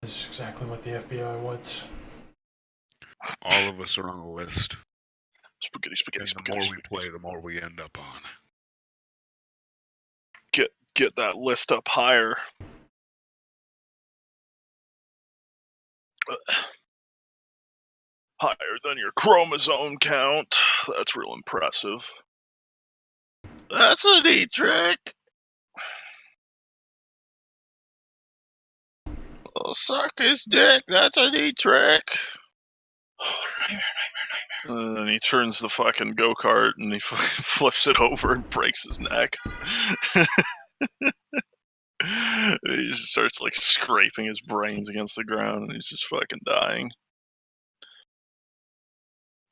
This is exactly what the FBI wants. All of us are on a list. Spaghetti, spaghetti, And the spaghetti. more spaghetti. we play, the more we end up on. Get that list up higher. Higher than your chromosome count. That's real impressive. That's a neat trick. Oh, suck his dick. That's a neat trick. And then he turns the fucking go-kart and he flips it over and breaks his neck. He just starts like scraping his brains against the ground and he's just fucking dying.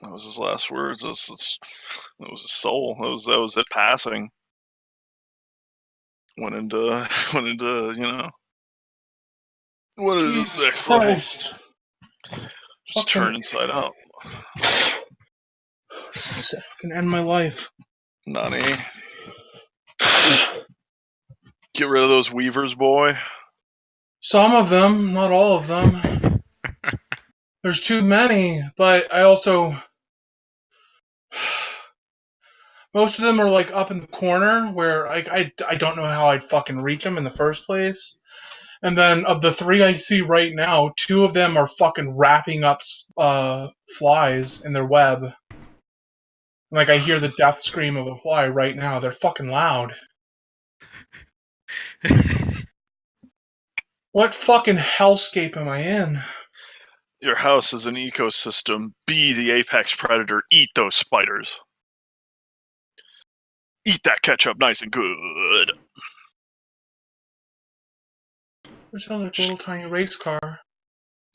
That was his last words. That was his soul. That was it passing. Went into what is the next level? Just turn inside out. I can end my life. Nani. Get rid of those weavers, boy. Some of them, not all of them. There's too many, but I also... Most of them are like up in the corner where I don't know how I'd fucking reach them in the first place. And then of the 3 I see right now, 2 of them are fucking wrapping up flies in their web. Like I hear the death scream of a fly right now. They're fucking loud. What fucking hellscape am I in? Your house is an ecosystem. Be the apex predator. Eat those spiders. Eat that ketchup nice and good. It sounds like a little tiny race car.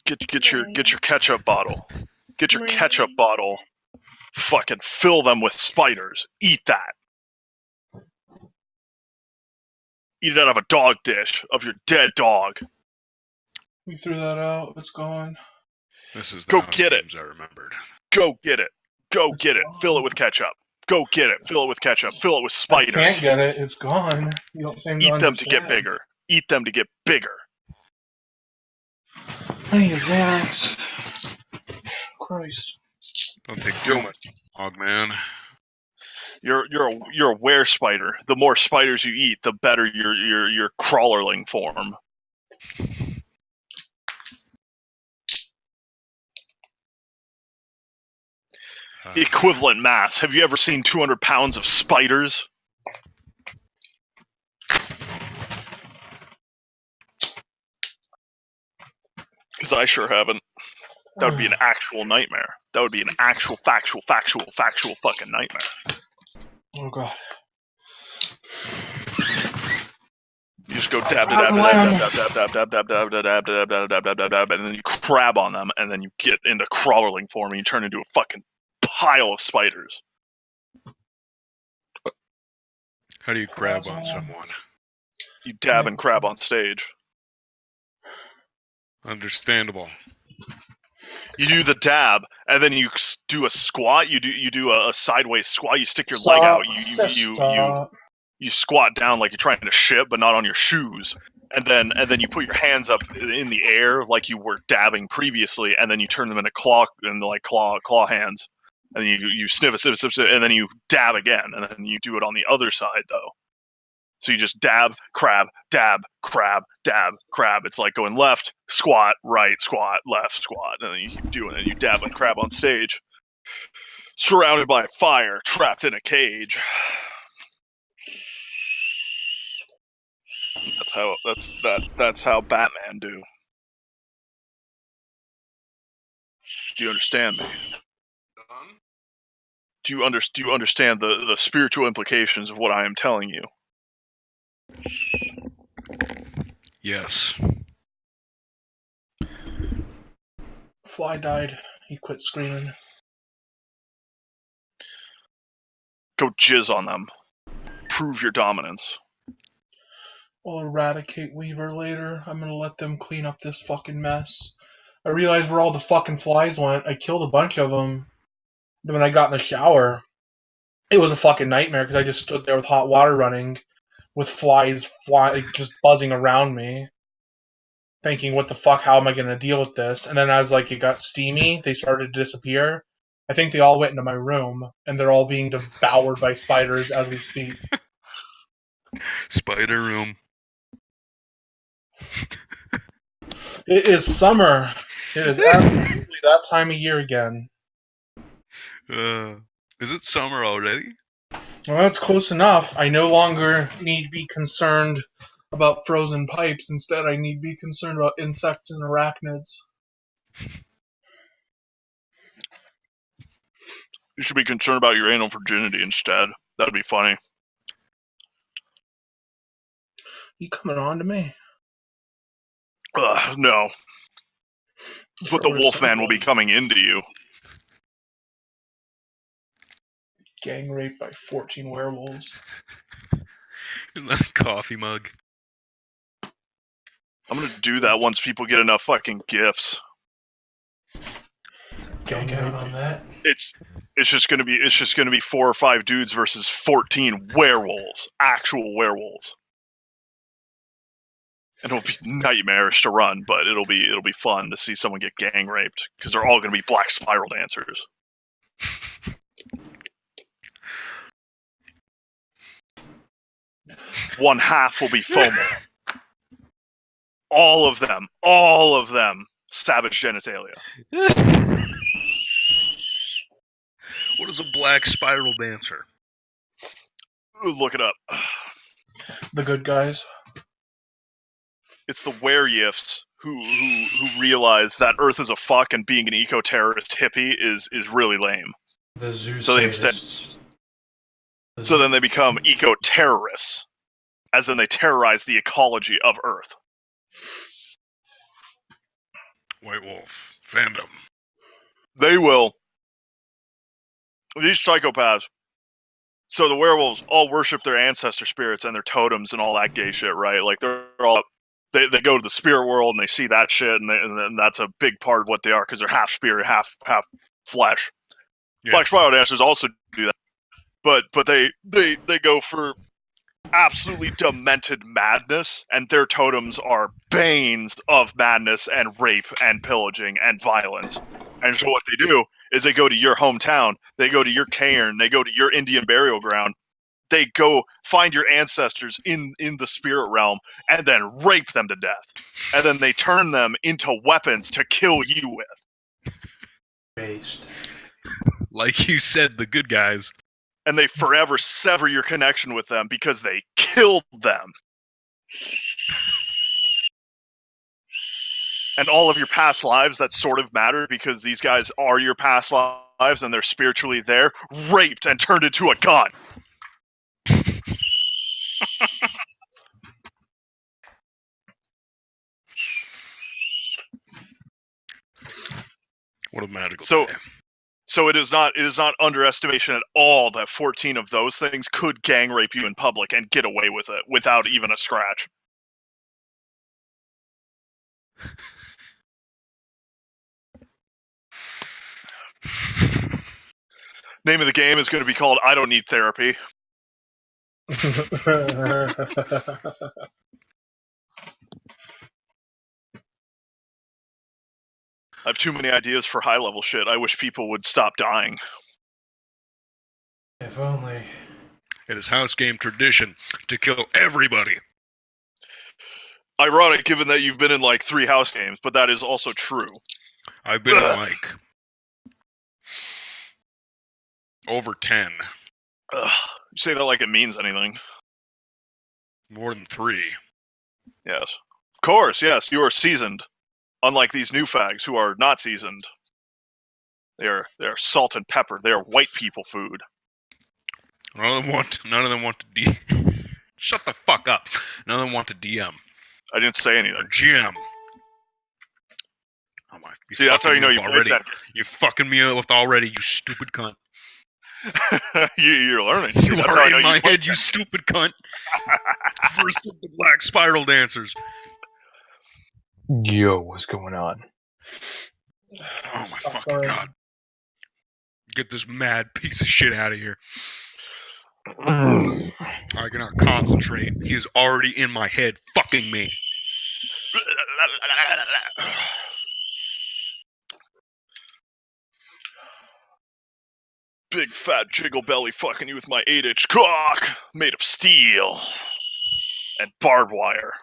Get your ketchup bottle. Get your ketchup bottle. Fucking fill them with spiders. Eat that. Eat it out of a dog dish of your dead dog. We threw that out. It's gone. This is the Go house get it. games I remembered. Go get it. Go It's get it. gone. Fill it with ketchup. Go get it. Fill it with ketchup. Fill it with I spiders. can't get it. It's gone. You don't seem to Eat them to understand. get bigger. Eat them to get bigger. I need that. Christ. Don't take too much, dog man. You're a were spider. The more spiders you eat, the better your crawlerling form. Equivalent mass. Have you ever seen 200 pounds of spiders? Because I sure haven't. That would be an actual nightmare. That would be an actual, factual fucking nightmare. Oh god. You just go dab, and then you crab on them, and then you get into crawlerling form, and you turn into a fucking pile of spiders. How do you crab on someone? You dab and crab on stage. Understandable. You do the dab, and then you do a squat. You do a sideways squat. You stick your leg out. You squat down like you're trying to shit, but not on your shoes. And then you put your hands up in the air like you were dabbing previously, and then you turn them into claw hands. And you sniff, and then you dab again, and then you do it on the other side though. So you just dab, crab, crab. It's like going left, squat, right, squat, left, squat, and then you keep doing it. You dab and crab on stage, surrounded by fire, trapped in a cage. That's how Batman do. Do you understand me? Do you understand the spiritual implications of what I am telling you? Yes. Fly died. He quit screaming. Go jizz on them. Prove your dominance. I'll eradicate Weaver later. I'm gonna let them clean up this fucking mess. I realized where all the fucking flies went. I killed a bunch of them. Then when I got in the shower, it was a fucking nightmare because I just stood there with hot water running, with flies just buzzing around me. thinking, what the fuck, how am I going to deal with this? And then as like it got steamy, they started to disappear. I think they all went into my room, and they're all being devoured by spiders as we speak. Spider room. It is summer. It is absolutely that time of year again. Is it summer already? Well, that's close enough. I no longer need to be concerned about frozen pipes. Instead, I need to be concerned about insects and arachnids. You should be concerned about your anal virginity instead. That'd be funny. You coming on to me? No. But the Sure, Wolfman will be coming into you. Gang raped by 14 werewolves. Isn't that a coffee mug? I'm gonna do that once people get enough fucking gifts. Don't count on that. It's just gonna be 4 or 5 dudes versus 14 werewolves, actual werewolves. And it'll be nightmarish to run, but it'll be fun to see someone get gang raped because they're all gonna be black spiral dancers. One half will be FOMO. All of them, savage genitalia. What is a black spiral dancer? Look it up. The good guys. It's the wereyifs who realize that Earth is a fuck and being an eco-terrorist hippie is really lame. The zoo So they instead- So then they become eco-terrorists, as in they terrorize the ecology of Earth. White Wolf. Fandom. They will. These psychopaths. So the werewolves all worship their ancestor spirits and their totems and all that gay shit, right? Like they're all... They go to the spirit world and they see that shit, and that's a big part of what they are because they're half spirit, half flesh. Yeah. Black spiral dancers also do that, but they go for absolutely demented madness, and their totems are banes of madness and rape and pillaging and violence. And so what they do is they go to your hometown, they go to your cairn, they go to your Indian burial ground. They go find your ancestors in the spirit realm and then rape them to death. And then they turn them into weapons to kill you with. Based. Like you said, the good guys. And they forever sever your connection with them because they killed them. And all of your past lives that sort of matter because these guys are your past lives and they're spiritually there, raped and turned into a gun. What a magical day. So it is not underestimation at all that 14 of those things could gang rape you in public and get away with it without even a scratch. Name of the game is going to be called I Don't Need Therapy. I have too many ideas for high-level shit. I wish people would stop dying. If only. It is house game tradition to kill everybody. Ironic, given that you've been in like 3 house games, but that is also true. I've been in like over 10. You say that like it means anything. More than 3. Yes. Of course, yes, you are seasoned. Unlike these new fags who are not seasoned. They are salt and pepper. They are white people food. None of them want to DM. Shut the fuck up. None of them want to DM. I didn't say anything. Or GM. Oh my! See, that's how you know you played already. You're fucking me up already, you stupid cunt. You're learning. You That's are how I know in my played head, you stupid cunt. First of the black spiral dancers. Yo, what's going on? Oh my fucking god. Get this mad piece of shit out of here. I cannot concentrate. He is already in my head fucking me. Big fat jiggle belly fucking you with my 8-inch cock made of steel and barbed wire.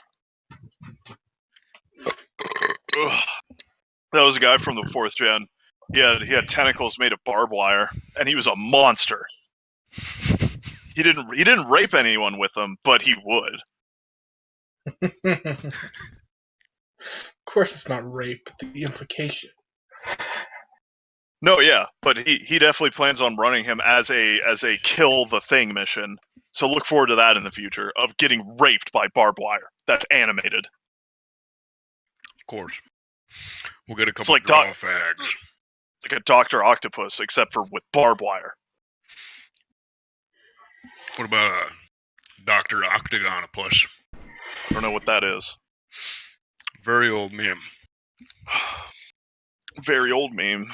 Ugh. That was a guy from the 4th gen. He had tentacles made of barbed wire, and he was a monster. He didn't rape anyone with them, but he would. Of course, it's not rape, but the implication. No, yeah, but he definitely plans on running him as a kill the thing mission. So look forward to that in the future of getting raped by barbed wire. That's animated. Of course. We'll get a couple like of draw fags. It's like a Dr. Octopus, except for with barbed wire. What about a Dr. Octagonopus? I don't know what that is. Very old meme. Very old meme.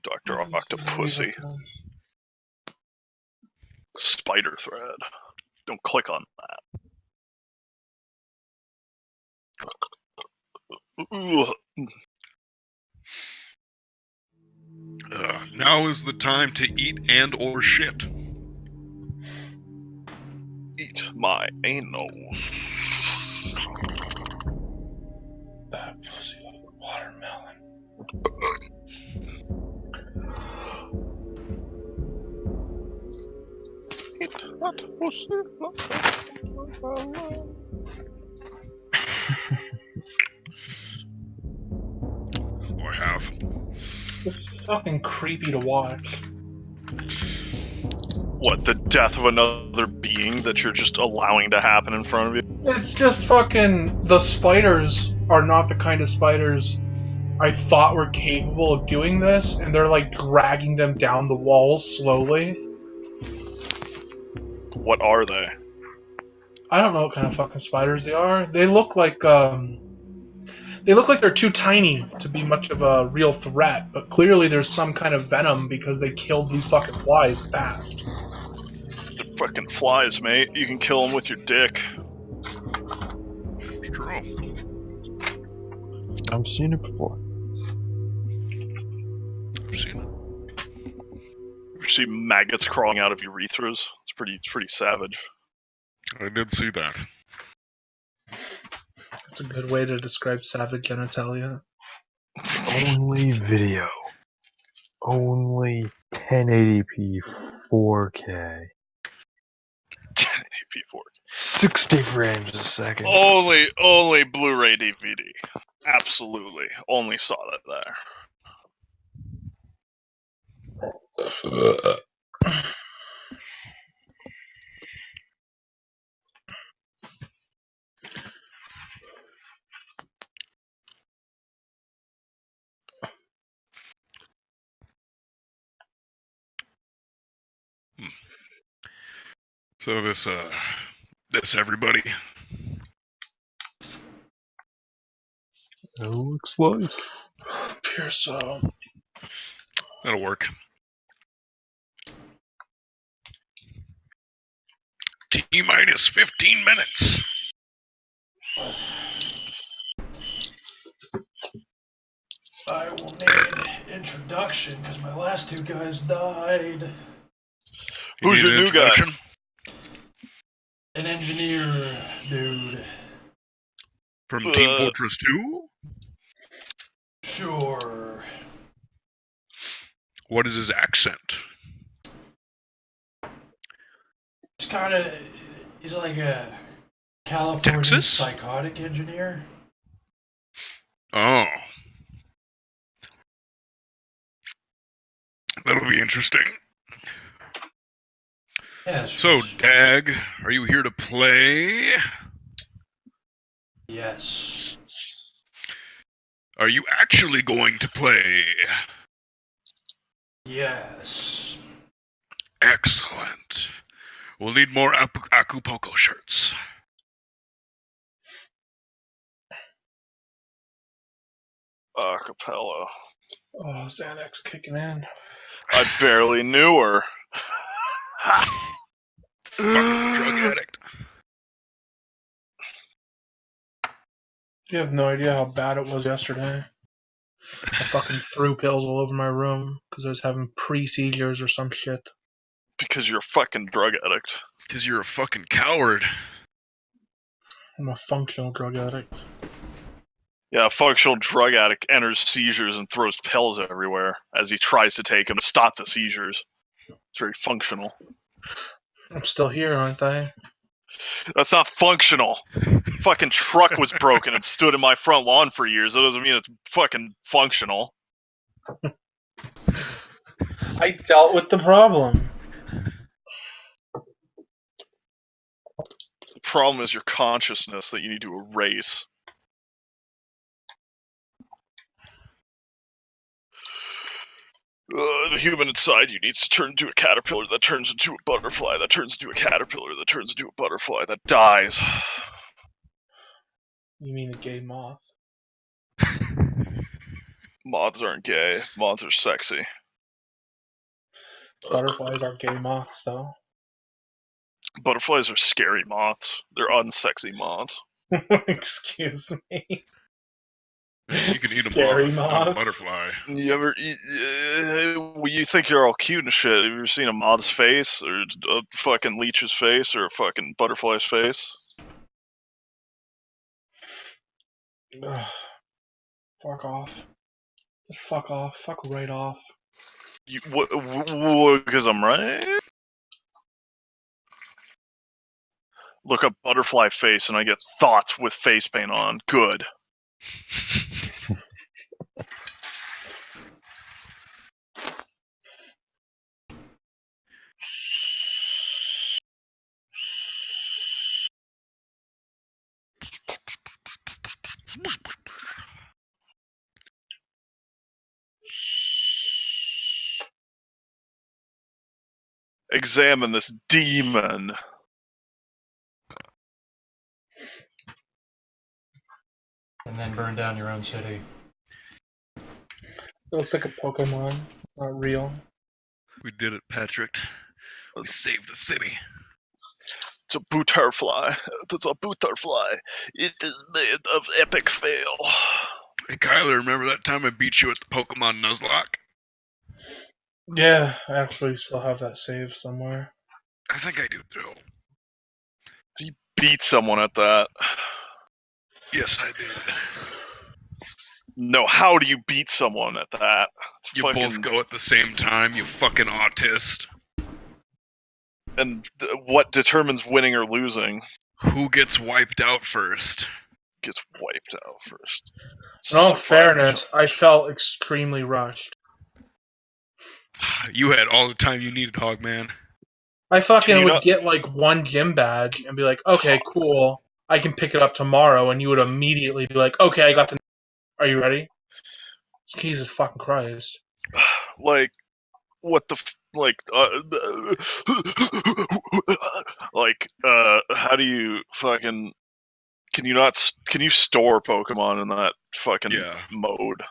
Dr. Octopussy. Spider thread. Don't click on that. Now is the time to eat and or shit. Eat my anal. That pussy like watermelon. Eat that pussy like watermelon. Or have. This is fucking creepy to watch. What, the death of another being that you're just allowing to happen in front of you? It's just fucking... The spiders are not the kind of spiders I thought were capable of doing this, and they're like dragging them down the walls slowly. What are they? I don't know what kind of fucking spiders they are. They look like they're too tiny to be much of a real threat, but clearly there's some kind of venom because they killed these fucking flies fast. They're fucking flies, mate. You can kill them with your dick. It's true. I've seen it before. I've seen it. You see maggots crawling out of urethras? It's pretty savage. I did see that. That's a good way to describe savage genitalia. Only video. Only 1080p 4K. 1080p 4K. 60 frames a second. Only Blu-ray DVD. Absolutely. Only saw that there. So this everybody. It looks like. Pure so. That'll work. T-minus 15 minutes. I will need introduction because my last two guys died. You Who's need your an new guy? introduction? An engineer dude. From Team Fortress 2? Sure. What is his accent? It's kind of... He's like a California Texas? psychotic engineer. Oh. That'll be interesting. Yeah, So, Dag, are you here to play? yes. Are you actually going to play? Yes. Excellent. We'll need more Acapulco shirts. Acapella. Oh, Xanax kicking in. I barely knew her. Fucking drug addict. You have no idea how bad it was yesterday. I fucking threw pills all over my room because I was having pre-seizures or some shit. Because you're a fucking drug addict. Because you're a fucking coward. I'm a functional drug addict. Yeah, a functional drug addict enters seizures and throws pills everywhere as he tries to take them to stop the seizures. It's very functional. I'm still here, aren't I? That's not functional. Fucking truck was broken and stood in my front lawn for years. That doesn't mean it's fucking functional. I dealt with the problem. The problem is your consciousness that you need to erase. The human inside you needs to turn into a caterpillar that turns into a butterfly that turns into a caterpillar that turns into a butterfly that dies. You mean a gay moth? Moths aren't gay. Moths are sexy. Butterflies are gay moths, though. Butterflies are scary moths. They're unsexy moths. Excuse me. You can eat a Scary moth, not a moths. butterfly. You ever? You think you're all cute and shit. Have you ever seen a moth's face, or a fucking leech's face, or a fucking butterfly's face? Ugh. Fuck off. Just fuck off. Fuck right off. Because I'm right? Look up butterfly face and I get thoughts with face paint on. Good. Examine this demon. And then burn down your own city. It looks like a Pokemon, not real. We did it, Patrick. We saved the city. It's a butterfly. It's a butterfly. It is made of epic fail. Hey, Kyler, remember that time I beat you at the Pokemon Nuzlocke? Yeah, I actually still have that saved somewhere. I think I do too. You beat someone at that. Yes, I did. No, how do you beat someone at that? It's You fucking... both go at the same time, you fucking autist. And what determines winning or losing? Who gets wiped out first? Gets wiped out first. In all fairness, I felt extremely rushed. You had all the time you needed, Hogman. I fucking would not- get like one gym badge and be like, okay, cool. I can pick it up tomorrow, and you would immediately be like, okay, I got the... Are you ready? Jesus fucking Christ. Like, what the... how do you fucking... Can you store Pokemon in that fucking mode?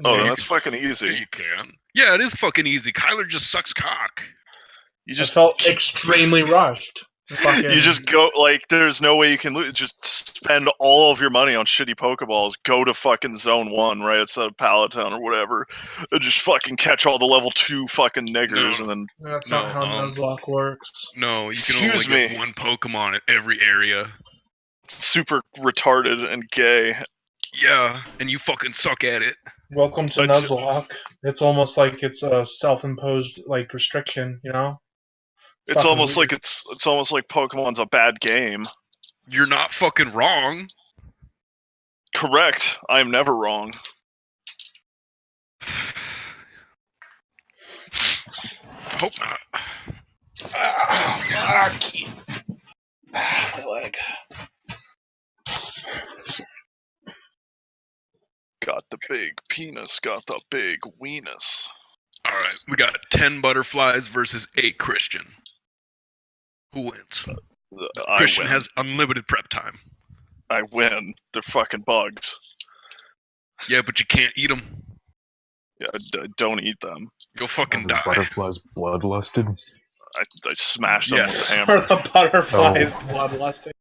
Oh, Yeah, that's fucking easy. Yeah, you can. Yeah, it is fucking easy. Kyler just sucks cock. You I just felt extremely rushed. Fucking... You just go, like, there's no way you can lose. Just spend all of your money on shitty Pokeballs. Go to fucking Zone 1, right? Instead of Palatown or whatever. And just fucking catch all the level 2 fucking niggers and then... That's not how Nuzlocke works. No, you can only get one Pokemon at every area. It's super retarded and gay. Yeah, and you fucking suck at it. Welcome to Nuzlocke. It's almost like it's a self-imposed, like, restriction, you know? It's almost like it's almost like Pokemon's a bad game. You're not fucking wrong. Correct. I am never wrong. Hope not. My leg. Got the big penis, got the big weenus. Alright, we got 10 butterflies versus 8 Christian. Who wins? Christian has unlimited prep time. I win. They're fucking bugs. Yeah, but you can't eat them. Yeah, don't eat them. You'll fucking die. Butterflies bloodlusted. I smashed them with Yes. a hammer. Or the butterflies bloodlusting.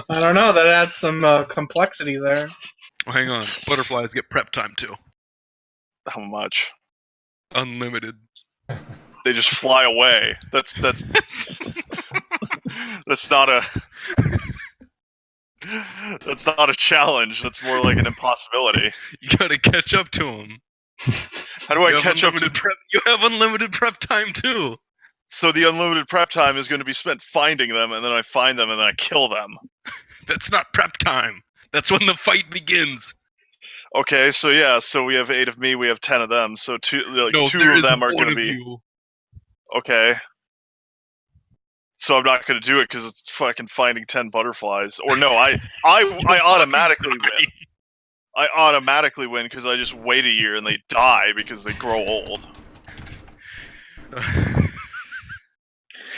I don't know. That adds some complexity there. Well, hang on. Butterflies get prep time too. How much? Unlimited. They just fly away. That's that's not a that's not a challenge. That's more like an impossibility. You gotta catch up to them. How do I catch up to? You have unlimited prep time too. So the unlimited prep time is going to be spent finding them, and then I find them, and then I kill them. That's not prep time. That's when the fight begins. Okay, so yeah, so we have 8 of me, we have 10 of them. So two of them are going to be you. okay. So I'm not going to do it because it's fucking finding 10 butterflies. Or no, I automatically win. I automatically win because I just wait a year and they die because they grow old.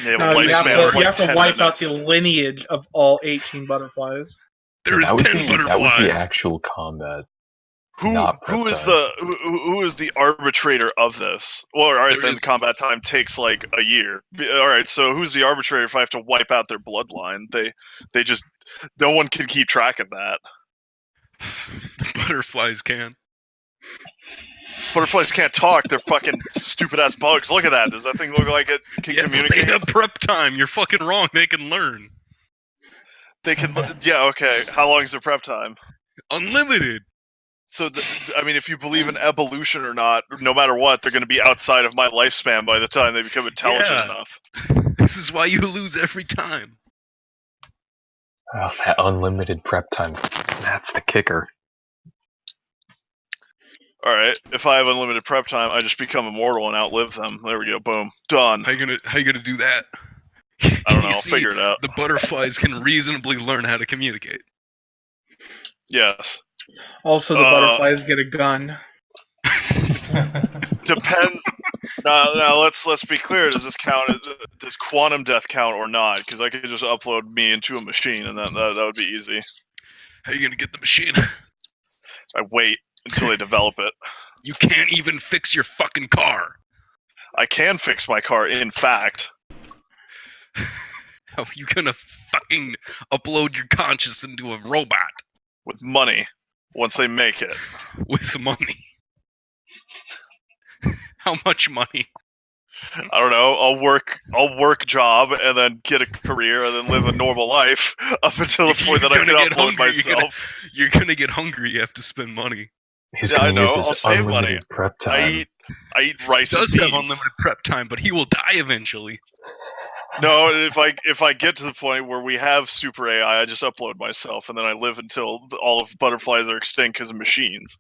They have a lifespan of like you have to 10 wipe minutes. out the lineage of all 18 butterflies. There's 10 butterflies. That would be actual combat. Who is the arbitrator of this? Well, all right, then the combat time takes like a year. All right, so who's the arbitrator if I have to wipe out their bloodline? They just no one can keep track of that. The butterflies can. Butterflies can't talk. They're fucking stupid ass bugs. Look at that. Does that thing look like it can communicate? They have prep time. You're fucking wrong. They can learn. They can. Yeah. Okay. How long is their prep time? Unlimited. So, I mean, if you believe in evolution or not, no matter what, they're going to be outside of my lifespan by the time they become intelligent enough. This is why you lose every time. Oh, that unlimited prep time. That's the kicker. Alright, if I have unlimited prep time, I just become immortal and outlive them. There we go, boom. Done. How you gonna do that? I don't know, I'll figure it out. The butterflies can reasonably learn how to communicate. Yes. Also, the butterflies get a gun. Depends. Now let's be clear. Does this count? Does quantum death count or not? Because I could just upload me into a machine, and that would be easy. How you gonna get the machine? I wait until they develop it. You can't even fix your fucking car. I can fix my car, in fact. How are you gonna fucking upload your conscience into a robot? With money. Once they make it. With money. How much money? I don't know. I'll work job and then get a career and then live a normal life up until the point that I can upload myself. You're gonna get hungry. You have to spend money. Yeah, I know. I'll save money. Prep time. I eat rice and beans. He does have unlimited prep time, but he will die eventually. No, if I get to the point where we have super AI, I just upload myself and then I live until all of butterflies are extinct because of machines.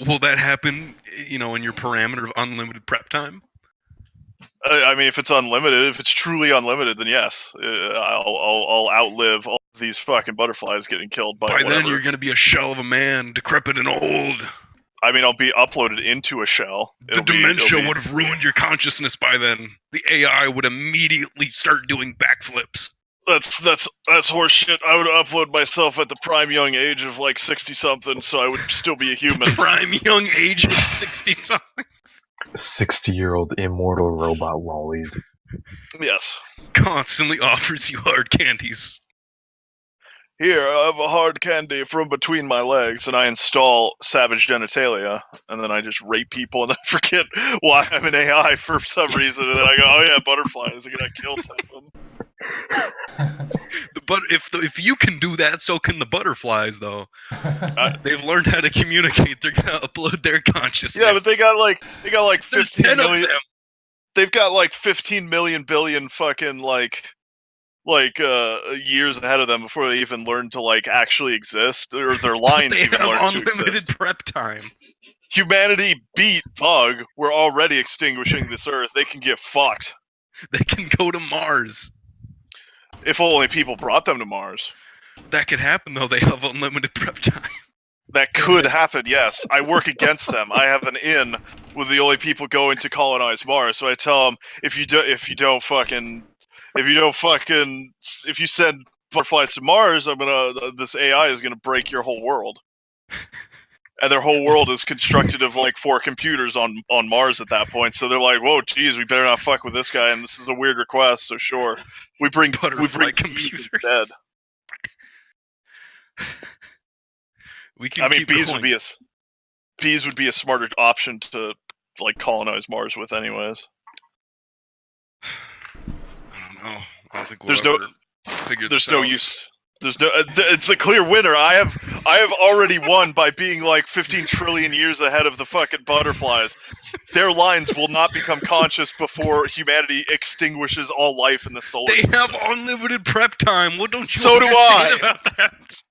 Will that happen? In your parameter of unlimited prep time? I mean, if it's unlimited, if it's truly unlimited, then yes, I'll outlive all of these fucking butterflies getting killed by whatever. Then you're going to be a shell of a man, decrepit and old. I mean, I'll be uploaded into a shell. The dementia would have ruined your consciousness by then. The AI would immediately start doing backflips. That's horseshit. I would upload myself at the prime young age of like 60-something, so I would still be a human. Prime young age of 60-something? 60-year-old immortal robot lollies. Yes. Constantly offers you hard candies. Here, I have a hard candy from between my legs, and I install savage genitalia, and then I just rape people, and then I forget why I'm an AI for some reason, and then I go, oh yeah, butterflies, I'm gonna kill 10 of them. But if you can do that, so can the butterflies, though. They've learned how to communicate. They're gonna upload their consciousness. Yeah, but they got like 15 million. Of them. They've got like 15 million billion fucking years ahead of them before they even learn to like actually exist, or their lines even learn to exist. Unlimited prep time. Humanity beat Bug. We're already extinguishing this Earth. They can get fucked. They can go to Mars. If only people brought them to Mars. That could happen, though. They have unlimited prep time. That could happen, yes. I work against them. I have an in with the only people going to colonize Mars. So I tell them, if you send butterflies to Mars, this AI is gonna break your whole world. And their whole world is constructed of like 4 computers on Mars at that point. So they're like, "Whoa, geez, we better not fuck with this guy." And this is a weird request, so sure, we bring computers instead. We can. I mean, bees would be a smarter option to like colonize Mars with, anyways. I don't know. I don't think there's no out. use. There's no. It's a clear winner. I have already won by being like 15 trillion years ahead of the fucking butterflies. Their lines will not become conscious before humanity extinguishes all life in the solar system. They have unlimited prep time. What don't you so do I. about that?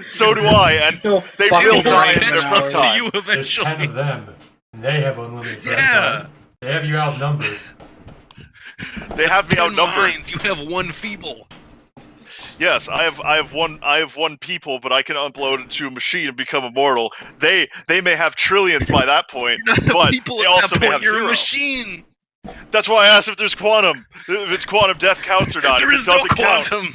So do I, and they will die in their prep time. You eventually. There's 10 of them, and they have unlimited prep time. They have you outnumbered. They have me outnumbered. Minds. You have 1 feeble. Yes, I have one people, but I can upload it to a machine and become immortal. They may have trillions by that point, but they also may have 0. A machine. That's why I asked if there's quantum. If it's quantum death counts or not. There is no quantum.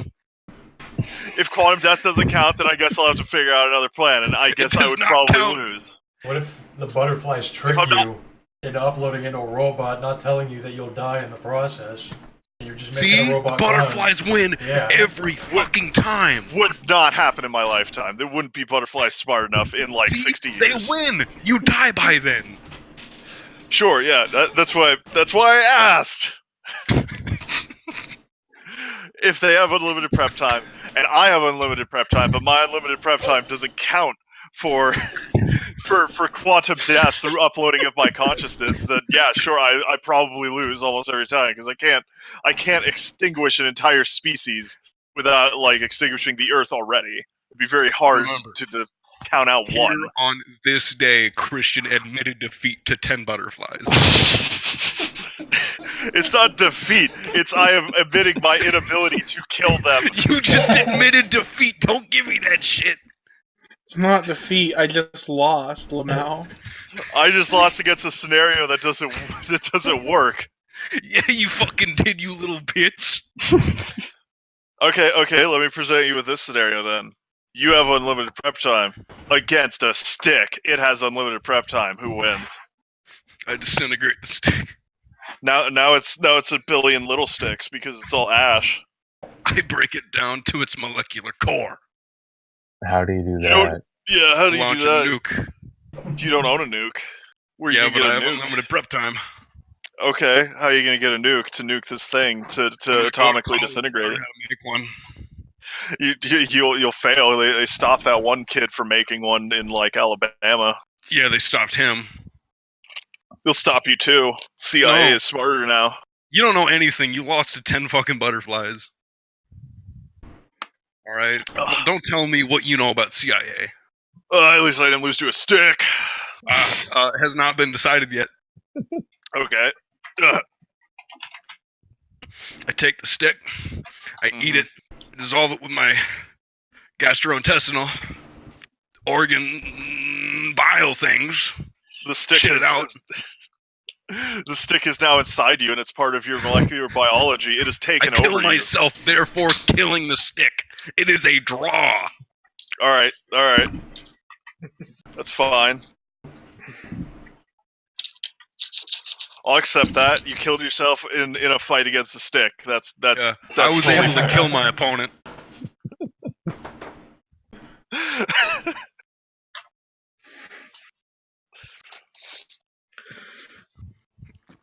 If quantum death doesn't count, then I guess I'll have to figure out another plan, and I guess I would probably lose. What if the butterflies trick you into uploading into a robot, not telling you that you'll die in the process? And you're just making a robot butterflies win every fucking time. Would not happen in my lifetime. There wouldn't be butterflies smart enough in like 60 years. They win. You die by then. Sure, yeah. That's why I asked. If they have unlimited prep time, and I have unlimited prep time, but my unlimited prep time doesn't count for quantum death through uploading of my consciousness, then yeah, sure, I probably lose almost every time, because I can't extinguish an entire species without like extinguishing the Earth already. It'd be very hard to count out Here 1. On this day, Christian admitted defeat to 10 butterflies. It's not defeat. It's I am admitting my inability to kill them. You just admitted defeat. Don't give me that shit. It's not defeat. I just lost, Lamau. I just lost against a scenario that doesn't work. Yeah, you fucking did, you little bitch. Okay. Let me present you with this scenario then. You have unlimited prep time against a stick. It has unlimited prep time. Who wins? I disintegrate the stick. Now it's a billion little sticks because it's all ash. I break it down to its molecular core. How do you do that? How do you Launch do that? A nuke. You don't own a nuke. Where yeah, you but get I a have nuke? unlimited prep time. Okay, how are you gonna get a nuke to nuke this thing to atomically disintegrate it? Make one. You'll fail. They stopped that one kid from making one in like Alabama. Yeah, they stopped him. They'll stop you too. CIA is smarter now. You don't know anything. You lost to 10 fucking butterflies. Alright? Don't tell me what you know about CIA. At least I didn't lose to a stick. Has not been decided yet. Okay. I take the stick. I eat it. Dissolve it with my gastrointestinal organ bile things. The stick Shit it out. The stick is now inside you, and it's part of your molecular biology. It has taken over you. I kill myself, therefore killing the stick. It is a draw. All right. That's fine. I'll accept that. You killed yourself in a fight against the stick. That's I was able to kill my opponent.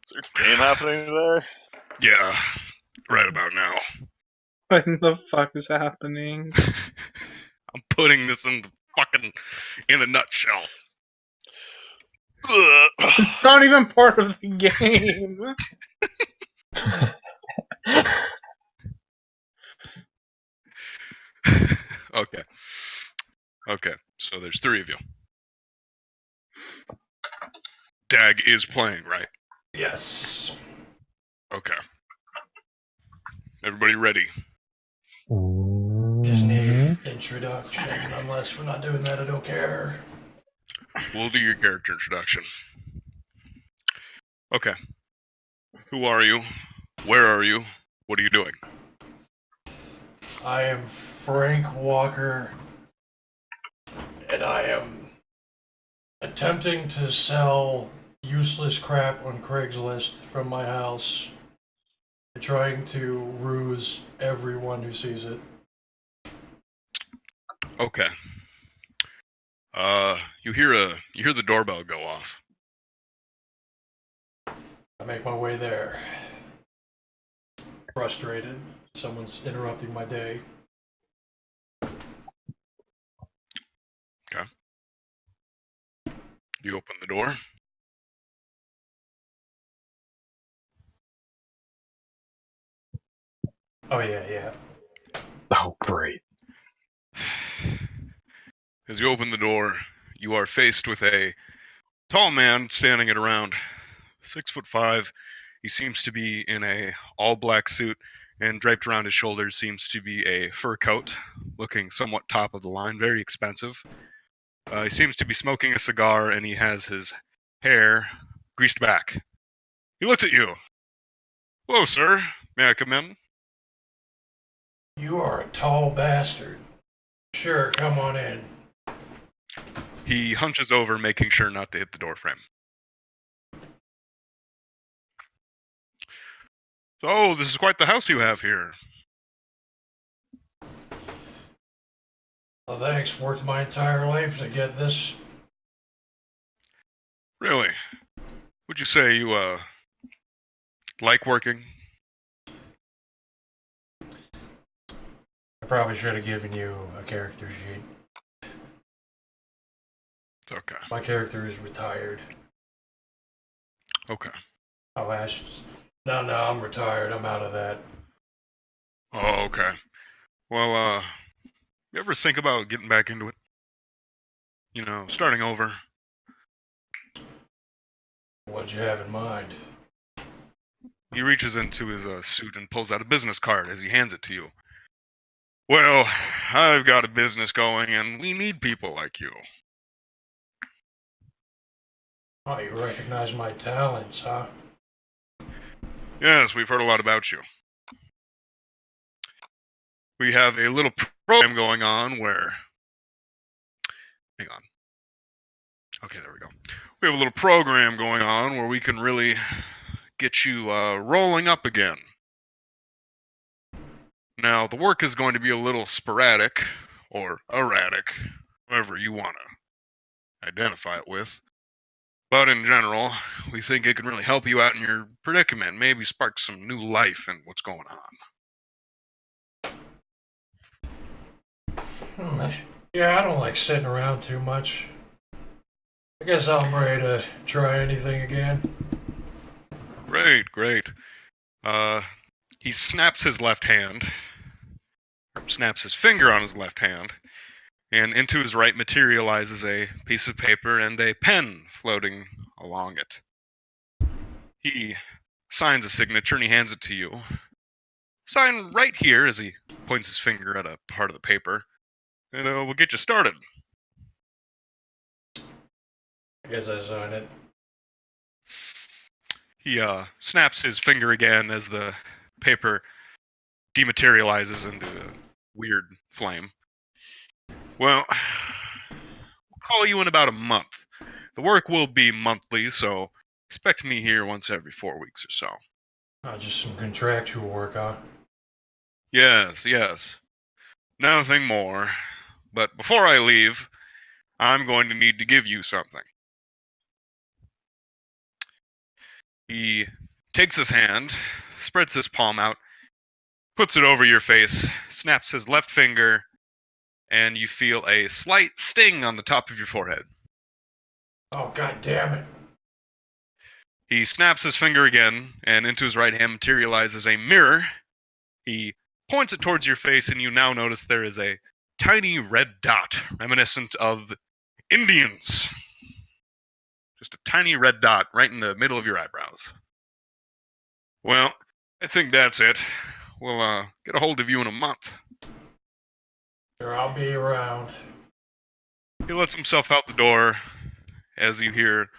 Is there a game happening today? Yeah, right about now. What the fuck is happening? I'm putting this in a nutshell. It's not even part of the game. Okay, so there's 3 of you. Dag is playing, right? Yes. Okay. Everybody ready? Just need introduction. Unless we're not doing that, I don't care. We'll do your character introduction. Okay. Who are you? Where are you? What are you doing? I am Frank Walker, and I am attempting to sell useless crap on Craigslist from my house. Trying to ruse everyone who sees it. Okay. You hear the doorbell go off. I make my way there. Frustrated. Someone's interrupting my day. Okay. You open the door. Oh yeah. Oh, great. As you open the door, you are faced with a tall man standing at around 6'5". He seems to be in a all-black suit, and draped around his shoulders seems to be a fur coat, looking somewhat top of the line, very expensive. He seems to be smoking a cigar, and he has his hair greased back. He looks at you. Hello, sir. May I come in? You are a tall bastard. Sure, come on in. He hunches over, making sure not to hit the doorframe. So, this is quite the house you have here. Well, thanks. Worked my entire life to get this. Really? Would you say you, like working? I probably should have given you a character sheet. It's okay. My character is retired. Okay. Oh, Ash. No, I'm retired. I'm out of that. Oh, okay. Well, you ever think about getting back into it? You know, starting over? What'd you have in mind? He reaches into his suit and pulls out a business card as he hands it to you. Well, I've got a business going, and we need people like you. Oh, you recognize my talents, huh? Yes, we've heard a lot about you. We have a little program going on where... Hang on. Okay, there we go. We have a little program going on where we can really get you rolling up again. Now, the work is going to be a little sporadic, or erratic, however you want to identify it with. But in general, we think it can really help you out in your predicament, maybe spark some new life in what's going on. Yeah, I don't like sitting around too much. I guess I'm ready to try anything again. Great. He snaps his left hand, or snaps his finger on his left hand, and into his right materializes a piece of paper and a pen floating along it. He signs a signature and he hands it to you. Sign right here as he points his finger at a part of the paper, and we'll get you started. I guess I sign it. He snaps his finger again as the paper dematerializes into a weird flame. Well, we'll call you in about a month. The work will be monthly, so expect me here once every 4 weeks or so. Oh, just some contractual work, huh? Yes. Nothing more. But before I leave, I'm going to need to give you something. He takes his hand, spreads his palm out, puts it over your face, snaps his left finger, and you feel a slight sting on the top of your forehead. Oh, god damn it. He snaps his finger again, and into his right hand materializes a mirror. He points it towards your face, and you now notice there is a tiny red dot, reminiscent of Indians. Just a tiny red dot right in the middle of your eyebrows. Well, I think that's it. We'll get a hold of you in a month. Sure, I'll be around. He lets himself out the door as you hear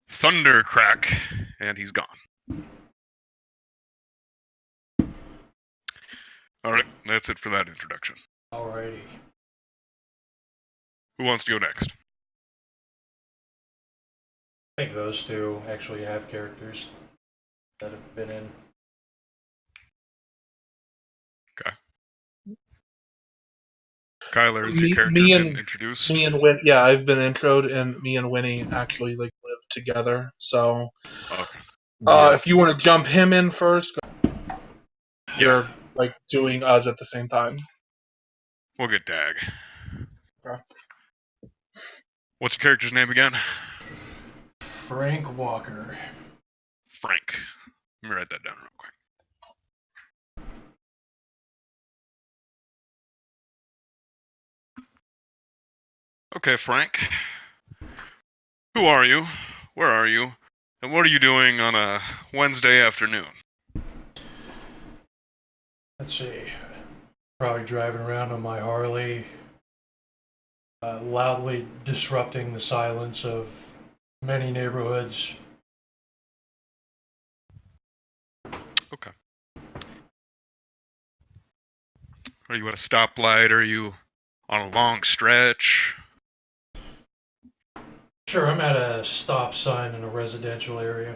thunder crack, and he's gone. Alright, that's it for that introduction. Alrighty. Who wants to go next? I think those two actually have characters that have been in. Kyler, is your Me, character me been and introduced? me and Win. Yeah, I've been introed, and me and Winnie actually like live together. So, Okay. Yeah. if you want to jump him in first, Yeah, you're like doing us at the same time. we'll get Dag. Okay. What's your character's name again? Frank Walker. Frank. Let me write that down real quick. Okay, Frank. Who are you? Where are you? And what are you doing on a Wednesday afternoon? Let's see. Probably driving around on my Harley, loudly disrupting the silence of many neighborhoods. Okay. Are you at a stoplight? Are you on a long stretch? Sure, I'm at a stop sign in a residential area.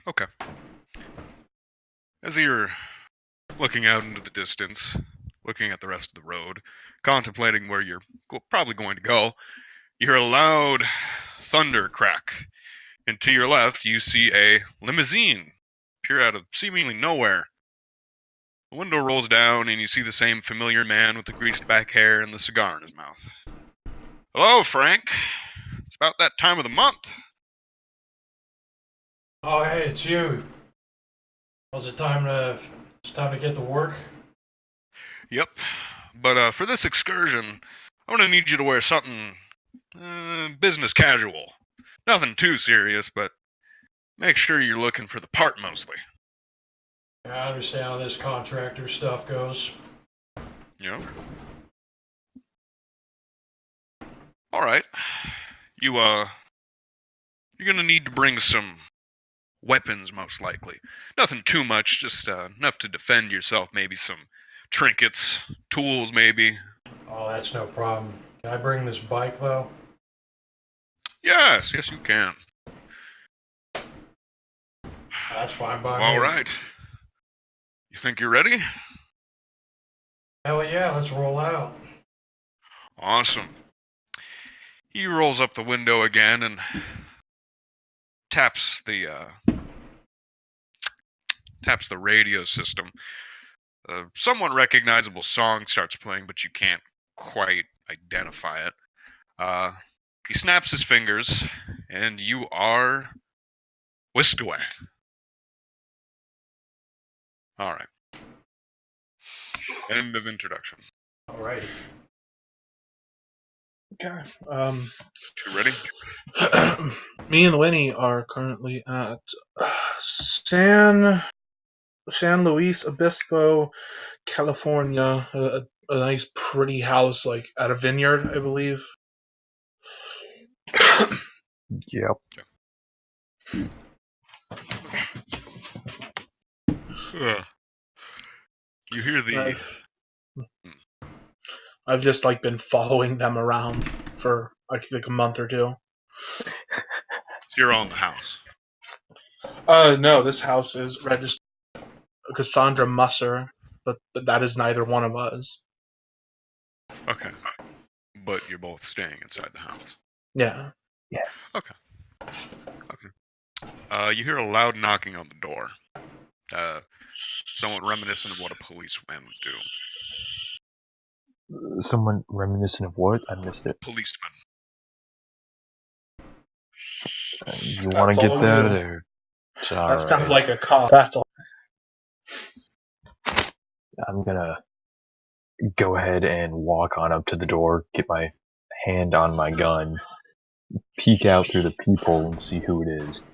Okay. As you're looking out into the distance, looking at the rest of the road, contemplating where you're probably going to go, you hear a loud thunder crack. And to your left, you see a limousine appear out of seemingly nowhere. The window rolls down, and you see the same familiar man with the greased back hair and the cigar in his mouth. Hello, Frank. It's about that time of the month. Oh, hey, it's you. Was it time to? It's time to get to work. Yep. But for this excursion, I'm gonna need you to wear something business casual. Nothing too serious, but make sure you're looking for the part mostly. I understand how this contractor stuff goes. You know? Alright. You're gonna need to bring some weapons, most likely. Nothing too much, just enough to defend yourself. Maybe some trinkets, tools, maybe. Oh, that's no problem. Can I bring this bike though? Yes, you can. That's fine by me. Alright. You think you're ready? Hell yeah, let's roll out. Awesome. He rolls up the window again and taps the radio system. A somewhat recognizable song starts playing, but you can't quite identify it. He snaps his fingers, and you are whisked away. All right. End of introduction. Alrighty. Okay. You ready? Me and Winnie are currently at San Luis Obispo, California. A nice, pretty house, like at a vineyard, I believe. Yep. You hear the I've just like been following them around for like a month or two. So you're on the house. No, this house is registered Cassandra Musser, but that is neither one of us. Okay. But you're both staying inside the house. Yeah. Yes. Okay. You hear a loud knocking on the door. Somewhat reminiscent of what a policeman would do. Someone reminiscent of what? I missed it. Policeman. You want to get all that, you. or it's That all sounds right. like a cop. That's all. I'm gonna go ahead and walk on up to the door, get my hand on my gun, peek out through the peephole, and see who it is.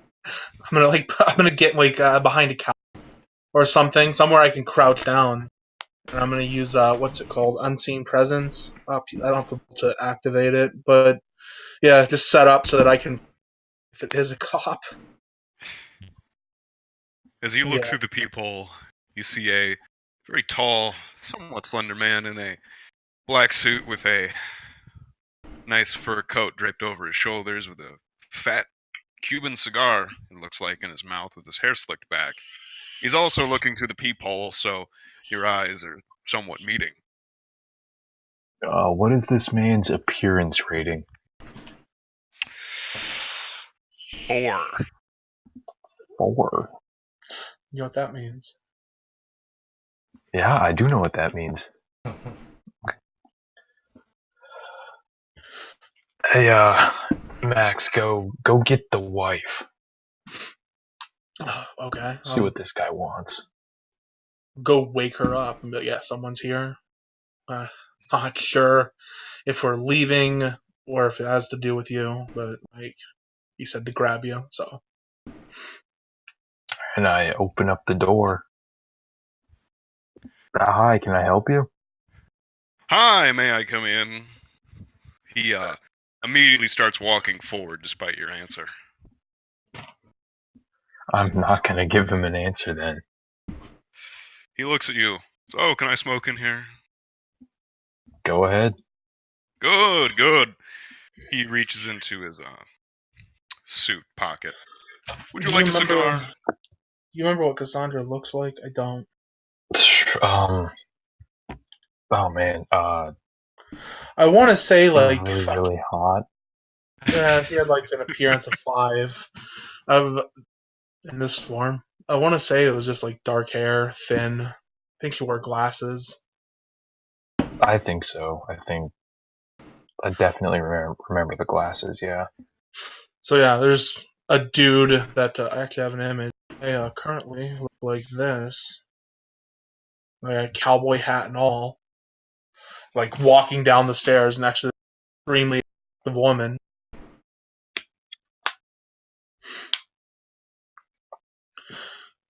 I'm gonna get like behind a couch or something, somewhere I can crouch down, and I'm gonna use what's it called, unseen presence. I don't have to activate it, but yeah, just set up so that I can. If it is a cop. As you look Yeah. through the peephole, you see a very tall, somewhat slender man in a black suit with a nice fur coat draped over his shoulders with a fat Cuban cigar, it looks like, in his mouth with his hair slicked back. He's also looking through the peephole, so your eyes are somewhat meeting. What is this man's appearance rating? 4. 4. You know what that means? Yeah, I do know what that means. Hey, Max, go get the wife. Okay. See what this guy wants. Go wake her up and be like, yeah, someone's here. Not sure if we're leaving or if it has to do with you, but like he said to grab you, so. And I open up the door. Hi, can I help you? Hi, may I come in? He immediately starts walking forward despite your answer. I'm not gonna give him an answer then. He looks at you. So, can I smoke in here? Go ahead. Good, good. He reaches into his suit pocket. Would you like a cigar? You remember what Cassandra looks like? I don't. Oh man, I want to say like really, really hot. yeah, he had like an appearance of 5 of in this form. I want to say it was just like dark hair, thin. I think he wore glasses. I think so. I definitely remember the glasses. Yeah. So yeah, there's a dude that I actually have an image. They currently look like this, like a cowboy hat and all, like walking down the stairs next to the extremely attractive woman.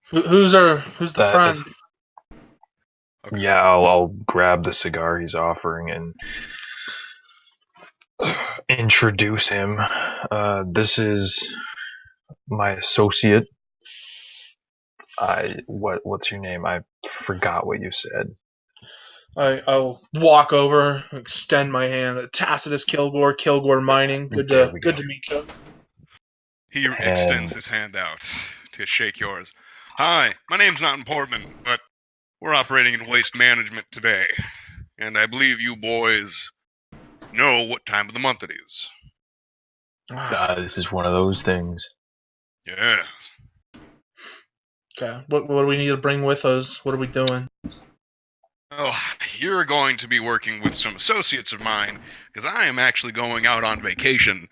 Who's the That friend? is, Okay. yeah, I'll grab the cigar he's offering and introduce him. This is my associate. What's your name? I forgot what you said. I'll walk over, extend my hand. Tacitus Kilgore Mining. There we go. Good to meet you. He And extends his hand out to shake yours. Hi, my name's Norton Portman, but we're operating in waste management today, and I believe you boys know what time of the month it is. this is one of those things. Yes. Okay, what do we need to bring with us? What are we doing? Well, you're going to be working with some associates of mine, because I am actually going out on vacation,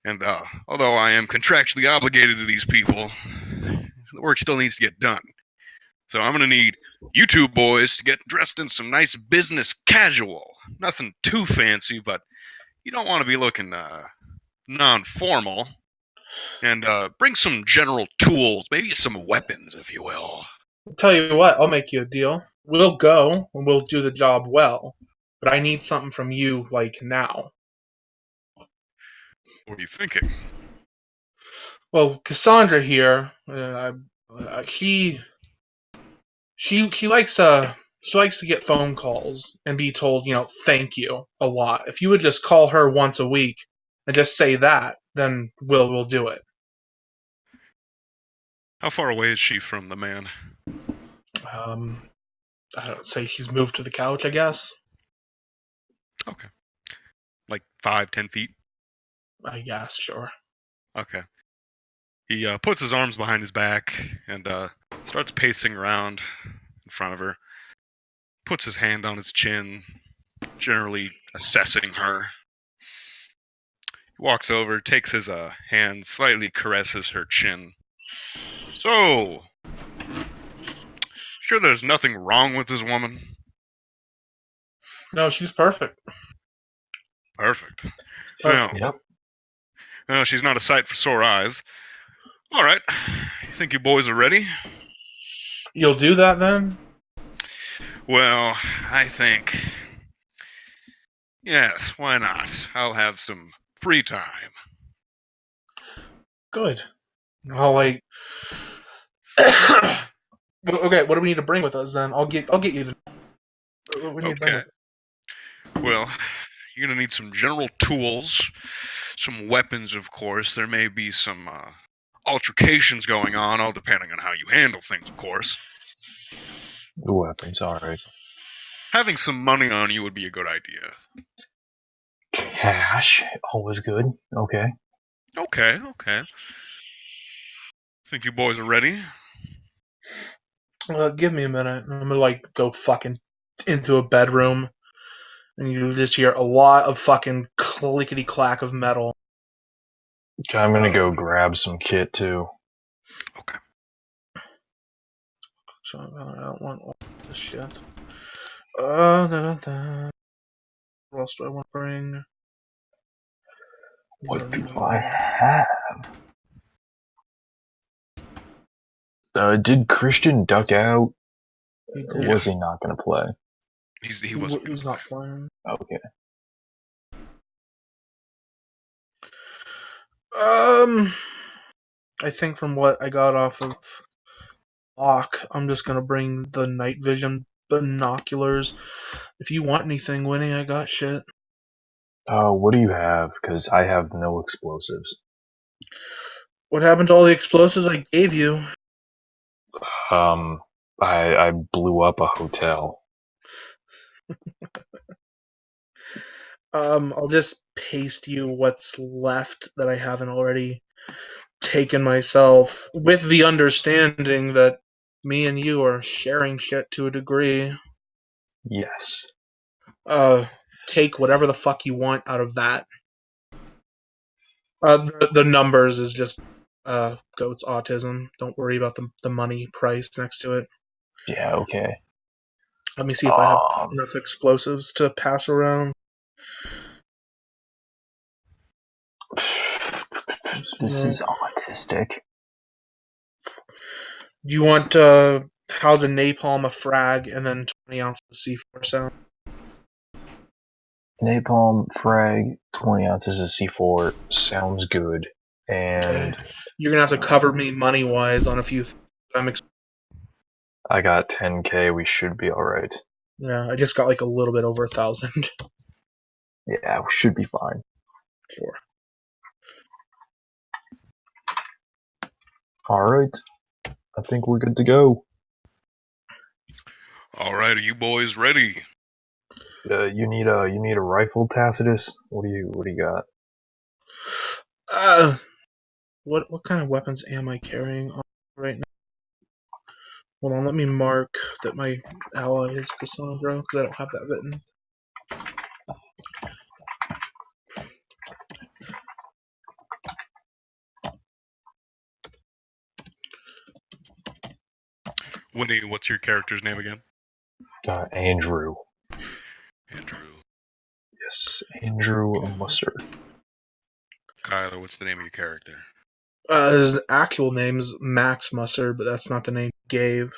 and although I am contractually obligated to these people, the work still needs to get done. So I'm going to need you two boys to get dressed in some nice business casual. Nothing too fancy, but you don't want to be looking non-formal. And bring some general tools, maybe some weapons, if you will. I'll tell you what, I'll make you a deal. We'll go and we'll do the job well, but I need something from you like now. What are you thinking? Well, Cassandra here, she likes to get phone calls and be told, thank you a lot. If you would just call her once a week and just say that, then we'll do it. How far away is she from the man? I don't say she's moved to the couch, I guess. Okay. Like 5-10 feet? I guess, sure. Okay. He puts his arms behind his back and starts pacing around in front of her. Puts his hand on his chin, generally assessing her. He walks over, takes his hand, slightly caresses her chin. So, sure there's nothing wrong with this woman? No, she's perfect. Perfect. Perfect. Now, Yep. she's not a sight for sore eyes. All right. You think you boys are ready? You'll do that then? Well, I think... Yes, why not? I'll have some free time. Good. I'll like. Okay, what do we need to bring with us then? I'll get you the. What we need to bring Okay. with us? Well, you're gonna need some general tools, some weapons, of course. There may be some altercations going on, all depending on how you handle things, of course. The weapons, alright. Having some money on you would be a good idea. Cash, always good. Okay. Okay. Think you boys are ready? Give me a minute. I'm gonna like go fucking into a bedroom, and you just hear a lot of fucking clickety clack of metal. Okay, I'm gonna go grab some kit too. Okay. So I don't want all this shit. What else do I want to bring? What do I have? Did Christian duck out? He Or did. was he not gonna play? He wasn't. He's not playing. Okay. I think from what I got off of Lock, I'm just gonna bring the night vision binoculars. If you want anything, Winnie, I got shit. What do you have? Because I have no explosives. What happened to all the explosives I gave you? I blew up a hotel. I'll just paste you what's left that I haven't already taken myself, with the understanding that me and you are sharing shit to a degree. Yes. Take whatever the fuck you want out of that. The numbers is just Goat's autism. Don't worry about the money price next to it. Yeah, okay. Let me see if I have enough explosives to pass around. This is autistic. Do you want how's a napalm, a frag, and then 20 ounces of C4 sound? Napalm, frag, 20 ounces of C4 sounds good. And You're gonna have to cover me money wise on a few things. I got 10k, we should be alright. Yeah, I just got like a little bit over 1,000. Yeah, we should be fine. Sure. Alright. I think we're good to go. All right, are you boys ready? You need a rifle, Tacitus? What do you got? What kind of weapons am I carrying on right now? Hold on, let me mark that my ally is Cassandra, because I don't have that written. Winnie, what's your character's name again? Andrew. Andrew. Yes, Andrew Musser. Kyler, what's the name of your character? His actual name is Max Musser, but that's not the name he gave.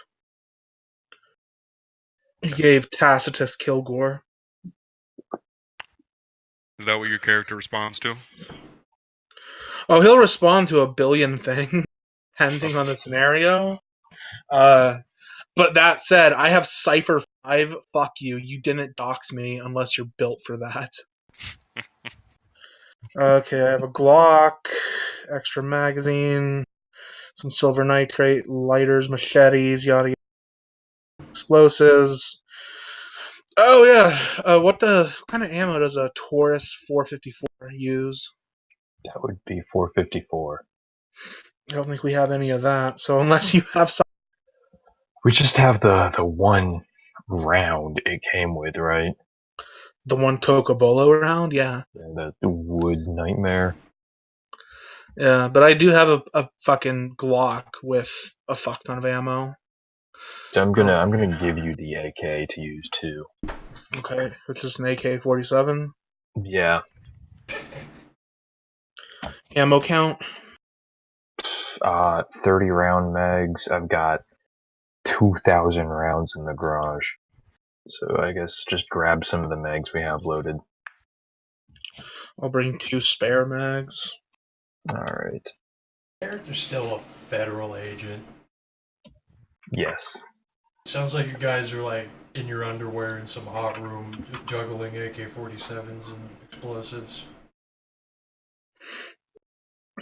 He gave Tacitus Kilgore. Is that what your character responds to? Oh, he'll respond to a billion things, depending on the scenario. But that said, I have Cypher 5. Fuck you. You didn't dox me unless you're built for that. Okay, I have a Glock, extra magazine, some silver nitrate, lighters, machetes, yada yada, explosives. Oh yeah, what kind of ammo does a Taurus 454 use? That would be 454. I don't think we have any of that. So unless you have some, We just have the one round it came with, right? the one Cocobolo round, yeah. The wood nightmare. Yeah, but I do have a fucking Glock with a fuck ton of ammo. So I'm gonna give you the AK to use too. Okay, which is an AK-47. Yeah. Ammo count? 30 round mags. I've got 2,000 rounds in the garage. So I guess just grab some of the mags we have loaded. I'll bring 2 spare mags. Alright. Character's still a federal agent. Yes. Sounds like you guys are like in your underwear in some hot room juggling AK-47s and explosives.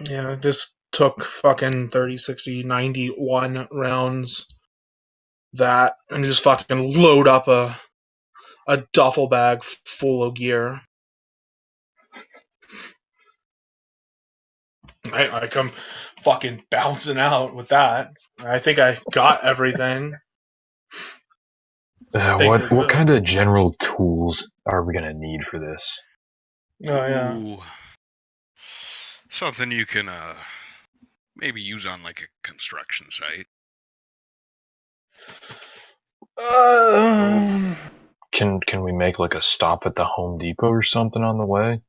Yeah, just took fucking 30, 60, 91 rounds that and just fucking load up a duffel bag full of gear. I come fucking bouncing out with that. I think I got everything. Think we're What good. kind of general tools are we gonna need for this? Oh yeah. Ooh, something you can maybe use on like a construction site. Can we make like a stop at the Home Depot or something on the way?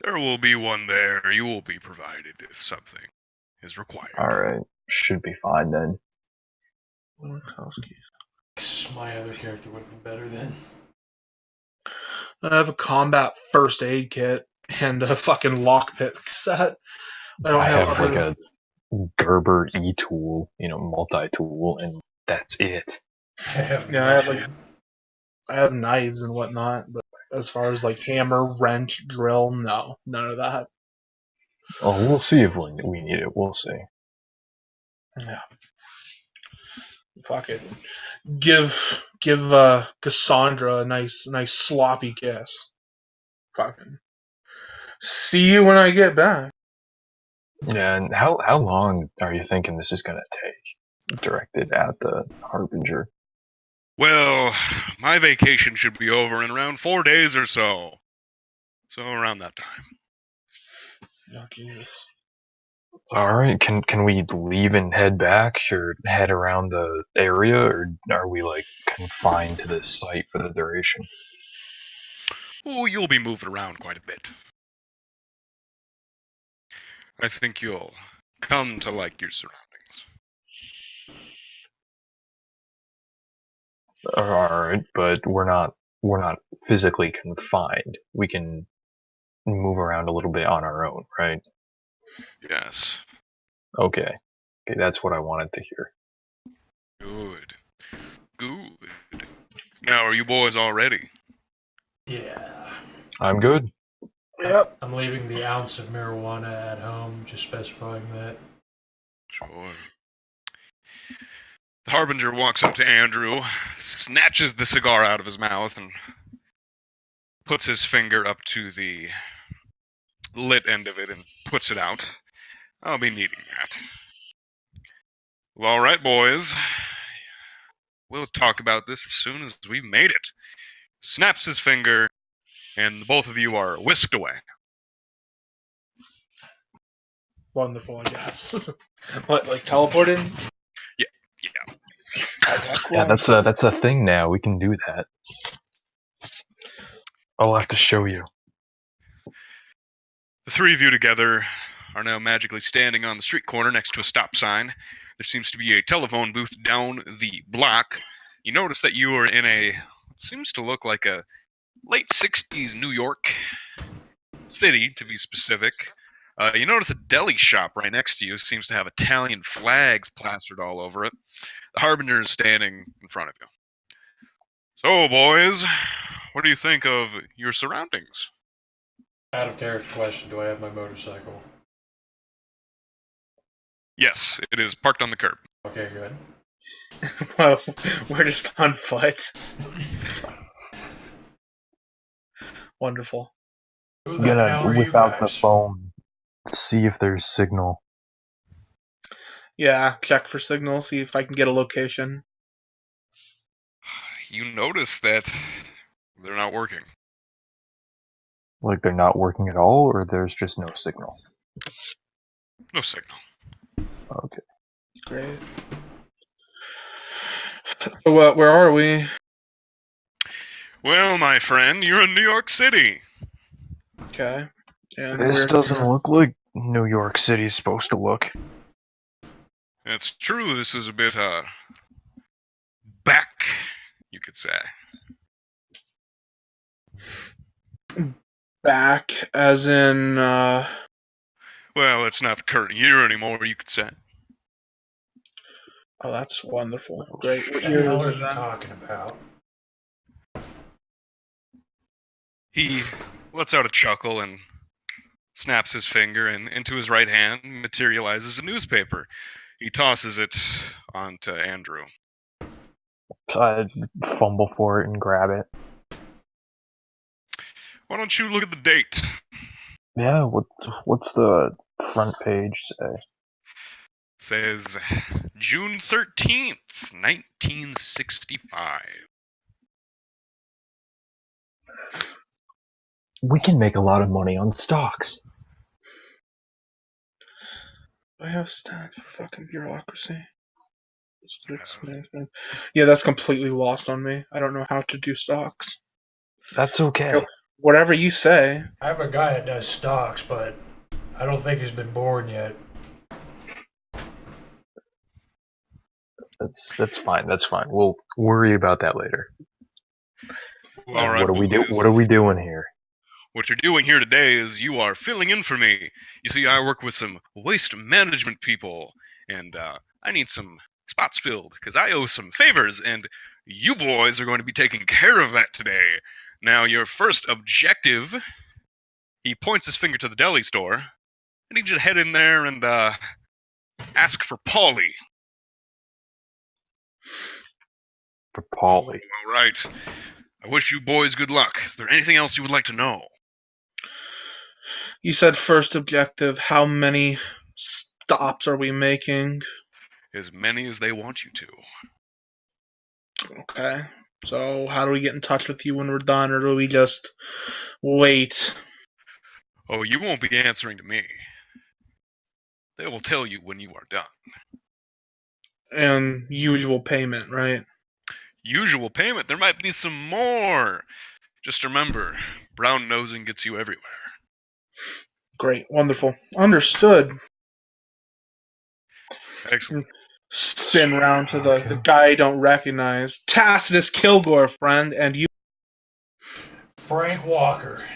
There will be one there. You will be provided if something is required. Alright, should be fine then. My other character would have been better then. I have a combat first aid kit and a fucking lockpick set. I don't I have have other. like a Gerber E-tool, multi-tool, and that's it. I have Yeah, I have, nothing. I have knives and whatnot, but as far as like hammer, wrench, drill, no, none of that. Oh, we'll see if we need it. We'll see. Yeah. Fuck it. Give Cassandra a nice sloppy kiss. Fucking. See you when I get back. Yeah, and how long are you thinking this is gonna take? Directed at the Harbinger. Well, my vacation should be over in around 4 days or so. So around that time. Oh, Jesus. Alright, can we leave and head back, or head around the area, or are we like confined to this site for the duration? Oh, you'll be moving around quite a bit. I think you'll come to like your surroundings. Alright, but we're not physically confined. We can move around a little bit on our own, right? Yes. Okay. Okay, that's what I wanted to hear. Good. Good. Now, are you boys all ready? Yeah. I'm good. Yep. I'm leaving the ounce of marijuana at home, just specifying that. Sure. The Harbinger walks up to Andrew, snatches the cigar out of his mouth, and puts his finger up to the lit end of it and puts it out. I'll be needing that. Well, all right, boys. We'll talk about this as soon as we've made it. Snaps his finger, and both of you are whisked away. Wonderful, I guess. What, like teleported? Yeah. Okay, cool. Yeah, that's a thing now. We can do that. I'll have to show you. The three of you together are now magically standing on the street corner next to a stop sign. There seems to be a telephone booth down the block. You notice that you are in seems to look like a late 60s New York city, to be specific. You notice a deli shop right next to you seems to have Italian flags plastered all over it. The Harbinger is standing in front of you. So, boys, what do you think of your surroundings? Out of character question, do I have my motorcycle? Yes, it is parked on the curb. Okay, good. Well, we're just on foot. Wonderful. Who I'm the gonna hell are you whip out the guys? phone, see if there's signal. Yeah, check for signal, see if I can get a location. You notice that they're not working. Like they're not working at all, or there's just no signal. No signal. Okay. Great. So, where are we? Well, my friend, you're in New York City. Okay. And This where? doesn't look like New York City's supposed to look. It's true, this is a bit, back, you could say. Back, as in, Well, it's not the current year anymore, you could say. Oh, that's wonderful. Great. What What the year hell is are it you then? talking about? He lets out a chuckle and snaps his finger, and into his right hand materializes a newspaper. He tosses it onto Andrew. I fumble for it and grab it. Why don't you look at the date? Yeah, what's the front page say? It says June 13th, 1965. We can make a lot of money on stocks. I have stats for fucking bureaucracy. Yeah, that's completely lost on me. I don't know how to do stocks. That's okay. Whatever you say. I have a guy that does stocks, but I don't think he's been born yet. That's fine. That's fine. We'll worry about that later. Well, all right, What are boys. What are we doing here? What you're doing here today is you are filling in for me. You see, I work with some waste management people, and I need some spots filled because I owe some favors, and you boys are going to be taking care of that today. Now, your first objective, he points his finger to the deli store. I need you to head in there and ask for Paulie. For Paulie. All right. I wish you boys good luck. Is there anything else you would like to know? You said first objective. How many stops are we making? As many as they want you to. Okay. So how do we get in touch with you when we're done, or do we just wait? Oh, you won't be answering to me. They will tell you when you are done. And usual payment, right? Usual payment. There might be some more. Just remember, brown nosing gets you everywhere. Great. Wonderful. Understood. Excellent. Spin round to the guy I don't recognize. Tacitus Kilgore, friend, and you, Frank Walker.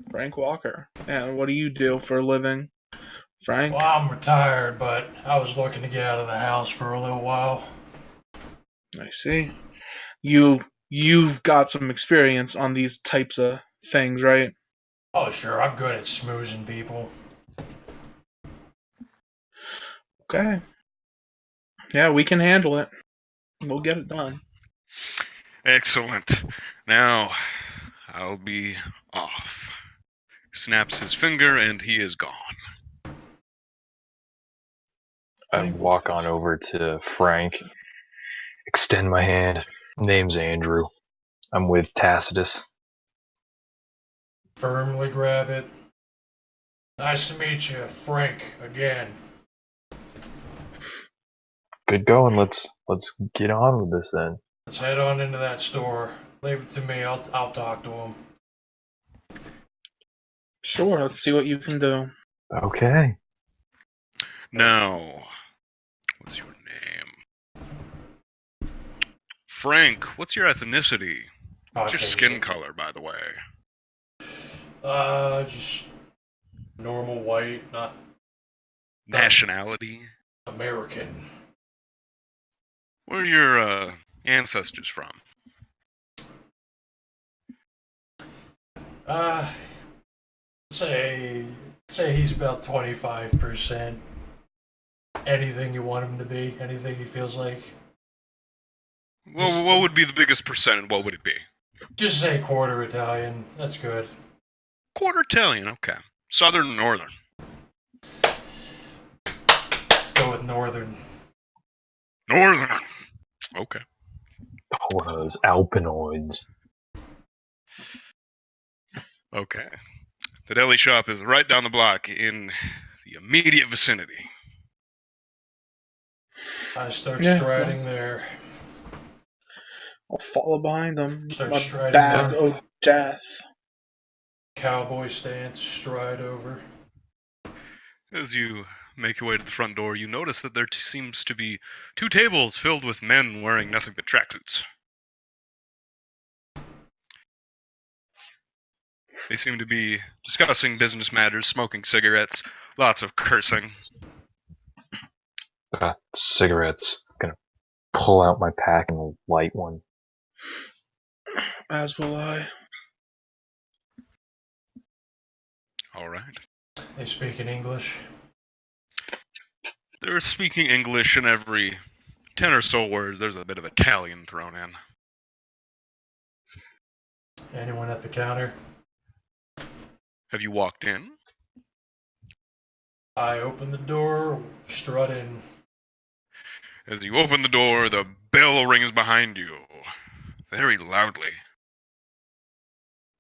Frank Walker. And what do you do for a living, Frank? Well, I'm retired, but I was looking to get out of the house for a little while. I see. You've got some experience on these types of things, right? Oh, sure, I'm good at smoozing people. Okay. Yeah, we can handle it. We'll get it done. Excellent. Now, I'll be off. Snaps his finger and he is gone. I walk on over to Frank, extend my hand. Name's Andrew. I'm with Tacitus. Firmly grab it. Nice to meet you, Frank, again. Good going. Let's get on with this then. Let's head on into that store. Leave it to me. I'll talk to him. Sure, let's see what you can do. Okay. Now, what's your name? Frank, what's your ethnicity? What's your skin color, by the way? Just normal white, not Nationality? American. Where are your ancestors from? Say he's about 25%. Anything you want him to be, anything he feels like. Well, what would be the biggest percent and what would it be? Just say quarter Italian. That's good. Quarter Italian, okay. Southern or northern? Go with northern. Northern. Okay. One of those Alpinoids. Okay. The deli shop is right down the block in the immediate vicinity. I start striding there. I'll follow behind them. Start My striding bag there. of death. Cowboy stance, stride over. As you make your way to the front door, you notice that there seems to be 2 tables filled with men wearing nothing but tracksuits. They seem to be discussing business matters, smoking cigarettes, lots of cursing. Cigarettes. Gonna pull out my pack and light one. As will I. All right. They speak in English. They're speaking English, and every 10 or so words, there's a bit of Italian thrown in. Anyone at the counter? Have you walked in? I open the door, strut in. As you open the door, the bell rings behind you, very loudly.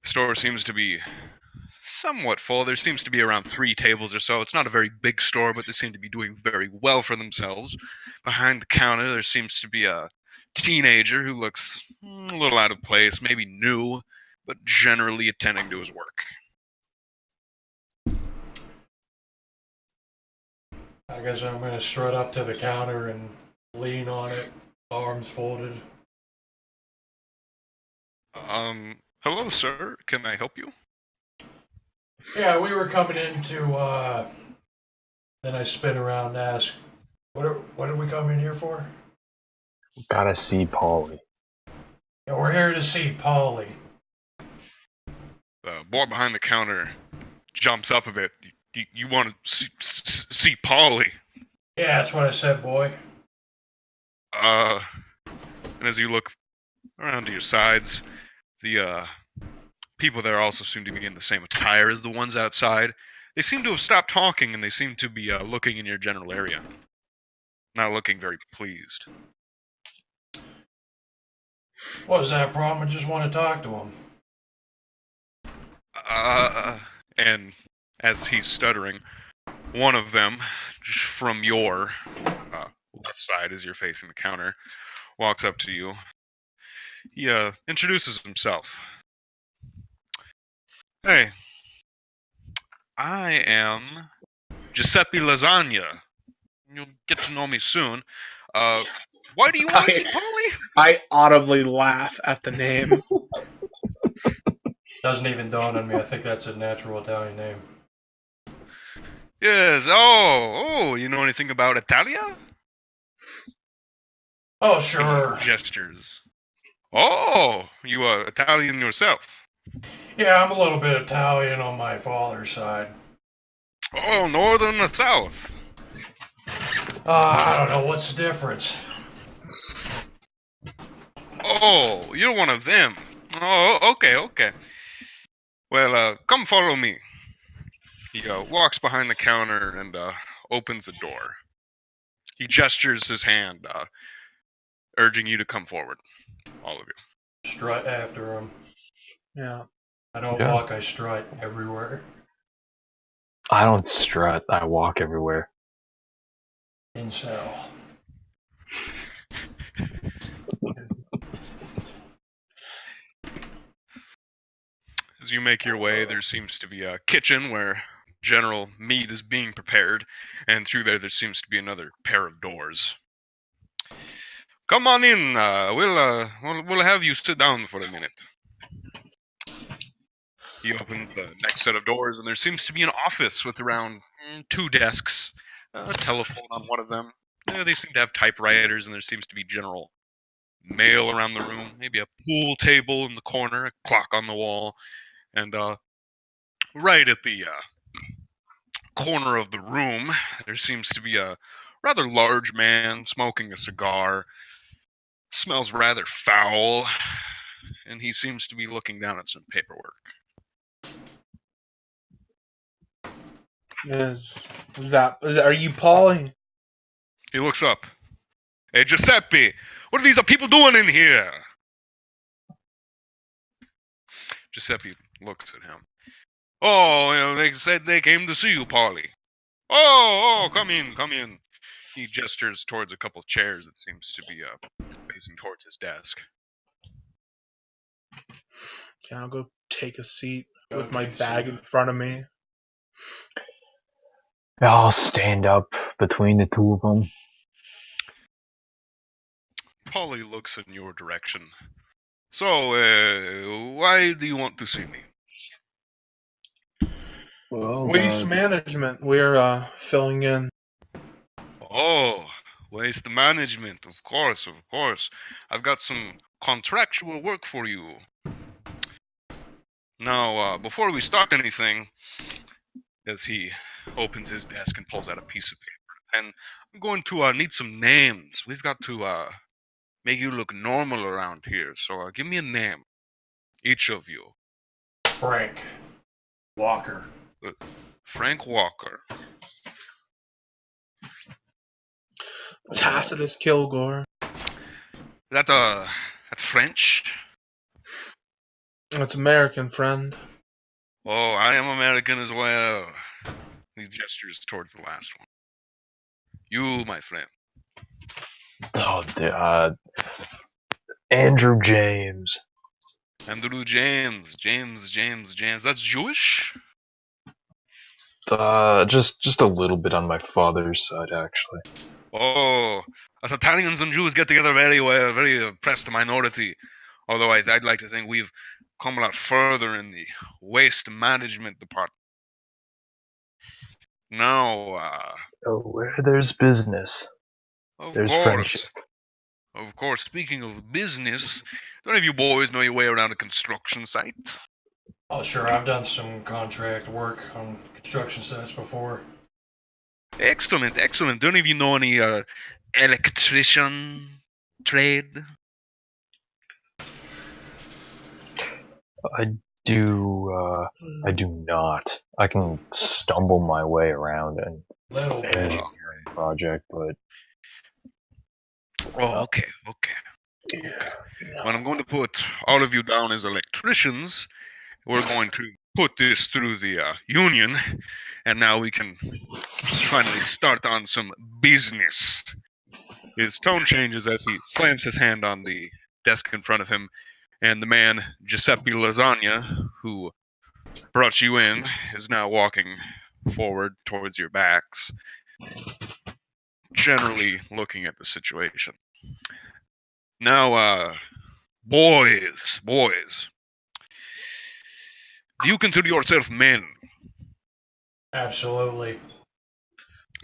The store seems to be somewhat full. There seems to be around 3 tables or so. It's not a very big store, but they seem to be doing very well for themselves. Behind the counter, there seems to be a teenager who looks a little out of place, maybe new, but generally attending to his work. I guess I'm gonna strut up to the counter and lean on it, arms folded. Hello, sir. Can I help you? Yeah, we were coming into, then I spin around and ask, what did we come in here for? Gotta see Polly. Yeah, we're here to see Polly. The boy behind the counter jumps up a bit. You want to see Polly? Yeah, that's what I said, boy. And as you look around to your sides, the people there also seem to be in the same attire as the ones outside. They seem to have stopped talking, and they seem to be looking in your general area. Not looking very pleased. What is that problem? I just want to talk to him. And as he's stuttering, one of them, just from your left side as you're facing the counter, walks up to you. He introduces himself. Hey, I am Giuseppe Lasagna. You'll get to know me soon. Why do you want to see Polly? I audibly laugh at the name. Doesn't even dawn on me. I think that's a natural Italian name. Yes. Oh, you know anything about Italia? Oh, sure. Gestures. Oh, you are Italian yourself. Yeah, I'm a little bit Italian on my father's side. Oh, northern or south? I don't know. What's the difference? Oh, you're one of them. Oh, okay. Well, come follow me. He walks behind the counter and opens the door. He gestures his hand, urging you to come forward, all of you. Strut after him. Yeah. I don't Yeah. walk, I strut everywhere. I don't strut. I walk everywhere. Incel. As you make your way, there seems to be a kitchen where general meat is being prepared, and through there seems to be another pair of doors. Come on in. We'll have you sit down for a minute. He opens the next set of doors, and there seems to be an office with around 2 desks, a telephone on one of them. They seem to have typewriters, and there seems to be general mail around the room. Maybe a pool table in the corner, a clock on the wall, and right at the corner of the room, there seems to be a rather large man smoking a cigar. Smells rather foul, and he seems to be looking down at some paperwork. Are you Polly? He looks up. Hey, Giuseppe, what are these people doing in here? Giuseppe looks at him. Oh, they said they came to see you, Polly. Oh, come in. He gestures towards a couple chairs that seems to be facing towards his desk. Okay, I'll go take a seat Go with my take a bag seat. in front of me. I'll stand up between the two of them. Polly looks in your direction. So, why do you want to see me? Well, Waste management. We're filling in. Oh, waste management, of course. I've got some contractual work for you. Now, before we start anything, as he opens his desk and pulls out a piece of paper. And I'm going to need some names. We've got to make you look normal around here. So give me a name, each of you. Frank Walker. Frank Walker. Tacitus Kilgore. That's French. That's American, friend. Oh, I am American as well. He gestures towards the last one. You, my friend. Oh, Andrew James. Andrew James. James. That's Jewish? Just a little bit on my father's side, actually. Oh, us Italians and Jews get together very well, very oppressed minority. Although I'd like to think we've come a lot further in the waste management department. Now, Oh, where there's business, of there's course, friendship. of course, speaking of business, don't any of you boys know your way around a construction site? Oh, sure, I've done some contract work on construction sites before. Excellent. Don't any of you know any electrician trade? I do not. I can stumble my way around an Little bit. engineering project, but Oh, okay. Well, I'm going to put all of you down as electricians. We're going to put this through the union, and now we can finally start on some business. His tone changes as he slams his hand on the desk in front of him, and the man, Giuseppe Lasagna, who brought you in, is now walking forward towards your backs, generally looking at the situation. Now, boys, do you consider yourself men? Absolutely.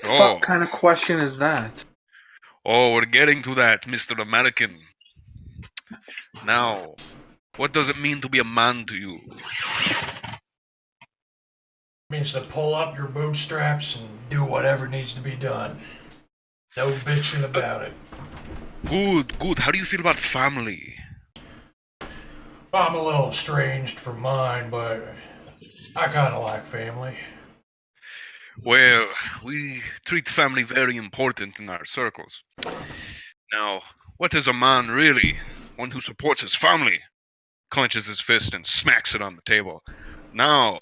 Oh. Fuck kind of question is that? Oh, we're getting to that, Mr. American. Now, what does it mean to be a man to you? Means to pull up your bootstraps and do whatever needs to be done. No bitching about it. Good. How do you feel about family? I'm a little estranged from mine, but I kind of like family. Well, we treat family very important in our circles. Now, what is a man really? One who supports his family. Clenches his fist and smacks it on the table. Now,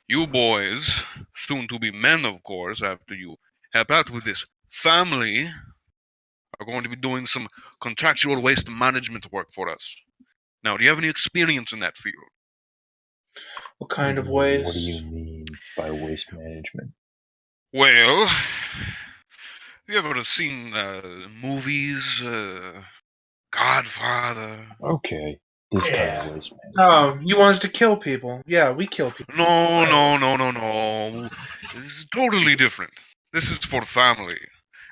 you boys, soon to be men, of course, after you help out with this family, are going to be doing some contractual waste management work for us. Now, do you have any experience in that field? What kind of what do you waste? mean by waste management? Well, have you ever seen movies? Godfather? Okay, this kind Yeah. of waste management. Oh, you want us to kill people? Yeah, we kill people. No. This is totally different. This is for family.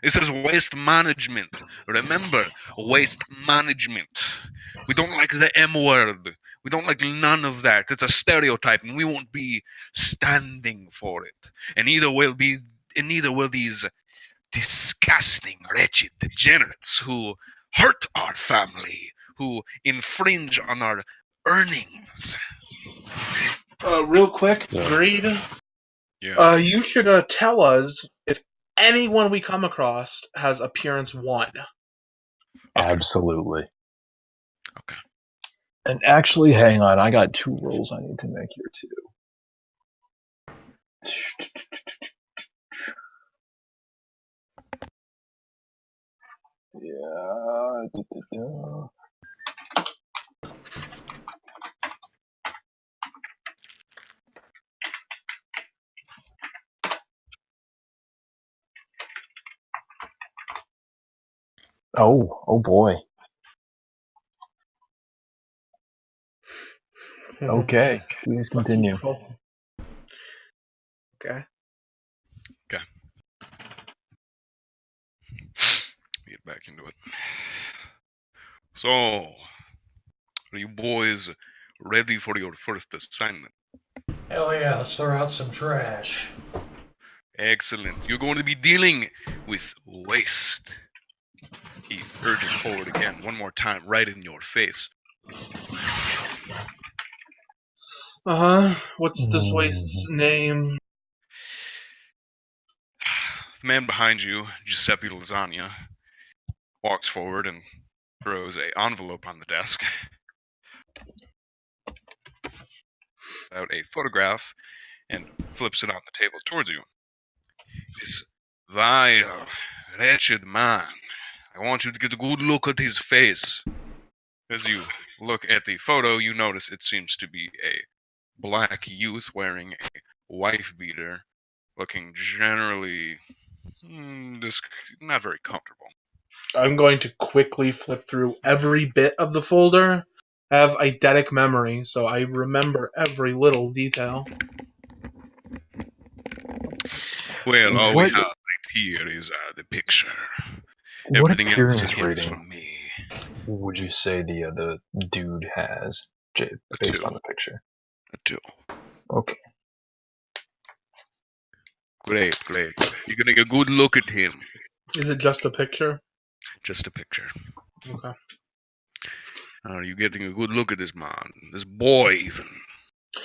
This is waste management. Remember, waste management. We don't like the M word. We don't like none of that. It's a stereotype, and we won't be standing for it. And neither will these disgusting, wretched degenerates who hurt our family, who infringe on our earnings. Real quick, Yeah. Greed. Yeah. You should tell us if anyone we come across has appearance 1. Absolutely. Okay. And actually, hang on, I got 2 rolls I need to make here too. Yeah. Oh boy. Okay, please continue. Okay. Get back into it. So, are you boys ready for your first assignment? Hell yeah, let's throw out some trash. Excellent. You're going to be dealing with waste. He urges forward again, one more time, right in your face. Waste. What's this waste's name? The man behind you, Giuseppe Lasagna, walks forward and throws an envelope on the desk. Out a photograph and flips it on the table towards you. This vile, wretched man. I want you to get a good look at his face. As you look at the photo, you notice it seems to be a black youth wearing a wife beater, looking generally not very comfortable. I'm going to quickly flip through every bit of the folder. I have eidetic memory, so I remember every little detail. Well, all we What- have right here is the picture. What Everything else appearance here is rating from me. would you say the dude has, based two. on the picture? A 2. Okay. Great. You're getting a good look at him. Is it just a picture? Just a picture. Okay. You're getting a good look at this man. This boy, even.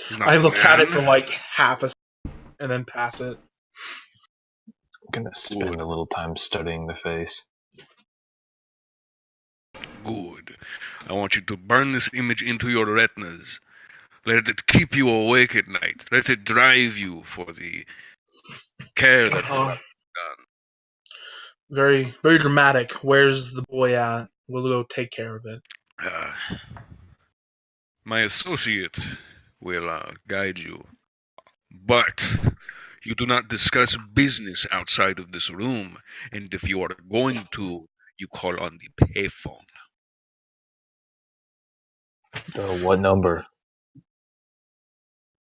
He's not I a look at it man. for like half a second and then pass it. I'm gonna spend a little time studying the face. Good. I want you to burn this image into your retinas. Let it keep you awake at night. Let it drive you for the care that is about to be done. Very, very dramatic. Where's the boy at? We'll go take care of it. My associate will guide you. But you do not discuss business outside of this room. And if you are going to, you call on the payphone. What number?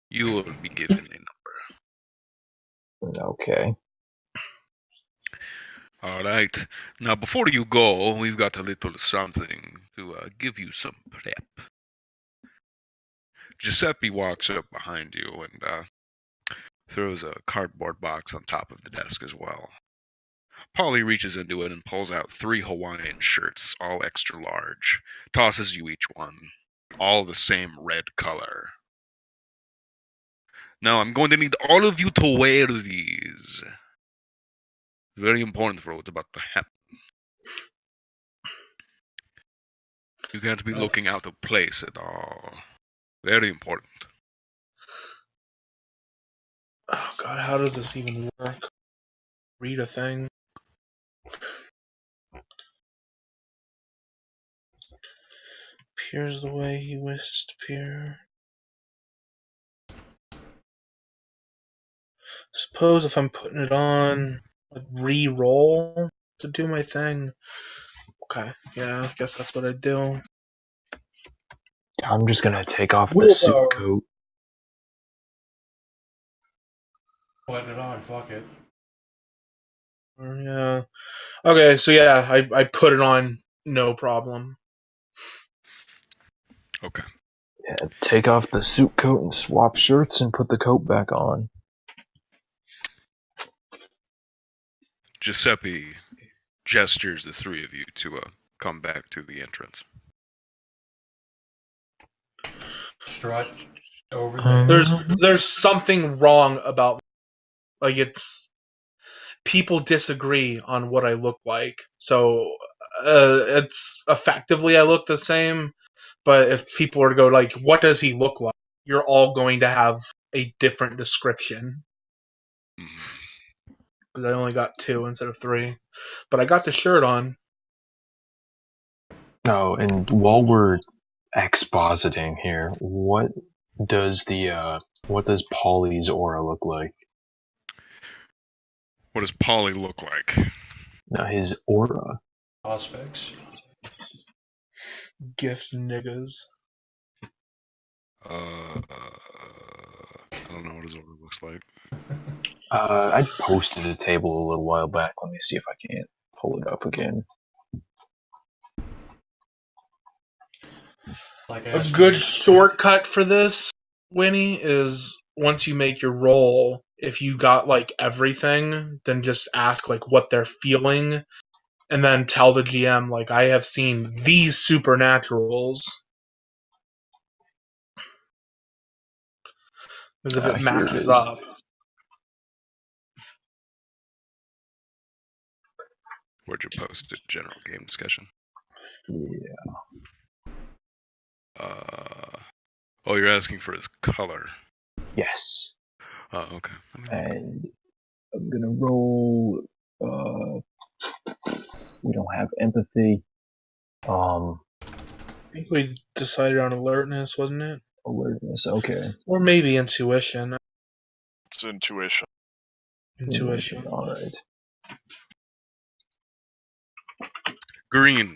You will be given a number. Okay. All right. Now, before you go, we've got a little something to give you some prep. Giuseppe walks up behind you and throws a cardboard box on top of the desk as well. Polly reaches into it and pulls out 3 Hawaiian shirts, all extra large. Tosses you each one, all the same red color. Now, I'm going to need all of you to wear these. It's very important for what's about to happen. You can't be looking out of place at all. Very important. Oh god, how does this even work? Read a thing. Appears the way he wished to appear. Suppose if I'm putting it on, like re-roll to do my thing. Okay, yeah, I guess that's what I do. I'm just gonna take off the Wheelbarrow. suit coat. Putting it on, fuck it. Yeah. Okay, so yeah, I put it on, no problem. Okay. Yeah, take off the suit coat and swap shirts and put the coat back on. Giuseppe gestures the 3 of you to come back to the entrance. Strut over there. There's something wrong about, like, it's people disagree on what I look like. So it's effectively I look the same, but if people were to go like, what does he look like? You're all going to have a different description. Because I only got 2 instead of 3. But I got the shirt on. Oh, and while we're expositing here, what does Polly's aura look like? What does Polly look like? No, his aura. Prospects. Gift niggas. I don't know what his aura looks like. I posted a table a little while back. Let me see if I can't pull it up again. Like A good shortcut for this, Winnie, is once you make your roll, if you got like everything, then just ask like what they're feeling, and then tell the GM like I have seen these supernaturals. As if it Here it matches is. up. Where'd you post it? General game discussion. Yeah. Oh, you're asking for his color. Yes. Oh, okay. And I'm gonna roll. We don't have empathy. I think we decided on alertness, wasn't it? Alertness. Okay. Or maybe intuition. It's intuition. Intuition. All right. Green.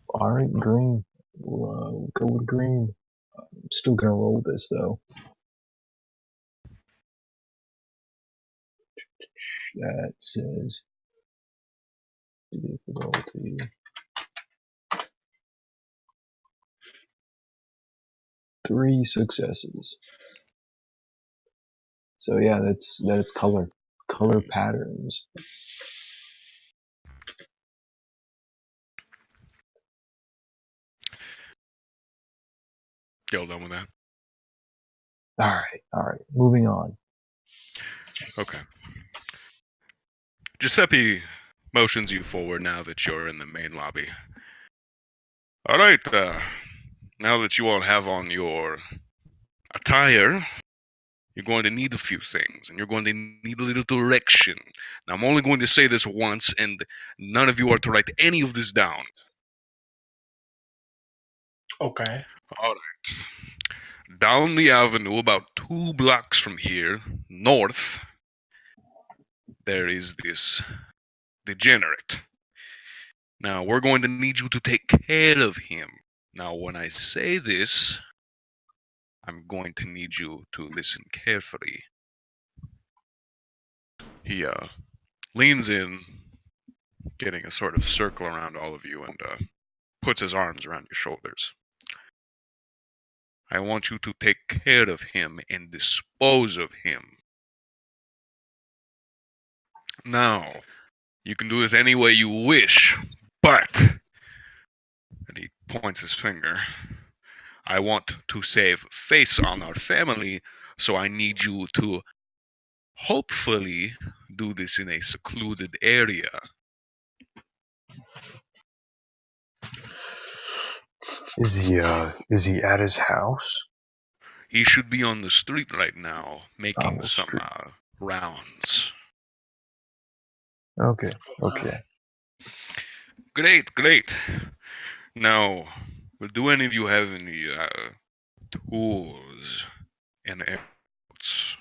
All right. Green. We'll go with green. I'm still gonna roll this though. That says difficulty. Three successes. So yeah, that's color patterns. Y'all done with that? All right. Moving on. Okay. Giuseppe motions you forward now that you're in the main lobby. All right. Now that you all have on your attire, you're going to need a few things, and you're going to need a little direction. Now, I'm only going to say this once, and none of you are to write any of this down. Okay. All right. Down the avenue, about 2 blocks from here, north, there is this degenerate. Now, we're going to need you to take care of him. Now, when I say this, I'm going to need you to listen carefully. He leans in, getting a sort of circle around all of you, and puts his arms around your shoulders. I want you to take care of him and dispose of him. Now, you can do this any way you wish, but, and he points his finger, I want to save face on our family, so I need you to hopefully do this in a secluded area. Is he at his house? He should be on the street right now, making the some street. rounds. Okay. Great. Now, do any of you have any tools and arrows?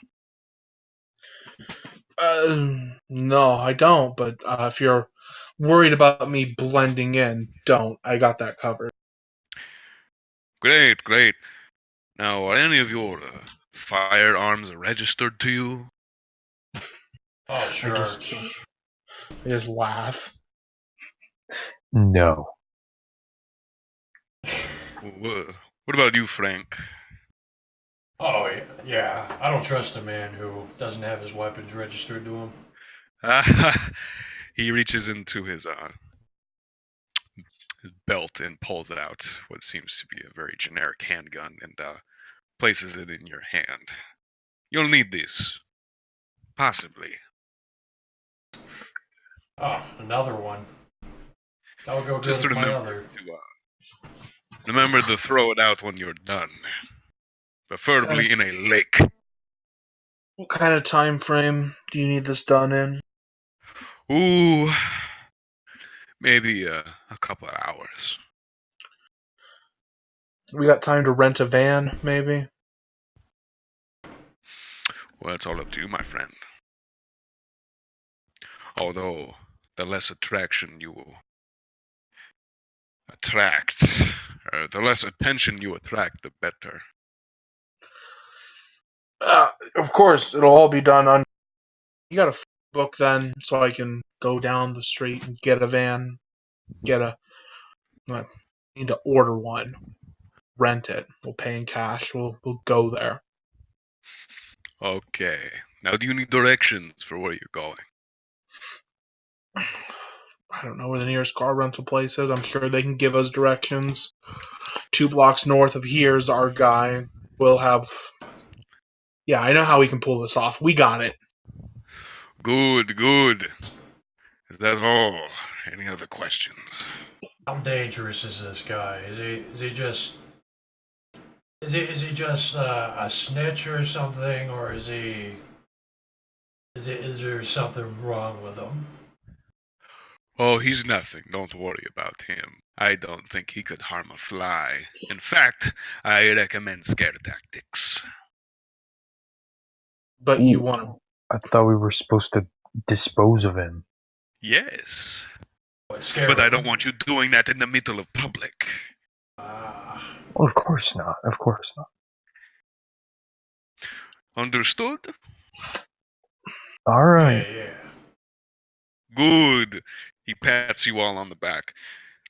No, I don't. But if you're worried about me blending in, don't. I got that covered. Great. Now, are any of your firearms registered to you? Oh, sure. I just laugh. No. What about you, Frank? Oh, yeah. I don't trust a man who doesn't have his weapons registered to him. He reaches into his belt and pulls out what seems to be a very generic handgun and places it in your hand. You'll need these. Possibly. Oh, another one. That'll go good Just with my remember other. remember to throw it out when you're done. Preferably in a lake. What kind of time frame do you need this done in? Ooh, maybe a couple of hours. We got time to rent a van, maybe? Well, it's all up to you, my friend. Although, the less attraction you attract, or the less attention you attract, the better. Of course, it'll all be done on. You got a book then, so I can go down the street and get a van. Get a. need to order one, rent it. We'll pay in cash. We'll go there. Okay. Now, do you need directions for where you're going? I don't know where the nearest car rental place is. I'm sure they can give us directions. 2 blocks north of here is our guy. We'll have. Yeah, I know how we can pull this off. We got it. Good, good. Is that all? Any other questions? How dangerous is this guy? Is he just is he just a snitch or something, or is there something wrong with him? Oh, he's nothing. Don't worry about him. I don't think he could harm a fly. In fact, I recommend scare tactics. But you want to. I thought we were supposed to dispose of him. Yes, What, scare but I him? don't want you doing that in the middle of public. Well, of course not. Of course not. Understood? All right. yeah. Good. He pats you all on the back.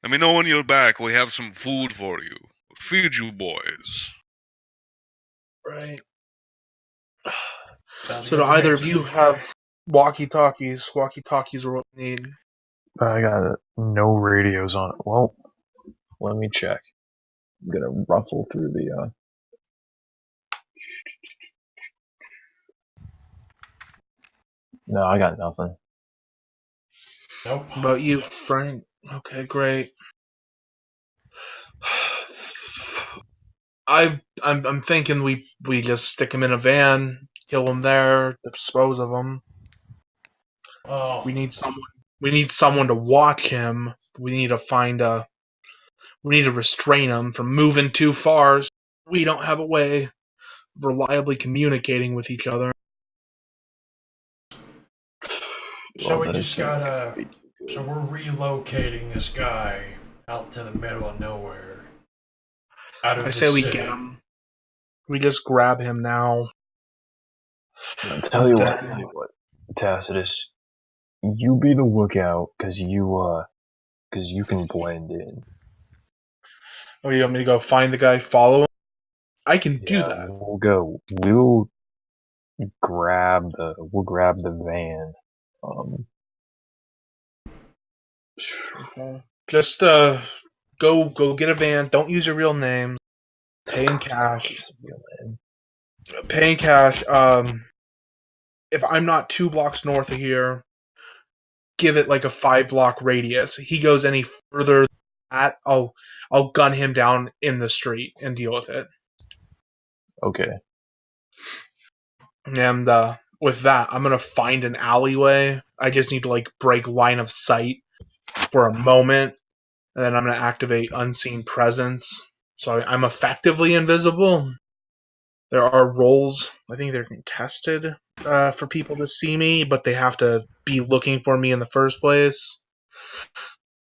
Let me know when you're back. We have some food for you. Feed you boys. Right. Sounds So good do to either me. of you have walkie-talkies? Walkie-talkies are what we need. I got no radios on it. Well, let me check. I'm gonna ruffle through the. No, I got nothing. Nope. What about you, Frank? Okay, great. I'm thinking we just stick him in a van, kill him there, dispose of him. Oh, We need someone to watch him. We need to restrain him from moving too far. So we don't have a way of reliably communicating with each other. so we that just doesn't gotta. be too good. So we're relocating this guy out to the middle of nowhere, out of I the say we city. get him. We just grab him now. I'll tell you what, Tacitus, you be the lookout, cause you can blend in. Oh, you want me to go find the guy, follow him? I can do Yeah, that. we'll go. We'll grab the van. Just go get a van. Don't use your real name. Pay in cash. Pay in cash. If I'm not 2 blocks north of here, give it like a 5 block radius. He goes any further than that, I'll gun him down in the street and deal with it. Okay. And with that, I'm gonna find an alleyway. I just need to like break line of sight for a moment, and then I'm gonna activate unseen presence. So I'm effectively invisible. There are roles, I think they're contested for people to see me, but they have to be looking for me in the first place.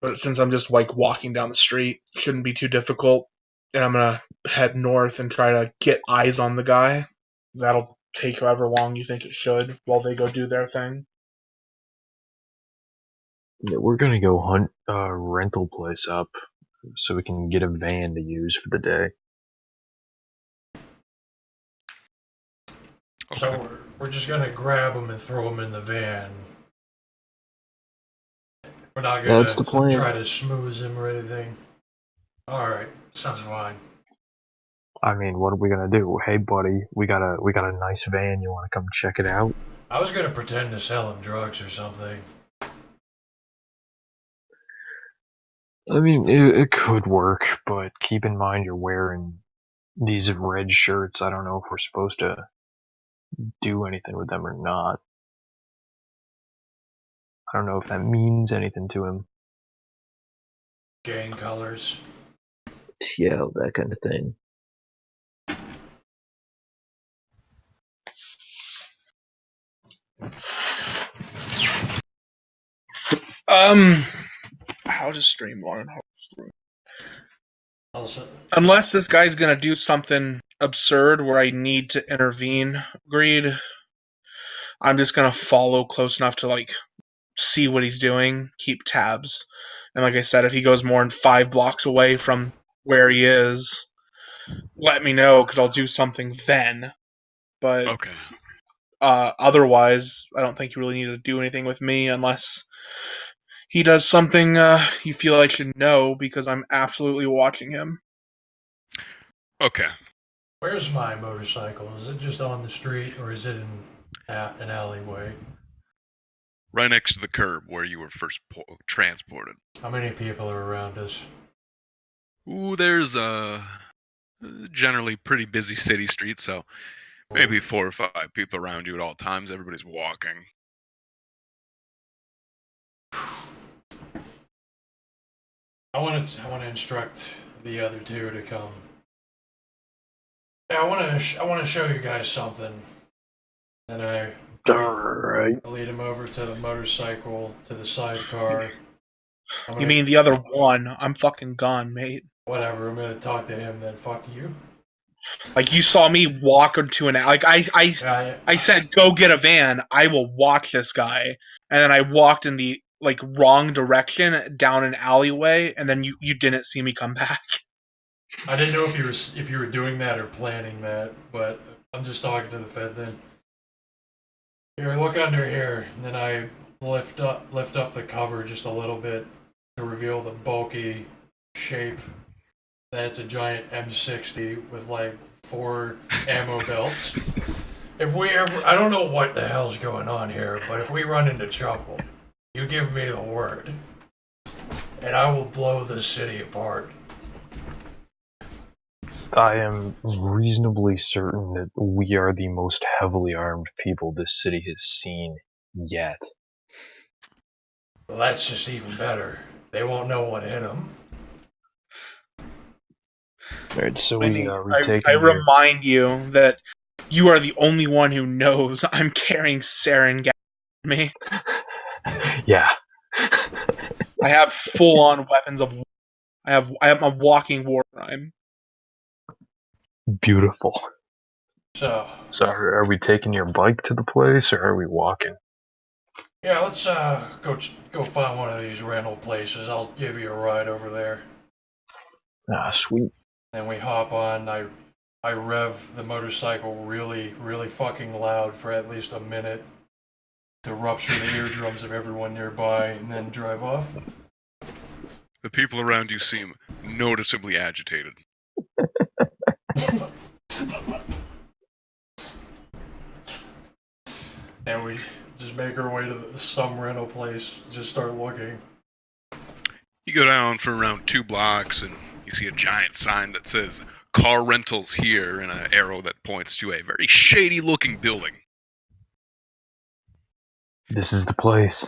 But since I'm just like walking down the street, it shouldn't be too difficult. And I'm gonna head north and try to get eyes on the guy. That'll take however long you think it should while they go do their thing. Yeah, we're gonna go hunt a rental place up so we can get a van to use for the day. Okay. So we're just gonna grab him and throw him in the van. We're not gonna That's the plan. try to schmooze him or anything. Alright, sounds fine. I mean, what are we gonna do? Hey, buddy, we got a nice van. You want to come check it out? I was gonna pretend to sell him drugs or something. I mean, it could work, but keep in mind you're wearing these red shirts. I don't know if we're supposed to do anything with them or not. I don't know if that means anything to him. Gang colors. Yeah, that kind of thing. How to streamline? Also, Unless this guy's gonna do something absurd where I need to intervene, Greed, I'm just gonna follow close enough to like see what he's doing, keep tabs, And like I said, if he goes more than 5 blocks away from where he is, let me know because I'll do something then. But Okay. otherwise, I don't think you really need to do anything with me unless he does something you feel I should know because I'm absolutely watching him. Okay. Where's my motorcycle? Is it just on the street or is it in an alleyway? Right next to the curb where you were first transported. How many people are around us? Ooh, there's a generally pretty busy city street, so maybe 4 or 5 people around you at all times. Everybody's walking. I want to instruct the other two to come. Yeah, I want to show you guys something. And I Alright. lead him over to the motorcycle, to the sidecar. You mean the other one? I'm fucking gone, mate. Whatever, I'm gonna talk to him then. Fuck you. Like you saw me walk into an like I said go get a van. I will watch this guy, and then I walked in the like wrong direction down an alleyway, and then you didn't see me come back. I didn't know if you were doing that or planning that, but I'm just talking to the Fed then. Here, look under here, and then I lift up the cover just a little bit to reveal the bulky shape. That's a giant M60 with like 4 ammo belts. If we ever, I don't know what the hell's going on here, but if we run into trouble, you give me the word, and I will blow this city apart. I am reasonably certain that we are the most heavily armed people this city has seen yet. Well, that's just even better. They won't know what hit them. Alright, so I, we I remind you that you are the only one who knows I'm carrying sarin gas on me. Yeah. I have full on weapons of. I am a walking war crime. Beautiful. So are we taking your bike to the place, or are we walking? yeah, let's go find one of these rental places. I'll give you a ride over there. Ah, sweet. And we hop on. I rev the motorcycle really, really fucking loud for at least a minute to rupture the eardrums of everyone nearby, and then drive off. The people around you seem noticeably agitated. And we just make our way to some rental place, just start looking. You go down for around 2 blocks and you see a giant sign that says car rentals here and an arrow that points to a very shady looking building. This is the place.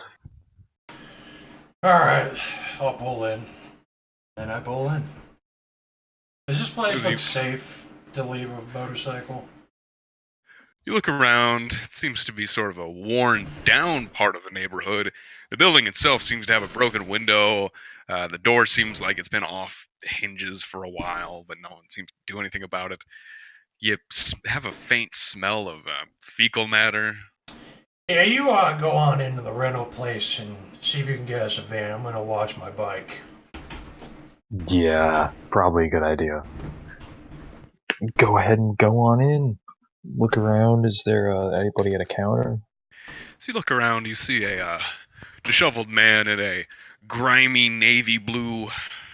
Alright, I'll pull in. And I pull in. Is this place like safe to leave a motorcycle? You look around, it seems to be sort of a worn down part of the neighborhood. The building itself seems to have a broken window. The door seems like it's been off hinges for a while, but no one seems to do anything about it. You have a faint smell of fecal matter. Yeah, you go on into the rental place and see if you can get us a van. I'm gonna watch my bike. Yeah, probably a good idea. Go ahead and go on in. Look around. Is there anybody at a counter? So you look around, you see a disheveled man in a grimy navy blue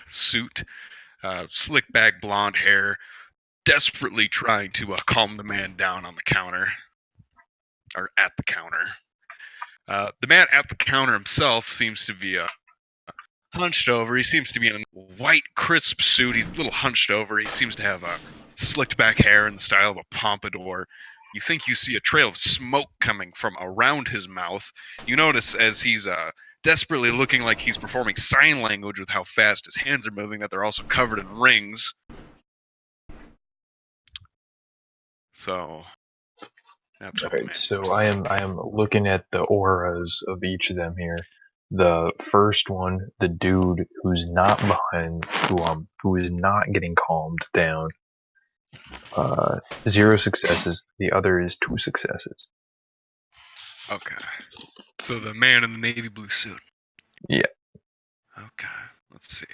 suit, slick back blonde hair, desperately trying to calm the man down on the counter, or at the counter. The man at the counter himself seems to be hunched over. He seems to be in a white, crisp suit. He's a little hunched over. He seems to have slicked back hair in the style of a pompadour. You think you see a trail of smoke coming from around his mouth. You notice as he's desperately looking like he's performing sign language with how fast his hands are moving that they're also covered in rings. So that's what Alright, so I am looking at the auras of each of them here. The first one, the dude who's not behind, who is not getting calmed down, 0 successes. The other is 2 successes. Okay. So the man in the navy blue suit. Yeah. Okay, let's see.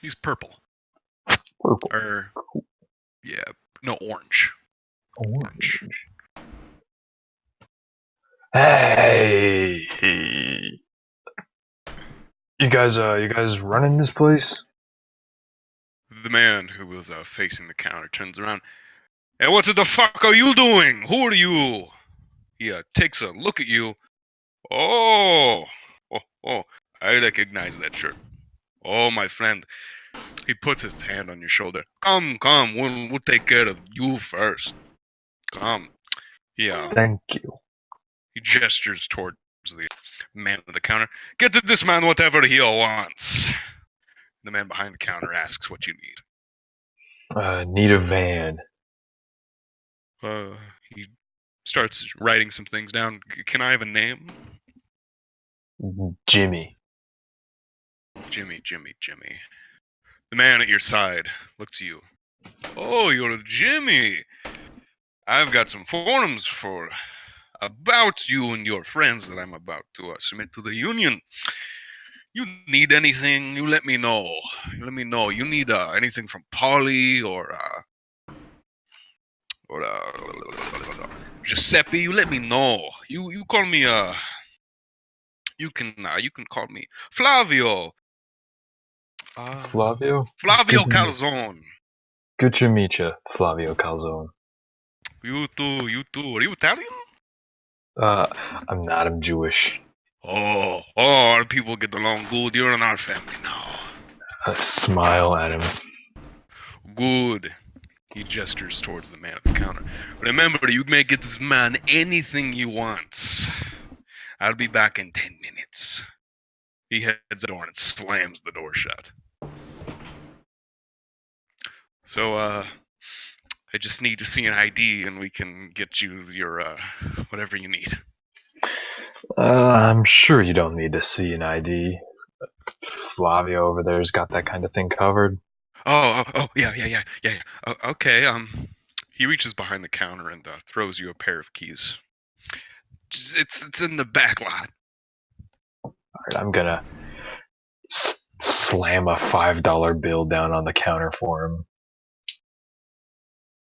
He's purple. Purple. Or, yeah, no, orange. Orange. Hey. You guys running this place? The man who was facing the counter turns around. Hey, what the fuck are you doing? Who are you? He takes a look at you. Oh, I recognize that shirt. Oh, my friend. He puts his hand on your shoulder. Come, we'll take care of you first. Come. Yeah. Thank you. He gestures towards the man at the counter. Get to this man whatever he wants. The man behind the counter asks what you need. Need a van. He starts writing some things down. Can I have a name? Jimmy. Jimmy. The man at your side looks at you. Oh, you're Jimmy. I've got some forms about you and your friends that I'm about to submit to the union. You need anything, you let me know. You need anything from Polly or Giuseppe, you let me know. You call me you can call me Flavio. Flavio? Flavio Good to meet- Calzone. Good to meet you, Flavio Calzone. You too. Are you Italian? I'm not. I'm Jewish. Oh, our people get along good. You're in our family now. I smile at him. Good. He gestures towards the man at the counter. Remember, you may get this man anything he wants. I'll be back in 10 minutes. He heads the door and slams the door shut. So, I just need to see an ID and we can get you your, whatever you need. I'm sure you don't need to see an ID. Flavio over there's got that kind of thing covered. Yeah. Okay, he reaches behind the counter and throws you a pair of keys. It's in the back lot. Alright, I'm gonna slam a $5 bill down on the counter for him.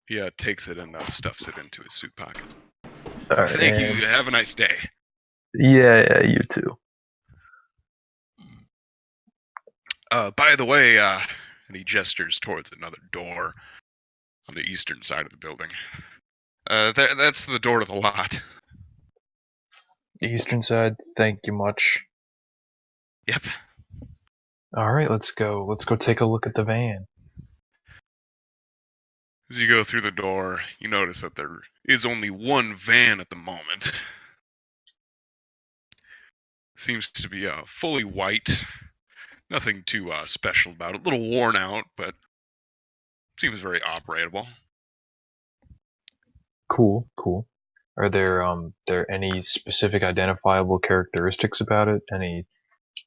He takes it and stuffs it into his suit pocket. Alright, Thank you. Have a nice day. Yeah, you too. By the way, and he gestures towards another door on the eastern side of the building. That's the door to the lot. Eastern side, thank you much. Yep. Alright, let's go. Let's go take a look at the van. As you go through the door, you notice that there is only one van at the moment. Seems to be fully white. Nothing too special about it. A little worn out, but seems very operatable. Cool. Are there any specific identifiable characteristics about it? Any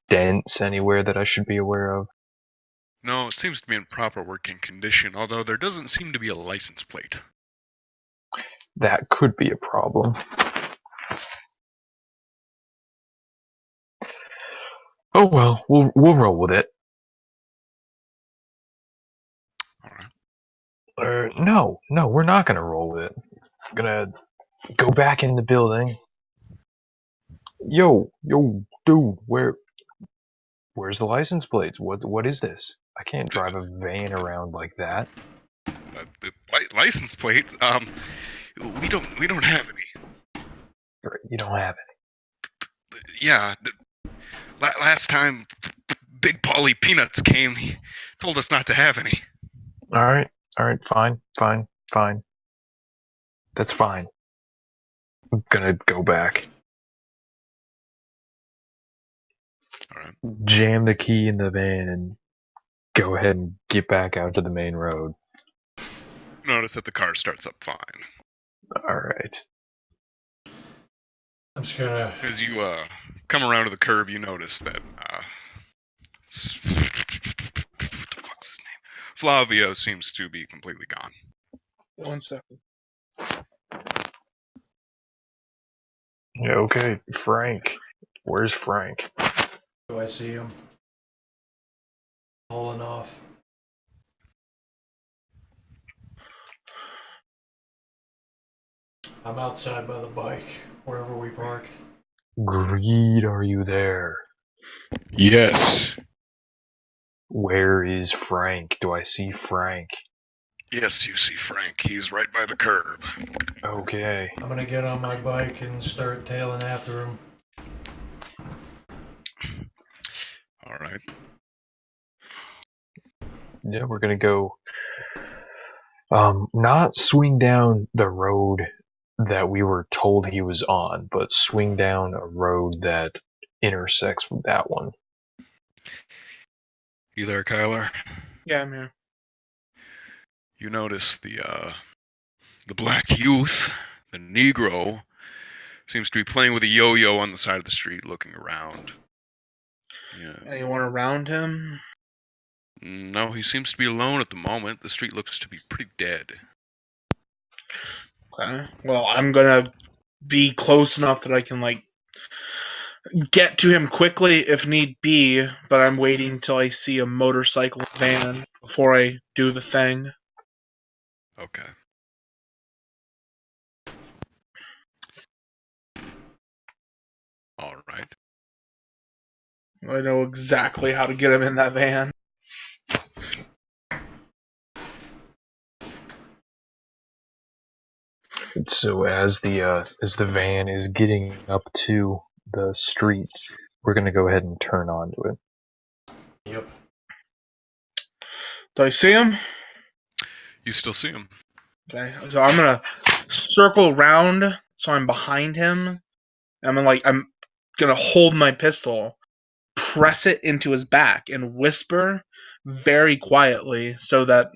dents anywhere that I should be aware of? No, it seems to be in proper working condition, although there doesn't seem to be a license plate. That could be a problem. Oh well, we'll roll with it. Alright. No, we're not gonna roll with it. I'm gonna go back in the building. Yo, dude, where's the license plates? What is this? I can't drive a van around like that. The license plate, we don't have any. You don't have it. Yeah, last time Big Polly Peanuts came, he told us not to have any. All right, fine. That's fine. I'm gonna go back. All right. Jam the key in the van and go ahead and get back out to the main road. Notice that the car starts up fine. All right. I'm just gonna. As you come around to the curb, you notice that what the fuck's his name? Flavio seems to be completely gone. 1 second. Yeah, okay, Frank. Where's Frank? Do I see him? Hauling off. I'm outside by the bike, wherever we parked. Greed, are you there? Yes. Where is Frank? Do I see Frank? Yes, you see Frank. He's right by the curb. Okay. I'm gonna get on my bike and start tailing after him. All right. Yeah, we're gonna go. Not swing down the road that we were told he was on, but swing down a road that intersects with that one. You there, Kyler? Yeah, I'm here. You notice the black youth, the Negro, seems to be playing with a yo-yo on the side of the street, looking around. Yeah. Anyone around him? No, he seems to be alone at the moment. The street looks to be pretty dead. Okay. Well, I'm gonna be close enough that I can get to him quickly if need be, but I'm waiting until I see a motorcycle van before I do the thing. Okay. All right. I know exactly how to get him in that van. So as the van is getting up to the street, we're gonna go ahead and turn onto it. Yep. Do I see him? You still see him. Okay. So I'm gonna circle around so I'm behind him. I'm gonna hold my pistol, press it into his back, and whisper very quietly so that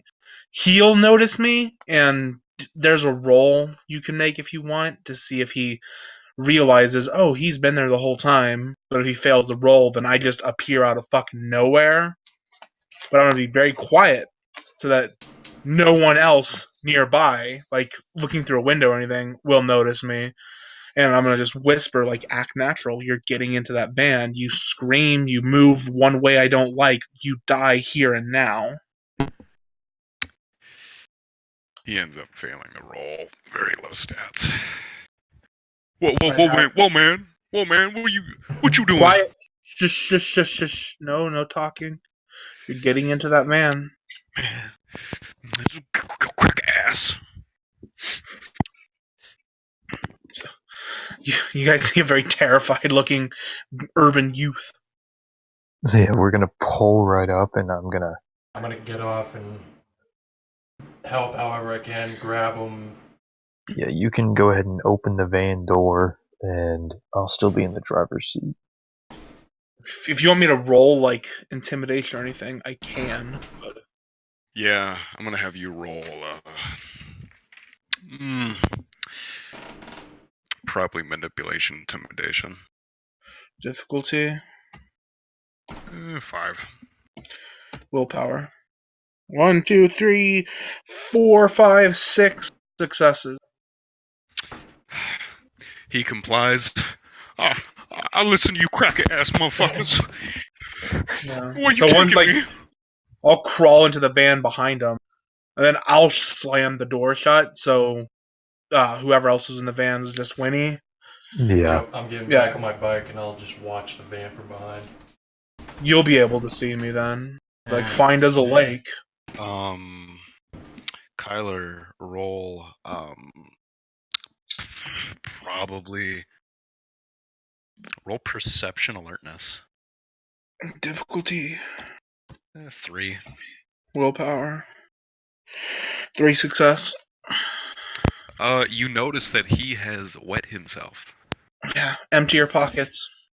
he'll notice me. And there's a roll you can make if you want to see if he realizes, oh, he's been there the whole time. But if he fails the roll, then I just appear out of fucking nowhere. But I'm gonna be very quiet so that no one else nearby, like looking through a window or anything, will notice me. And I'm gonna just whisper, like, act natural. You're getting into that van. You scream. You move one way I don't like. You die here and now. He ends up failing the roll. Very low stats. Whoa, whoa, I whoa, have- man, whoa, man, whoa, man. What you doing? Quiet. Shush, shush, shush, shush. No talking. You're getting into that van. Man, crack ass. You guys see a very terrified looking urban youth. So yeah, we're gonna pull right up, and I'm gonna get off and help however I can, grab him. Yeah, you can go ahead and open the van door, and I'll still be in the driver's seat. If you want me to roll like intimidation or anything, I can. But Yeah, I'm gonna have you roll. Probably manipulation, intimidation. difficulty, 5. willpower. 1, 2, 3, 4, 5, 6 successes. He complies. I listen to you cracker ass motherfuckers. Yeah. Where you So one, taking me? I'll crawl into the van behind him, and then I'll slam the door shut. So whoever else is in the van is just Winnie. Yeah. Yep, I'm getting Yeah. back on my bike and I'll just watch the van from behind. You'll be able to see me then. Like find us a lake. Kyler, roll. Probably roll perception alertness. Difficulty, 3. willpower, 3 success. You notice that he has wet himself. Yeah, empty your pockets.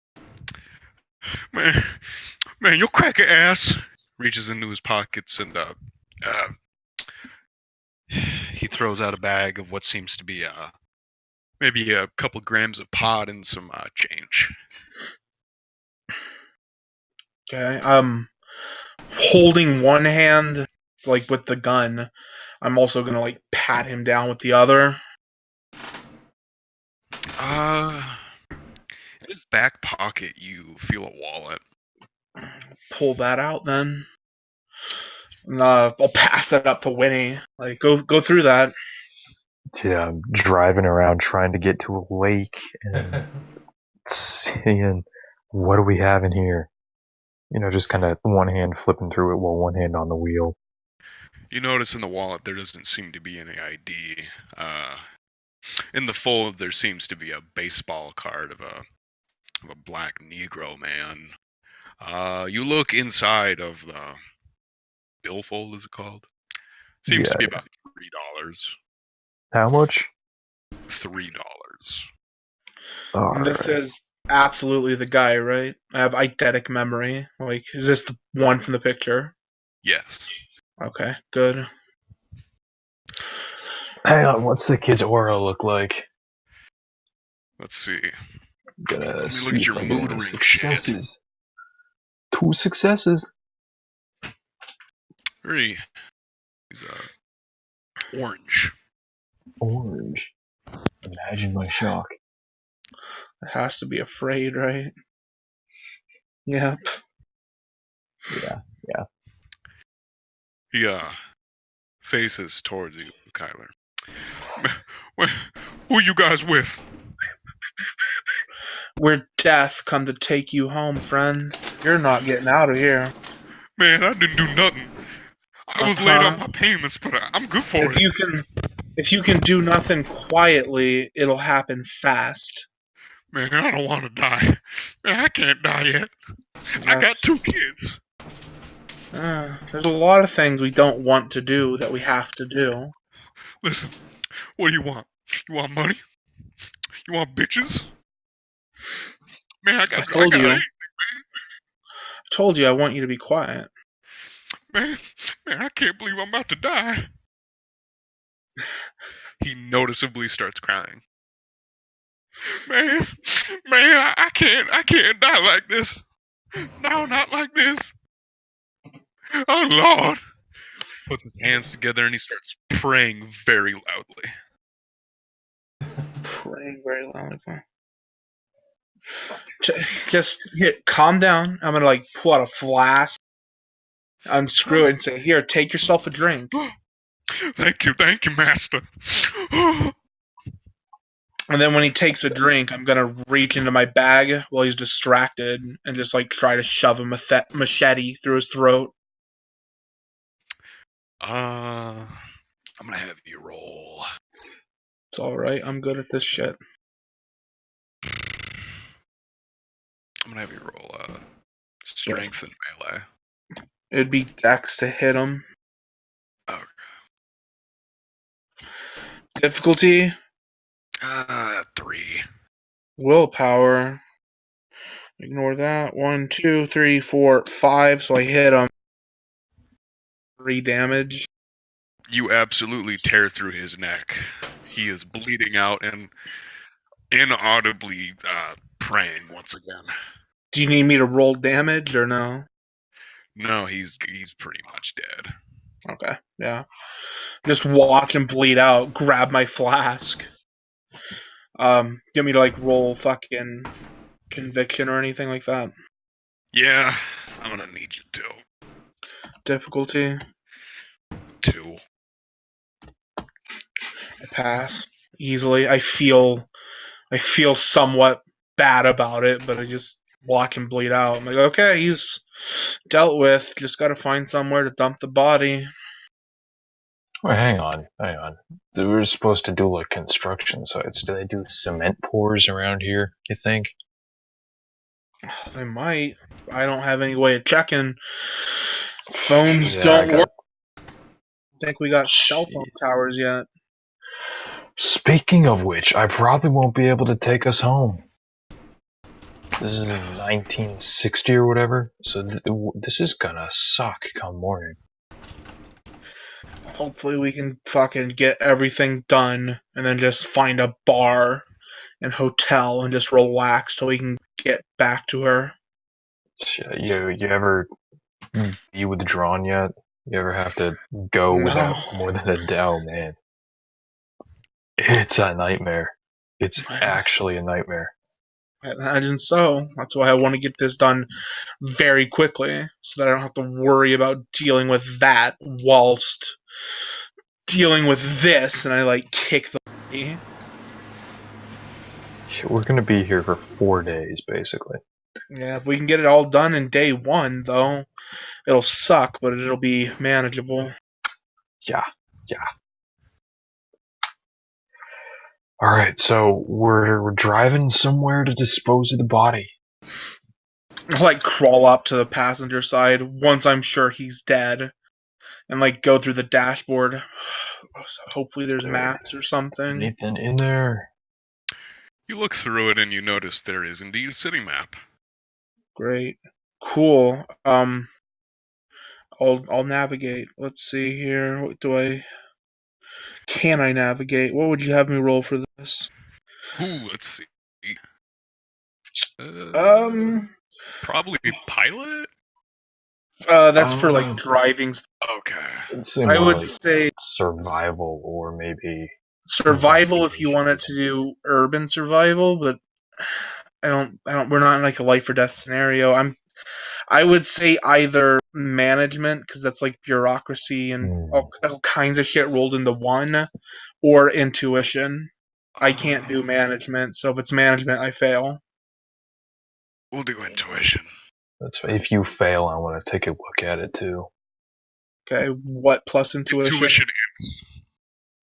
Man, you cracker ass. Reaches into his pockets and he throws out a bag of what seems to be maybe a couple grams of pot and some change. Okay, holding one hand, like with the gun. I'm also gonna like pat him down with the other. his back pocket, you feel a wallet. Pull that out then. And, I'll pass that up to Winnie. Like, go through that. Yeah, I'm driving around trying to get to a lake and seeing what do we have in here. Just kind of one hand flipping through it while one hand on the wheel. You notice in the wallet there doesn't seem to be any ID. In the fold, there seems to be a baseball card of a black Negro man. You look inside of the billfold, is it called? Seems to be about $3. How much? $3. All And this right. is absolutely the guy, right? I have eidetic memory. Like, is this the one from the picture? Yes. Okay, good. Hang on, what's the kid's aura look like? Let's see. Gonna Let me see look at if your I get mood any ring shit. successes. 2 successes. He's orange. Orange. Imagine my shock. It has to be afraid, right? Yep. Yeah. He faces towards you, Kyler. Who you guys with? We're death come to take you home, friend. You're not getting out of here. Man, I didn't do nothing. I was late on Uh-huh. my payments, but I'm good for it. If you can do nothing quietly, it'll happen fast. Man, I don't want to die. Man, I can't die yet. I got 2 kids. There's a lot of things we don't want to do that we have to do. Listen, what do you want? You want money? You want bitches? Man, I got I told you I want you to be quiet. Man, I can't believe I'm about to die. He noticeably starts crying. Man, I can't die like this. No, not like this. Oh Lord. Puts his hands together and he starts praying very loudly. Praying very loudly. Just calm down. I'm gonna pull out a flask, unscrew it, and say, "Here, take yourself a drink." Thank you, master. And then when he takes a drink, I'm gonna reach into my bag while he's distracted and just try to shove a machete through his throat. I'm gonna have you roll. It's all right. I'm good at this shit. I'm gonna have you roll strength and melee. It'd be Dex to hit him. Okay. Difficulty, 3. willpower. Ignore that. 1, 2, 3, 4, 5. So I hit him. 3 damage. You absolutely tear through his neck. He is bleeding out and inaudibly praying once again. Do you need me to roll damage or no? No, he's pretty much dead. Okay, yeah. Just watch him bleed out. Grab my flask. Get me to roll fucking conviction or anything like that. Yeah, I'm gonna need you to. Difficulty, 2. I pass easily. I feel somewhat bad about it, but I just watch him bleed out. I'm like, okay, he's dealt with. Just gotta find somewhere to dump the body. Wait, hang on. We were supposed to do construction sites. Do they do cement pours around here, you think? They might. I don't have any way of checking. Phones Yeah, don't work. I think we got cell phone Jeez. towers yet. Speaking of which, I probably won't be able to take us home. This is in 1960 or whatever, so this is gonna suck come morning. Hopefully we can fucking get everything done and then just find a bar and hotel and just relax till we can get back to her. You ever be withdrawn yet? You ever have to go without more than a day? Oh man, it's a nightmare. It's actually a nightmare. I imagine so. That's why I want to get this done very quickly, so that I don't have to worry about dealing with that whilst dealing with this, and I like kick the body. We're gonna be here for 4 days, basically. Yeah, if we can get it all done in day one, though, it'll suck, but it'll be manageable. Yeah. Alright, so we're driving somewhere to dispose of the body. I'll like crawl up to the passenger side once I'm sure he's dead, and like go through the dashboard. Hopefully, there's maps or something. Anything in there? You look through it and you notice there is indeed a city map. Great, cool. I'll navigate. Let's see here. What do I? Can I navigate? What would you have me roll for this? Ooh, let's see. Probably pilot? That's for like driving. Okay. It's I would like say survival or maybe survival if you wanted to do urban survival, but I don't. We're not in like a life or death scenario. I would say either management because that's like bureaucracy and all kinds of shit rolled into one, or intuition. I can't do management, so if it's management, I fail. We'll do intuition. That's if you fail, I want to take a look at it too. Okay, what plus intuition? Intuition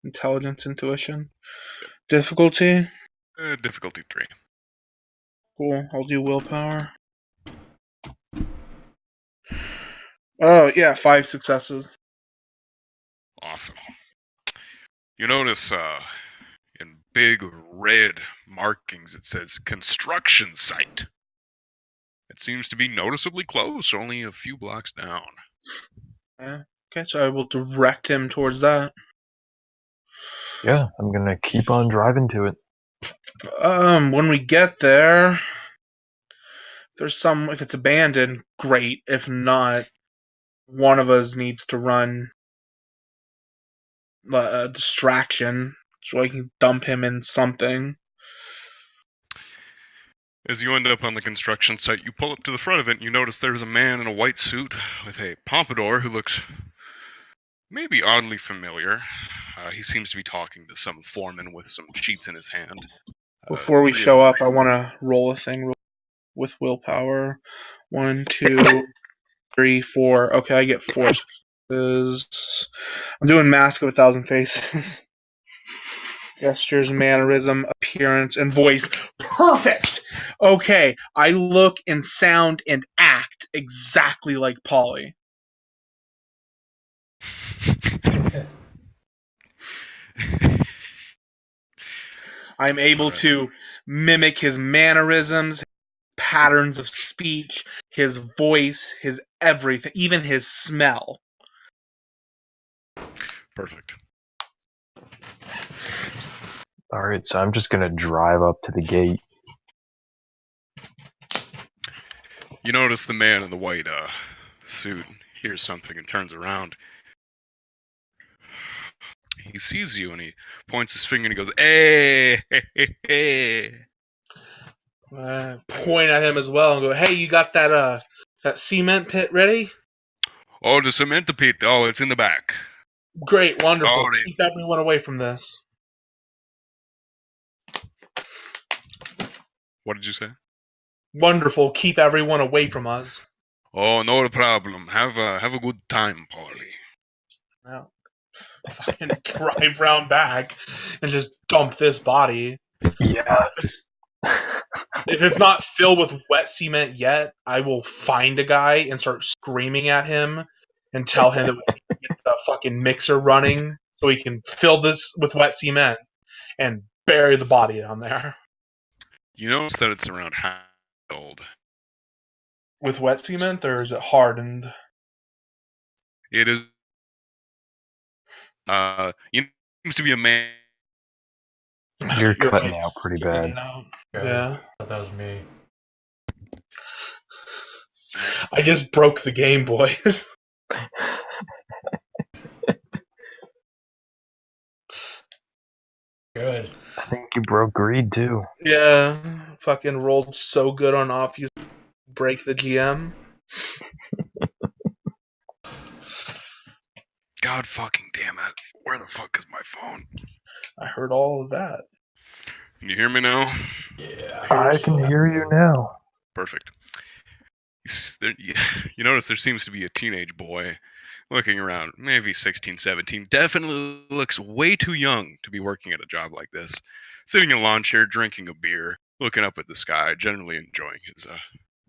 Intelligence, intuition. Difficulty? and difficulty 3. Cool, I'll do willpower. Oh, yeah, 5 successes. Awesome. You notice in big red markings it says construction site. It seems to be noticeably close, only a few blocks down. Yeah. Okay, so I will direct him towards that. Yeah, I'm gonna keep on driving to it. When we get there, if it's abandoned, great. If not, one of us needs to run a distraction so I can dump him in something. As you end up on the construction site, you pull up to the front of it and you notice there's a man in a white suit with a pompadour who looks maybe oddly familiar. He seems to be talking to some foreman with some sheets in his hand. Before we 3 of show them up, I want to roll a thing with willpower. 1, 2, 3, 4. Okay, I get 4 successes. I'm doing Mask of 1,000 Faces. Gestures, mannerism, appearance, and voice. Perfect! Okay, I look and sound and act exactly like Polly. I'm able to mimic his mannerisms, patterns of speech, his voice, his everything, even his smell. Perfect. Alright, so I'm just gonna drive up to the gate. You notice the man in the white suit hears something and turns around. He sees you and he points his finger and he goes, "Hey, hey, hey, hey." Point at him as well and go, "Hey, you got that cement pit ready?" Oh, the cement pit. Oh, it's in the back. Great, wonderful. Alright. Keep everyone away from this. What did you say? Wonderful. Keep everyone away from us. Oh, no problem. Have a good time, Polly. Now, fucking drive round back and just dump this body. Yeah. If it's not filled with wet cement yet, I will find a guy and start screaming at him and tell him that we need to get the fucking mixer running so we can fill this with wet cement and bury the body down there. You notice that it's around half old. With wet cement, or is it hardened? It is. You seems to be a man. You're You're cutting right. out pretty You're bad. in and out. Okay, Yeah. I thought that was me. I just broke the game, boys. Good. I think you broke greed too. Yeah. fucking rolled so good on off you break the GM. God fucking damn it. Where the fuck is my phone? I heard all of that. Can you hear me now? Yeah. I can hear you now. Perfect. You notice there seems to be a teenage boy looking around, maybe 16, 17. Definitely looks way too young to be working at a job like this. Sitting in a lawn chair, drinking a beer, looking up at the sky, generally enjoying his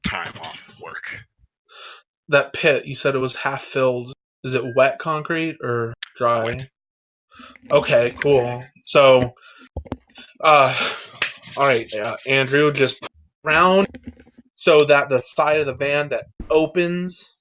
time off of work. That pit, you said it was half filled. Is it wet concrete or dry? Wet. Okay, cool. So, all right, Andrew, just round so that the side of the van that opens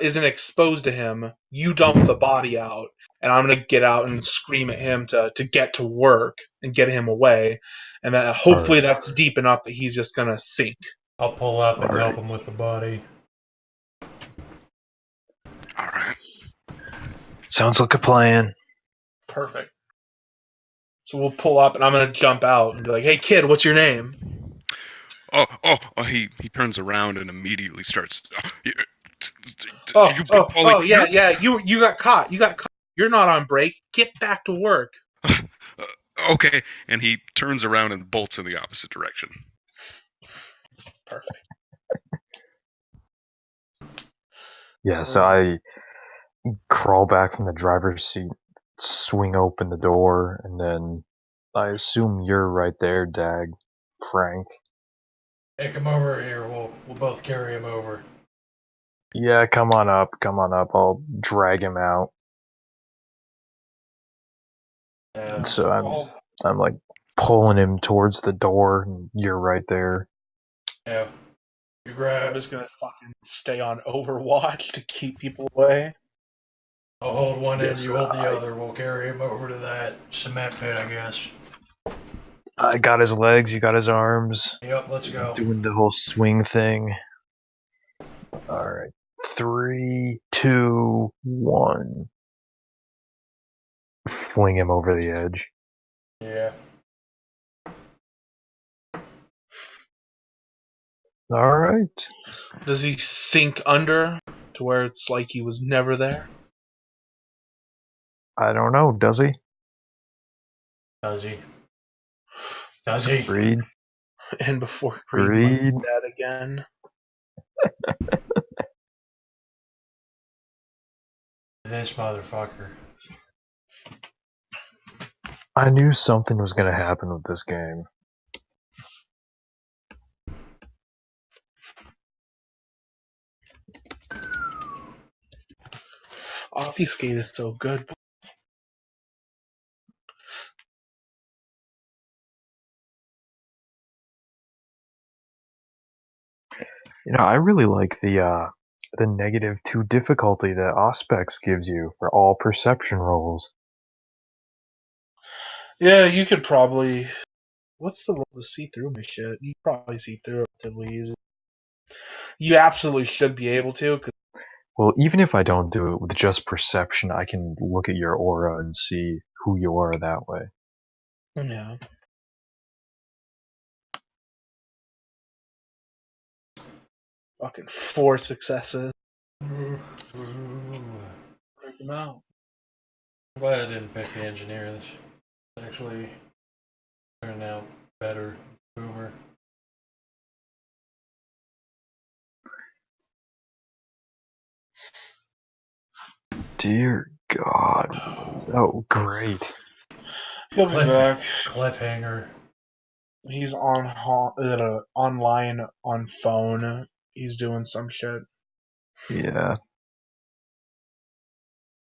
isn't exposed to him. You dump the body out, and I'm gonna get out and scream at him to get to work and get him away, and that hopefully Alright. that's deep enough that he's just gonna sink. I'll pull up and help Alright. him with the body. All right. Sounds like a plan. Perfect. So we'll pull up, and I'm gonna jump out and be like, "Hey, kid, what's your name?" He turns around and immediately starts. Yeah. You got caught. You got caught. You're not on break. Get back to work. Okay, and he turns around and bolts in the opposite direction. Perfect. Yeah, so I crawl back from the driver's seat, swing open the door, and then I assume you're right there, Dag, Frank. Hey, come over here. We'll both carry him over. Yeah, come on up. I'll drag him out. Yeah. So I'm like pulling him towards the door, and you're right there. Yeah. You I'm grab. just gonna fucking stay on Overwatch to keep people away. I'll hold one end. Yes, You hold the other. We'll carry him over to that cement pit, I guess. I got his legs, you got his arms. Yep. Let's go. Doing the whole swing thing. Alright. 3, 2, 1. Fling him over the edge. Yeah. Alright. Does he sink under to where it's like he was never there? I don't know, does he? Does he? Does he? Breed? And before Creed might Breed? do that again. This motherfucker. I knew something was gonna happen with this game. Obfuscate is so good. You know, I really like the -2 difficulty that Auspex gives you for all perception rolls. Yeah, you could probably. What's the roll to see through my shit? You probably see through it relatively easy. You absolutely should be able to. Well, even if I don't do it with just perception, I can look at your aura and see who you are that way. Yeah. Fucking 4 successes. Ooh. Break them out. I'm glad I didn't pick the engineer. This actually turned out better. Boomer. Dear God. Oh, great. He'll be back. Cliffhanger. He's on online on phone. He's doing some shit. Yeah.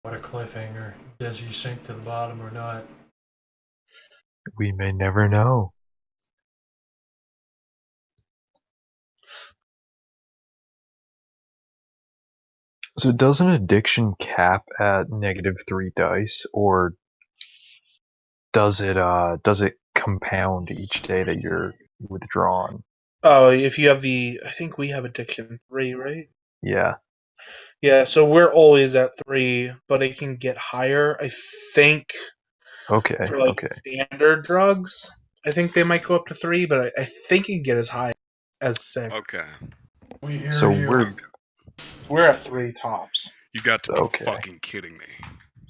What a cliffhanger. Does he sink to the bottom or not? We may never know. So does an addiction cap at -3 dice, or does it compound each day that you're withdrawn? Oh, if you have I think we have addiction 3, right? Yeah. Yeah, so we're always at 3, but it can get higher. I think Okay. for like Okay. standard drugs. I think they might go up to 3, but I think you can get as high as 6. Okay. We hear So you. We're at 3 tops. You got to be Okay. fucking kidding me.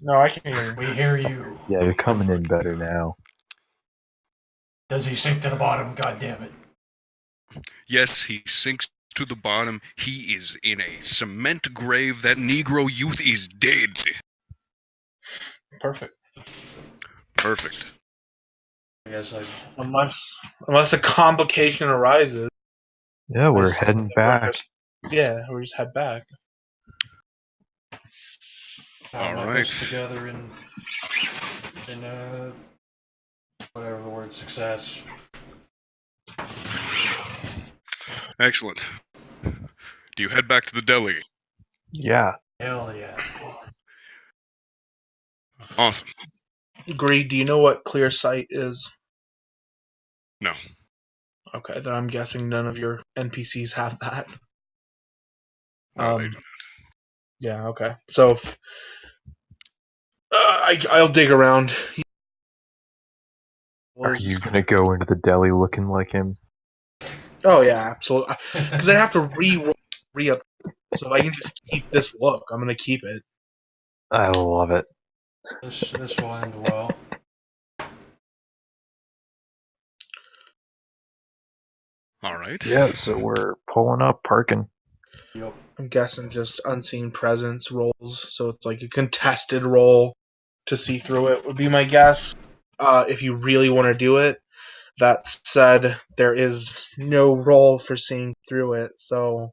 No, I can hear you. We hear you. Yeah, you're coming in better now. Does he sink to the bottom? God damn it. Yes, he sinks to the bottom. He is in a cement grave. That Negro youth is dead. Perfect. Perfect. I guess I. Unless a complication arises. Yeah, we're Just- heading back. We're just head back. Pound my Alright. fists together in whatever the word success. Excellent. Do you head back to the deli? Yeah. Hell yeah. Awesome. Greed, do you know what clear sight is? No. Okay, then I'm guessing none of your NPCs have that. No, they do not. Yeah, okay. So if, I'll dig around. Are you gonna go into the deli looking like him? Oh yeah, absolutely. Because I have to re-up. So if I can just keep this look, I'm gonna keep it. I love it. This will end well. Alright. Yeah, so we're pulling up, parking. Yep. I'm guessing just unseen presence rolls, so it's like a contested roll to see through it would be my guess. If you really want to do it. That said, there is no roll for seeing through it, so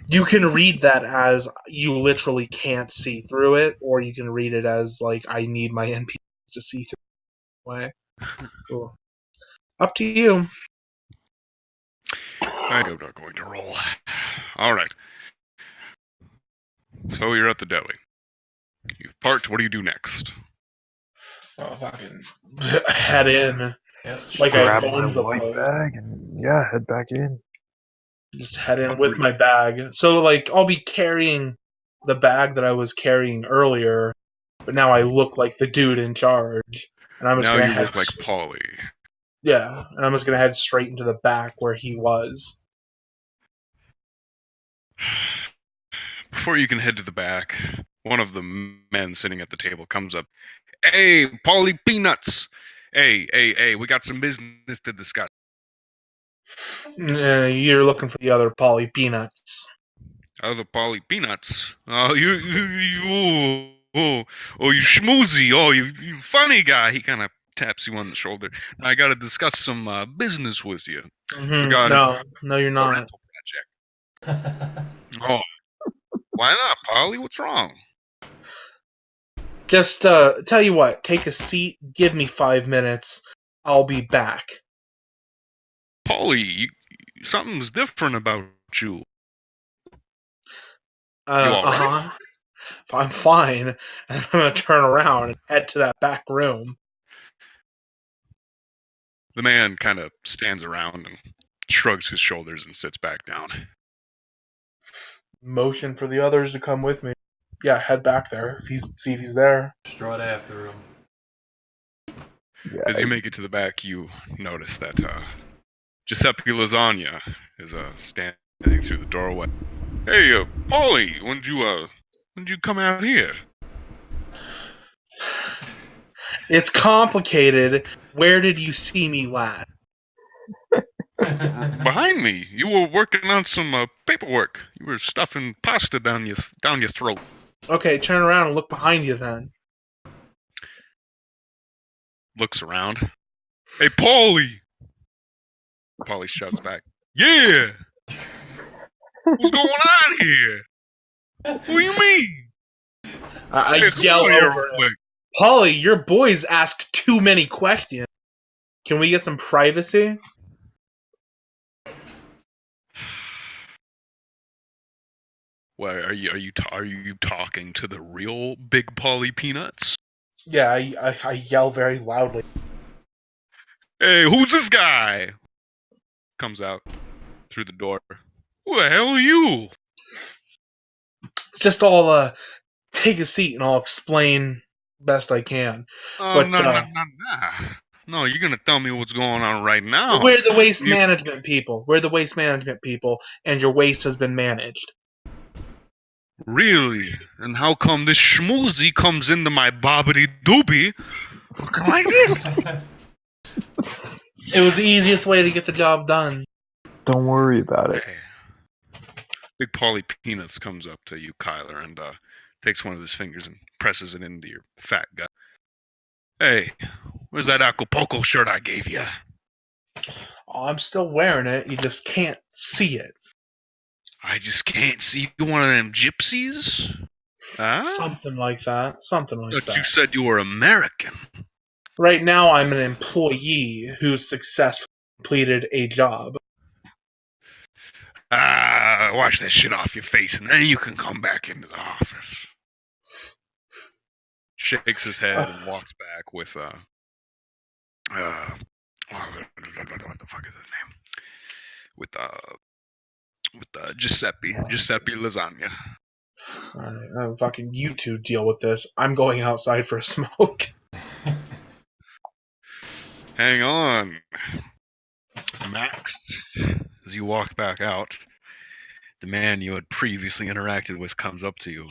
you can read that as you literally can't see through it, or you can read it as like I need my NPCs to see through it. Way. So, up to you. I'm not going to roll. Alright. So you're at the deli. You've parked. What do you do next? Oh, fucking head in. Yep. Like I Grab my owned the white place. bag and yeah, head back in. Just head in with my bag. So like I'll be carrying the bag that I was carrying earlier, but now I look like the dude in charge. And I'm just Now gonna you head look like Polly. yeah, and I'm just gonna head straight into the back where he was. Before you can head to the back, one of the men sitting at the table comes up. Hey, Polly Peanuts! Hey, we got some business to discuss. You're looking for the other Polly Peanuts. Other Polly Peanuts? Oh, you schmoozy. Oh, you funny guy. He kind of taps you on the shoulder. I got to discuss some business with you. Regarding No, you're a not. rental project. Oh, why not, Polly? What's wrong? Just tell you what, take a seat, give me 5 minutes, I'll be back. Polly, something's different about you. You all right? Uh-huh. I'm fine. And I'm gonna turn around and head to that back room. The man kind of stands around and shrugs his shoulders and sits back down. Motion for the others to come with me. Yeah, head back there. See if he's there. Strut after him. Yeah, As you make it to the back, you notice that Giuseppe Lasagna is standing through the doorway. Hey, Polly, when'd you come out here? It's complicated. Where did you see me last? Behind me. You were working on some paperwork. You were stuffing pasta down your throat. Okay, turn around and look behind you then. Looks around. Hey, Polly! Polly shouts back. Yeah! What's going on here? What do you mean? I Hey, come yell over here over real quick. Polly, your boys ask too many questions. Can we get some privacy? Well, are you talking to the real Big Polly Peanuts? Yeah, I yell very loudly. Hey, who's this guy? Comes out through the door. Who the hell are you? It's just all take a seat and I'll explain best I can. Oh, But no. No, you're gonna tell me what's going on right now. We're the waste You- management people. We're the waste management people, and your waste has been managed. Really? And how come this schmoozy comes into my bobbity doobie looking like this? It was the easiest way to get the job done. Don't worry about it. Hey. Big Polly Peanuts comes up to you, Kyler, and takes one of his fingers and presses it into your fat gut. Hey, where's that Acapulco shirt I gave you? Oh, I'm still wearing it. You just can't see it. I just can't see you one of them gypsies. Huh? Something like that. Something like But that. you said you were American. Right now, I'm an employee who successfully completed a job. Wash that shit off your face, and then you can come back into the office. Shakes his head and walks back with what the fuck is his name? With Giuseppe Lasagna. Alright, fucking you two deal with this. I'm going outside for a smoke. Hang on, Max. As you walk back out, the man you had previously interacted with comes up to you.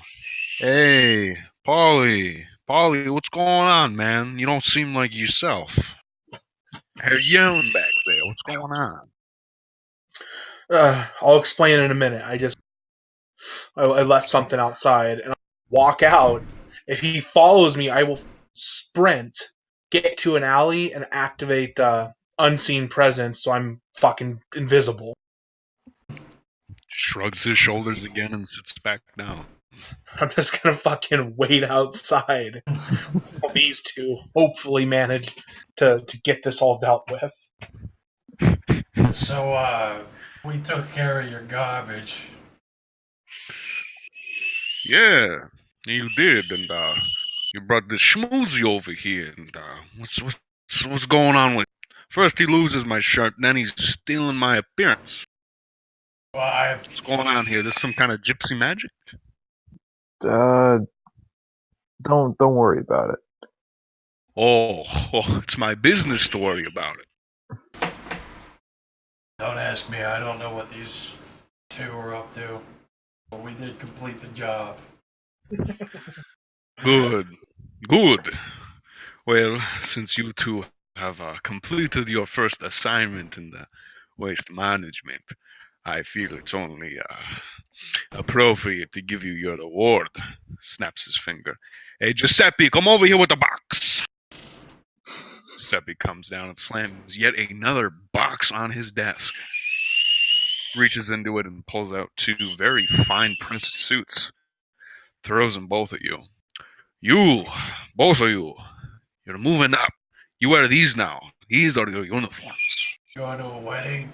Hey, Paulie, what's going on, man? You don't seem like yourself. How you yelling back there? What's going on? I'll explain in a minute. I left something outside, and I'll walk out. If he follows me, I will sprint, get to an alley, and activate unseen presence, so I'm fucking invisible. Shrugs his shoulders again and sits back down. I'm just gonna fucking wait outside while these two hopefully manage to get this all dealt with. So, we took care of your garbage. Yeah, you did, and you brought this schmoozy over here, and what's going on with? First he loses my shirt, then he's stealing my appearance. Well, What's going on here? This some kind of gypsy magic? Don't worry about it. Oh, it's my business to worry about it. don't ask me. I don't know what these two are up to. But we did complete the job. Good. Well, since you two have completed your first assignment in the waste management, I feel it's only appropriate to give you your award. Snaps his finger. Hey, Giuseppe, come over here with the box. Giuseppe comes down and slams yet another box on his desk. Reaches into it and pulls out two very fine print suits. Throws them both at you. You, both of you, you're moving up. You wear these now. These are your uniforms. Going to a wedding?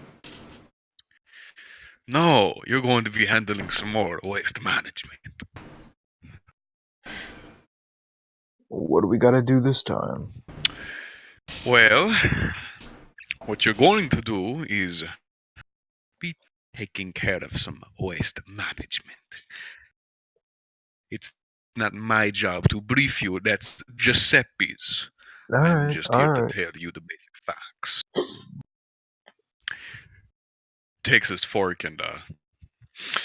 No, you're going to be handling some more waste management. What do we gotta do this time? Well, what you're going to do is be taking care of some waste management. It's not my job to brief you, that's Giuseppe's. I'm just here to tell you the basic facts. Takes his fork and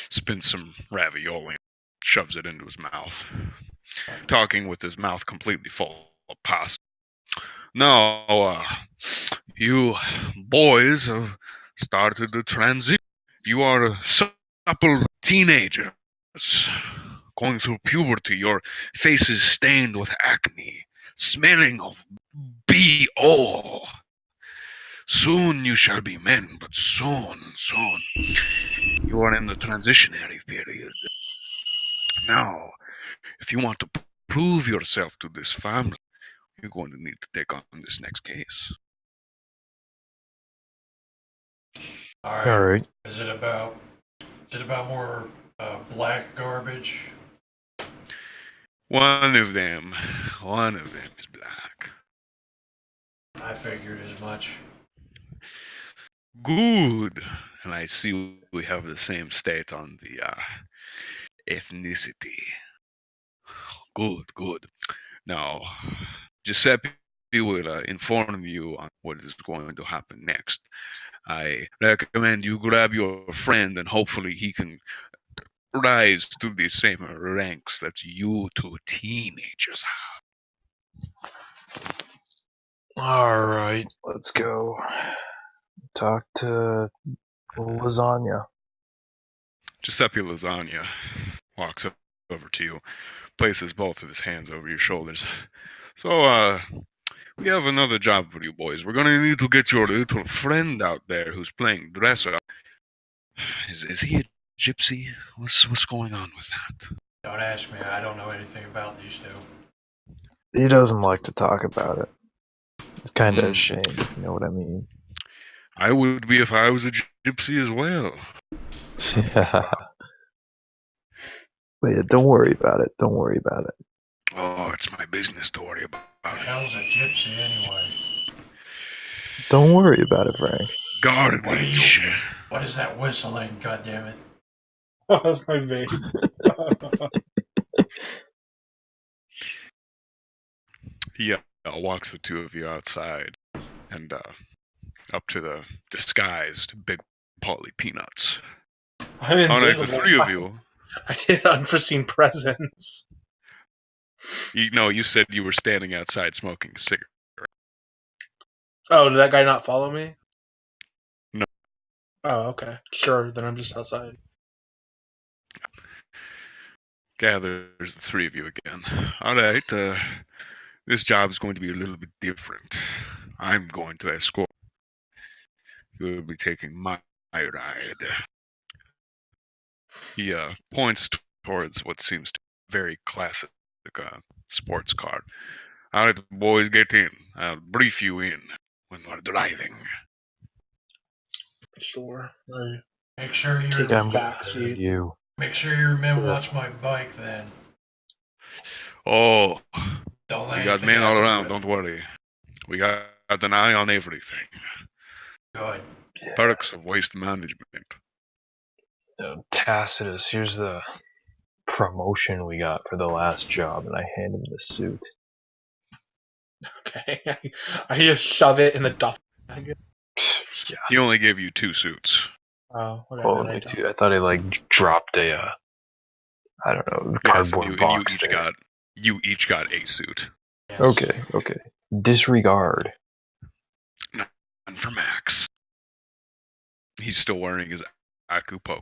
spins some ravioli, shoves it into his mouth, talking with his mouth completely full of pasta. Now, you boys have started the transition. You are supple teenagers going through puberty. Your faces stained with acne, smelling of B.O. Soon you shall be men, but soon, you are in the transitionary period. Now, if you want to prove yourself to this family, you're going to need to take on this next case. Alright. Is it about more black garbage? One of them is black. I figured as much. Good. And I see we have the same state on the ethnicity. Good. Now, Giuseppe, will inform you on what is going to happen next. I recommend you grab your friend and hopefully he can rise to the same ranks that you two teenagers have. All right, let's go talk to Lasagna. Giuseppe Lasagna walks over to you, places both of his hands over your shoulders. So, we have another job for you boys. We're gonna need to get your little friend out there who's playing dress up. Is he a gypsy? What's going on with that? Don't ask me. I don't know anything about these two. He doesn't like to talk about it. It's kind of Hmm. a shame, if you know what I mean. I would be if I was a gypsy as well. Yeah. But yeah, don't worry about it. Don't worry about it. Oh, it's my business to worry The about. hell's a gypsy anyway? Don't worry about it, Frank. Garbage. What is that whistling? God damn it! That's my vape. He walks the two of you outside and up to the disguised Big Polly Peanuts. I'm All right, invisible. the three of you. I did unforeseen presence. You said you were standing outside smoking a cigarette. Oh, did that guy not follow me? No. Oh, okay. Sure, then I'm just outside. Gathers the three of you again. All right, this job is going to be a little bit different. I'm going to escort. You will be taking my ride. He points towards what seems to be a very classic sports car. All right, boys, get in. I'll brief you in when we're driving. Sure. Make sure you Take Yeah, I'm back gonna seat. you. make sure you remember Yeah. watch my bike. Then Oh, don't let we got anything men all happen to around. it. Don't worry. We got an eye on everything. Good. Perks of waste management. Tacitus, here's the promotion we got for the last job, and I hand him the suit. Okay. I just shove it in the duffel bag. Yeah. He only gave you 2 suits. Oh, okay. Well, then I me don't. too. I thought he like dropped a, I don't know, Yes, cardboard and you box each there. got a suit. Yes. Okay. Disregard. And for Max, he's still wearing his Akupo.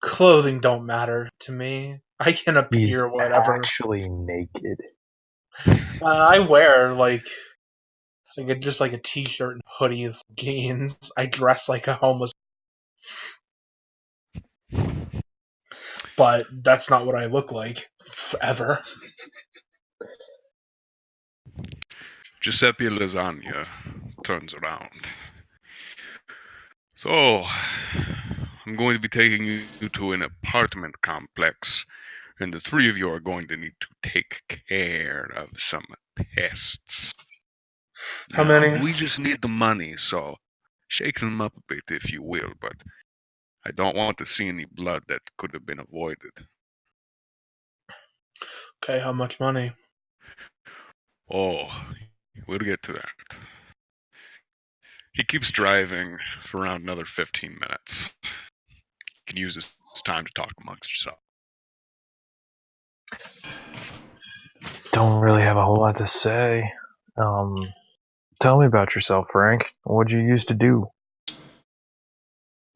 Clothing don't matter to me. I can He's appear whatever. actually naked. I wear just like a t-shirt and hoodie and jeans. I dress like a homeless, but that's not what I look like ever. Giuseppe Lasagna turns around. So, I'm going to be taking you to an apartment complex, and the three of you are going to need to take care of some pests. How Now, many? we just need the money, so shake them up a bit if you will, but I don't want to see any blood that could have been avoided. Okay, how much money? Oh, we'll get to that. He keeps driving for around another 15 minutes. You can use this time to talk amongst yourself. Don't really have a whole lot to say. Tell me about yourself, Frank. What'd you used to do?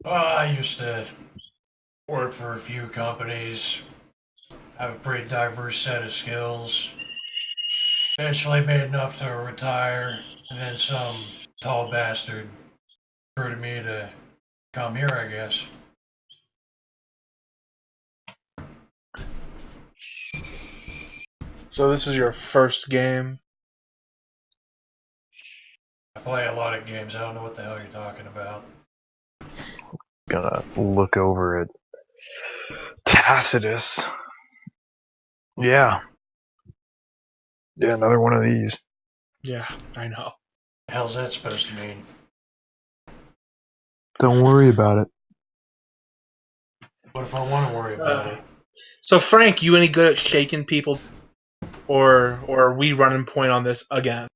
Well, I used to work for a few companies. Have a pretty diverse set of skills. Eventually made enough to retire, and then some tall bastard recruited me to come here, I guess. So this is your first game? I play a lot of games. I don't know what the hell you're talking about. Gonna look over at Tacitus. Yeah, another one of these. Yeah, I know. The hell's that supposed to mean? Don't worry about it. What if I want to worry about it? So Frank, you any good at shaking people? or are we running point on this again?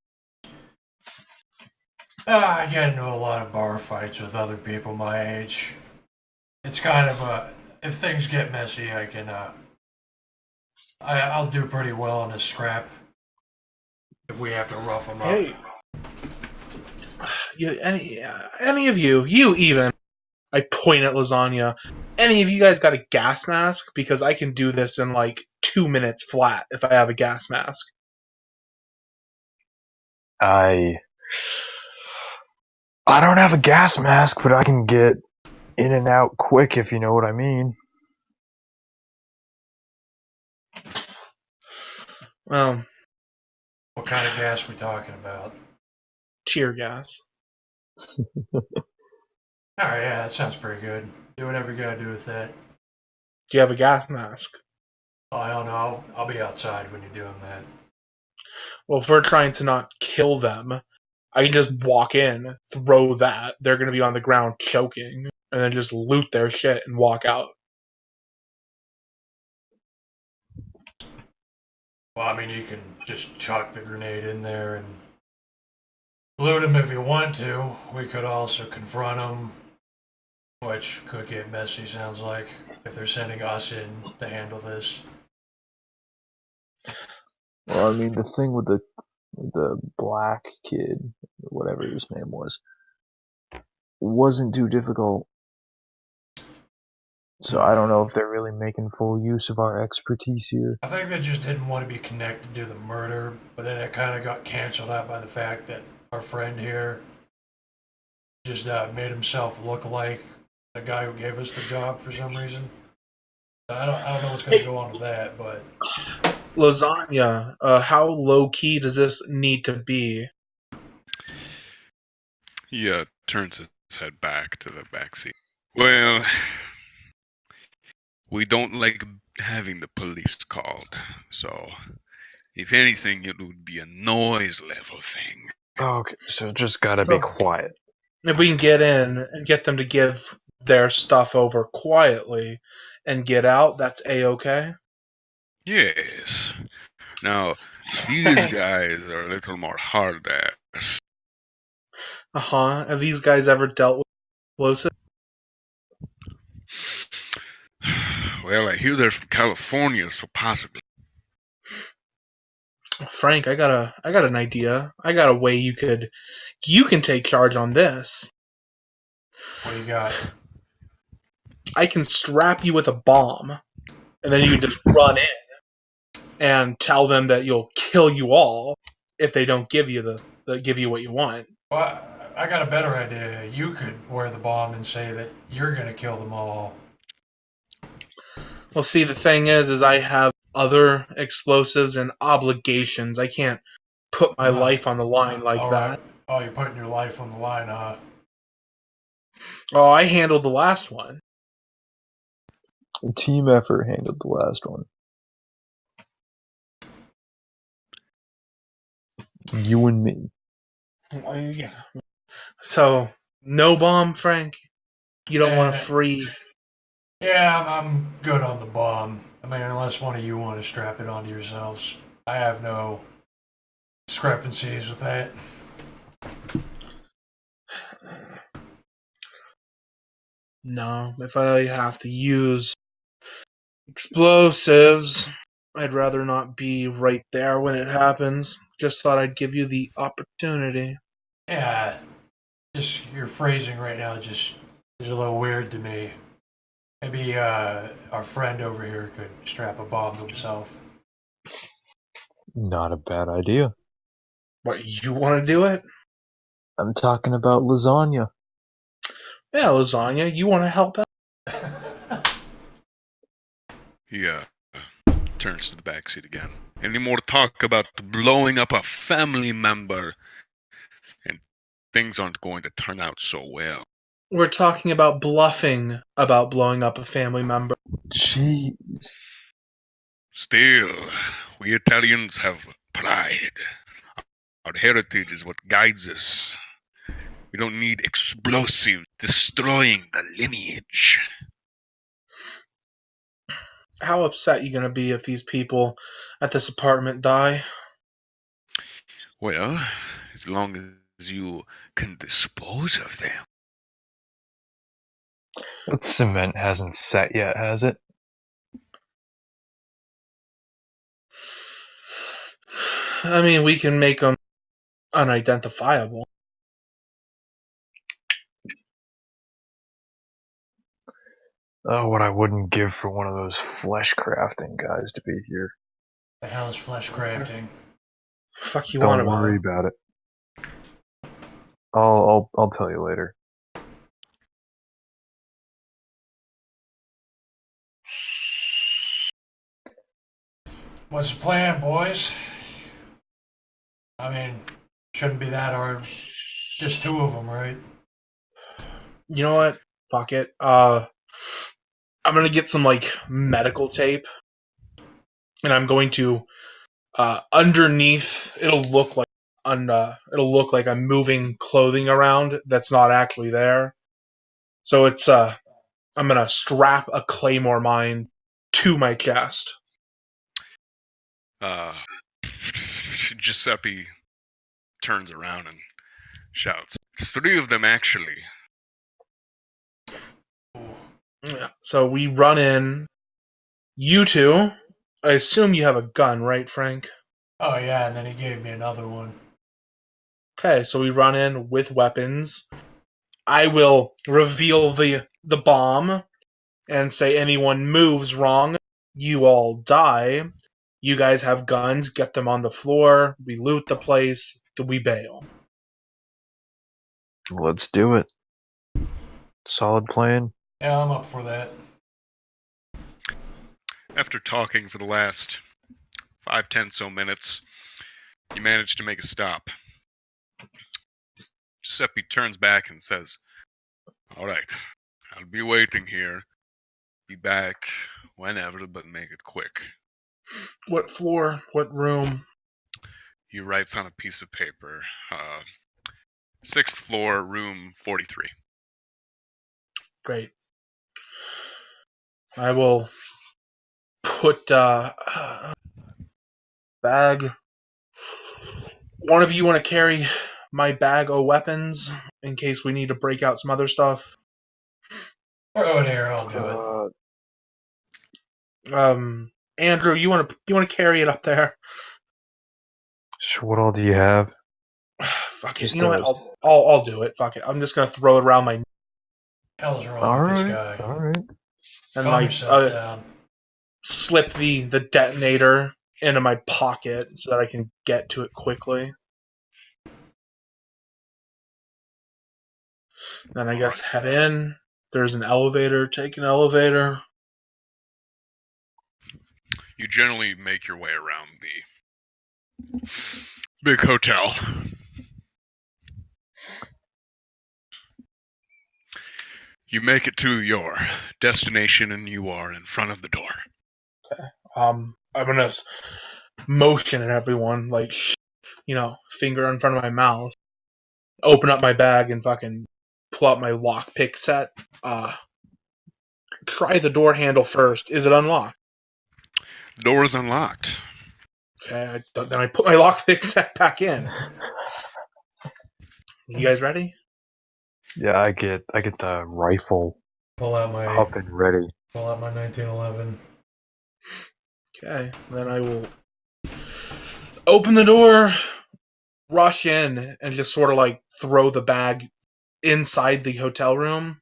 I get into a lot of bar fights with other people my age. It's kind of if things get messy, I'll do pretty well in a scrap if we have to rough them up. Hey, any of you even, I point at Lasagna. Any of you guys got a gas mask? Because I can do this in like 2 minutes flat if I have a gas mask. I don't have a gas mask, but I can get in and out quick, if you know what I mean. Well, What kind of gas we talking about? tear gas. Alright, yeah, that sounds pretty good. Do whatever you gotta do with that. Do you have a gas mask? Oh, I don't know. I'll be outside when you're doing that. Well, if we're trying to not kill them, I can just walk in, throw that. They're going to be on the ground choking, and then just loot their shit and walk out. Well, I mean, you can just chuck the grenade in there and loot them if you want to. We could also confront them, which could get messy, sounds like, if they're sending us in to handle this. Well, I mean, the thing with the black kid, whatever his name was, wasn't too difficult. So I don't know if they're really making full use of our expertise here. I think they just didn't want to be connected to the murder, but then it kind of got canceled out by the fact that our friend here just made himself look like the guy who gave us the job for some reason. I don't know what's going to go on with that, but Lasagna, how low key does this need to be? He turns his head back to the back seat. Well, we don't like having the police called, so if anything, it would be a noise level thing. Okay, so just gotta be quiet. If we can get in and get them to give their stuff over quietly and get out, that's a-okay? Yes. Now, these guys are a little more hard ass. Uh-huh. Have these guys ever dealt with explosives? Well, I hear they're from California, so possibly. Frank, I got an idea. I got a way you can take charge on this. what do you got? I can strap you with a bomb, and then you can just run in and tell them that you'll kill you all if they don't give you give you what you want. Well, I got a better idea. You could wear the bomb and say that you're going to kill them all. Well, see, the thing is I have other explosives and obligations. I can't put my life on the line like all that. Right. Oh, you're putting your life on the line, huh? Oh, I handled the last one. The team effort handled the last one. You and me. Yeah. So, no bomb, Frank? You don't want to free... Yeah, I'm good on the bomb. I mean, unless one of you want to strap it onto yourselves. I have no discrepancies with that. No, if I have to use explosives, I'd rather not be right there when it happens. Just thought I'd give you the opportunity. Yeah, just your phrasing right now just is a little weird to me. Maybe our friend over here could strap a bomb to himself. Not a bad idea. What, you want to do it? I'm talking about lasagna. Yeah, Lasagna, you want to help out? He turns to the back seat again. Any more talk about blowing up a family member? And things aren't going to turn out so well. We're talking about bluffing about blowing up a family member. Jeez. Still, we Italians have pride. Our heritage is what guides us. We don't need explosive destroying the lineage. how upset you gonna be if these people at this apartment die? Well, as long as you can dispose of them. That cement hasn't set yet, has it? I mean, we can make them unidentifiable. Oh, what I wouldn't give for one of those flesh crafting guys to be here. The hell is flesh crafting? Fuck you on Don't about worry it. about it. I'll tell you later. What's the plan, boys? I mean, shouldn't be that hard. Just two of them, right? You know what? Fuck it. I'm gonna get some like medical tape, and I'm going to underneath. It'll look like I'm moving clothing around that's not actually there. So it's I'm gonna strap a claymore mine to my chest. Giuseppe turns around and shouts, 3 of them actually. Yeah. So we run in. You two. I assume you have a gun, right, Frank? Oh yeah, and then he gave me another one. Okay, so we run in with weapons. I will reveal the bomb and say anyone moves wrong, you all die. You guys have guns, get them on the floor, we loot the place, we bail. Let's do it. Solid plan. Yeah, I'm up for that. After talking for the last 5-10 so minutes, you manage to make a stop. Giuseppe turns back and says, all right, I'll be waiting here. Be back whenever, but make it quick. What floor? What room? He writes on a piece of paper, 6th floor, room 43. Great. I will put bag. One of you want to carry my bag of weapons in case we need to break out some other stuff? Throw it here, I'll do it. Andrew, you want to carry it up there? So what all do you have? Fuck it. Just You know what? I'll do it. Fuck it. I'm just gonna throw it around my Hell's wrong with this guy? Alright. and Calm like yourself down. slip the detonator into my pocket so that I can get to it quickly. Then I guess head in. There's an elevator. Take an elevator. You generally make your way around the big hotel. You make it to your destination and you are in front of the door. I'm gonna motion at everyone, like, finger in front of my mouth. Open up my bag and fucking pull out my lockpick set. Try the door handle first. Is it unlocked? The door is unlocked. Okay, then I put my lockpick set back in. You guys ready? Yeah, I get the rifle Pull out my up and ready. 1911. Okay, then I will open the door, rush in, and just sort of like throw the bag inside the hotel room,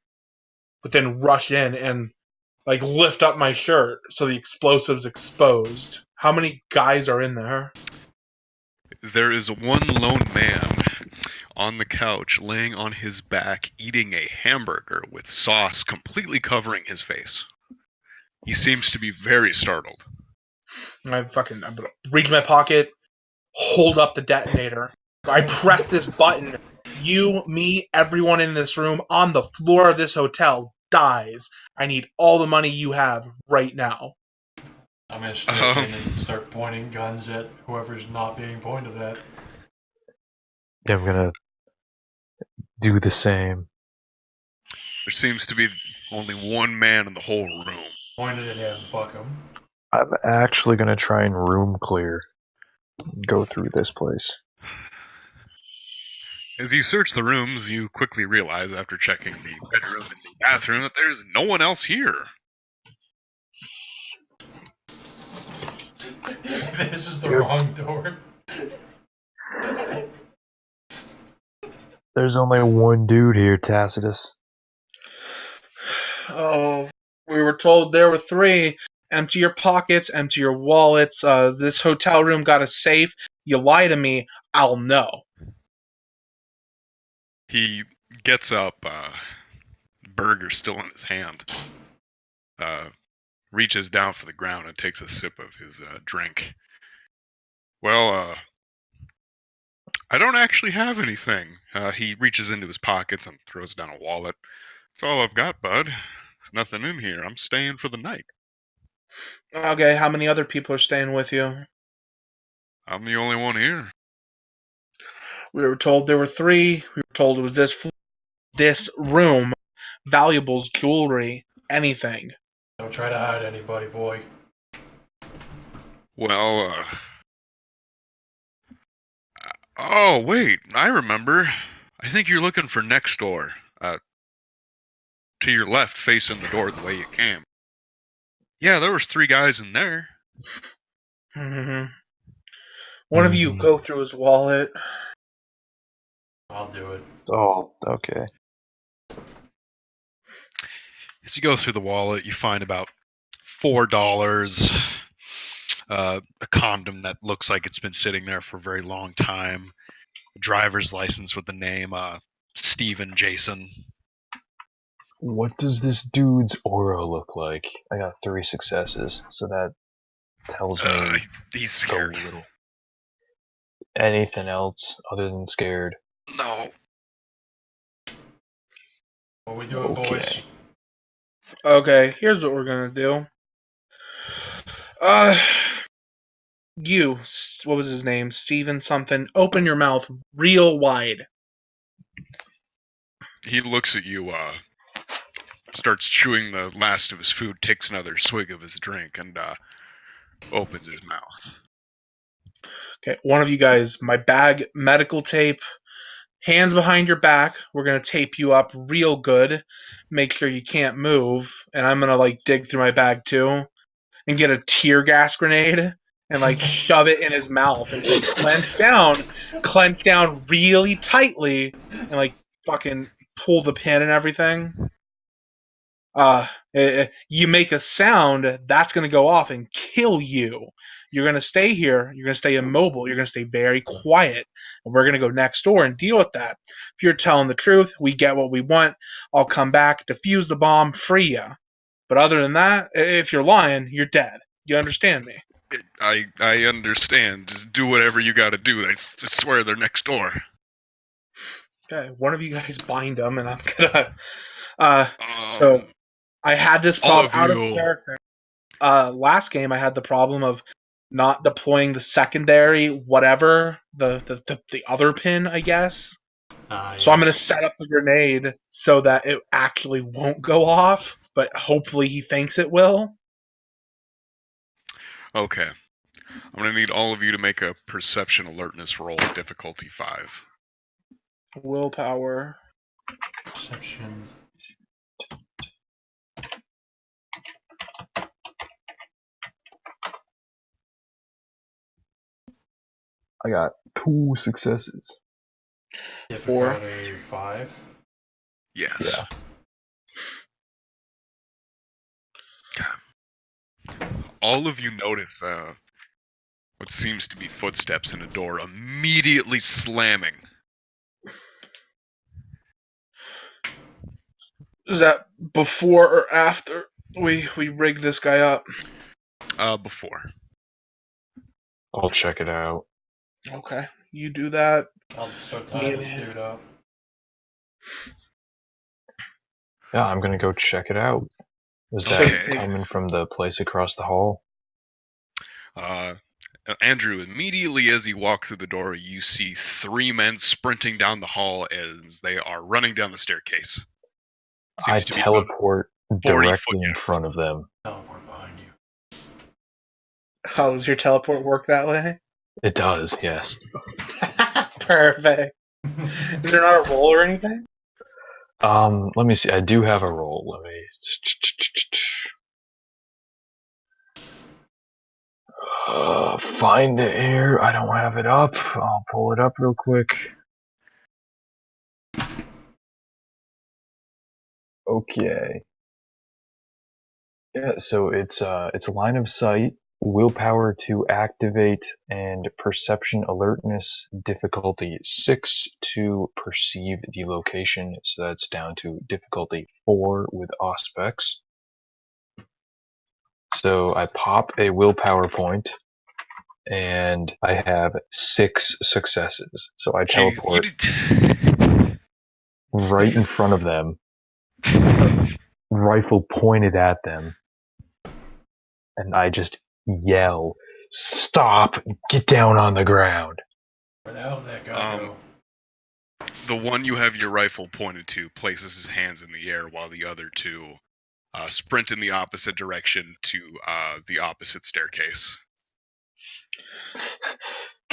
but then rush in and like lift up my shirt so the explosive's exposed. How many guys are in there? There is one lone man on the couch laying on his back eating a hamburger with sauce completely covering his face. He seems to be very startled. I'm gonna reach in my pocket, hold up the detonator. I press this button. You, me, everyone in this room on the floor of this hotel dies. I need all the money you have right now. I'm gonna sniff in and start pointing guns at whoever's not being pointed at. Yeah, I'm gonna do the same. There seems to be only one man in the whole room. Pointed at him. Fuck him. I'm actually gonna try and room clear. Go through this place. As you search the rooms, you quickly realize after checking the bedroom and the bathroom that there's no one else here. This is the Yep. wrong door. There's only one dude here, Tacitus. Oh, we were told there were 3. Empty your pockets, empty your wallets. This hotel room got a safe. You lie to me, I'll know. He gets up, burger still in his hand, reaches down for the ground and takes a sip of his drink. Well, I don't actually have anything. He reaches into his pockets and throws down a wallet. That's all I've got, bud. There's nothing in here. I'm staying for the night. Okay, how many other people are staying with you? I'm the only one here. We were told there were 3. We were told it was this room, valuables, jewelry, anything. Don't try to hide anybody, boy. Well, oh, wait, I remember. I think you're looking for next door. To your left, facing the door the way you came. Yeah, there was 3 guys in there. Mm-hmm. One of you go through his wallet. I'll do it. Oh, okay. As you go through the wallet, you find about $4, a condom that looks like it's been sitting there for a very long time, a driver's license with the name Steven Jason. What does this dude's aura look like? I got 3 successes, so that tells me He's go scared. a little. Anything else other than scared? No. What we doing, boys? Okay. Okay, here's what we're gonna do. You, what was his name? Steven something. Open your mouth real wide. He looks at you, starts chewing the last of his food, takes another swig of his drink, and opens his mouth. Okay, one of you guys, my bag, medical tape, hands behind your back. We're gonna tape you up real good. Make sure you can't move. And I'm gonna dig through my bag too and get a tear gas grenade and shove it in his mouth and say clench down really tightly and fucking pull the pin and everything. You make a sound that's going to go off and kill you. You're going to stay here. You're going to stay immobile. You're going to stay very quiet. And we're going to go next door and deal with that. If you're telling the truth, we get what we want. I'll come back, defuse the bomb, free you. But other than that, if you're lying, you're dead. You understand me? I understand. Just do whatever you gotta do. I swear they're next door. Okay, one of you guys bind them, and I'm gonna. So I had this problem out of character. Last game I had the problem of not deploying the secondary whatever the other pin, I guess. So I'm gonna set up the grenade so that it actually won't go off, but hopefully he thinks it will. Okay. I'm gonna need all of you to make a perception alertness roll, difficulty 5. Willpower. Perception. I got 2 successes. Difficulty 5. Yes. Yeah. All of you notice what seems to be footsteps in a door immediately slamming. Is that before or after we rig this guy up? Before. I'll check it out. Okay, you do that. I'll start tying this dude up. Yeah, I'm gonna go check it out. Is Okay. that coming from the place across the hall? Andrew, immediately as you walk through the door, you see 3 men sprinting down the hall as they are running down the staircase. I teleport directly in front of them Teleport behind you. How does your teleport work that way? It does, yes. Perfect. Is there not a roll or anything? Let me see. I do have a roll. Let me. Find the air. I don't have it up. I'll pull it up real quick. Okay. Yeah, so it's line of sight, willpower to activate, and perception alertness difficulty 6 to perceive the location. So that's down to difficulty 4 with Auspex. So I pop a willpower point, and I have 6 successes. So I teleport right in front of them, rifle pointed at them, and I just yell, "Stop! Get down on the ground!" Where the hell did that guy go? The one you have your rifle pointed to places his hands in the air, while the other two sprint in the opposite direction to the opposite staircase.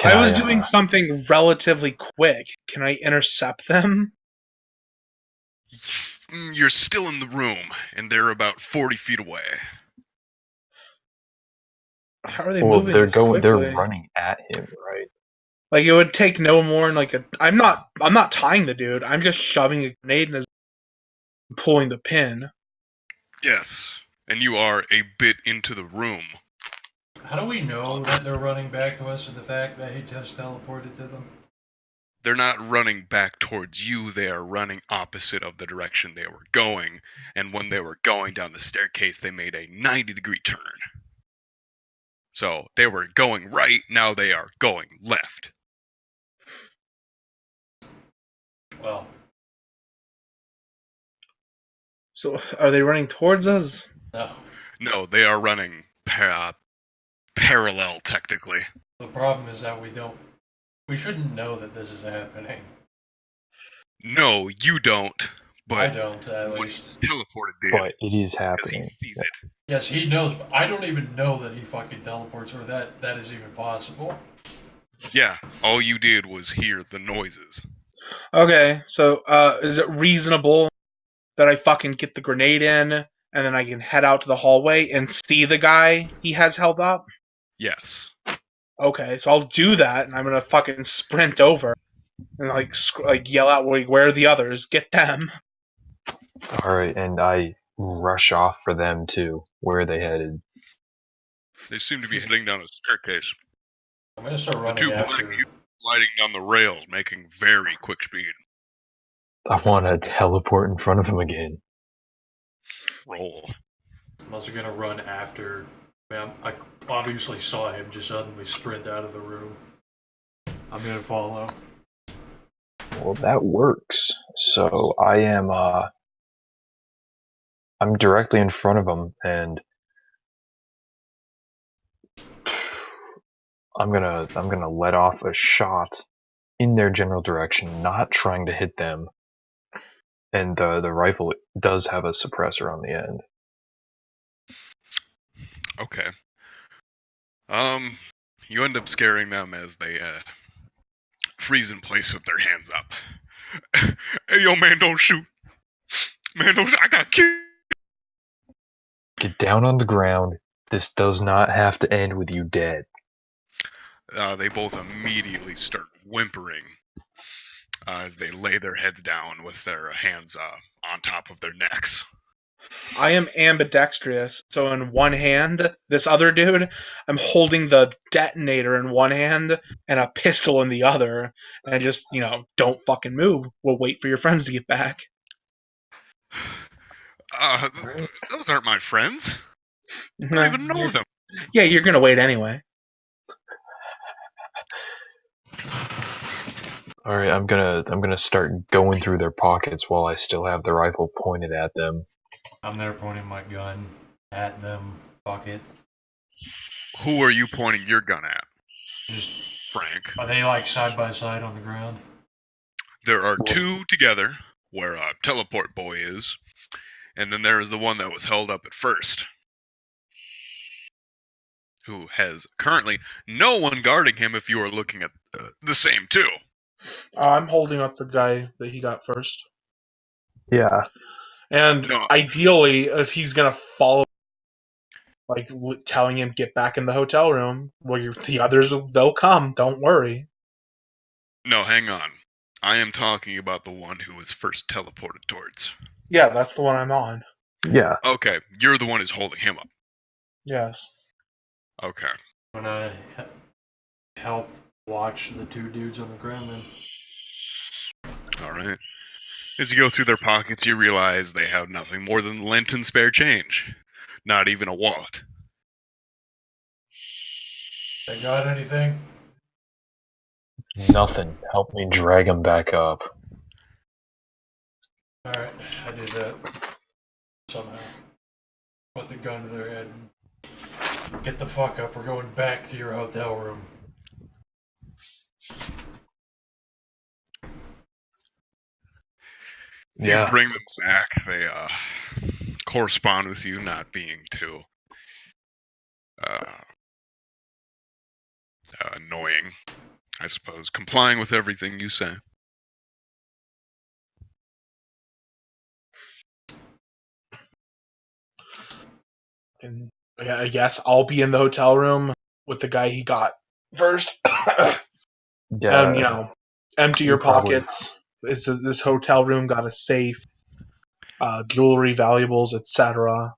I was doing something relatively quick. Can I intercept them? You're still in the room, and they're about 40 feet away. How are they Well, moving they're this quickly? they're running at him, right? Like it would take no more than like a. I'm not tying the dude. I'm just shoving a grenade in his, pulling the pin. Yes, and you are a bit into the room. How do we know that they're running back to us, and the fact that he just teleported to them? They're not running back towards you, they are running opposite of the direction they were going, and when they were going down the staircase, they made a 90-degree turn. So they were going right, now they are going left. Well. So are they running towards us? No. No, they are running parallel, technically. The problem is that we shouldn't know that this is happening. No, you don't. But I don't, at when least. he's teleported, dude, But it is because he happening. sees it. Yes, he knows, but I don't even know that he fucking teleports, or that is even possible. Yeah, all you did was hear the noises. Okay, so is it reasonable that I fucking get the grenade in and then I can head out to the hallway and see the guy he has held up? Yes. Okay, so I'll do that, and I'm gonna fucking sprint over and like yell out, "Where are the others? Get them!" Alright, and I rush off for them too. Where are they headed? They seem to be heading down a staircase. I'm gonna start The running two black after. mutants sliding down the rails, making very quick speed. I want to teleport in front of him again. Roll. I'm also gonna run after. I obviously saw him just suddenly sprint out of the room. I'm gonna follow. Well, that works. So I am, I'm directly in front of him, and I'm gonna let off a shot in their general direction, not trying to hit them. And the rifle does have a suppressor on the end. Okay. You end up scaring them as they freeze in place with their hands up. Hey, yo, man, don't shoot. Man, don't shoot. I got killed. Get down on the ground. This does not have to end with you dead. They both immediately start whimpering as they lay their heads down with their hands on top of their necks. I am ambidextrous, so in one hand, this other dude, I'm holding the detonator in one hand and a pistol in the other, and just, don't fucking move. We'll wait for your friends to get back. Those aren't my friends. I don't even know them. Yeah, you're gonna wait anyway. Alright, I'm gonna start going through their pockets while I still have the rifle pointed at them. I'm there pointing my gun at them. Fuck it. Who are you pointing your gun at? Just Frank. Are they like side by side on the ground? There are two together, where Teleport Boy is, and then there is the one that was held up at first. who has currently no one guarding him if you are looking at the same two. I'm holding up the guy that he got first. Yeah. And No. ideally, if he's going to follow, like telling him get back in the hotel room, well, the others, they'll come. Don't worry. No, hang on. I am talking about the one who was first teleported towards. Yeah, that's the one I'm on. Yeah. Okay, you're the one who's holding him up. Yes. Okay. I'm gonna help watch the two dudes on the ground then. Alright. As you go through their pockets, you realize they have nothing more than lint and spare change. Not even a wallet. They got anything? Nothing. Help me drag him back up. Alright, I did that. Somehow. Put the gun to their head. Get the fuck up, we're going back to your hotel room. As Yeah. you bring them back, they correspond with you, not being too annoying, I suppose, complying with everything you say. And I guess I'll be in the hotel room with the guy he got first. Yeah. And, empty You your probably- pockets. This hotel room got a safe, jewelry, valuables, etc.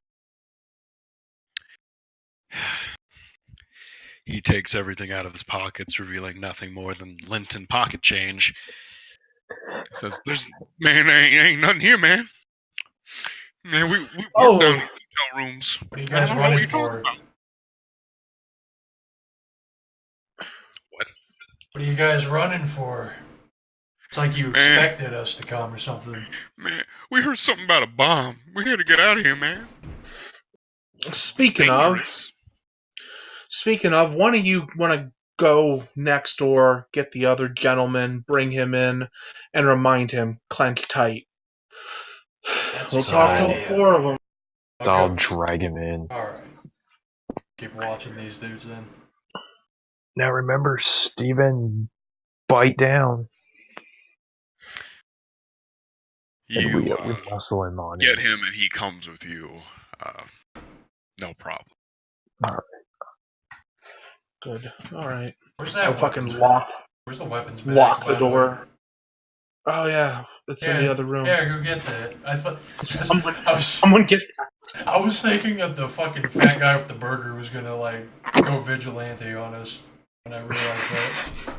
He takes everything out of his pockets, revealing nothing more than lint and pocket change. He says, ain't nothing here, man. Man, we work down in hotel rooms. What are you I guys don't know what running you're talking for? about. What? What are you guys running for? It's like you expected us to come or something. Man, we heard something about a bomb. We had to get out of here, man. Speaking Dangerous. of, one of you want to go next door, get the other gentleman, bring him in, and remind him, clench tight. That's We'll a talk good to all idea. four of them. I'll Okay. drag him in. Alright. Keep watching these dudes then. Now remember, Steven, bite down. And we You muscle him on get it. him and he comes with you. No problem. Good. All right. Where's I'll that fucking weapons? Where's the weapons bag? lock the by way? door. Oh yeah, it's in the other room. Yeah, go get that. I thought Someone get that. I was thinking that the fucking fat guy with the burger was gonna like go vigilante on us when I realized that.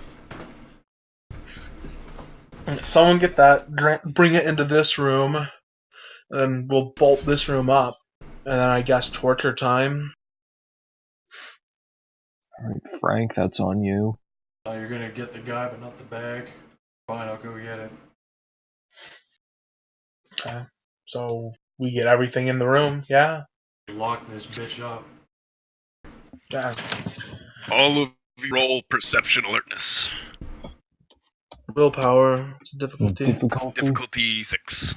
Someone get that. Bring it into this room, and we'll bolt this room up. And then I guess torture time. Alright, Frank, that's on you. Oh, you're gonna get the guy, but not the bag. Fine, I'll go get it. Okay. So we get everything in the room. Yeah. Lock this bitch up. Yeah. All of you roll perception alertness. Willpower. It's a difficulty. Difficulty 6.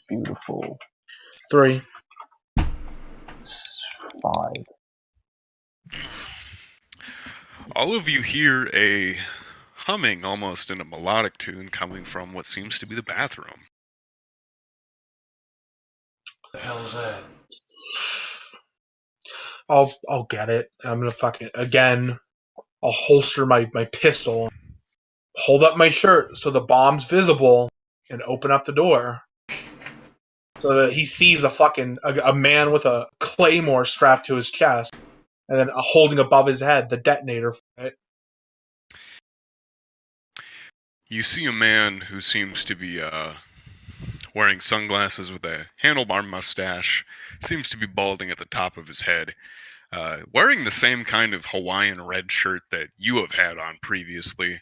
Beautiful. 3. 5. All of you hear a humming almost in a melodic tune coming from what seems to be the bathroom. The hell is that? I'll get it. I'm gonna fucking again. I'll holster my pistol, hold up my shirt so the bomb's visible, and open up the door so that he sees a man with a claymore strapped to his chest, and then holding above his head the detonator for it. You see a man who seems to be wearing sunglasses with a handlebar mustache, seems to be balding at the top of his head, wearing the same kind of Hawaiian red shirt that you have had on previously,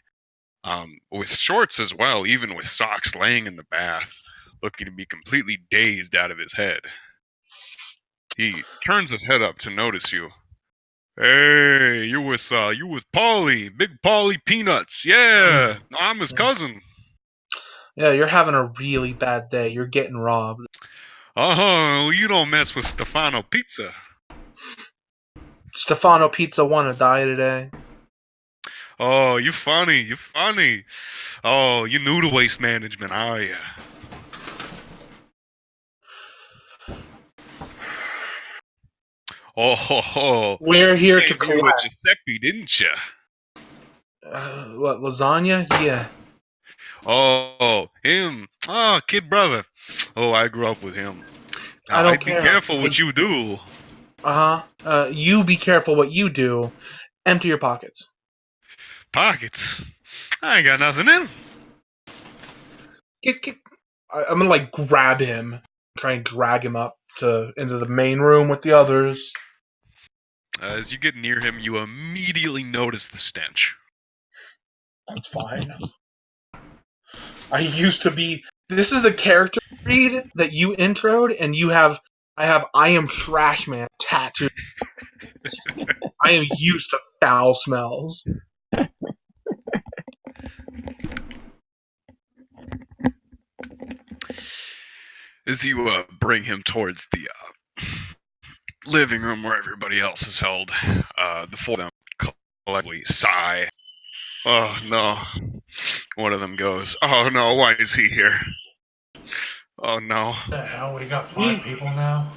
with shorts as well, even with socks, laying in the bath, looking to be completely dazed out of his head. He turns his head up to notice you. Hey, you with Paulie, Big Paulie Peanuts. Yeah, I'm his cousin. Yeah, you're having a really bad day. You're getting robbed. Oh, you don't mess with Stefano Pizza. Stefano Pizza wanna die today. Oh, you funny. You funny. Oh, you new to waste management, are you? Oh, ho, ho. We're here to Gave you a collect. Giuseppe, didn't you? What, lasagna? Yeah. Oh, him. Oh, kid brother. Oh, I grew up with him. I Now, don't I'd be care. careful what you do. You be careful what you do. Empty your pockets. Pockets. I ain't got nothing in 'em. I'm gonna like grab him, try and drag him up into the main room with the others. As you get near him, you immediately notice the stench. That's fine. I used to be. This is the character read that you introed, and I am Trash Man tattooed. I am used to foul smells. As you bring him towards the living room where everybody else is held, the four of them collectively sigh. Oh no. One of them goes, oh no, why is he here? Oh no. What the hell? We got 5 people now?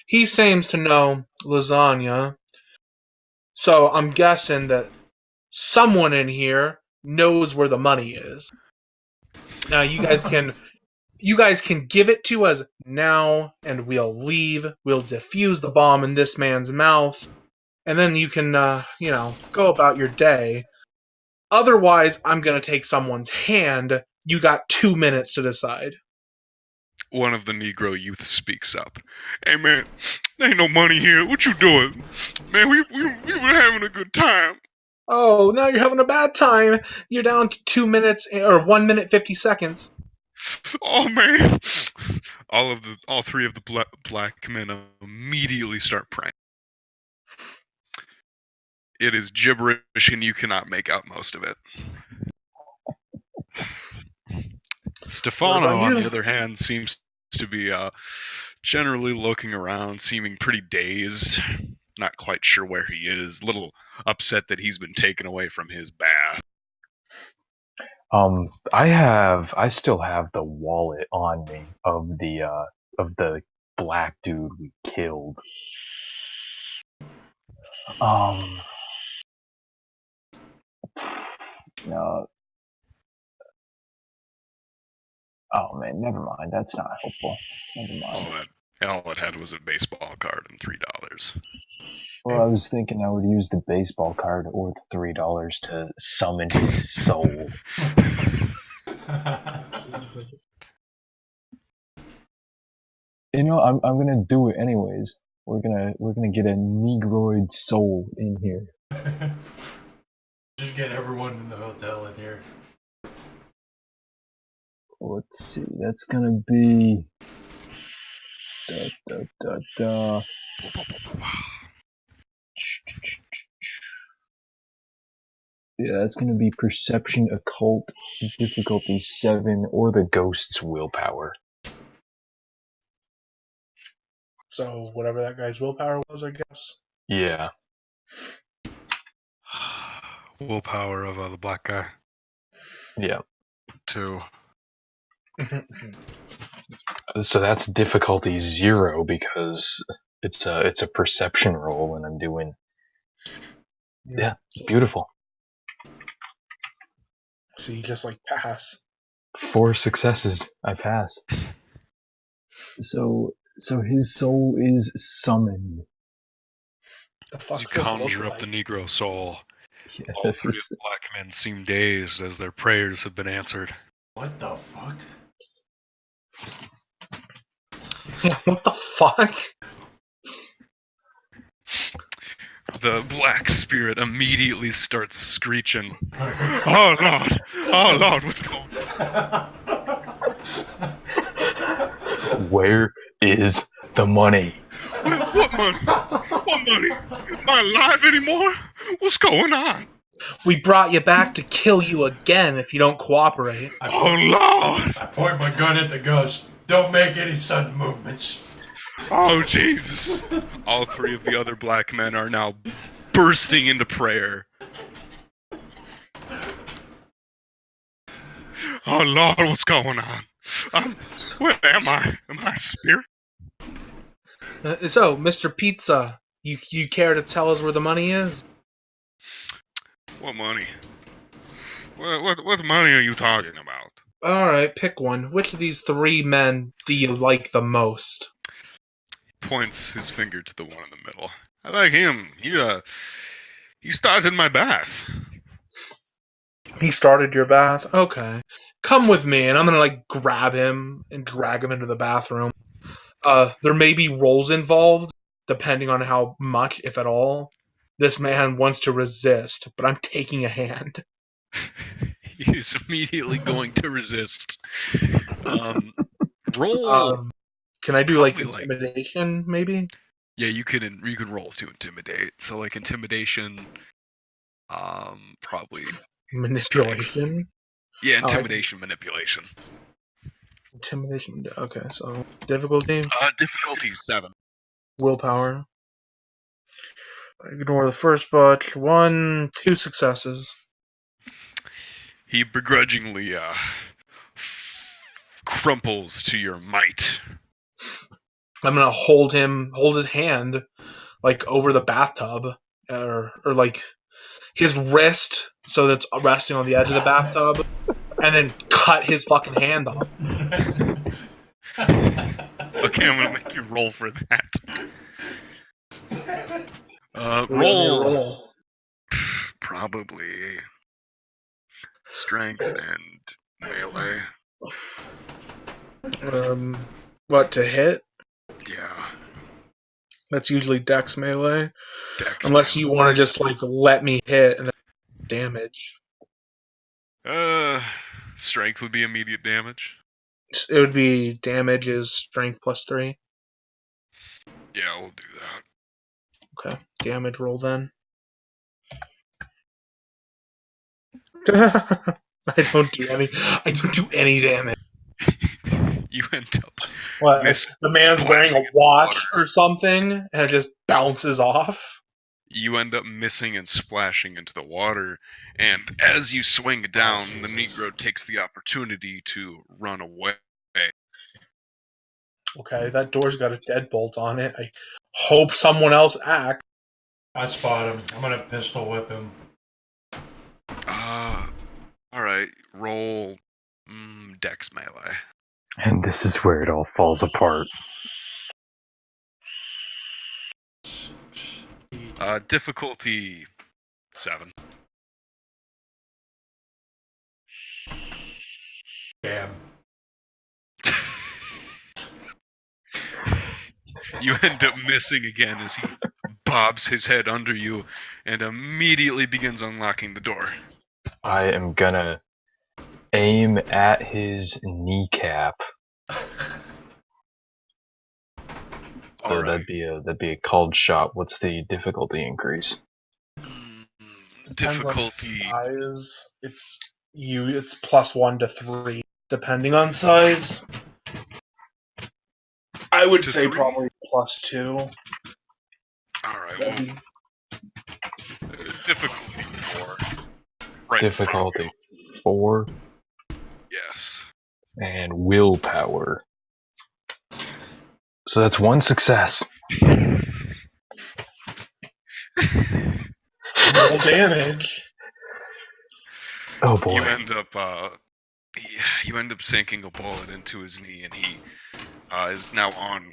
He seems to know lasagna, so I'm guessing that someone in here knows where the money is. Now you guys can give it to us now, and we'll leave. We'll defuse the bomb in this man's mouth, and then you can go about your day. Otherwise, I'm gonna take someone's hand. You got 2 minutes to decide. One of the Negro youths speaks up. Hey man, there ain't no money here. What you doing? Man, we were having a good time. Oh, now you're having a bad time. You're down to 2 minutes or 1 minute 50 seconds. Oh man. All three of the black men immediately start praying. It is gibberish and you cannot make out most of it. Stefano, on the other hand, seems to be generally looking around, seeming pretty dazed, not quite sure where he is, a little upset that he's been taken away from his bath. I still have the wallet on me of the black dude we killed. No. Oh man, never mind. That's not helpful. Never mind. All it had was a baseball card and $3. Well, I was thinking I would use the baseball card or the $3 to summon his soul. You know, I'm gonna do it anyways. We're gonna get a Negroid soul in here. Just get everyone in the hotel in here. Let's see. That's gonna be. Yeah, that's gonna be perception, occult, difficulty 7, or the ghost's willpower. So whatever that guy's willpower was, I guess. Yeah. Willpower of the black guy. Yeah. 2. So that's difficulty 0 because it's a perception roll, and I'm doing. Yeah, it's beautiful. So you just like pass. 4 successes. I pass. So his soul is summoned. The fuck As you conjure up the Negro soul, Yes. all 3 of the black men seem dazed as their prayers have been answered. What the fuck? Yeah, what the fuck? The black spirit immediately starts screeching. Oh Lord! Oh Lord, what's going on? Where is the money? What money? What money? Am I alive anymore? What's going on? We brought you back to kill you again if you don't cooperate. Oh Lord! I point my gun at the ghost. Don't make any sudden movements. Oh, Jesus. All three of the other black men are now bursting into prayer. Oh, Lord, what's going on? Where am I? Am I a spirit? So, Mr. Pizza, you care to tell us where the money is? What money? What money are you talking about? Alright, pick one. Which of these three men do you like the most? Points his finger to the one in the middle. I like him. He started my bath. He started your bath? Okay. Come with me, and I'm gonna, grab him and drag him into the bathroom. There may be rolls involved, depending on how much, if at all. This man wants to resist, but I'm taking a hand. He's immediately going to resist. Roll. Can I do, Probably intimidation, maybe? Yeah, you could roll to intimidate. So intimidation, probably Manipulation? yeah, intimidation, manipulation. Intimidation, okay, so difficulty? Difficulty 7. Willpower. Ignore the first butch. 2 successes. He begrudgingly crumples to your might. I'm gonna hold his hand, over the bathtub, or his wrist, so that's resting on the edge of the bathtub, and then cut his fucking hand off. Okay, I'm gonna make you roll for that. Roll. Probably strength and melee. What, to hit? Yeah. That's usually dex melee. Dex Unless melee. you want to just, let me hit and then damage. Strength would be immediate damage. It would be damage is strength plus 3. Yeah, we'll do that. Okay, damage roll then. I don't do any damage. You end up What? The man's wearing a splashing watch water. or something, and it just bounces off. You end up missing and splashing into the water, and as you swing down, the Negro takes the opportunity to run away. Okay, that door's got a deadbolt on it. I hope someone else acts. I spot him. I'm gonna pistol whip him. Alright, roll dex melee. And this is where it all falls apart. Difficulty 7. Damn. You end up missing again as he bobs his head under you and immediately begins unlocking the door. I am gonna aim at his kneecap. So Alright. that'd be a called shot. What's the difficulty increase? Difficulty. On size. It's plus 1 to 3, depending on size. I would say 3? probably plus 2. Alright, well, difficulty 4. Right. Difficulty 4 Yes. and willpower. So that's 1 success. Roll damage. Oh boy. You end up sinking a bullet into his knee, and he is now on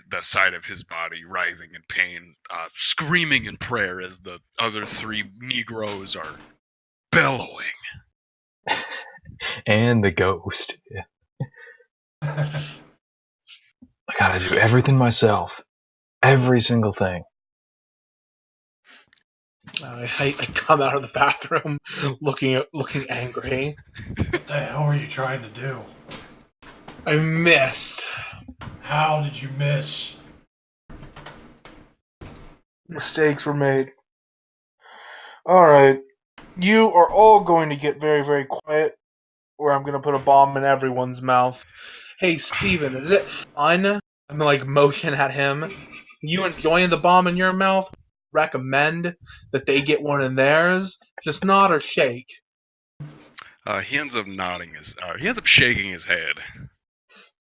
the side of his body, writhing in pain, screaming in prayer as the other 3 Negroes are bellowing. And the ghost. I gotta do everything myself. Every single thing. I come out of the bathroom looking angry. What the hell are you trying to do? I missed. How did you miss? Mistakes were made. Alright. You are all going to get very, very quiet, or I'm going to put a bomb in everyone's mouth. Hey, Steven, is it fun? I'm like motion at him. You enjoying the bomb in your mouth? Recommend that they get one in theirs? Just nod or shake. He ends up he ends up shaking his head.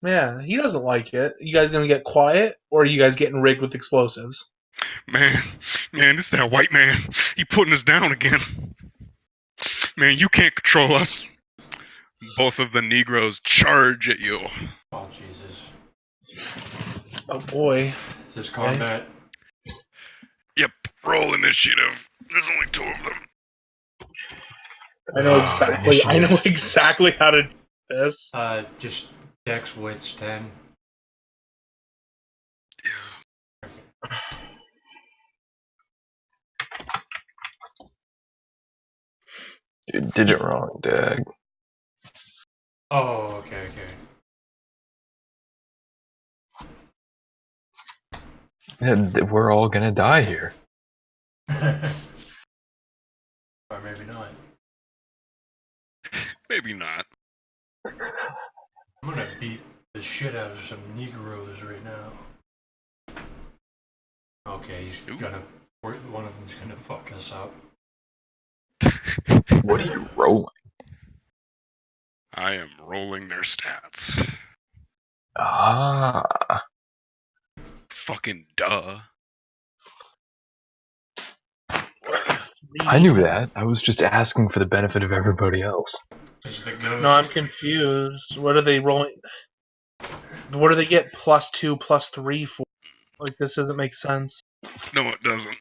Yeah, he doesn't like it. You guys gonna get quiet, or are you guys getting rigged with explosives? Man, this is that white man. He putting us down again. Man, you can't control us. Both of the Negroes charge at you. Oh Jesus! Oh boy. Is this combat? Yep, roll initiative. There's only 2 of them. I know exactly. I know exactly how to do this. Just Dex Wits 10. Yeah. You did it wrong, Dag. Oh, okay. Yeah, we're all gonna die here. Or maybe not. Maybe not. I'm gonna beat the shit out of some Negroes right now. Okay, one of them's gonna fuck us up. What are you rolling? I am rolling their stats. Ah, Fucking duh. I knew that. I was just asking for the benefit of everybody else. This is the ghost. No, I'm confused. What are they rolling? What do they get +2, +3 for? Like, this doesn't make sense. No, it doesn't.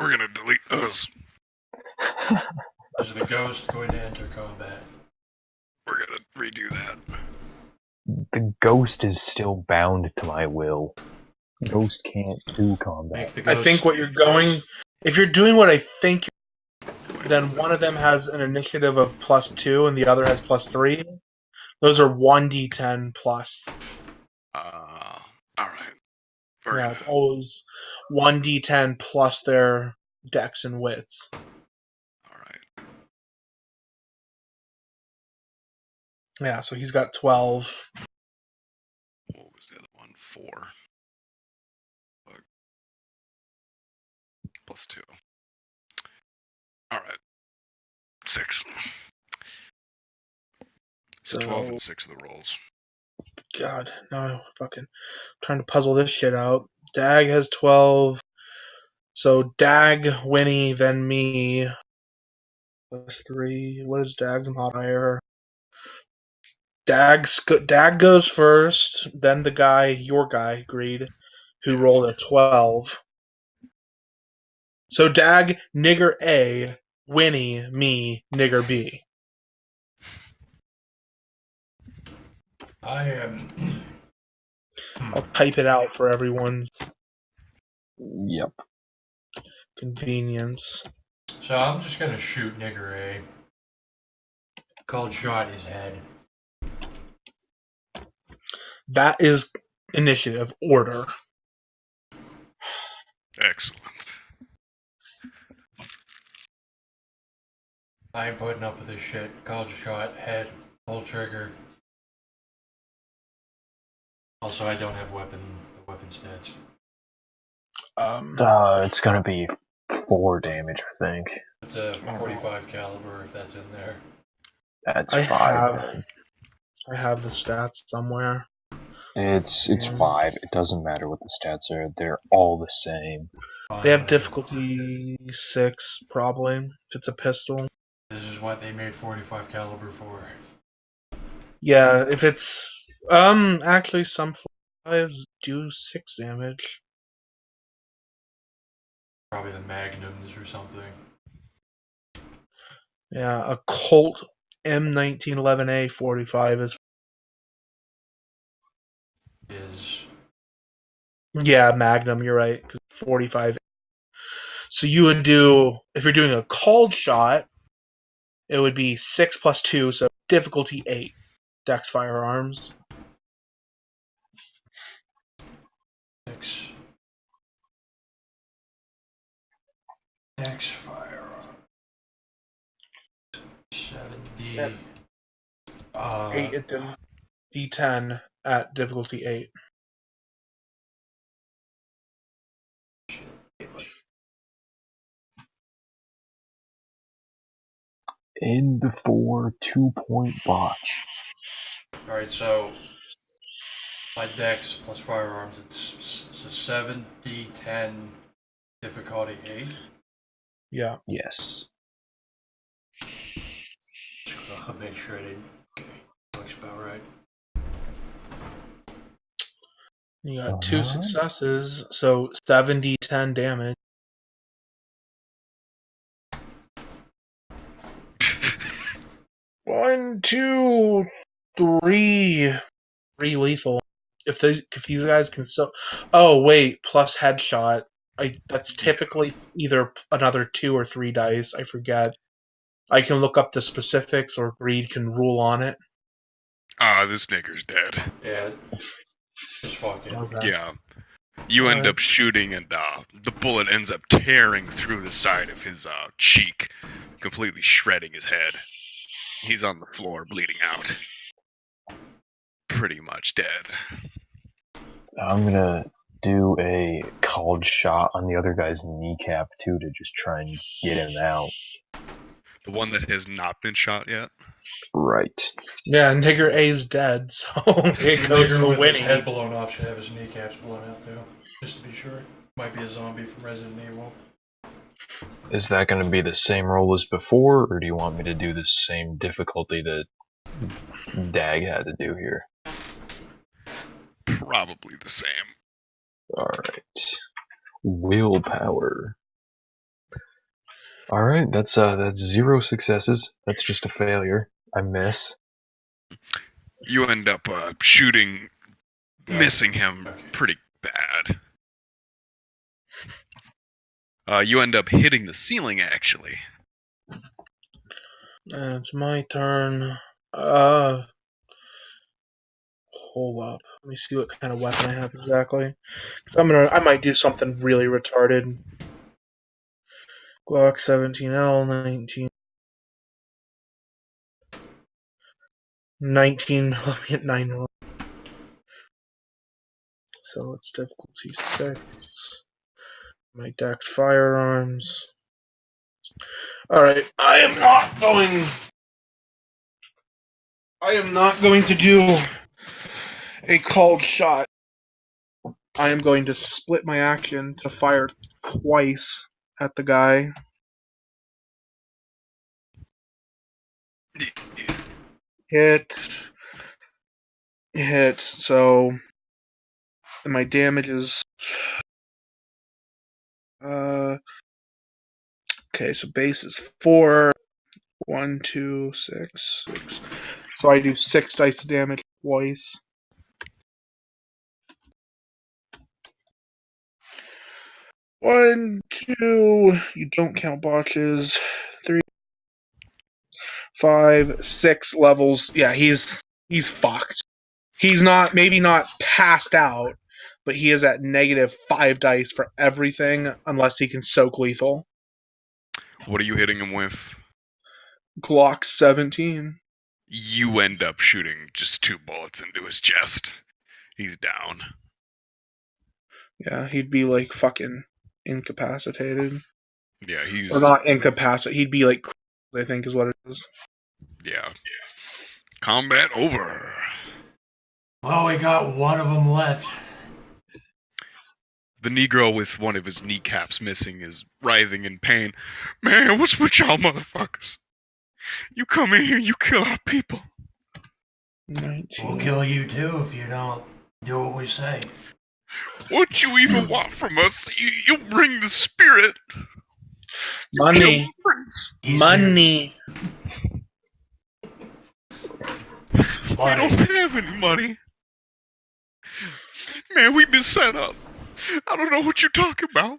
We're gonna delete those. Is the ghost going to enter combat? We're gonna redo that. The ghost is still bound to my will. Ghost can't do combat. Make the ghost. I think what you're going. If you're doing what I think, then one of them has an initiative of +2 and the other has +3. Those are 1d10 plus. Alright. Yeah, it's always 1d10 plus their dex and wits. Alright. Yeah, so he's got 12. What was the other one? 4. +2. Alright. 6. So 12 and 6 of the rolls. God, no, fucking trying to puzzle this shit out. Dag has 12. So Dag, Winnie, then me. +3. What is Dag's modifier? Dag goes first, then the guy, your guy, Greed, who Yes. rolled a 12. So Dag, nigger A, Winnie, me, nigger B. I am. I'll type it out for everyone's Yep. convenience. So I'm just gonna shoot Nigger A. Cold shot his head. That is initiative order. Excellent. I ain't putting up with this shit. Cold shot, head, pull trigger. Also, I don't have weapon stats. It's gonna be 4 damage, I think. It's a 45 caliber if that's in there. That's I 5. have- I have the stats somewhere. It's 5. It doesn't matter what the stats are. They're all the same. Fine, They have whatever. difficulty 6, probably, if it's a pistol. This is what they made 45 caliber for. Yeah, if it's actually some 45s do 6 damage. Probably the magnums or something. Yeah, a Colt M1911A 45 is yeah, Magnum, you're right, cuz 45. So you would do, if you're doing a called shot, it would be 6 plus 2, so difficulty 8. Dex firearms. 6. Dex firearm. 7D. 8 at the D10 at difficulty 8. End for 2-point botch. Alright, so my dex plus firearms, it's 7d10 difficulty 8. Yeah. Yes. I'll make sure I didn't. Okay, looks about right. You got 2 successes, so 7d10 damage. 1, 2, 3. 3 lethal. If these guys can oh wait, plus headshot. That's typically either another 2 or 3 dice. I forget. I can look up the specifics, or Greed can rule on it. This nigger's dead. Yeah, just fuck it. Okay. Yeah. You end up shooting, and the bullet ends up tearing through the side of his cheek, completely shredding his head. He's on the floor, bleeding out. Pretty much dead. I'm gonna do a called shot on the other guy's kneecap too to just try and get him out. The one that has not been shot yet? Right. Yeah, Nigger A's dead, so it goes Nigger to with his Winnie. head blown off should have his kneecaps blown out too, just to be sure. Might be a zombie from Resident Evil. Is that gonna be the same roll as before, or do you want me to do the same difficulty that Dag had to do here? Probably the same. Alright. Willpower. Alright, that's 0 successes. That's just a failure. I miss. You end up shooting, missing him pretty bad. You end up hitting the ceiling, actually. It's my turn. Hold up. Let me see what kind of weapon I have exactly. Because I might do something really retarded. Glock 17L 19. Let me get 9. So it's difficulty 6. My dex firearms. Alright, I am not going to do a called shot. I am going to split my action to fire twice at the guy. Hit. So my damage is okay, so base is 4. 1, 2, 6, 6. So I do 6 dice of damage twice. 1, 2. You don't count botches. 3, 5, 6 levels. Yeah, he's fucked. He's maybe not passed out, but he is at -5 dice for everything unless he can soak lethal. What are you hitting him with? Glock 17. You end up shooting just 2 bullets into his chest. He's down. Yeah, he'd be like fucking incapacitated. Yeah, he's... Or not incapacitated, he'd be like, I think is what it is. Yeah. Combat over. Well, we got one of them left. The Negro with one of his kneecaps missing is writhing in pain. Man, what's with y'all motherfuckers? You come in here, you kill our people. 19. We'll kill you too if you don't do what we say. What you even want from us? You bring the spirit. You Money. kill the prince. Money. We don't have any money. Man, we've been set up. I don't know what you're talking about.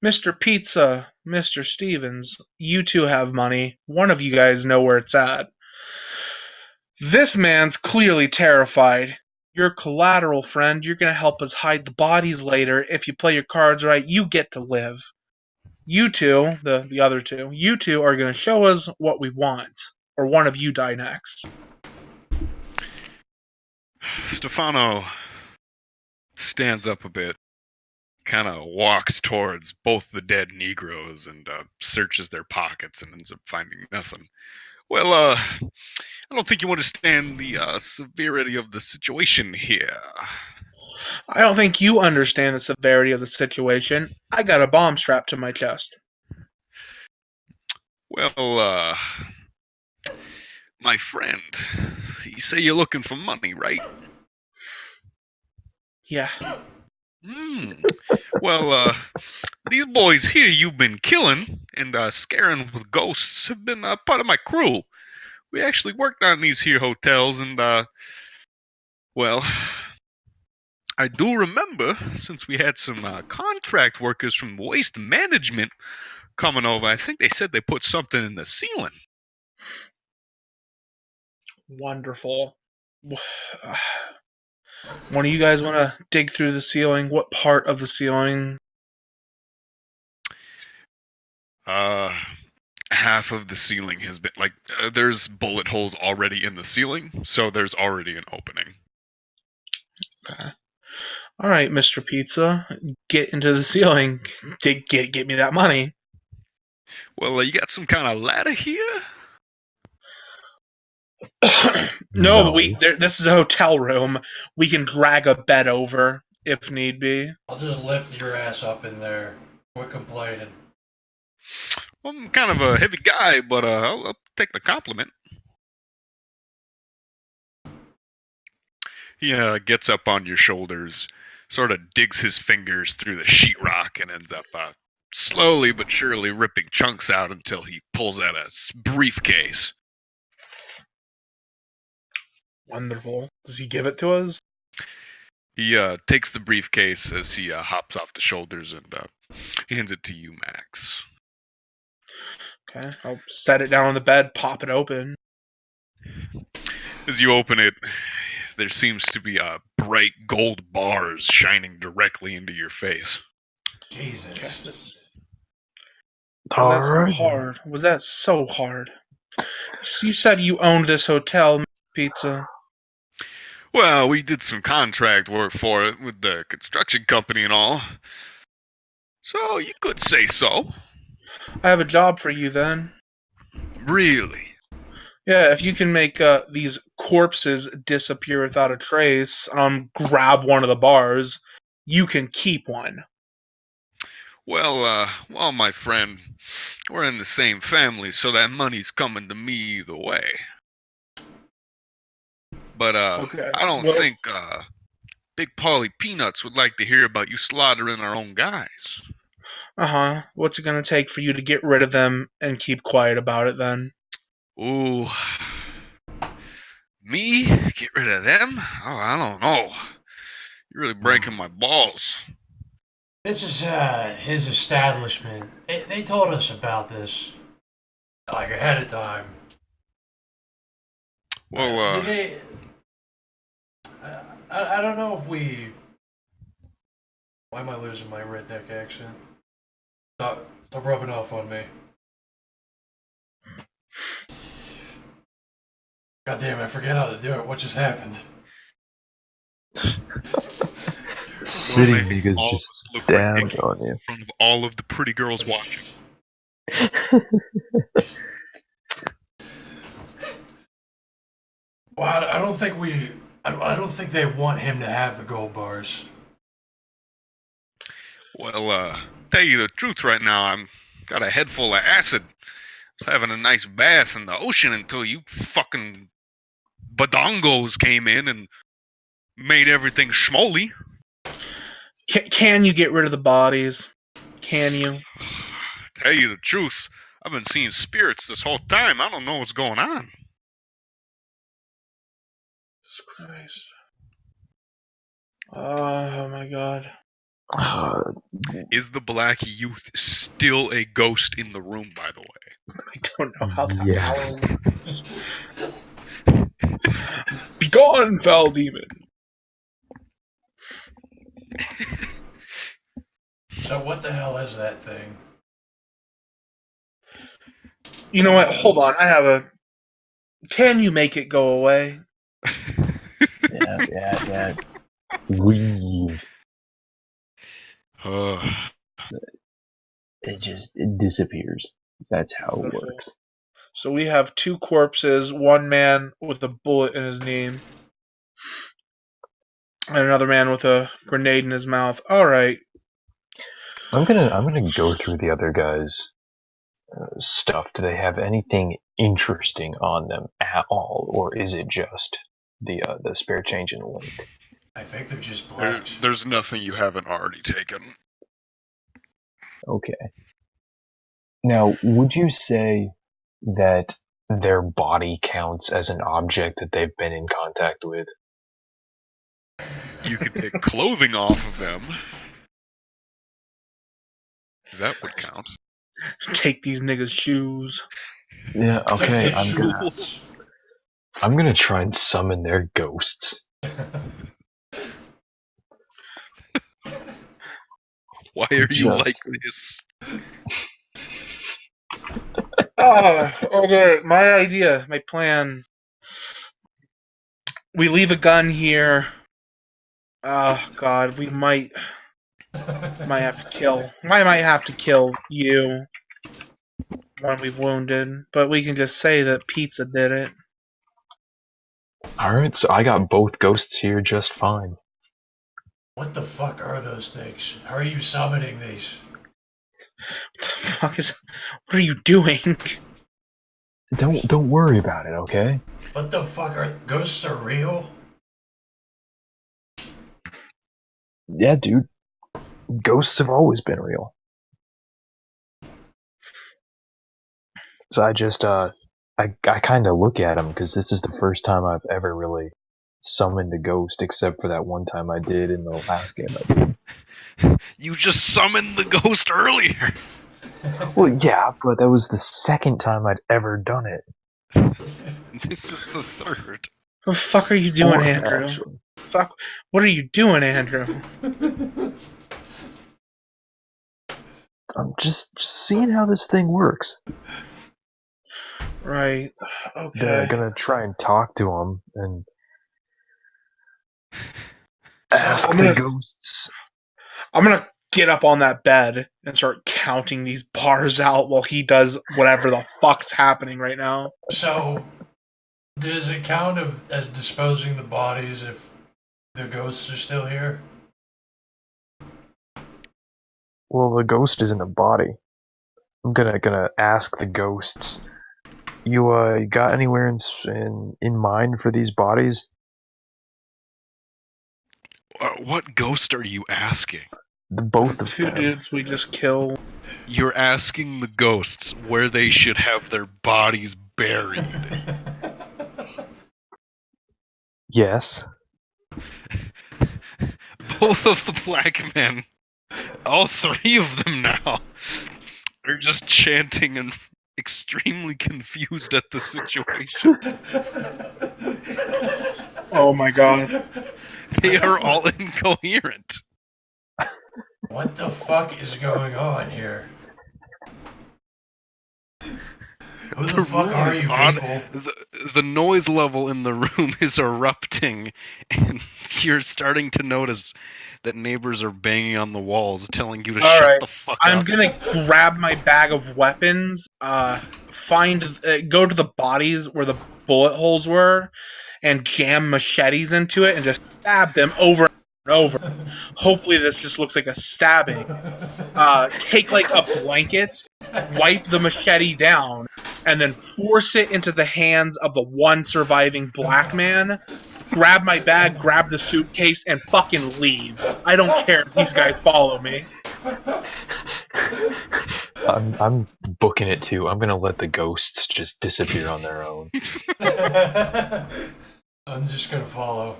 Mr. Pizza, Mr. Stevens, you two have money. One of you guys know where it's at. This man's clearly terrified. Your collateral friend, you're going to help us hide the bodies later. If you play your cards right, you get to live. You two, the other two, you two are going to show us what we want. Or one of you die next. Stefano stands up a bit, kind of walks towards both the dead Negroes and searches their pockets and ends up finding nothing. Well, I don't think you understand the severity of the situation here. I don't think you understand the severity of the situation. I got a bomb strapped to my chest. Well, my friend, you say you're looking for money, right? Yeah. Well, these boys here you've been killing and scaring with ghosts have been part of my crew. We actually worked on these here hotels and, well, I do remember, since we had some contract workers from waste management coming over, I think they said they put something in the ceiling. Wonderful. One of you guys want to dig through the ceiling? What part of the ceiling? Half of the ceiling has been, like, there's bullet holes already in the ceiling, so there's already an opening. Okay. All right, Mr. Pizza, get into the ceiling. Get me that money. Well, you got some kind of ladder here? No, but this is a hotel room. We can drag a bed over if need be. I'll just lift your ass up in there. Quit complaining. Well, I'm kind of a heavy guy, but I'll take the compliment. He gets up on your shoulders, sort of digs his fingers through the sheetrock, and ends up slowly but surely ripping chunks out until he pulls out a briefcase. Wonderful. Does he give it to us? He takes the briefcase as he hops off the shoulders and hands it to you, Max. Okay, I'll set it down on the bed, pop it open. As you open it, there seems to be bright gold bars shining directly into your face. Jesus. Okay, was that so hard? Was that so hard? You said you owned this hotel, Pizza. Well, we did some contract work for it with the construction company and all. So you could say so. I have a job for you then. Really? Yeah, if you can make these corpses disappear without a trace, grab one of the bars, you can keep one. Well, my friend, we're in the same family, so that money's coming to me either way. But Okay. I don't think Big Polly Peanuts would like to hear about you slaughtering our own guys. Uh-huh. What's it gonna take for you to get rid of them and keep quiet about it then? Ooh. Me? Get rid of them? Oh, I don't know. You're really breaking my balls. This is his establishment. They told us about this like ahead of time. Well, I don't know if we. Why am I losing my redneck accent? Stop rubbing off on me. God damn, I forget how to do it. What just happened? City We're making niggas all of just us look down ridiculous on you. in front of all of the pretty girls watching. Well, I don't think we. I don't think they want him to have the gold bars. Well, tell you the truth right now, I'm got a head full of acid. I was having a nice bath in the ocean until you fucking badongos came in and made everything schmoly. Can you get rid of the bodies? Can you? Tell you the truth, I've been seeing spirits this whole time. I don't know what's going on. Jesus Christ. Oh my God. Is the black youth still a ghost in the room, by the way? I don't know how that Yes. power works. Be gone, foul demon. So what the hell is that thing? You know what? Hold on. I have a. Can you make it go away? Yeah. Yeah. Leave. It disappears. That's how it works. So we have 2 corpses, 1 man with a bullet in his knee, and another man with a grenade in his mouth. All right. I'm gonna go through the other guys' stuff. Do they have anything interesting on them at all, or is it just the spare change in the link? I think they're just blacks. There's nothing you haven't already taken. Okay. Now, would you say that their body counts as an object that they've been in contact with? You could take clothing off of them. That would count. Take these niggas' shoes. Yeah, okay. Jewels. I'm gonna try and summon their ghosts. Why are you like this? Okay. My idea, my plan. We leave a gun here. Oh God, we might have to kill. I might have to kill you when we've wounded, but we can just say that Pizza did it. Alright, so I got both ghosts here just fine. What the fuck are those things? How are you summoning these? What the fuck is? What are you doing? Don't worry about it, okay? What the fuck are ghosts are real? Yeah, dude. Ghosts have always been real. So I just I kind of look at them because this is the first time I've ever really summoned a ghost, except for that one time I did in the last game I did. You just summoned the ghost earlier. Well, yeah, but that was the second time I'd ever done it. This is the third. What the fuck are you doing, Fourth, Andrew? actually. Fuck. What are you doing, Andrew? I'm just seeing how this thing works. Right. Okay. They're gonna try and talk to him and ask the ghosts. I'm gonna get up on that bed and start counting these bars out while he does whatever the fuck's happening right now. So, does it count as disposing the bodies if the ghosts are still here? Well, the ghost isn't a body. I'm gonna ask the ghosts. You got anywhere in mind for these bodies? What ghost are you asking? Both of 2 them. dudes we just killed. You're asking the ghosts where they should have their bodies buried. Yes. Both of the black men, all 3 of them now, are just chanting and extremely confused at the situation. Oh my god. They are all incoherent. What the fuck is going on here? Who the fuck are you people? The noise level in the room is erupting, and you're starting to notice that neighbors are banging on the walls, telling you to shut the fuck up. I'm gonna grab my bag of weapons, go to the bodies where the bullet holes were, and jam machetes into it and just stab them over and over. Hopefully this just looks like a stabbing. Take like a blanket, wipe the machete down, and then force it into the hands of the one surviving black man. Grab my bag, grab the suitcase, and fucking leave. I don't care if these guys follow me. I'm booking it too. I'm gonna let the ghosts just disappear on their own. I'm just gonna follow.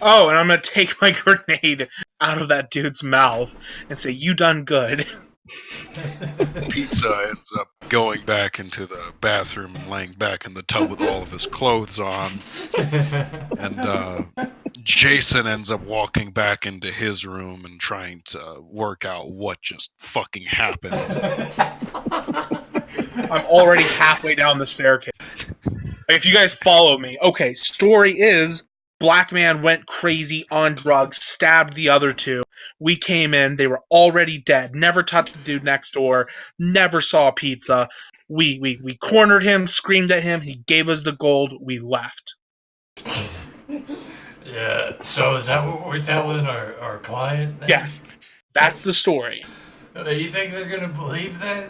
Oh, and I'm gonna take my grenade out of that dude's mouth and say, "You done good." Pizza ends up going back into the bathroom and laying back in the tub with all of his clothes on. And Jason ends up walking back into his room and trying to work out what just fucking happened. I'm already halfway down the staircase. If you guys follow me, okay, story is Black man went crazy on drugs, stabbed the other two. We came in, they were already dead. Never touched the dude next door, never saw pizza. We cornered him, screamed at him, he gave us the gold, we left. Yeah, so is that what we're telling our client? Then? Yes, that's the story. Do you think they're gonna believe that?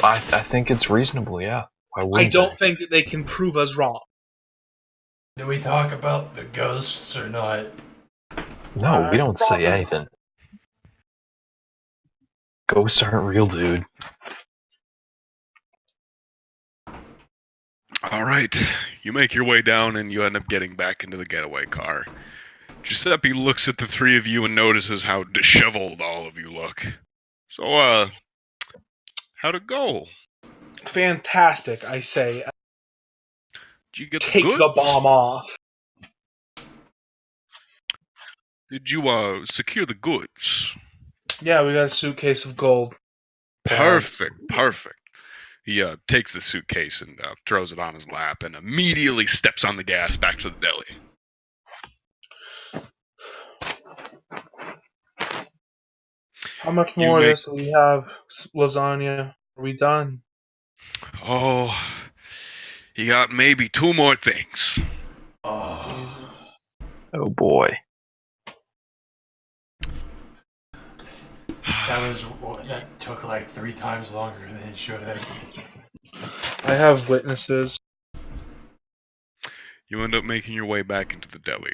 I think it's reasonable, yeah. Why I wouldn't don't they? think that they can prove us wrong. Do we talk about the ghosts or not? No, we don't say Probably. anything. Ghosts aren't real, dude. Alright, you make your way down and you end up getting back into the getaway car. Giuseppe looks at the three of you and notices how disheveled all of you look. So, how'd it go? Fantastic, I say. Did you get the Take goods? the bomb off. Did you, secure the goods? Yeah, we got a suitcase of gold. Perfect. He takes the suitcase and throws it on his lap and immediately steps on the gas back to the deli. How much more of this do we have? Lasagna. Are we done? Oh, he got maybe 2 more things. Oh, Jesus. Oh boy. That took like 3 times longer than it should have. I have witnesses. You end up making your way back into the deli.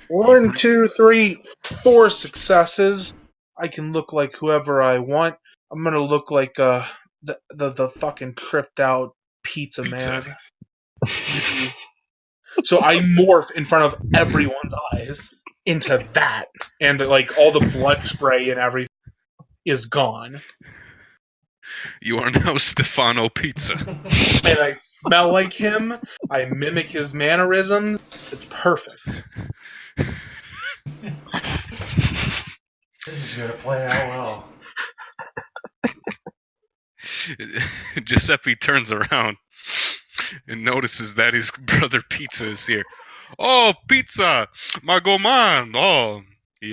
1, 2, 3, 4 successes. I can look like whoever I want. I'm gonna look like the fucking tripped out pizza man. So I morph in front of everyone's eyes into that, and like all the blood spray and everything is gone, You are now Stefano Pizza. and I smell like him. I mimic his mannerisms. It's perfect. This is gonna play out well. Giuseppe turns around and notices that his brother Pizza is here. Oh, Pizza! My gourmand! Oh, he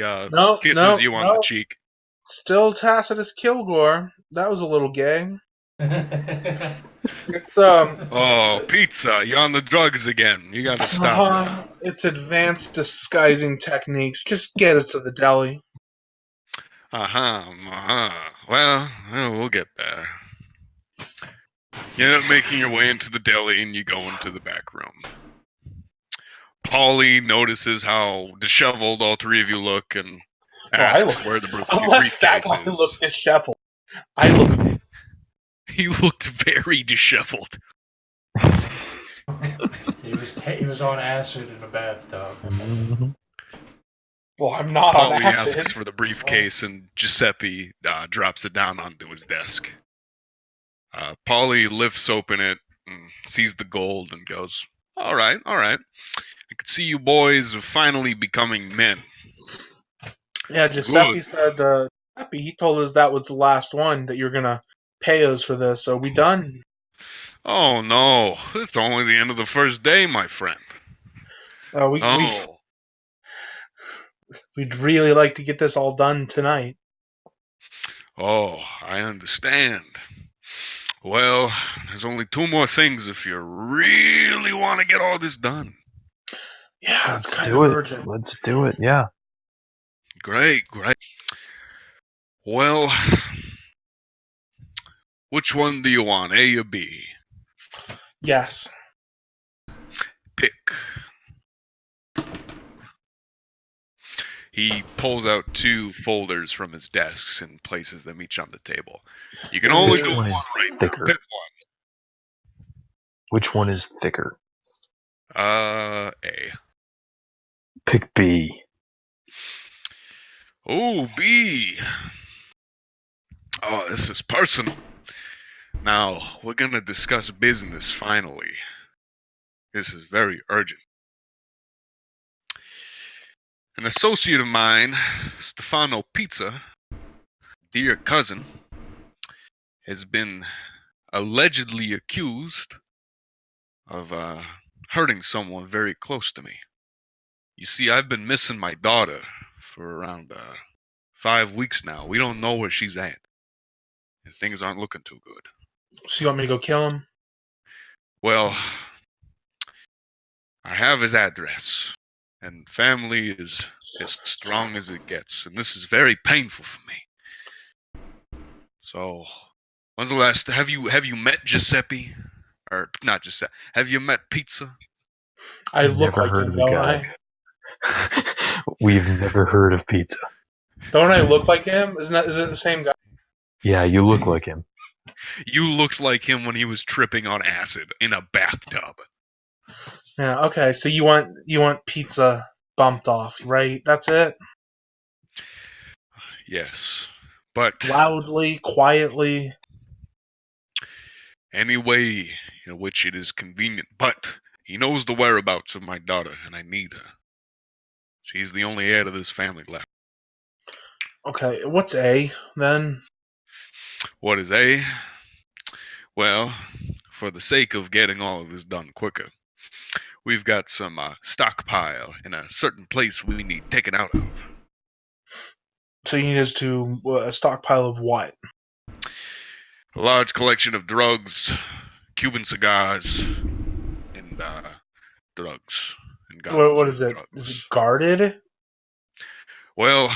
kisses you on the cheek. Still Tacitus Kilgore. That was a little gay. It's Oh, Pizza! You're on the drugs again. You gotta stop. It's advanced disguising techniques. Just get us to the deli. Well, we'll get there. You end up making your way into the deli and you go into the back room. Polly notices how disheveled all 3 of you look and asks where the unless that briefcase guy is. looked disheveled. I look. He looked very disheveled. He was on acid in a bathtub. Well, I'm not Polly on acid. asks for the briefcase and Giuseppe drops it down onto his desk. Polly lifts open it and sees the gold and goes, All right. I can see you boys are finally becoming men. Yeah, Giuseppe Good. said. Giuseppe, he told us that was the last one, that you're gonna pay us for this. Are we done? Oh no, it's only the end of the first day, my friend. We'd really like to get this all done tonight. Oh, I understand. Well, there's only 2 more things if you really want to get all this done. Yeah, it's Let's kind do of it. urgent. Let's do it, yeah. Great. Well, which one do you want, A or B? Yes. Pick. He pulls out 2 folders from his desks and places them each on the table. You can only Which do one one is right now. thicker? Pick Which one is thicker? one. A. Pick B. Oh, B. Oh, this is personal. Now, we're gonna discuss business finally. This is very urgent. An associate of mine, Stefano Pizza, dear cousin, has been allegedly accused of hurting someone very close to me. You see, I've been missing my daughter for around 5 weeks now. We don't know where she's at. And things aren't looking too good. So you want me to go kill him? Well, I have his address, and family is as strong as it gets, and this is very painful for me. So, when's the last? Have you met Giuseppe? Or not Giuseppe? Have you met Pizza? I look Never like heard him, of the don't guy. I? We've never heard of Pizza. Don't I look like him? Is it the same guy? Yeah, you look like him. You looked like him when he was tripping on acid in a bathtub. Yeah. Okay. So you want pizza bumped off, right? That's it. Yes, but Loudly, quietly. any way in which it is convenient. But he knows the whereabouts of my daughter, and I need her. She's the only heir to this family left. Okay. What's A then? What is A? Well, for the sake of getting all of this done quicker, we've got some stockpile in a certain place we need taken out of. So you need us to a stockpile of what? A large collection of drugs, Cuban cigars, and drugs. And guns What with is it? Is it drugs. guarded? Well,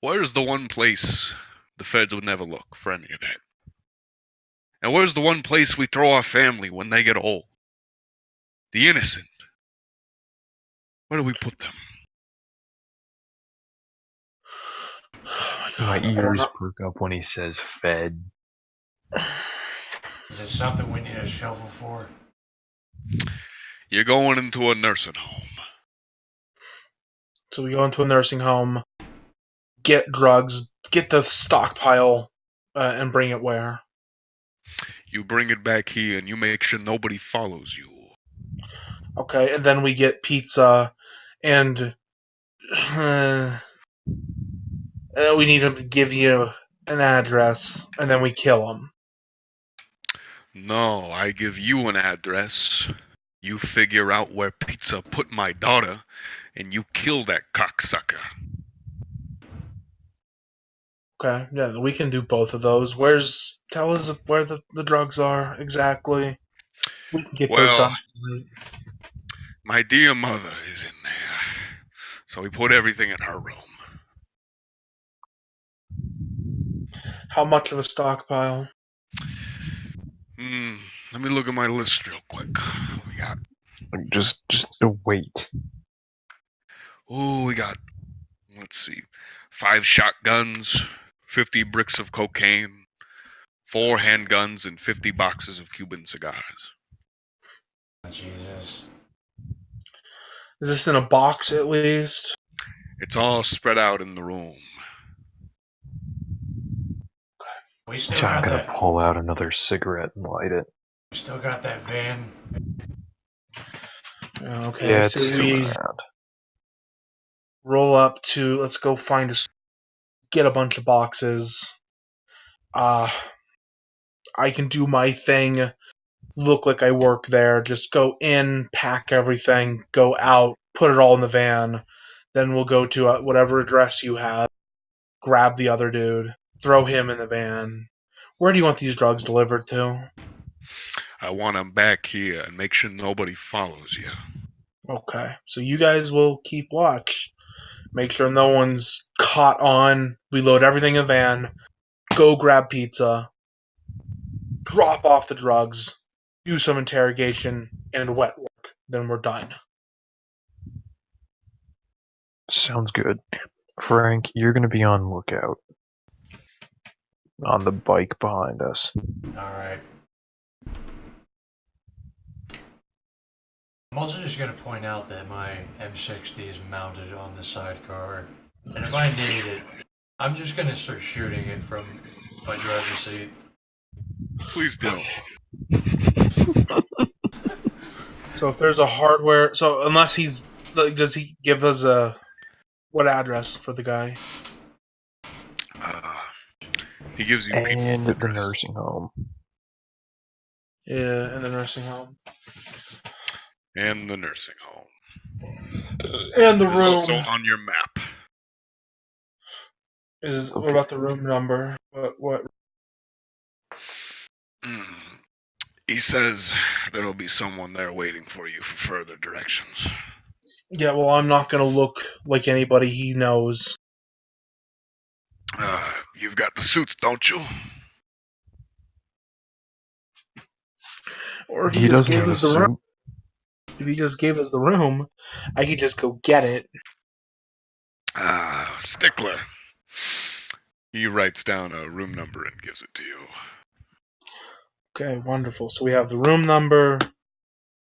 where's the one place the feds would never look for any of that? And where's the one place we throw our family when they get old? The innocent. Where do we put them? Oh My my god! I don't ears know. perk up when he says Fed. Is it something we need a shovel for? You're going into a nursing home. So we go into a nursing home, get drugs, get the stockpile, and bring it where? You bring it back here and you make sure nobody follows you. Okay, and then we get pizza, and we need him to give you an address, and then we kill him. No, I give you an address. You figure out where Pizza put my daughter, and you kill that cocksucker. Okay, yeah, we can do both of those. Tell us where the drugs are exactly. We can get those Well, done. my dear mother is in there, so we put everything in her room. How much of a stockpile? Let me look at my list real quick. We got, Just wait. we got, let's see, 5 shotguns, 50 bricks of cocaine, 4 handguns, and 50 boxes of Cuban cigars. Jesus. Is this in a box at least? It's all spread out in the room. We still I'm got gonna that. pull out another cigarette and light it. We still got that van. Okay, Yeah, I it's say still we around. roll up to. Let's go get a bunch of boxes. I can do my thing. Look like I work there. Just go in, pack everything, go out, put it all in the van. Then we'll go to whatever address you have. Grab the other dude, throw him in the van. Where do you want these drugs delivered to? I want them back here and make sure nobody follows you. Okay, so you guys will keep watch. Make sure no one's caught on. We load everything in the van. Go grab pizza. Drop off the drugs. Do some interrogation and wet work. Then we're done. Sounds good. Frank, you're gonna be on lookout on the bike behind us. Alright. I'm also just going to point out that my M60 is mounted on the sidecar. And if I need it, I'm just going to start shooting it from my driver's seat. Please don't. So if there's a hardware, so unless he's, like, does he give us what address for the guy? He gives you Pizza's And the address. nursing home. Yeah, in the nursing home. And the nursing home. And the It is also room. on your map. What about the room number? What? Mm. He says there'll be someone there waiting for you for further directions. Yeah, well, I'm not gonna look like anybody he knows. You've got the suits, don't you? Or if he He just doesn't gave have a us the room. suit. If he just gave us the room, I could just go get it. Stickler. He writes down a room number and gives it to you. Okay, wonderful. So we have the room number,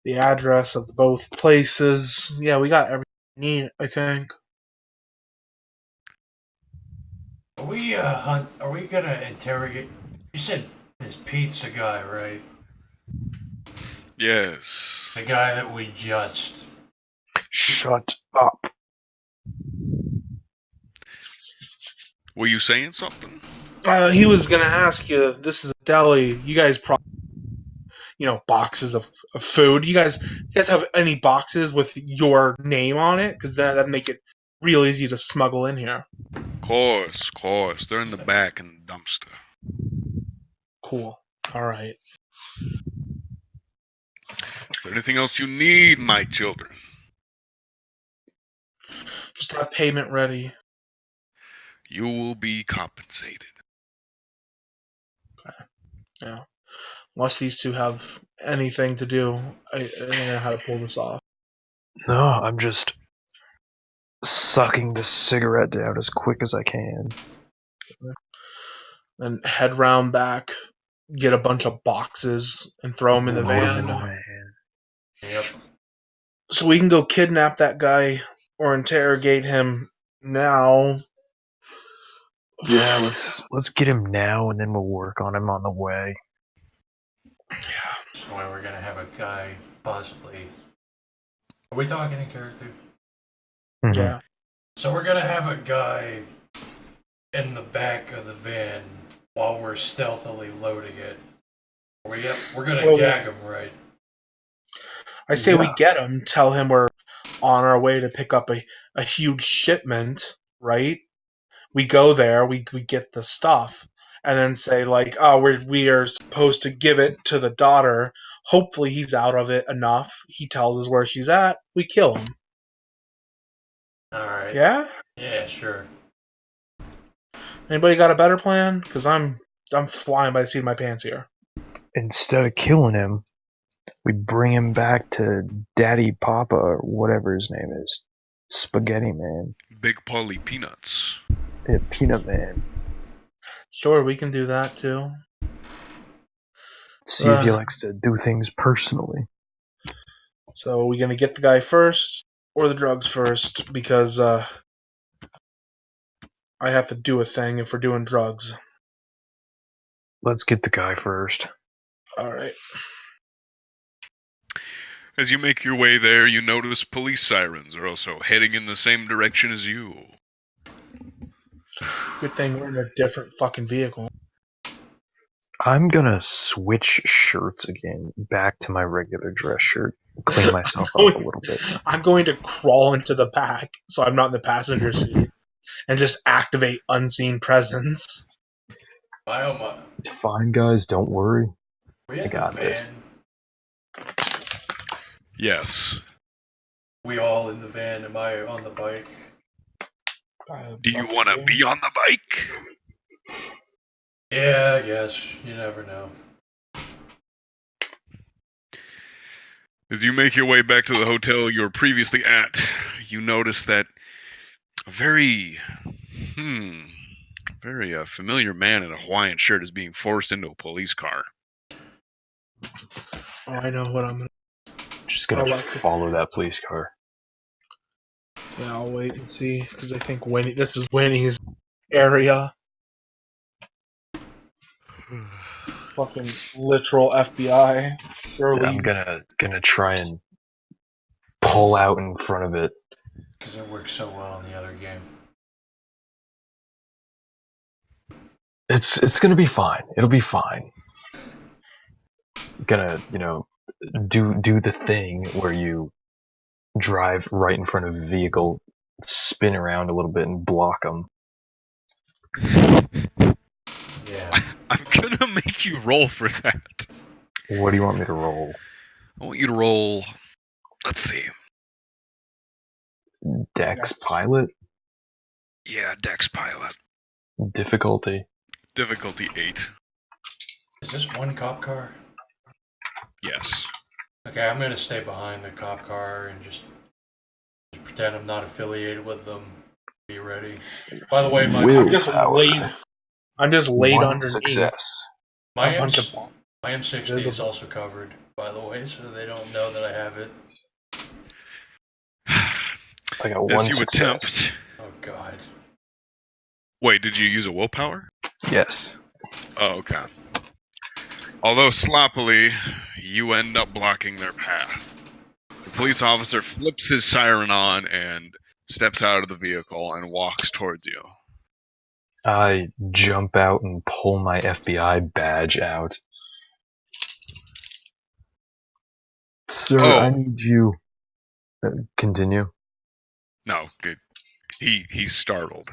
the address of both places. Yeah, we got everything we need, I think. Are we gonna interrogate? You said this pizza guy, right? Yes. The guy that we just. Shut up. Were you saying something? He was gonna ask you. This is a deli. You guys probably, boxes of food. You guys have any boxes with your name on it? Because that'd make it real easy to smuggle in here. Course. They're in the back in the dumpster. Cool. All right. Is there anything else you need, my children? Just have payment ready. You will be compensated. Yeah. Unless these two have anything to do, I don't know how to pull this off. No, I'm just sucking this cigarette down as quick as I can. Then head round back, get a bunch of boxes, and throw them in the Load 'em in the van. van. Yep. So we can go kidnap that guy or interrogate him now. Yeah, let's get him now, and then we'll work on him on the way. So we're gonna have a guy possibly. Are we talking in character? Mhm. Yeah. So we're gonna have a guy in the back of the van while we're stealthily loading it. We're gonna Well, gag him, right? I say we Yeah. get him, tell him we're on our way to pick up a huge shipment, right? We go there, we get the stuff, and then say like, oh, we are supposed to give it to the daughter. Hopefully he's out of it enough. He tells us where she's at. We kill him. All right. Yeah. Yeah, sure. Anybody got a better plan? Because I'm flying by the seat of my pants here. Instead of killing him, we bring him back to Daddy Papa or whatever his name is. Spaghetti Man. Big Polly Peanuts. Yeah, Peanut Man. Sure, we can do that too. See if he likes to do things personally. So are we gonna get the guy first or the drugs first? Because I have to do a thing if we're doing drugs. Let's get the guy first. All right. As you make your way there, you notice police sirens are also heading in the same direction as you. Good thing we're in a different fucking vehicle. I'm gonna switch shirts again back to my regular dress shirt. Clean myself up a little bit. I'm going to crawl into the back so I'm not in the passenger seat and just activate unseen presence. My oh my. It's fine, guys. Don't worry. We I in the got this. van. Yes. We all in the van. Am I on the bike? Do you want to be on the bike? Yeah, I guess. You never know. As you make your way back to the hotel you were previously at, you notice that a very familiar man in a Hawaiian shirt is being forced into a police car. Oh, I know what I'm gonna. Just gonna follow that police car. Yeah, I'll wait and see because I think this is Winnie's area. Fucking literal FBI. Surely. I'm gonna try and pull out in front of it. Because it worked so well in the other game. It's gonna be fine. It'll be fine. gonna, do the thing where you drive right in front of a vehicle, spin around a little bit, and block them. Yeah. I'm gonna make you roll for that. What do you want me to roll? I want you to roll. Let's see. Dex Yes. pilot? Yeah, Dex Pilot. Difficulty? Difficulty 8. Is this one cop car? Yes. Okay, I'm gonna stay behind the cop car and just pretend I'm not affiliated with them. Be ready. By the way, my Willpower. I'm just laid One underneath success. my a bunch of my M60 is also covered. By the way, so they don't know that I have it. I got As one you success. attempt. Oh God. Wait, did you use a willpower? Yes. Oh, okay. Although sloppily, you end up blocking their path. The police officer flips his siren on and steps out of the vehicle and walks towards you. I jump out and pull my FBI badge out. Sir, Oh. I need you. Continue. No, good. He's startled.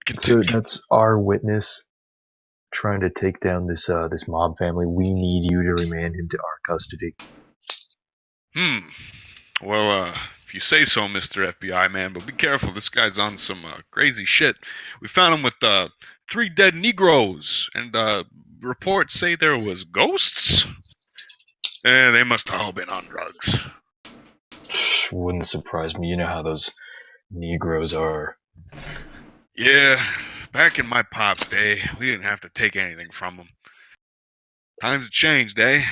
Sir, Continue. that's our witness trying to take down this mob family. We need you to remand him to our custody. Well, if you say so, Mr. FBI man, but be careful. This guy's on some crazy shit. We found him with 3 dead Negroes, and reports say there was ghosts. They must have all been on drugs. Wouldn't surprise me. You know how those Negroes are. Yeah, back in my pop's day, we didn't have to take anything from them. Times have changed, eh?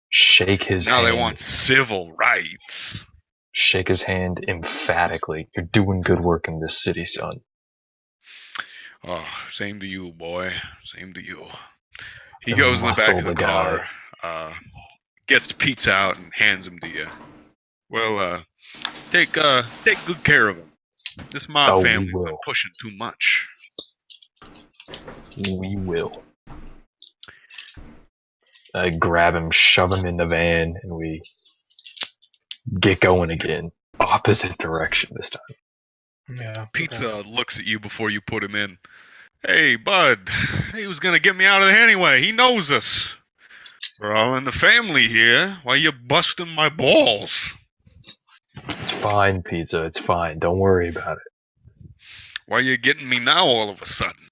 Shake his Now hand. they want civil rights. Shake his hand emphatically. You're doing good work in this city, son. Oh, same to you, boy. Same to you. He Gonna goes in the back muscle of the the guy. car, gets Pete's out and hands him to you. Well, take good care of him. This mob Oh, we family's been will. pushing too much. We will. I grab him, shove him in the van, and we get going again. Opposite direction this time. Yeah. Pizza looks at you before you put him in. Hey, bud. He was gonna get me out of there anyway. He knows us. We're all in the family here. Why you busting my balls? It's fine, Pizza. It's fine. Don't worry about it. Why you getting me now all of a sudden?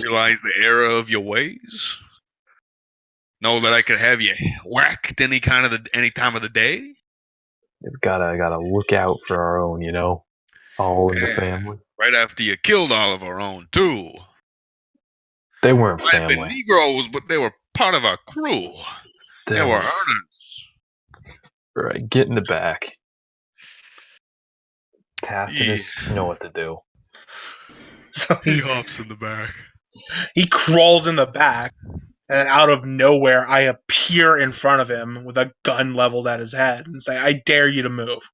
Realize the error of your ways? Know that I could have you whacked any time of the day? We've gotta look out for our own, you know? All in the family. Right after you killed all of our own, too. They weren't Might have been family. Negroes, but they were part of our crew. They were earners. Right, get in the back. Tacitus, you know what to do. So He hops in the back. he crawls in the back, and out of nowhere, I appear in front of him with a gun leveled at his head and say, "I dare you to move."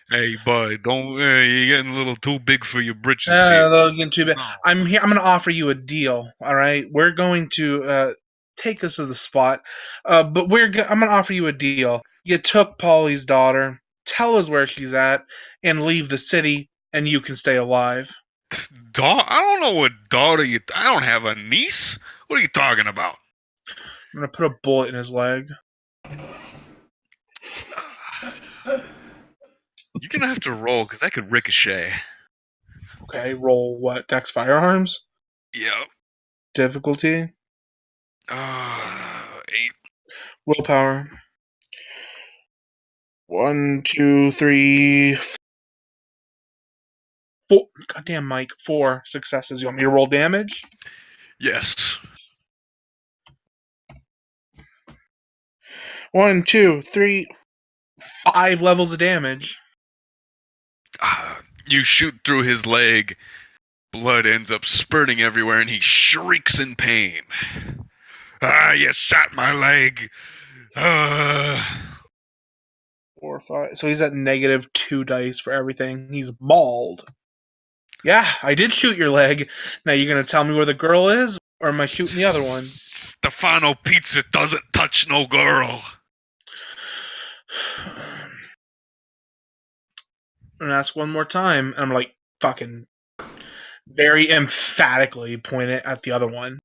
Hey, bud, don't. You're getting a little too big for your britches here. Too bad. No. I'm here. I'm going to offer you a deal. All right, we're going to take us to the spot, but I'm going to offer you a deal. You took Polly's daughter. Tell us where she's at, and leave the city, and you can stay alive. I don't know what daughter you. I don't have a niece. What are you talking about? I'm going to put a bullet in his leg. You're gonna have to roll because that could ricochet. Okay, roll what? Dex firearms? Yep. Difficulty? 8. Willpower. 1, 2, 3, 4. Goddamn, Mike. 4 successes. You want me to roll damage? Yes. 1, 2, 3, 5 levels of damage. You shoot through his leg. Blood ends up spurting everywhere, and he shrieks in pain. You shot my leg. 4, 5. So he's at -2 dice for everything. He's mauled. Yeah, I did shoot your leg. Now you gonna tell me where the girl is, or am I shooting the other one? Stefano Pizza doesn't touch no girl. And ask one more time. And I'm like, fucking very emphatically point it at the other one.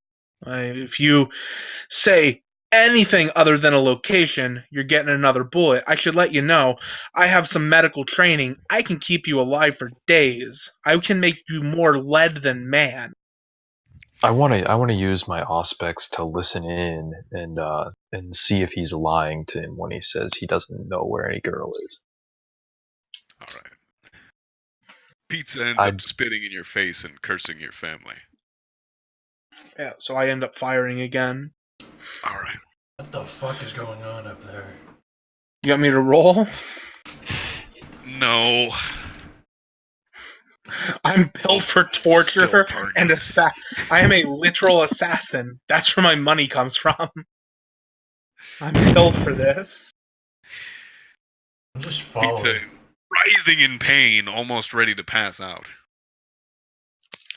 If you say anything other than a location, you're getting another bullet. I should let you know, I have some medical training. I can keep you alive for days. I can make you more lead than man. I want to use my auspex to listen in and see if he's lying to him when he says he doesn't know where any girl is. All right. Pizza ends I'd- up spitting in your face and cursing your family. Yeah, so I end up firing again. All right. What the fuck is going on up there? You want me to roll? No. I'm built for torture Still and targets. I am a literal assassin. That's where my money comes from. I'm built for this. I'm just Pizza following. writhing in pain, almost ready to pass out.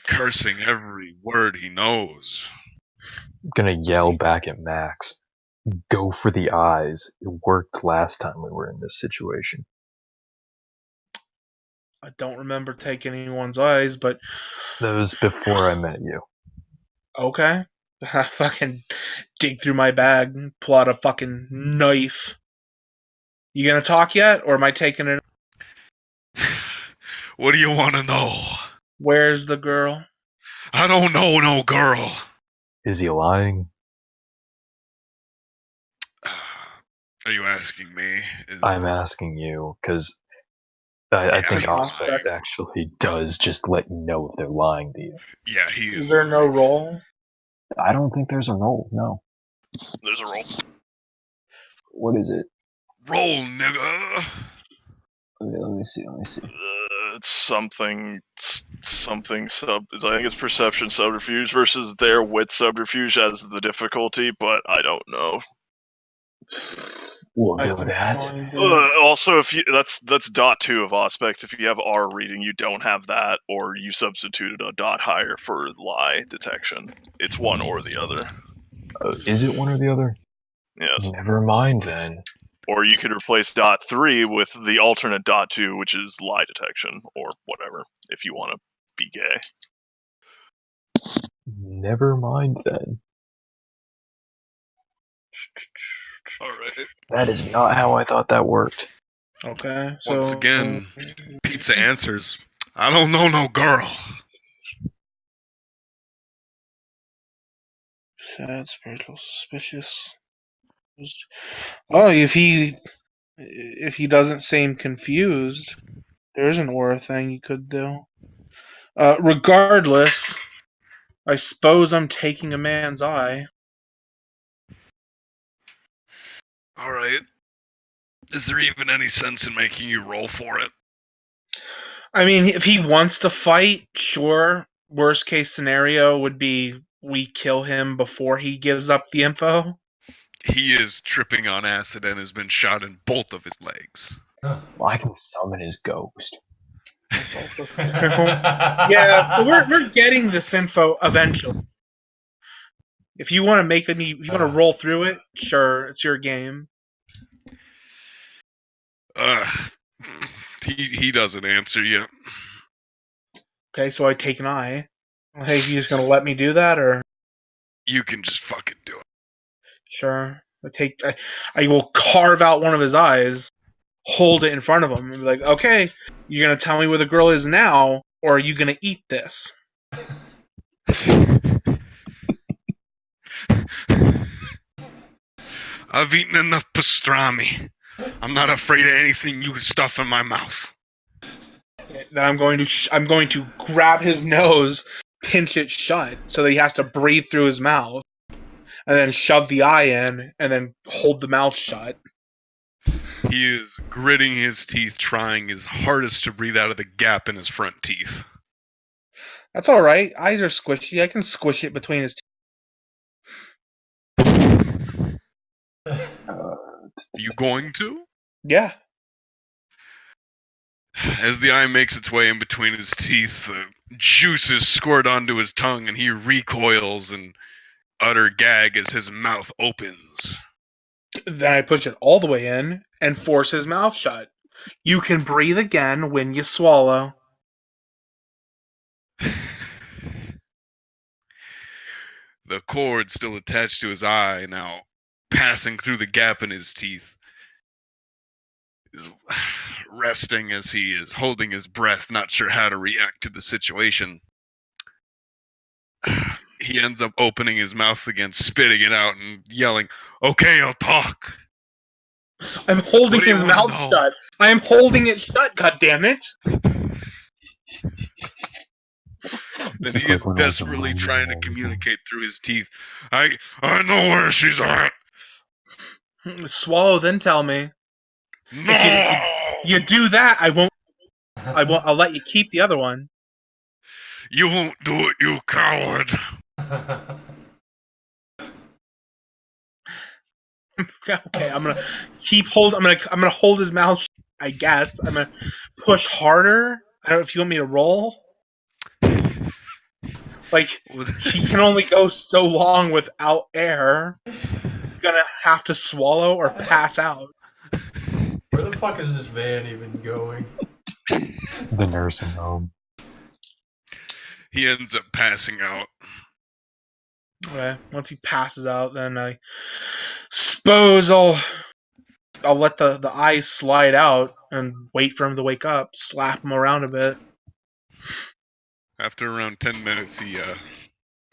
Cursing every word he knows. I'm gonna yell back at Max. Go for the eyes. It worked last time we were in this situation. I don't remember taking anyone's eyes, but That was before I met you. okay. I fucking dig through my bag, pull out a fucking knife. You gonna talk yet, or am I taking it? What do you want to know? Where's the girl? I don't know no girl. Is he lying? Are you asking me? I'm asking you because I Yeah, think he's Auspex lying. actually does just let you know if they're lying to you. Yeah, he is. Is there no roll? I don't think there's a roll. No. There's a roll. What is it? Roll, nigga. Okay, let me see. It's something sub. I think it's perception subterfuge versus their wit subterfuge as the difficulty, but I don't know. We'll I do can that. find it. Also, if you that's dot 2 of Auspex. If you have R reading, you don't have that, or you substituted a dot higher for lie detection. It's one or the other. Is it one or the other? Yes. Never mind then. Or you could replace dot 3 with the alternate dot 2, which is lie detection, or whatever, if you want to be gay. Never mind then. All right. That is not how I thought that worked. Okay, so Once again, Pizza answers, I don't know no girl. sad, spiritual, suspicious. Oh, if he doesn't seem confused, there's an aura thing you could do. Regardless, I suppose I'm taking a man's eye. All right. Is there even any sense in making you roll for it? I mean, if he wants to fight, sure. Worst case scenario would be we kill him before he gives up the info. He is tripping on acid and has been shot in both of his legs. Well, I can summon his ghost. That's also true. Yeah, so we're getting this info eventually. If you want to you want to roll through it, sure, it's your game. He doesn't answer you. Okay, so I take an eye. Hey, you just gonna let me do that, or You can just fucking do it. sure? I will carve out one of his eyes, hold it in front of him, and be like, okay, you're gonna tell me where the girl is now, or are you gonna eat this? I've eaten enough pastrami. I'm not afraid of anything you stuff in my mouth. Then I'm going to grab his nose, pinch it shut, so that he has to breathe through his mouth, and then shove the eye in, and then hold the mouth shut. He is gritting his teeth, trying his hardest to breathe out of the gap in his front teeth. That's all right. Eyes are squishy. I can squish it between his teeth. You going to? Yeah. As the eye makes its way in between his teeth, the juices squirt onto his tongue, and he recoils in utter gag as his mouth opens. Then I push it all the way in and force his mouth shut. You can breathe again when you swallow. The cord still attached to his eye, now passing through the gap in his teeth, is resting as he is holding his breath, not sure how to react to the situation. He ends up opening his mouth again, spitting it out, and yelling, "Okay, I'll talk." I'm holding What do you his wanna mouth know? shut. I am holding it shut, goddammit! Then Just he is like when I was a desperately minor trying to and everything. communicate through his teeth. I know where she's at. Swallow, then tell me. No. If you do that, I'll let you keep the other one. You won't do it, you coward. Okay, I'm gonna I'm gonna hold his mouth shut, I guess. I'm gonna push harder. I don't know if you want me to roll. Like, he can only go so long without air. Gonna have to swallow or pass out. Where the fuck is this van even going? The nursing home. He ends up passing out. Okay, once he passes out, then I suppose I'll let the eyes slide out and wait for him to wake up, slap him around a bit. After around 10 minutes, he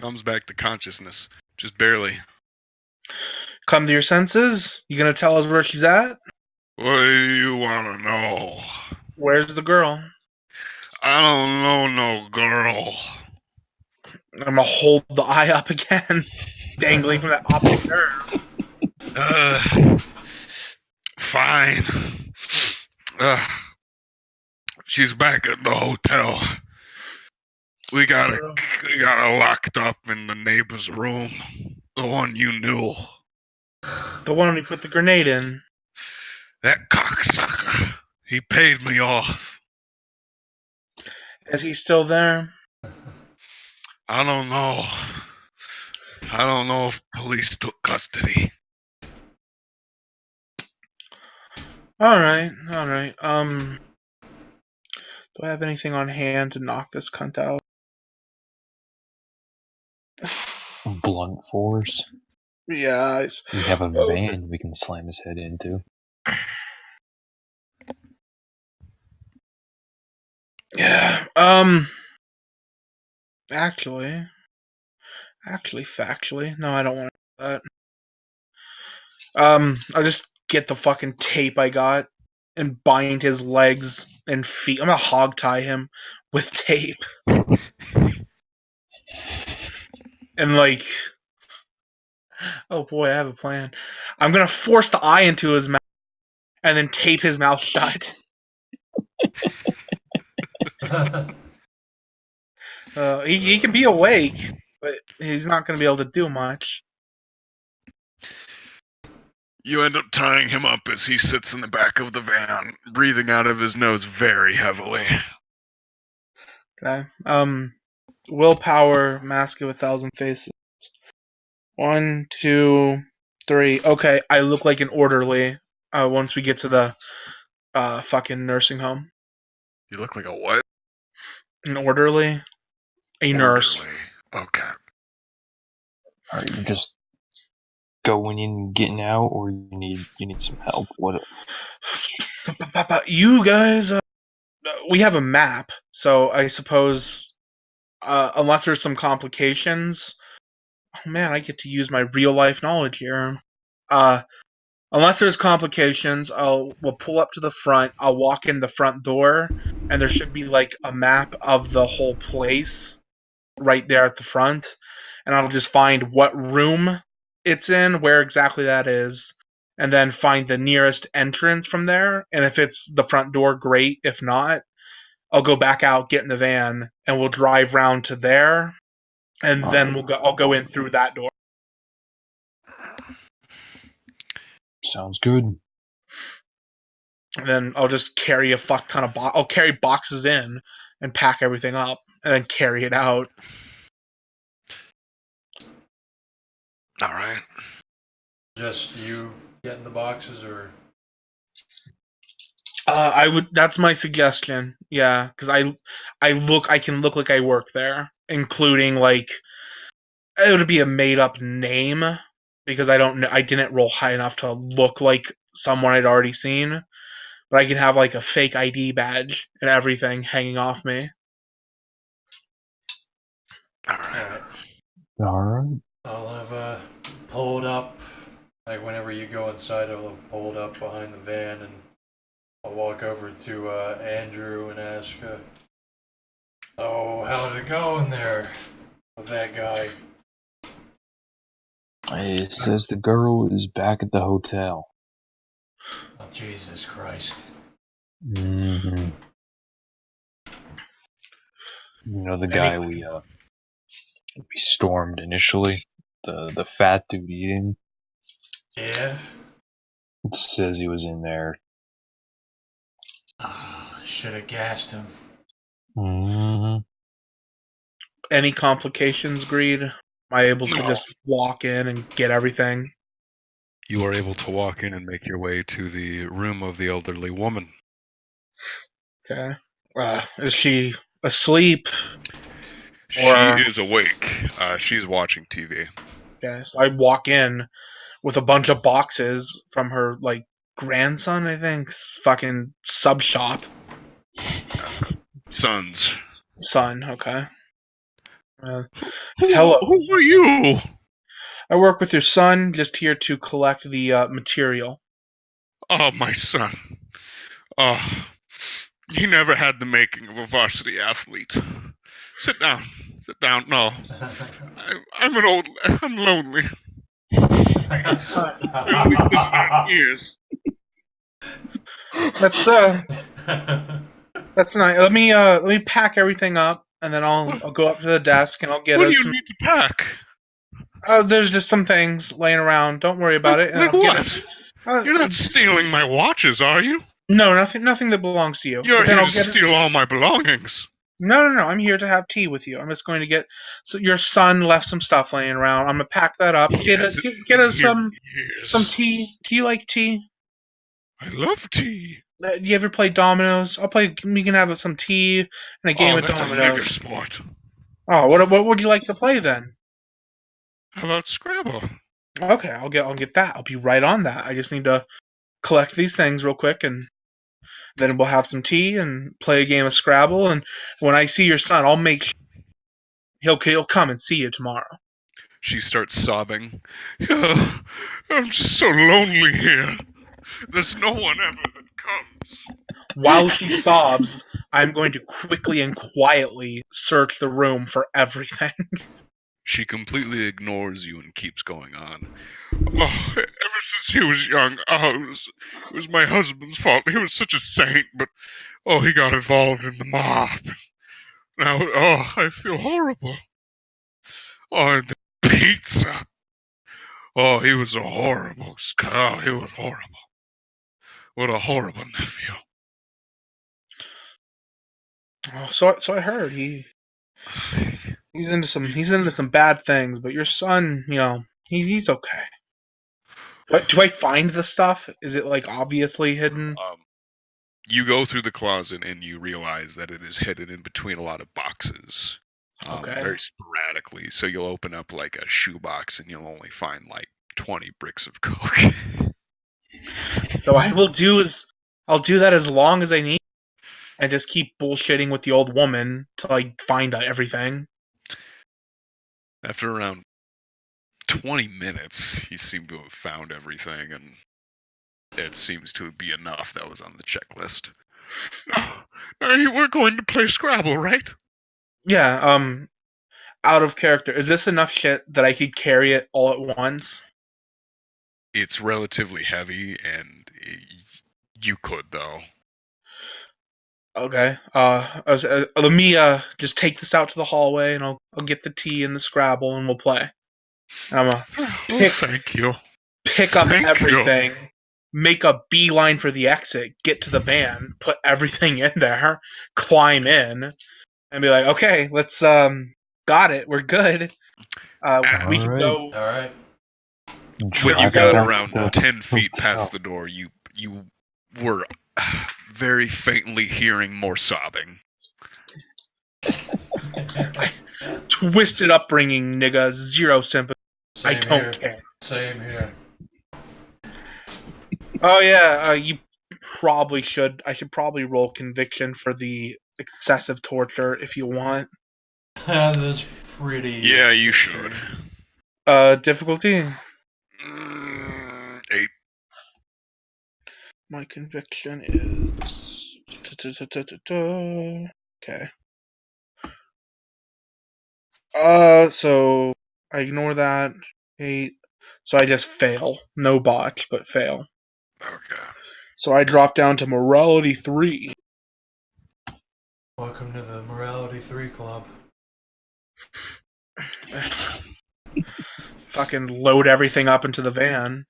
comes back to consciousness. Just barely. Come to your senses? You gonna tell us where she's at? What do you want to know? Where's the girl? I don't know no girl. I'm gonna hold the eye up again, dangling from that optic nerve. Fine. She's back at the hotel. We got her locked up in the neighbor's room. The one you knew. The one we put the grenade in. That cocksucker. He paid me off. Is he still there? I don't know. I don't know if police took custody. Alright. Do I have anything on hand to knock this cunt out? Blunt force. Yeah, We have a van we can slam his head into. yeah. Actually, factually, no, I don't want to do that. I'll just get the fucking tape I got and bind his legs and feet. I'm gonna hog tie him with tape. And like, oh boy, I have a plan. I'm gonna force the eye into his mouth and then tape his mouth shut. He can be awake, but he's not gonna be able to do much. You end up tying him up as he sits in the back of the van, breathing out of his nose very heavily. Okay. Willpower, mask of 1,000 faces. 1, 2, 3. Okay, I look like an orderly. Once we get to the fucking nursing home. You look like a what? An orderly, a nurse. Orderly. Okay. Are you just going in and getting out, or you need some help? What? You guys, we have a map, so I suppose, unless there's some complications. Oh man, I get to use my real life knowledge here. Unless there's complications, we'll pull up to the front. I'll walk in the front door, and there should be like a map of the whole place right there at the front, and I'll just find what room it's in, where exactly that is, and then find the nearest entrance from there. And if it's the front door, great. If not, I'll go back out, get in the van, and we'll drive round to there, and then I'll go in through that door. Sounds good. And then I'll just carry a fuck ton of I'll carry boxes in and pack everything up and then carry it out. All right. Just you getting the boxes, or I would. That's my suggestion. Yeah, because I can look like I work there, including like it would be a made up name because I don't know. I didn't roll high enough to look like someone I'd already seen, but I can have like a fake ID badge and everything hanging off me. All right. Alright. I'll have pulled up. Like whenever you go inside, I'll have pulled up behind the van, and I'll walk over to Andrew and ask, "Oh, how did it go in there with that guy?" It says the girl is back at the hotel. Oh, Jesus Christ! Mm-hmm. You know the guy we stormed initially? The fat dude eating? Yeah. It says he was in there. Should have gassed him. Mm-hmm. Any complications, Greed? Am I able to No. just walk in and get everything? You are able to walk in and make your way to the room of the elderly woman. Okay. Is she asleep? She Or- is awake. She's watching TV. Okay, so I walk in with a bunch of boxes from her like grandson, I think's fucking sub shop. Sons. Son, okay. Uh, Who Hello. are you? I work with your son, just here to collect the material. Oh, my son. Oh, he never had the making of a varsity athlete. Sit down. Sit down. No. I'm lonely. Please. I've been listening in years. That's nice. Let me pack everything up, and then I'll go up to the desk and I'll get What do us you some. need to pack? There's just some things laying around. Don't worry about it. And Like I'll get what? us. You're not stealing my watches, are you? No, nothing that belongs to you. You're But then here I'll to get us. steal all my belongings. No. I'm here to have tea with you. I'm just going to get. So your son left some stuff laying around. I'm gonna pack that up. He Get hasn't us been here in years. some tea. Do you like tea? I love tea. Do you ever play dominoes? I'll play. We can have some tea and a game Oh, of that's a nigger dominoes. sport. Oh, what would you like to play then? How about Scrabble? Okay, I'll get that. I'll be right on that. I just need to collect these things real quick, and then we'll have some tea and play a game of Scrabble. And when I see your son, I'll make sure he'll come and see you tomorrow. She starts sobbing. Oh, I'm just so lonely here. There's no one ever that comes. While she sobs, I'm going to quickly and quietly search the room for everything. She completely ignores you and keeps going on. Oh, ever since he was young, it was my husband's fault. He was such a saint, but he got involved in the mob. Now, I feel horrible. Oh, and the pizza. Oh, he was a horrible. Oh, he was horrible. What a horrible nephew. Oh, so I heard he's into some bad things, but your son, he's okay. What do I find the stuff? Is it like obviously hidden? You go through the closet and you realize that it is hidden in between a lot of boxes. Okay. Very sporadically. So you'll open up like a shoebox and you'll only find like 20 bricks of coke. So I'll do that as long as I need, and just keep bullshitting with the old woman till I find everything. After around 20 minutes, you seem to have found everything, and it seems to be enough that was on the checklist. Now you were going to play Scrabble, right? Yeah, out of character. Is this enough shit that I could carry it all at once? It's relatively heavy, and you could, though. Okay. Let me just take this out to the hallway, and I'll get the tea and the Scrabble, and we'll play. And I'm gonna Thank you. pick up everything make a beeline for the exit, get to the van, put everything in there, climb in, and be like, okay, let's got it, we're good. We can Alright. go. All right. When you you got go- around the 10 feet hotel. past the door, you were very faintly hearing more sobbing. Twisted upbringing, nigga. Zero sympathy. I Same don't here. care. Same here. Oh yeah, you probably should. I should probably roll conviction for the excessive torture if you want. That's pretty. Yeah, you extreme. should. Difficulty. 8. My conviction is okay. So I ignore that 8. So I just fail. No botch, but fail. Okay. So I drop down to morality 3. Welcome to the Morality 3 Club. Fucking load everything up into the van.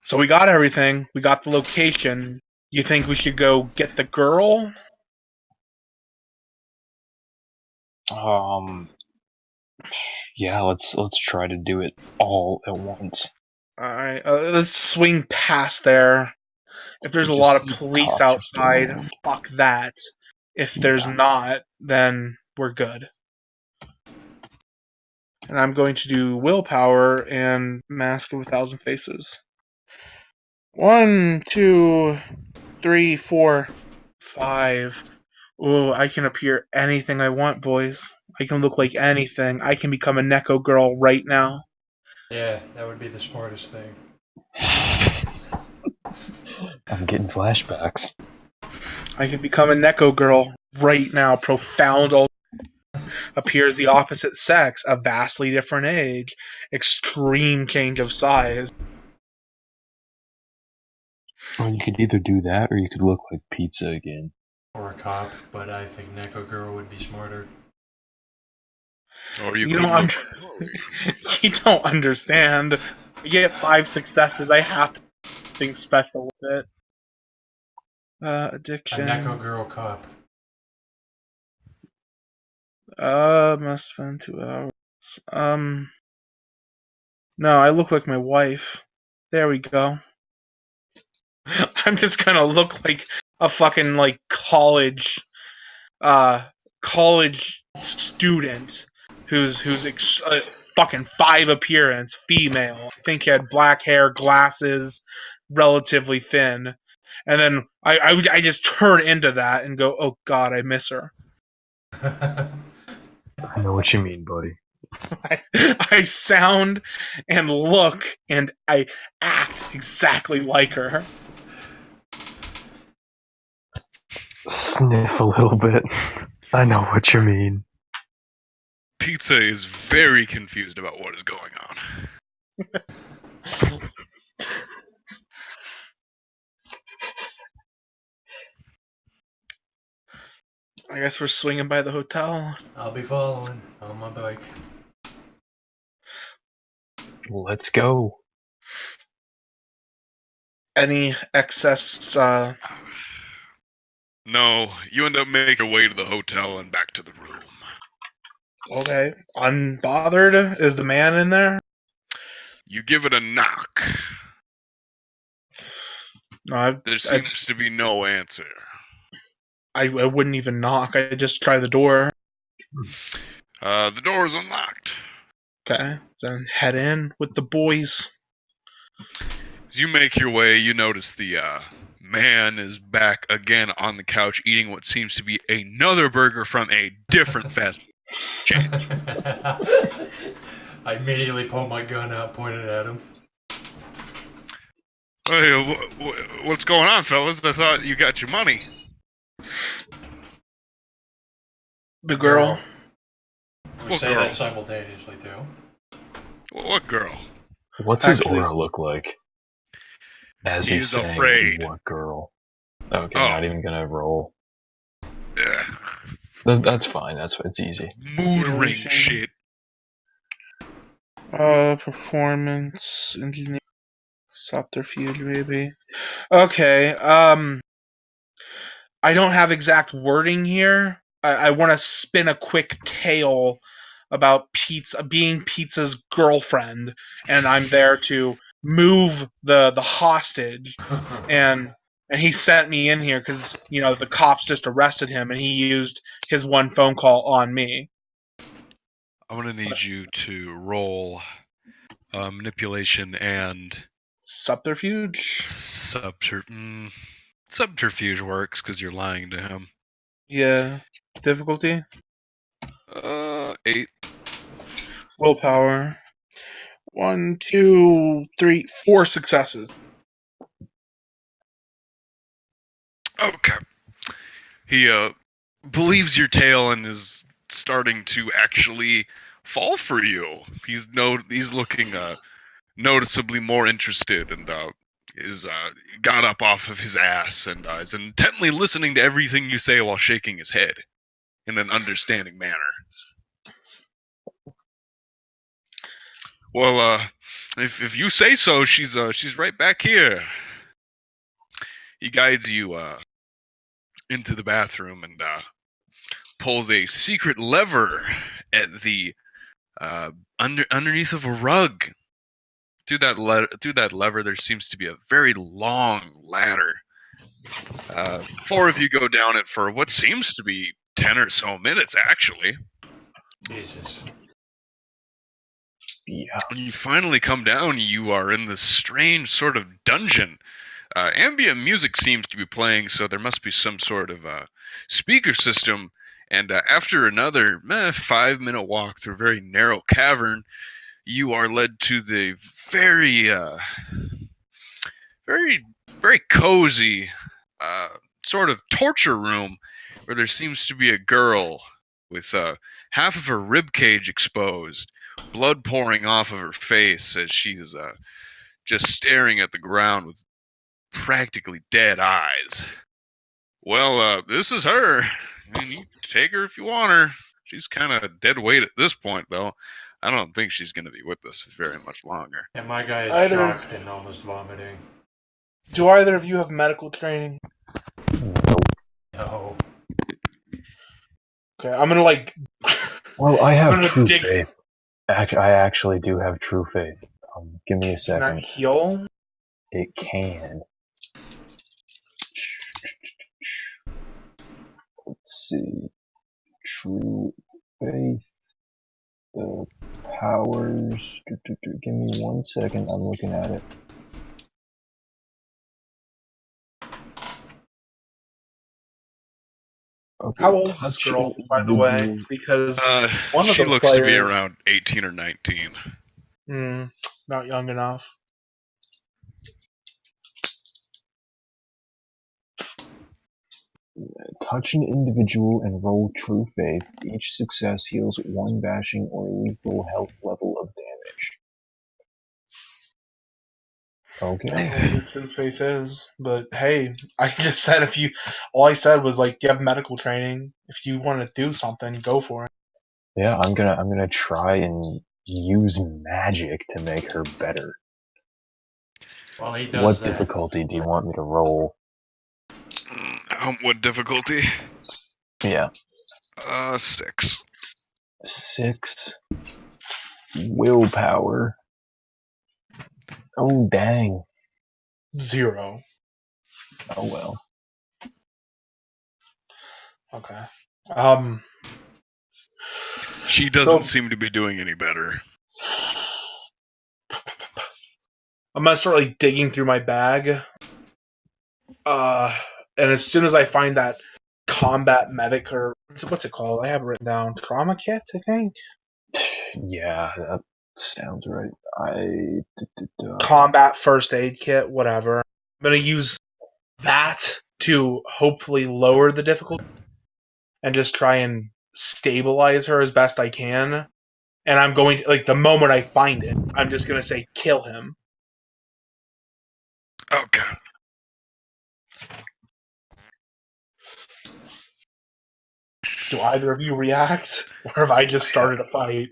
So we got everything. We got the location. You think we should go get the girl? Yeah, let's try to do it all at once. Alright, let's swing past there. If there's a Just lot of see police cops get outside, around. fuck that. If there's Yeah. not, then we're good. And I'm going to do willpower and Mask of 1,000 Faces. 1, 2, 3, 4, 5. Ooh, I can appear anything I want, boys. I can look like anything. I can become a Neko girl right now. Yeah, that would be the smartest thing. I'm getting flashbacks. I can become a Neko girl right now. Profound appears the opposite sex, a vastly different age, extreme change of size. Well, you could either do that or you could look like pizza again. Or a cop, but I think Neko Girl would be smarter. Or you You could don't, look. you don't understand. I get 5 successes. I have to do something special with it. A Addiction. Neko Girl cop. Must spend 2 hours. No, I look like my wife. There we go. I'm just gonna look like a fucking like college student who's fucking 5 appearance, female. I think he had black hair, glasses, relatively thin, and then I just turn into that and go, oh god, I miss her. I know what you mean, buddy. I sound and look and I act exactly like her. Sniff a little bit. I know what you mean. Pizza is very confused about what is going on. I guess we're swinging by the hotel. I'll be following on my bike. Let's go. Any excess No, you end up making your way to the hotel and back to the room. okay. Unbothered? Is the man in there? You give it a knock. No, There seems to be no answer. I wouldn't even knock. I just try the door. The door is unlocked. Okay. Then head in with the boys. As you make your way, you notice the man is back again on the couch eating what seems to be another burger from a different fast food chain. I immediately pulled my gun out, pointed at him. Hey, what's going on, fellas? I thought you got your money. The girl. We What say girl? that simultaneously too. What girl? What's his Actually- aura look like? As He's he's saying, afraid. what girl? Okay, Oh. not even gonna roll. Ugh. That's fine. It's easy. Mood ring Relation. shit. Performance engineering Subterfuge, maybe. Okay. I don't have exact wording here. I want to spin a quick tale about Pizza being Pizza's girlfriend, and I'm there to move the hostage, and he sent me in here because the cops just arrested him, and he used his one phone call on me. I'm gonna need you to roll manipulation and Subterfuge. subterfuge works because you're lying to him. Yeah. Difficulty. 8. Willpower. 1, 2, 3, 4 successes. Okay. He believes your tale and is starting to actually fall for you. He's looking noticeably more interested and is got up off of his ass and is intently listening to everything you say while shaking his head in an understanding manner. Well, if you say so, she's right back here. He guides you into the bathroom and pulls a secret lever at the underneath of a rug. Through that lever, there seems to be a very long ladder. 4 of you go down it for what seems to be 10 or so minutes, actually. Jesus. Yeah. When you finally come down, you are in this strange sort of dungeon. Ambient music seems to be playing, so there must be some sort of speaker system. And after another 5-minute walk through a very narrow cavern, you are led to the very, very cozy sort of torture room where there seems to be a girl with half of her rib cage exposed, blood pouring off of her face as she's just staring at the ground with practically dead eyes. Well, this is her. I mean, you can take her if you want her. She's kind of dead weight at this point, though. I don't think she's going to be with us very much longer. And my guy is Either- shocked and almost vomiting. Do either of you have medical training? Nope. No. Okay, I'm gonna Well, I have I'm gonna true dig- faith. I actually do have true faith. Give me a Can that second. heal? It can. Let's see. True faith. The powers. Give me 1 second. I'm looking at it. Okay, How old is this touch girl, an by the way? individual- Because one of She the looks to be players- around 18 or 19. Not young enough. Touch an individual and roll true faith. Each success heals 1 bashing or lethal health level of damage. I don't Okay. know what your true faith is, but hey, I just said all I said was you have medical training. If you want to do something, go for it. Yeah, I'm gonna try and use magic to make her better. Well, he does What that. difficulty do you want me to roll? What difficulty? Yeah. 6. 6. Willpower. Oh, dang. 0. Oh, well. Okay. She doesn't So- seem to be doing any better. I'm gonna start digging through my bag. And as soon as I find that combat medic or what's it called? I have it written down. Trauma kit, I think. Yeah, that sounds right. Combat first aid kit, whatever. I'm gonna use that to hopefully lower the difficulty and just try and stabilize her as best I can. And I'm going to the moment I find it, I'm just gonna say kill him. Okay. Do either of you react, or have I just started a fight?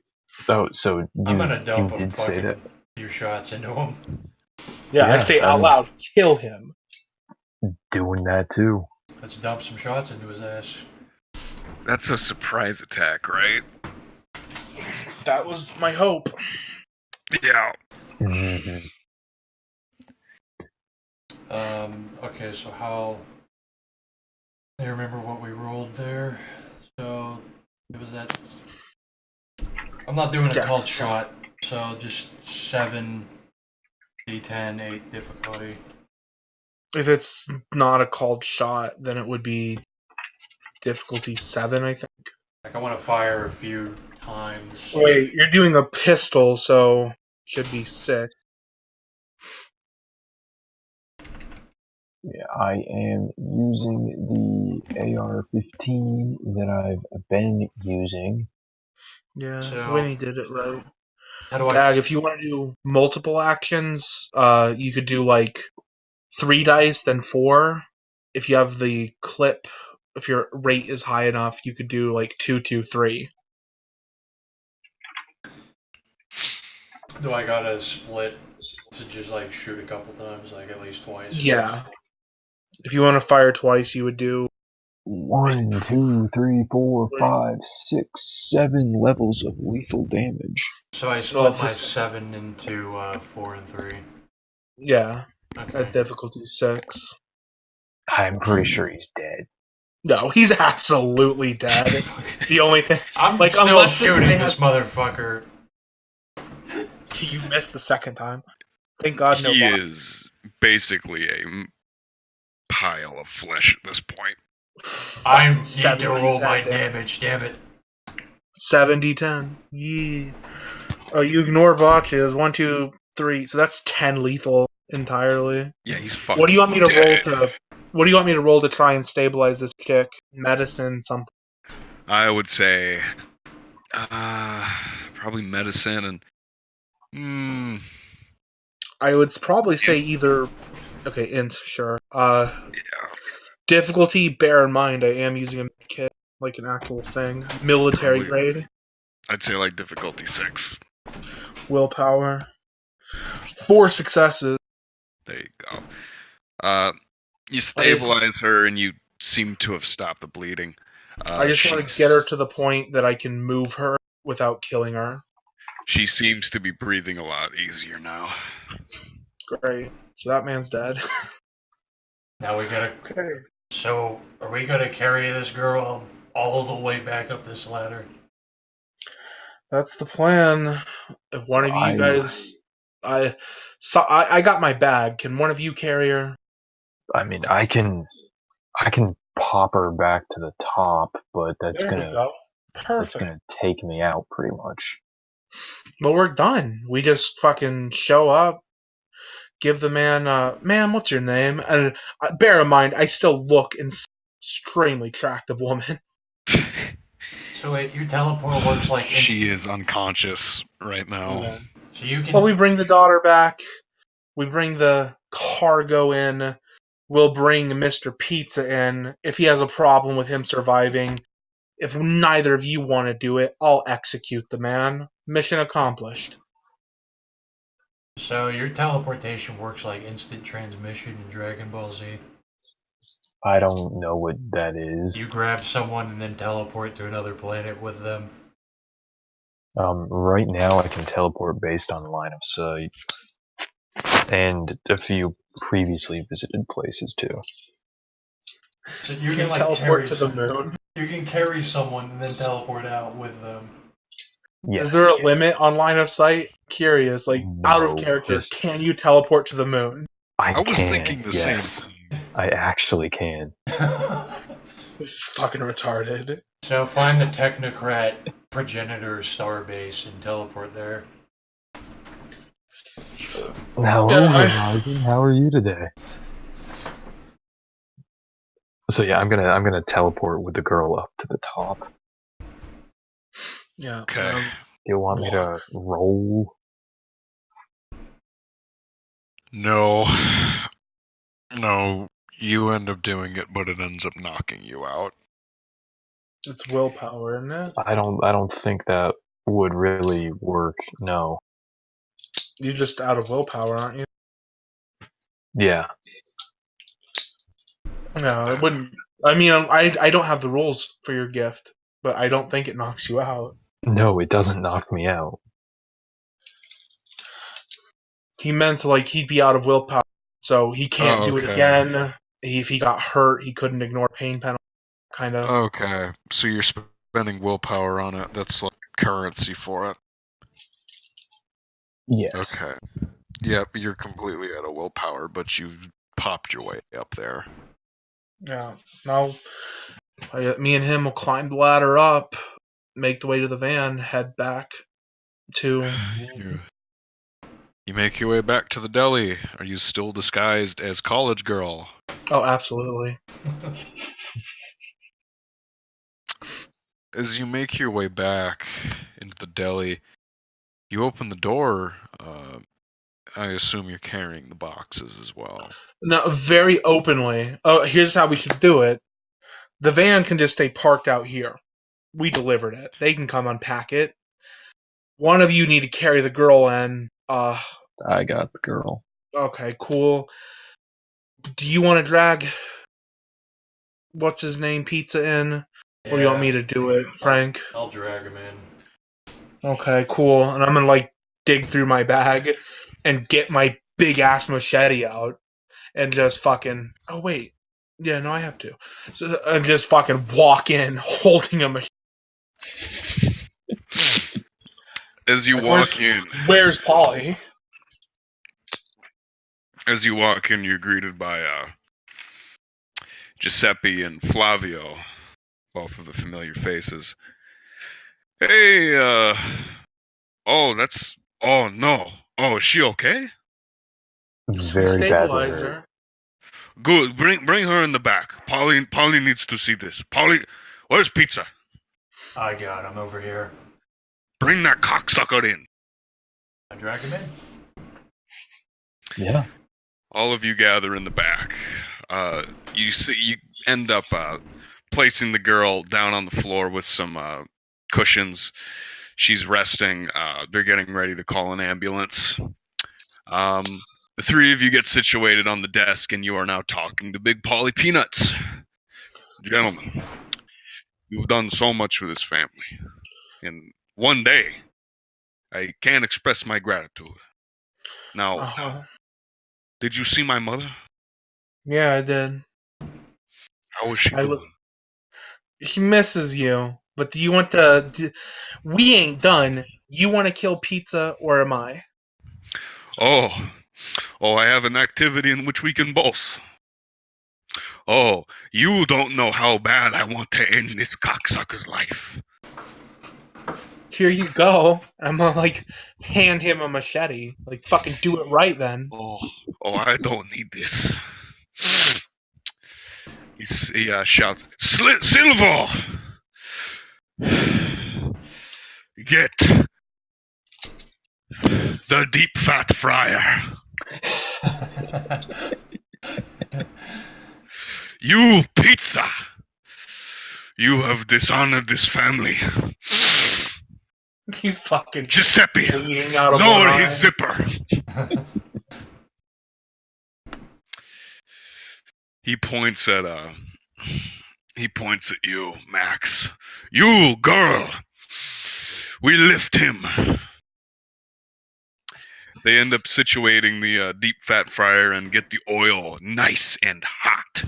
Oh, so I'm gonna dump you him did say that? fucking few shots into him. Yeah, I say out I'm loud, kill him. doing that too. Let's dump some shots into his ass. That's a surprise attack, right? That was my hope. Yeah. hmm Okay, so how... I remember what we rolled there. So, it was that... I'm not doing a Yeah. called shot, so just 7 D10, 8 difficulty. If it's not a called shot, then it would be difficulty 7, I think. Like, I want to fire a few times. Wait, you're doing a pistol, so should be 6. Yeah, I am using the AR-15 that I've been using. Yeah, So- Winnie did it right. How do I... Dag, if you want to do multiple actions, you could do like 3 dice, then 4. If you have the clip, if your rate is high enough, you could do like 2, 2, 3. Do I gotta split to just like shoot a couple times, like at least twice? Yeah. If you want to fire twice, you would do 1, 2, 3, 4, 5, 6, 7 levels of lethal damage. So I Well, split it's my just- 7 into 4 and 3. yeah, Okay. at difficulty 6. I'm pretty sure he's dead. No, he's absolutely dead. The only thing I'm like, still unless the shooting guy this motherfucker. you missed the second time. Thank God no He bot. is basically a pile of flesh at this point. I need to 70, roll my 10 damage, damn it. 70-10. Yeah. Oh, you ignore botches. 1, 2, 3. So that's 10 lethal entirely. Yeah, he's fucking What do you want me to dead. roll to? What do you want me to roll to try and stabilize this chick? Medicine, something. I would say probably medicine and I would probably say Int. either. Okay, int, sure. yeah. Difficulty. Bear in mind, I am using a kit, like an actual thing. Military Probably. grade. I'd say like difficulty 6. Willpower. 4 successes. There you go. You stabilize her and you seem to have stopped the bleeding. I just want to get her to the point that I can move her without killing her. She seems to be breathing a lot easier now. Great. So that man's dead. Now we gotta. Okay. So, are we gonna carry this girl all the way back up this ladder? That's the plan. If one of you guys, I got my bag. Can one of you carry her? I mean, I can pop her back to the top, but that's There we gonna go. that's Perfect. gonna take me out pretty much. Well, we're done. We just fucking show up, give the man, ma'am, what's your name? And bear in mind, I still look an extremely attractive woman. So wait, your teleport works like She is unconscious right now. So you can. Well, we bring the daughter back. We bring the cargo in. We'll bring Mr. Pizza in. If he has a problem with him surviving, if neither of you want to do it, I'll execute the man. Mission accomplished. So your teleportation works like instant transmission in Dragon Ball Z. I don't know what that is. You grab someone and then teleport to another planet with them. Right now I can teleport based on line of sight, and a few previously visited places too. So You can like teleport to the moon. You can carry someone and then teleport out with them. Yes. Is there a limit on line of sight? Curious, like out of No, character, just- can you teleport to the moon? I was can, thinking the yes. same thing. I actually can. This is fucking retarded. So find the Technocrat progenitor starbase and teleport there. Hello, Horizon. How are you today? So yeah, I'm gonna teleport with the girl up to the top. Yeah. Okay. Do you want me to roll? No. No, you end up doing it, but it ends up knocking you out. It's willpower, isn't it? I don't think that would really work. No. You're just out of willpower, aren't you? Yeah. No, it wouldn't. I mean, I don't have the rules for your gift, but I don't think it knocks you out. No, it doesn't knock me out. He meant like he'd be out of willpower, so he can't do it Okay. again. If he got hurt, he couldn't ignore pain penalty, kind of. Okay. So you're spending willpower on it. That's like currency for it. Yes. Okay. Yep, you're completely out of willpower, but you've popped your way up there. Yeah. Now, me and him will climb the ladder up, make the way to the van, head back to. You make your way back to the deli. Are you still disguised as college girl? Oh, absolutely. As you make your way back into the deli, you open the door. I assume you're carrying the boxes as well. No, very openly. Oh, here's how we should do it. The van can just stay parked out here. We delivered it. They can come unpack it. One of you need to carry the girl in. I got the girl. Okay, cool. Do you want to drag what's his name pizza in, or do you want me to do it, Frank? I'll drag him in. Okay, cool. And I'm gonna like dig through my bag and get my big ass machete out and just fucking. Oh wait, yeah, no, I have to. So and just fucking walk in holding a machete. As you walk in, Where's Polly? you're greeted by Giuseppe and Flavio, both of the familiar faces. Hey, oh, no. Oh, is she okay? We Very stabilized badly. her. Good. Bring her in the back. Polly needs to see this. Polly, where's pizza? I got him over here. Bring that cocksucker in. I drag him in. Yeah. All of you gather in the back. You end up placing the girl down on the floor with some cushions. She's resting. They're getting ready to call an ambulance. The three of you get situated on the desk, and you are now talking to Big Polly Peanuts. Gentlemen, you've done so much for this family. In one day, I can't express my gratitude. Now, did you see my mother? Yeah, I did. How is she doing? She misses you, but do you want to? We ain't done. You want to kill pizza, or am I? Oh, I have an activity in which we can both. Oh, you don't know how bad I want to end this cocksucker's life. Here you go. I'm gonna like hand him a machete. Like fucking do it right then. Oh, I don't need this. He shouts, Silver! Get the deep fat fryer. You pizza! You have dishonored this family. He's fucking Giuseppe, bleeding out of lower one his eye. zipper. He points at you, Max. You girl. We lift him. They end up situating the deep fat fryer and get the oil nice and hot.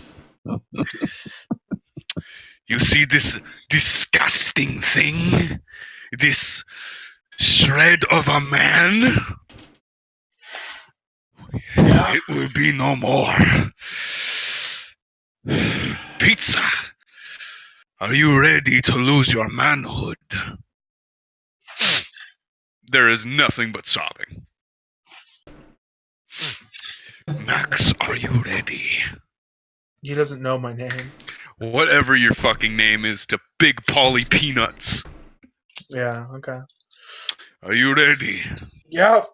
You see this disgusting thing? This shred of a man? Yeah. It will be no more. Pizza, are you ready to lose your manhood? There is nothing but sobbing. Max, are you ready? He doesn't know my name. Whatever your fucking name is to Big Polly Peanuts. Yeah. Okay. Are you ready? Yep.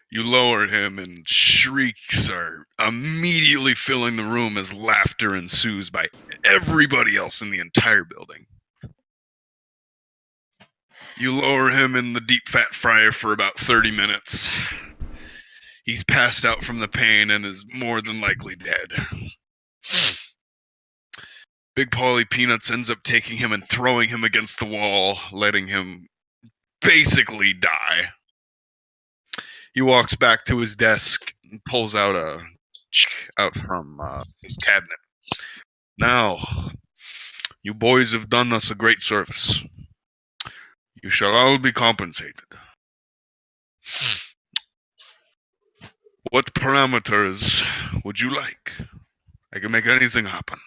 You lower him, and shrieks are immediately filling the room as laughter ensues by everybody else in the entire building. You lower him in the deep fat fryer for about 30 minutes. He's passed out from the pain and is more than likely dead. Big Paulie Peanuts ends up taking him and throwing him against the wall, letting him basically die. He walks back to his desk and pulls out a out from his cabinet. Now, you boys have done us a great service. You shall all be compensated. What parameters would you like? I can make anything happen.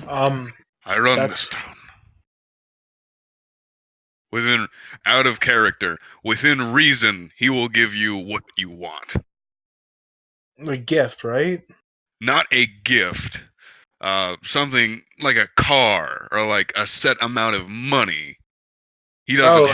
I run this town. Out of character, within reason, he will give you what you want. A gift, right? Not a gift. Something like a car or like a set amount of money. He doesn't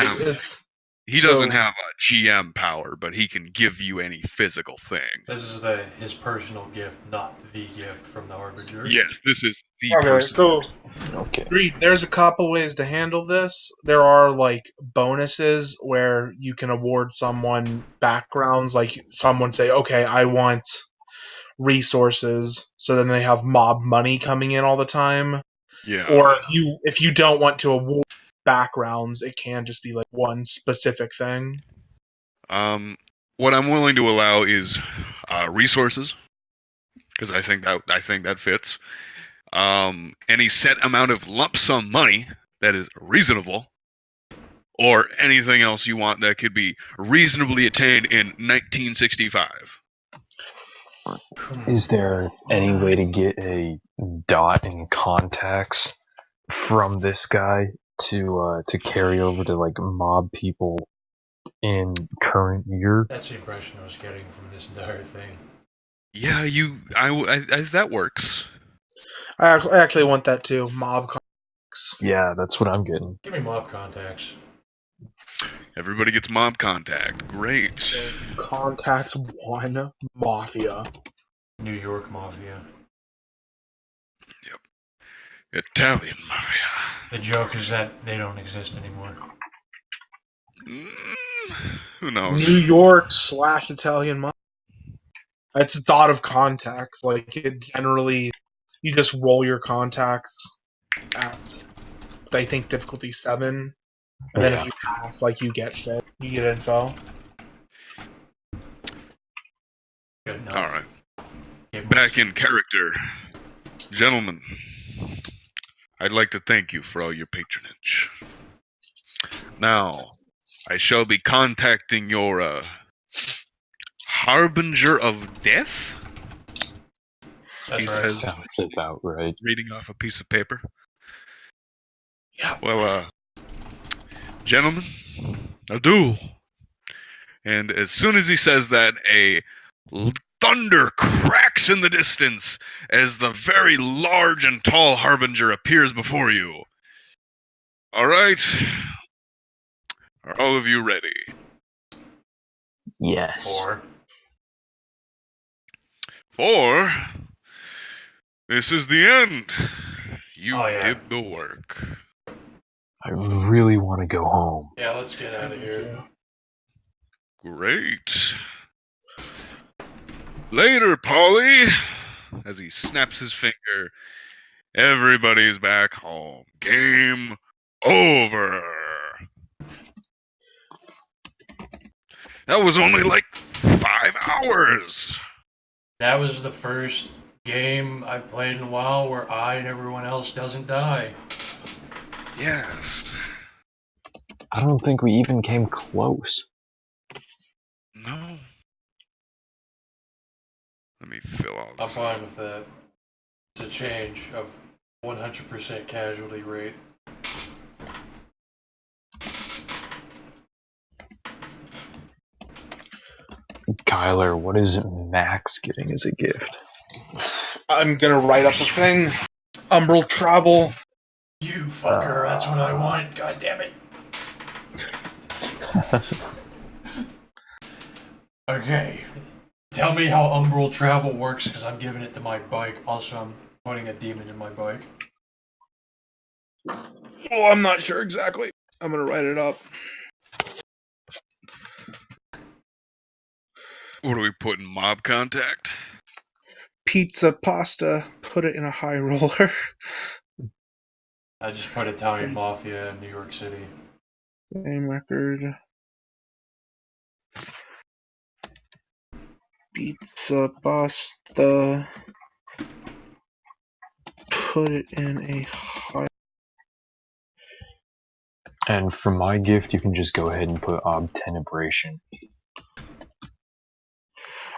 doesn't have a GM power, but he can give you any physical thing. This is his personal gift, not the gift from the Harbinger. Yes, this is the Okay, personal so gift. there's a couple ways to handle this. There are like bonuses where you can award someone backgrounds, like someone say, okay, I want resources, so then they have mob money coming in all the time. Yeah. Or if you don't want to award backgrounds, it can just be like one specific thing. What I'm willing to allow is resources, because I think that fits. Any set amount of lump sum money that is reasonable, or anything else you want that could be reasonably attained in 1965. Is there any way to get a dot in contacts from this guy to carry over to like mob people in current year? That's the impression I was getting from this entire thing. Yeah, that works. I actually want that too. Mob contacts. Yeah, that's what I'm getting. Give me mob contacts. Everybody gets mob contact. Great. Contacts 1 Mafia. New York Mafia. Yep. Italian Mafia. The joke is that they don't exist anymore. Who knows? New York / Italian Mafia. It's dot of contact. Like, it generally, you just roll your contacts at, I think, difficulty 7. And then if you pass, like, you get shit. You get info. Good enough. Alright. Back in character. Gentlemen, I'd like to thank you for all your patronage. Now, I shall be contacting your, Harbinger of Death? That's He right. says, Sounds about right. reading off a piece of paper. Yeah. Well, gentlemen, a duel. And as soon as he says that, a thunder cracks in the distance as the very large and tall Harbinger appears before you. Alright? Are all of you ready? Yes. 4. This is the end. You Oh, yeah. did the work. I really want to go home. Yeah, let's get out of here. Great. Later, Polly. As he snaps his finger, everybody's back home. Game over. That was only like 5 hours. That was the first game I've played in a while where I and everyone else doesn't die. Yes. I don't think we even came close. No. Let me fill all I'm this fine out. with that. It's a change of 100% casualty rate. Kyler, what is Max getting as a gift? I'm gonna write up a thing. Umbral travel. You fucker, that's what I want. God damn it. Okay. Tell me how umbral travel works, because I'm giving it to my bike. Also, I'm putting a demon in my bike. Oh, I'm not sure exactly. I'm gonna write it up. What do we put in mob contact? Pizza, pasta, put it in a high roller. I just put Italian Mafia in New York City. Name record. Pizza, pasta, put it in a high. And for my gift, you can just go ahead and put obtenebration.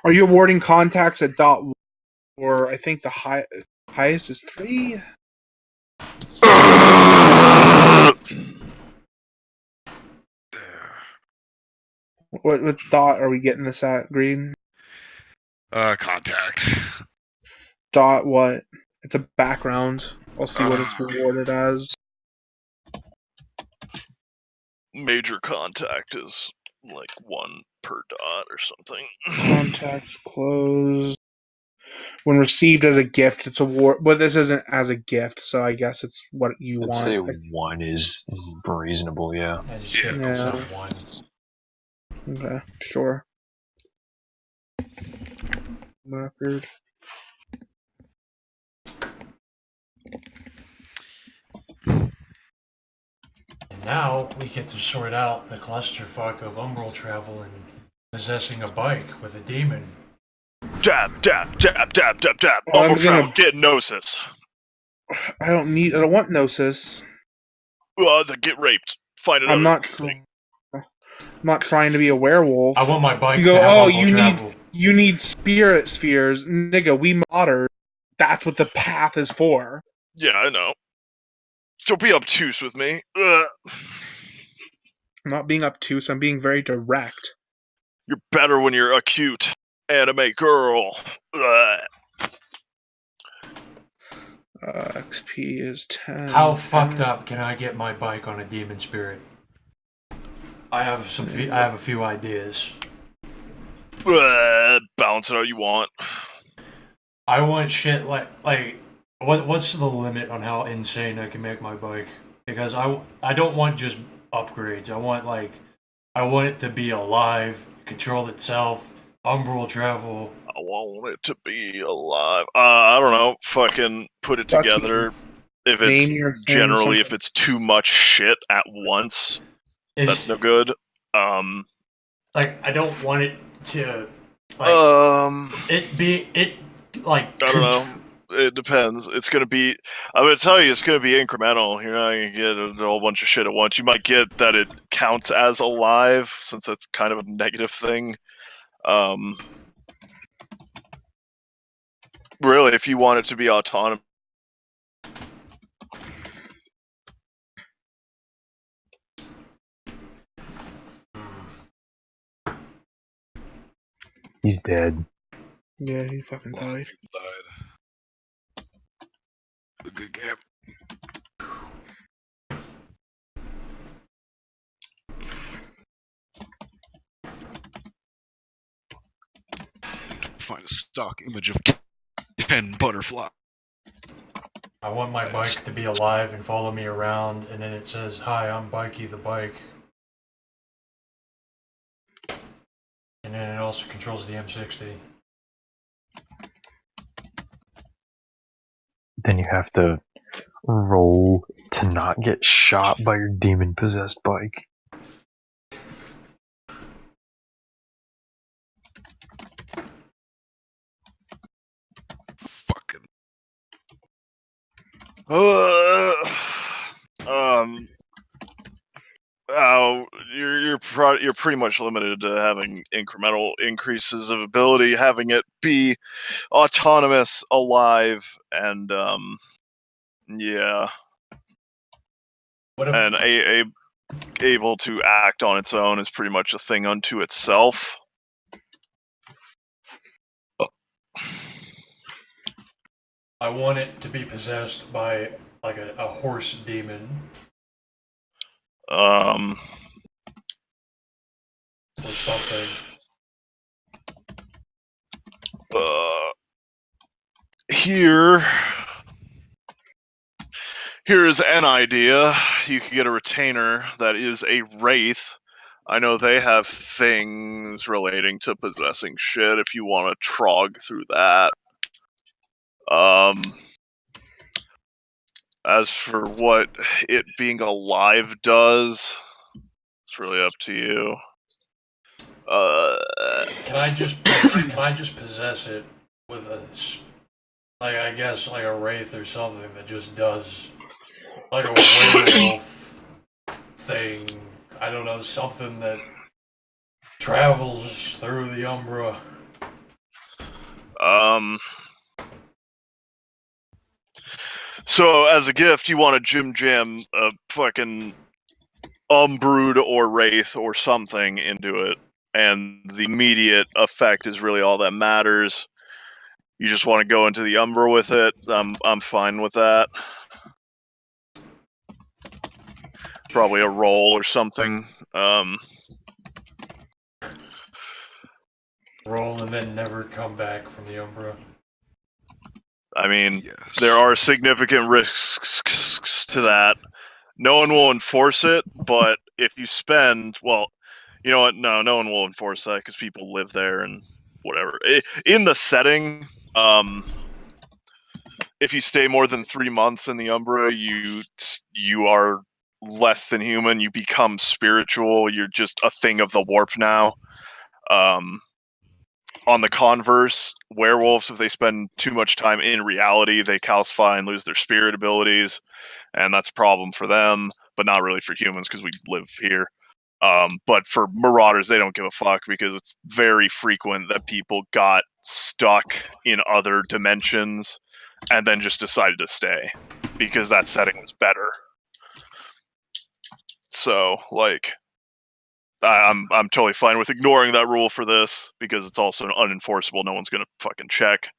Are you awarding contacts at dot one? Or I think the highest is 3? What dot are we getting this at, Green? Contact. Dot what? It's a background. I'll see what it's rewarded as. Major contact is like 1 per dot or something. Contacts closed. When received as a gift, it's award. But this isn't as a gift, so I guess it's what you I'd want. say 1 is reasonable, yeah. I just give myself 1. Okay, sure. Record. And now we get to sort out the clusterfuck of umbral travel and possessing a bike with a demon. Dab, dab, dab, dab, dab, dab. Oh, I'm Umbral travel, gonna- get Gnosis. I don't want Gnosis. Then get raped. Find another I'm not. thing. I'm not trying to be a werewolf. I want my bike You go, to have oh, umbral travel. you need spirit spheres, nigga. We modder. That's what the path is for. Yeah, I know. Don't be obtuse with me. Ugh. I'm not being obtuse. I'm being very direct. You're better when you're a cute anime girl. Ugh. XP is 10. How fucked up can I get my bike on a demon spirit? I have a few ideas. Balance it out you want. I want shit like what's the limit on how insane I can make my bike? Because I don't want just upgrades. I want it to be alive, control itself, umbral travel. I want it to be alive. I don't know. Fucking put it together. If it's generally, if it's too much shit at once, that's no good. Like I don't want it to. I don't know. It depends. It's gonna be. I'm gonna tell you, it's gonna be incremental. You're not gonna get a whole bunch of shit at once. You might get that it counts as alive, since that's kind of a negative thing. Really, if you want it to be autonomous. He's dead. Yeah, he fucking died. A good game. Find a stock image of Ken Butterfly. I want my bike to be alive and follow me around, and then it says, "Hi, I'm Bikey the bike," and then it also controls the M60. Then you have to roll to not get shot by your demon-possessed bike. Fucking. You're pretty much limited to having incremental increases of ability, having it be autonomous, alive, and yeah, and able to act on its own is pretty much a thing unto itself. I want it to be possessed by like a horse demon. Or something. Here is an idea. You could get a retainer that is a wraith. I know they have things relating to possessing shit if you want to trog through that. As for what it being alive does, it's really up to you. Can I just possess it with I guess like a wraith or something that just does like a werewolf thing? I don't know, something that travels through the Umbra. So as a gift, you want to jam a fucking Umbrood or Wraith or something into it, and the immediate effect is really all that matters. You just want to go into the Umbra with it. I'm fine with that. Probably a roll or something. Roll and then never come back from the Umbra. I mean, Yes. there are significant risks to that. No one will enforce it, but if you spend, well, you know what? No one will enforce that because people live there and whatever. In the setting, if you stay more than 3 months in the Umbra, you are less than human. You become spiritual. You're just a thing of the warp now. On the converse, werewolves, if they spend too much time in reality, they calcify and lose their spirit abilities, and that's a problem for them, but not really for humans because we live here. But for marauders, they don't give a fuck because it's very frequent that people got stuck in other dimensions and then just decided to stay because that setting was better. So, like, I'm totally fine with ignoring that rule for this because it's also unenforceable. No one's gonna fucking check.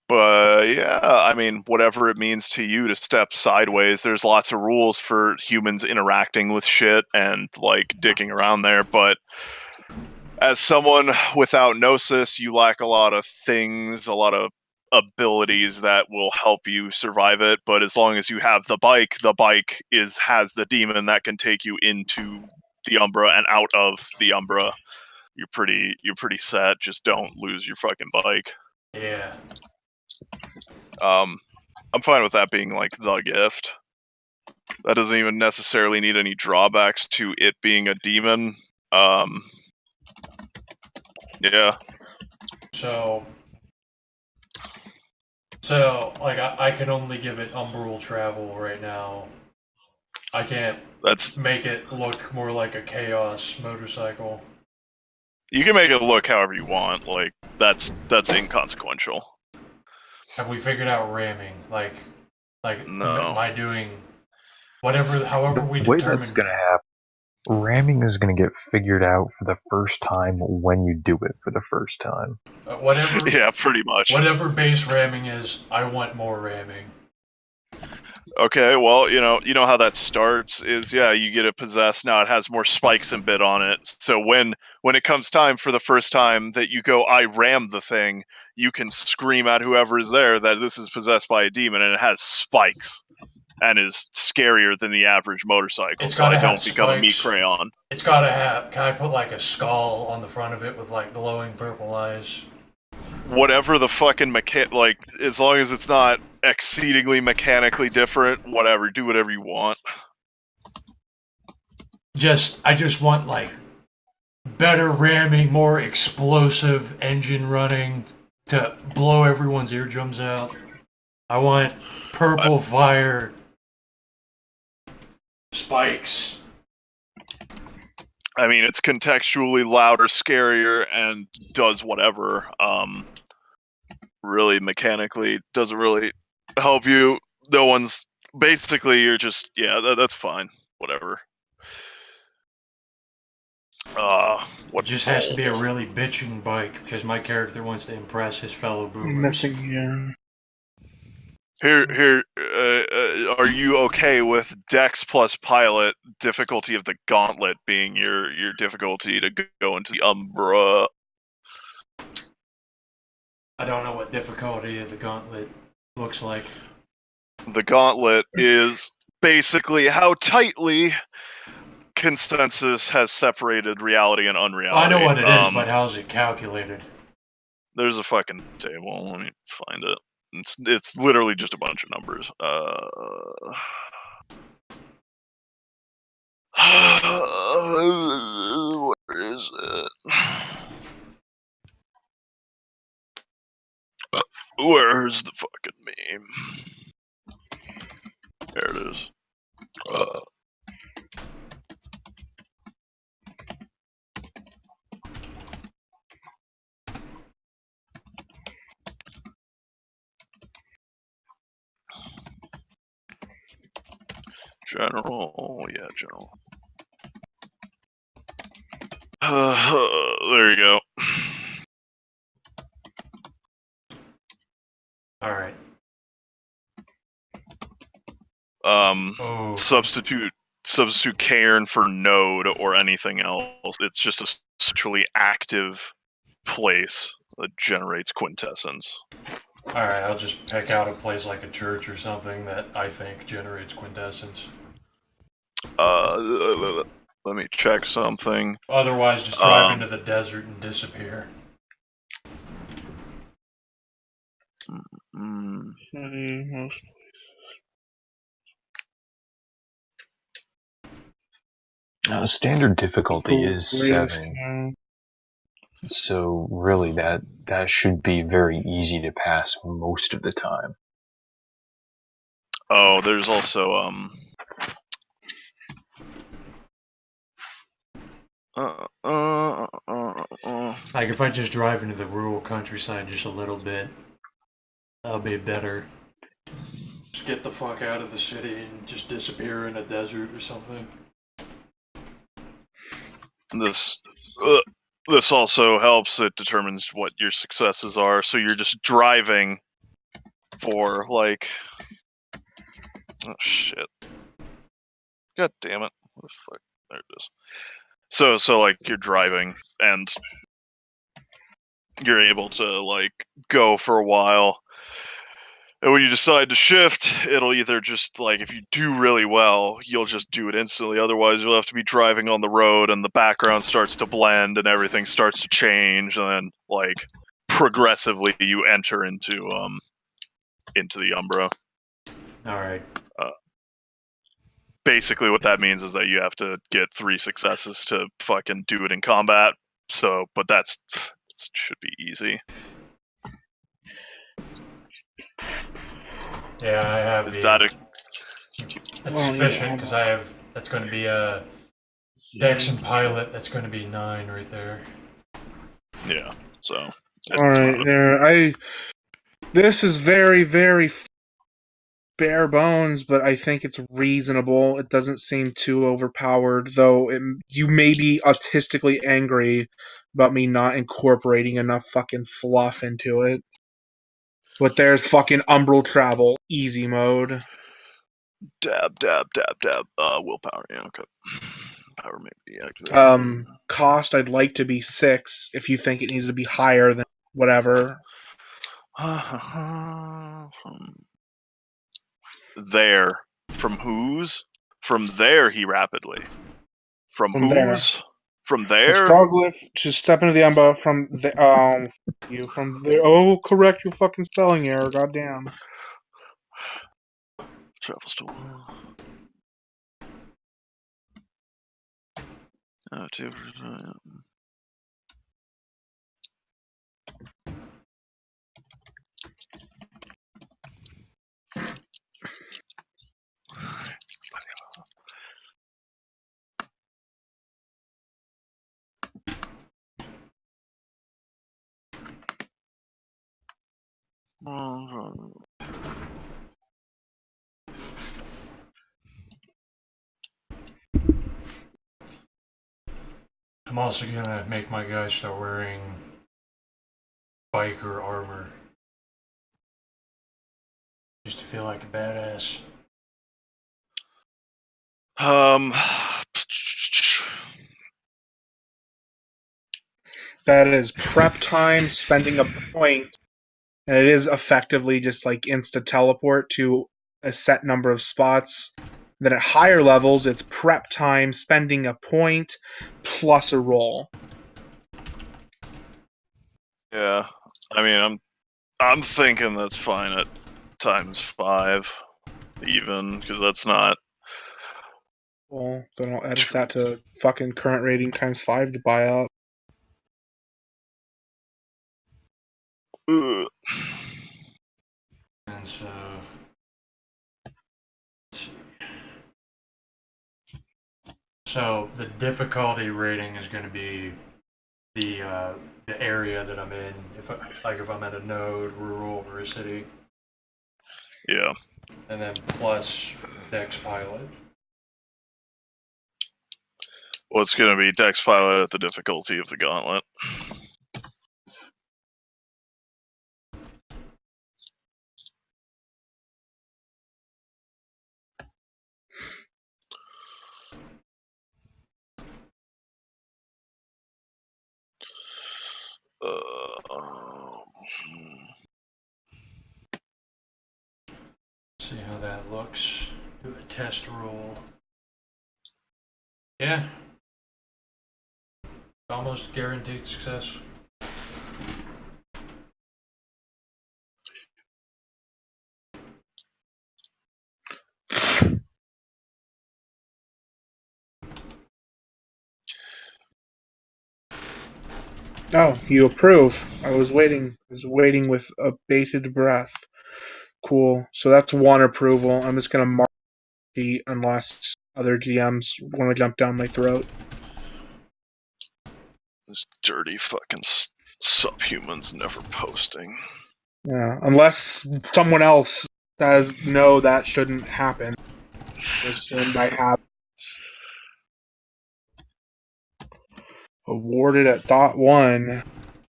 But yeah, I mean, whatever it means to you to step sideways, there's lots of rules for humans interacting with shit and like dicking around there. But as someone without Gnosis, you lack a lot of things, a lot of abilities that will help you survive it. But as long as you have the bike has the demon that can take you into the Umbra and out of the Umbra. You're pretty set. Just don't lose your fucking bike. Yeah. I'm fine with that being like the gift. That doesn't even necessarily need any drawbacks to it being a demon. Yeah. So like I can only give it umbral travel right now. I can't make it look more like a chaos motorcycle. You can make it look however you want. Like that's inconsequential. Have we figured out ramming? Like No. am I doing however we The way determine that's gonna happen, ramming is gonna get figured out for the first time when you do it for the first time. Whatever. Yeah, pretty much. Whatever base ramming is, I want more ramming. Okay, well, you know how that starts is you get it possessed. Now it has more spikes and bit on it. So when it comes time for the first time that you go, I rammed the thing, you can scream at whoever is there that this is possessed by a demon and it has spikes and is scarier than the average motorcycle. It's so I gotta have don't become a meat spikes. crayon. It's gotta have. Can I put like a skull on the front of it with like glowing purple eyes? Whatever the fucking like, as long as it's not exceedingly mechanically different, whatever, do whatever you want. I just want like better ramming, more explosive engine running to blow everyone's eardrums out. I want purple fire spikes. I mean, it's contextually louder, scarier, and does whatever. Really mechanically doesn't really help you. No one's basically you're just that's fine. Whatever. It just has to be a really bitching bike because my character wants to impress his fellow boomers. Missing here. Here. Are you okay with Dex plus Pilot difficulty of the Gauntlet being your difficulty to go into the Umbra? I don't know what difficulty of the Gauntlet looks like. The Gauntlet is basically how tightly consensus has separated reality and unreality. I know what it is, but how's it calculated? There's a fucking table. Let me find it. It's literally just a bunch of numbers. Where is it? Where's the fucking meme? There it is. General, yeah, general. There you go. All right. Substitute cairn for node or anything else. It's just a centrally active place that generates quintessence. All right, I'll just pick out a place like a church or something that I think generates quintessence. Let me check something. Otherwise, just drive into the desert and disappear. Standard difficulty is 7. So really that should be very easy to pass most of the time. Oh, there's also Like if I just drive into the rural countryside just a little bit, that'll be better. Just get the fuck out of the city and just disappear in a desert or something. This also helps. It determines what your successes are. So you're just driving for like, oh shit, god damn it, what the fuck? There it is. So like you're driving and you're able to like go for a while. And when you decide to shift, it'll either just like, if you do really well, you'll just do it instantly. Otherwise, you'll have to be driving on the road and the background starts to blend and everything starts to change. And then like progressively you enter into the Umbra. All right. Basically what that means is that you have to get 3 successes to fucking do it in combat. So, but that should be easy. Yeah, I have. Is that That's sufficient because I have. That's going to be a Dex and Pilot. That's going to be 9 right there. Yeah. So. All right, there. This is very, very bare bones, but I think it's reasonable. It doesn't seem too overpowered, though. You may be autistically angry about me not incorporating enough fucking fluff into it. But there's fucking umbral travel, easy mode. Dab. Willpower. Yeah. Okay. Power may be activated. Cost, I'd like to be 6. If you think it needs to be higher, than whatever. There. From whose? From there, he rapidly. From whose? There. From there? Astroglyph to step into the umbra from the you from there. Oh, correct your fucking spelling error. Goddamn. Travels to. Two. I'm also gonna make my guys start wearing biker armor. Just to feel like a badass. That is prep time, spending a point, and it is effectively just like insta teleport to a set number of spots. Then at higher levels, it's prep time, spending a point, plus a roll. Yeah, I mean, I'm thinking that's fine at ×5, even, because that's not. Well, then I'll edit that to fucking current rating ×5 to buy up. Ugh. And so, let's see. So the difficulty rating is going to be the area that I'm in. If I'm at a node, rural, or a city, Yeah. and then plus Dex Pilot. Well, it's going to be Dex Pilot at the difficulty of the Gauntlet. See how that looks. Do a test roll. Yeah. Almost guaranteed success. Oh, you approve. I was waiting with a bated breath. Cool. So that's one approval. I'm just gonna mark the unless other GMs want to jump down my throat. Those dirty fucking subhumans never posting. Yeah, unless someone else says no, that shouldn't happen. Assumed I have awarded at .1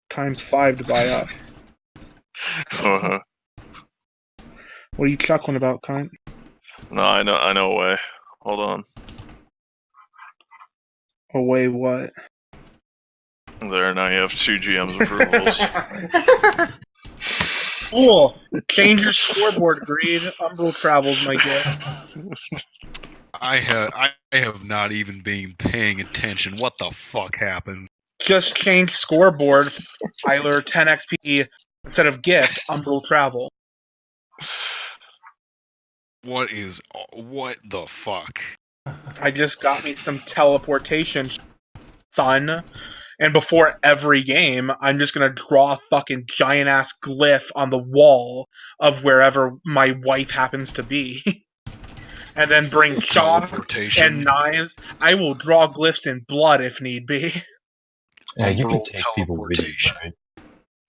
×5 to buy up. Uh-huh. What are you chuckling about, cunt? No, I know a way. Hold on. Away what? There, now you have 2 GM's approvals. Cool. Change your scoreboard, Greed. Umbral Travel's my gift. I have not even been paying attention. What the fuck happened? Just change scoreboard for Tyler 10 XP instead of gift, Umbral Travel. What the fuck? I just got me some teleportation, son. And before every game, I'm just gonna draw a fucking giant ass glyph on the wall of wherever my wife happens to be. And then bring chalk Teleportation. and knives. I will draw glyphs in blood if need be. Yeah, you can Umbral take people with you, teleportation. right?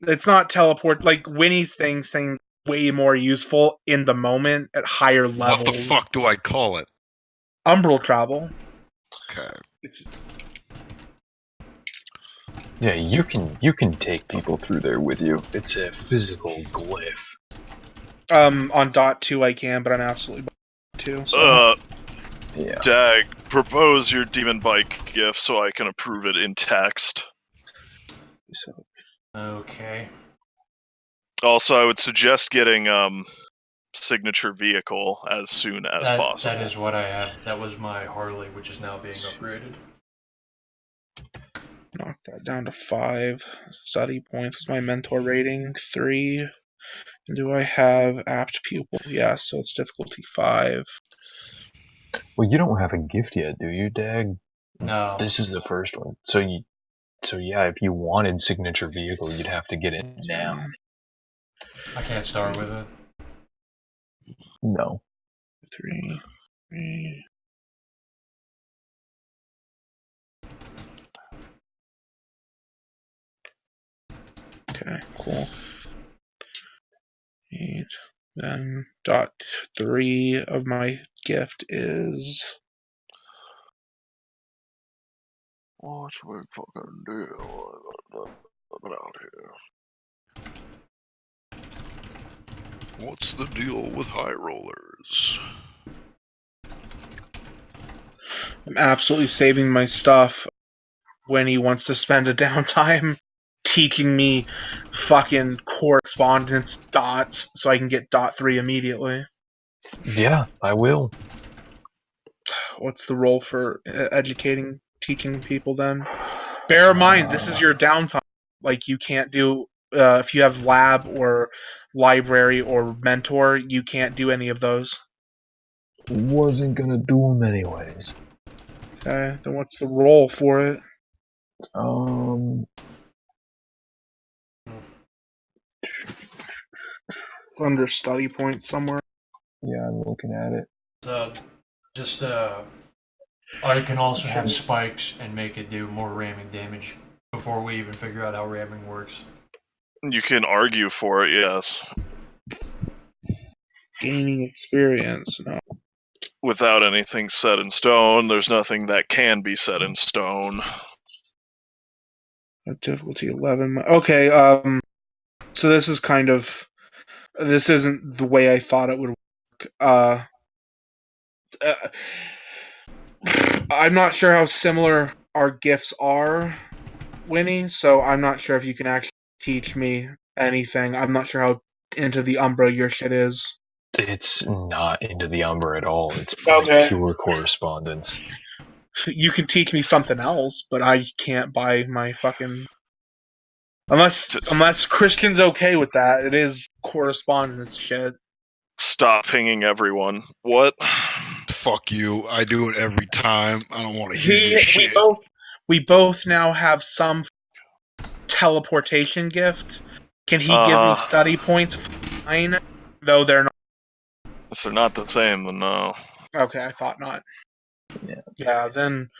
It's not teleport. Like, Winnie's thing seems way more useful in the moment at higher levels. What the fuck do I call it? Umbral Travel. Okay. It's Yeah, you can take people through there with you. It's a physical glyph. on .2 I can, but I'm absolutely too. So. Yeah. Dag, propose your demon bike gift so I can approve it in text. Okay. Also, I would suggest getting signature vehicle as soon as possible. That is what I have. That was my Harley, which is now being upgraded. Knock that down to 5. Study points is my mentor rating 3. And do I have apt pupil? Yes, so it's difficulty 5. Well, you don't have a gift yet, do you, Dag? No. This is the first one. So yeah, if you wanted signature vehicle, you'd have to get it now. I can't start with it. No. 3. Okay, cool. 8. Then .3 of my gift is. What's the fucking deal out here? What's the deal with high rollers? I'm absolutely saving my stuff when he wants to spend a downtime teaching me fucking correspondence dots so I can get .3 immediately. Yeah, I will. What's the role for educating, teaching people then? Bear in mind, this is your downtime. Like, you can't do, if you have lab or library or mentor, you can't do any of those. Wasn't gonna do them anyways. Okay, then what's the role for it? It's under study points somewhere. Yeah, I'm looking at it. So, just I can also have spikes and make it do more ramming damage before we even figure out how ramming works. You can argue for it, yes. Gaining experience. No. Without anything set in stone, there's nothing that can be set in stone. Difficulty 11. Okay, so this is kind of... This isn't the way I thought it would work. I'm not sure how similar our gifts are, Winnie, so I'm not sure if you can actually teach me anything. I'm not sure how into the Umbra your shit is. It's not into the Umbra at all. It's Okay. pure correspondence. You can teach me something else, but I can't buy my fucking... Unless Christian's okay with that, it is correspondence shit. Stop pinging everyone. What? Fuck you. I do it every time. I don't want to hear your We shit. both now have some teleportation gift. Can he give me study points? Fine, though they're not. If they're not the same, then no. Okay, I thought not. Yeah. Yeah, then...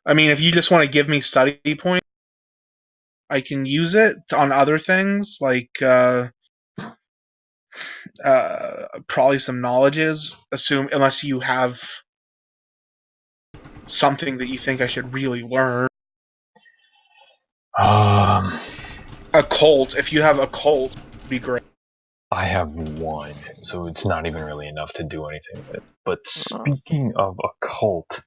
I mean, if you just want to give me study points, I can use it on other things, like probably some knowledges. Unless you have something that you think I should really learn. Occult. If you have occult, would be great. I have one, so it's not even really enough to do anything with it. But speaking of occult,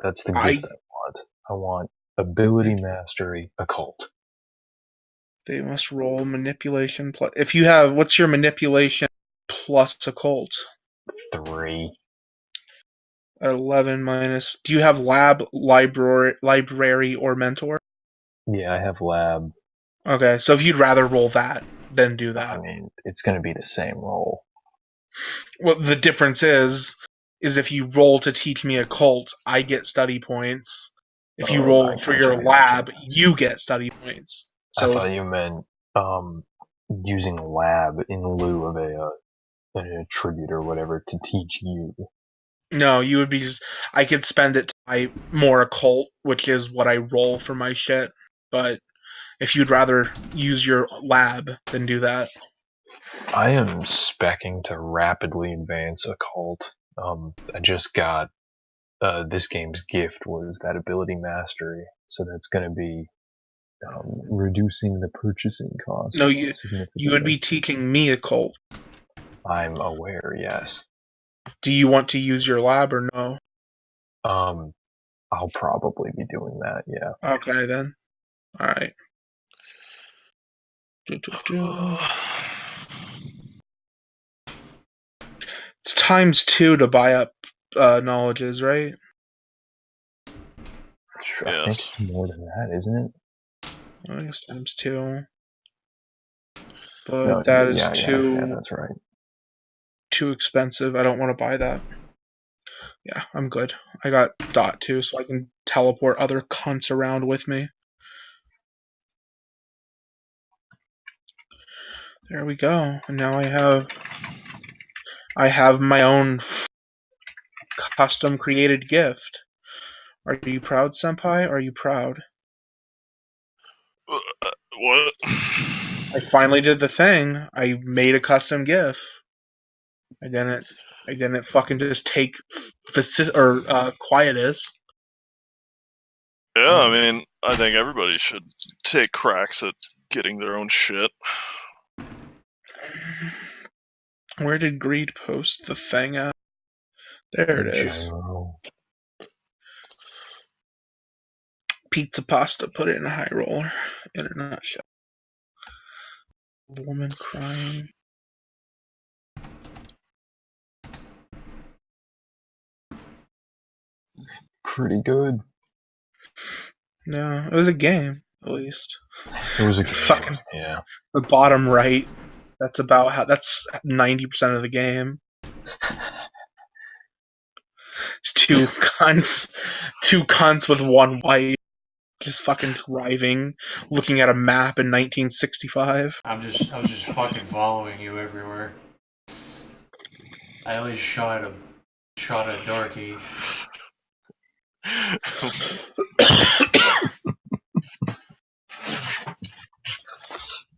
that's the gift I want. I want ability mastery occult. They must roll manipulation plus. If you have, what's your manipulation plus occult? 3. 11 minus. Do you have lab, library, or mentor? Yeah, I have lab. Okay, so if you'd rather roll that, then do that. I mean, it's going to be the same roll. Well, the difference is if you roll to teach me occult, I get study points. If you roll for your lab, you get study points. So I thought you meant using lab in lieu of an attribute or whatever to teach you. No, you would be just... I could spend it to buy more occult, which is what I roll for my shit. But if you'd rather use your lab, then do that. I am speccing to rapidly advance occult. I just got this game's gift was that ability mastery, so that's going to be reducing the purchasing cost. No, you would be teaching me occult. I'm aware, yes. Do you want to use your lab or no? I'll probably be doing that, yeah. Okay, then. Alright. It's ×2 to buy up knowledges, right? I think it's more than that, isn't it? I guess ×2. But No, that is yeah, too... that's right. Too expensive. I don't want to buy that. Yeah, I'm good. I got dot 2, so I can teleport other cunts around with me. There we go. And now I have my own custom created gift. Are you proud, Senpai? Are you proud? What? I finally did the thing. I made a custom gift. I didn't fucking just take Quietus. Yeah, I mean, I think everybody should take cracks at getting their own shit. Where did Greed post the thing at? There it is. General. Pizza pasta, put it in a Highroller. In a nutshell. The woman crying. pretty good. No, it was a game, at least. It was a game. Fucking Yeah. the bottom right. That's about how. That's 90% of the game. It's two cunts with one wife, just fucking driving, looking at a map in 1965. I was just fucking following you everywhere. I at least shot a darkie.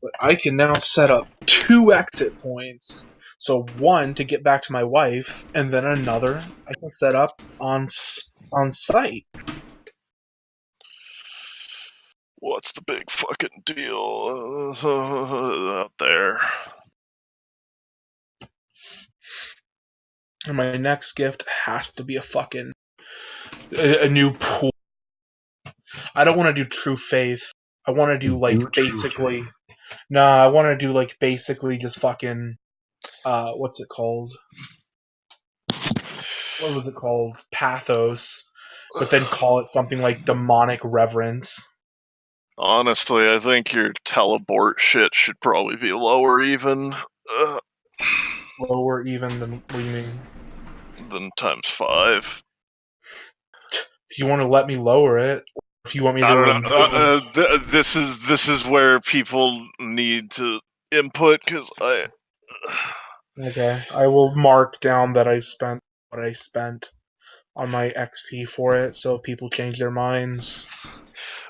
But I can now set up 2 exit points. So one to get back to my wife, and then another I can set up on site. What's the big fucking deal out there? And my next gift has to be a new pool. I don't want to do True Faith. I want to do like basically. Nah, I want to do like basically just fucking. What's it called? What was it called? Pathos. But then call it something like demonic reverence. Honestly, I think your teleport shit should probably be lower even. Lower even than what do you mean? Than ×5. If you want to let me lower it, if you want me to I do don't know. This is where people need to input because I. Okay, I will mark down that I spent what I spent on my XP for it. So if people change their minds,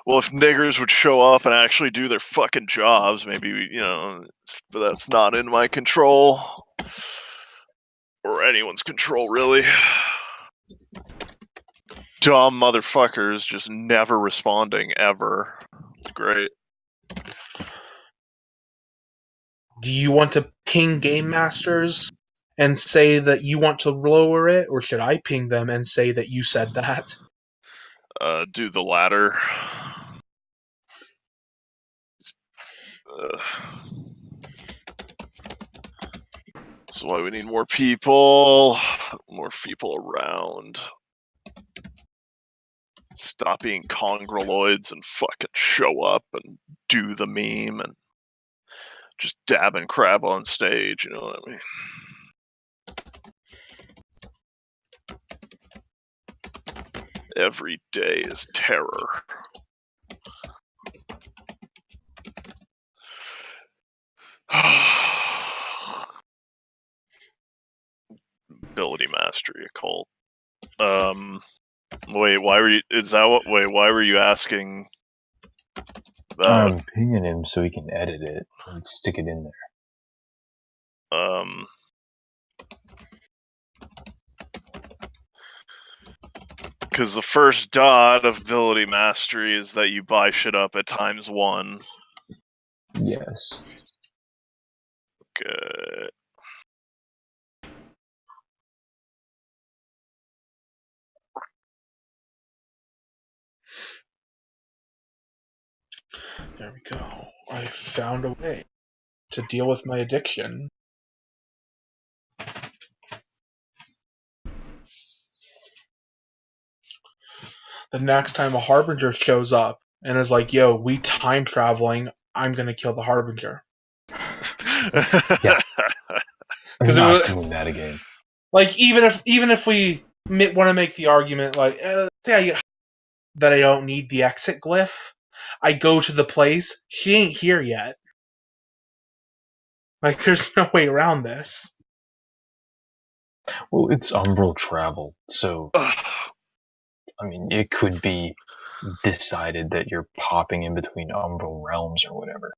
Well, if niggers would show up and actually do their fucking jobs, maybe but that's not in my control or anyone's control, really. Dumb motherfuckers just never responding ever. It's great. do you want to ping Game Masters and say that you want to lower it, or should I ping them and say that you said that? Do the latter. That's why we need more people around. Stop being congruloids and fucking show up and do the meme and just dab and crab on stage, you know what I mean? Every day is terror. Ability mastery occult. Wait, why were you? Is that what? Wait, why were you asking? I'm pinging him so he can edit it and stick it in there. Because the first dot of ability mastery is that you buy shit up at ×1. Yes. Good. There we go. I found a way to deal with my addiction. The next time a Harbinger shows up and is like, yo, we time traveling, I'm gonna kill the Harbinger. Yeah. I'm 'Cause not doing that again. Like, even if we want to make the argument, like, say I get that I don't need the exit glyph, I go to the place, she ain't here yet. Like, there's no way around this. Well, it's umbral travel, so I mean, it could be decided that you're popping in between umbral realms or whatever.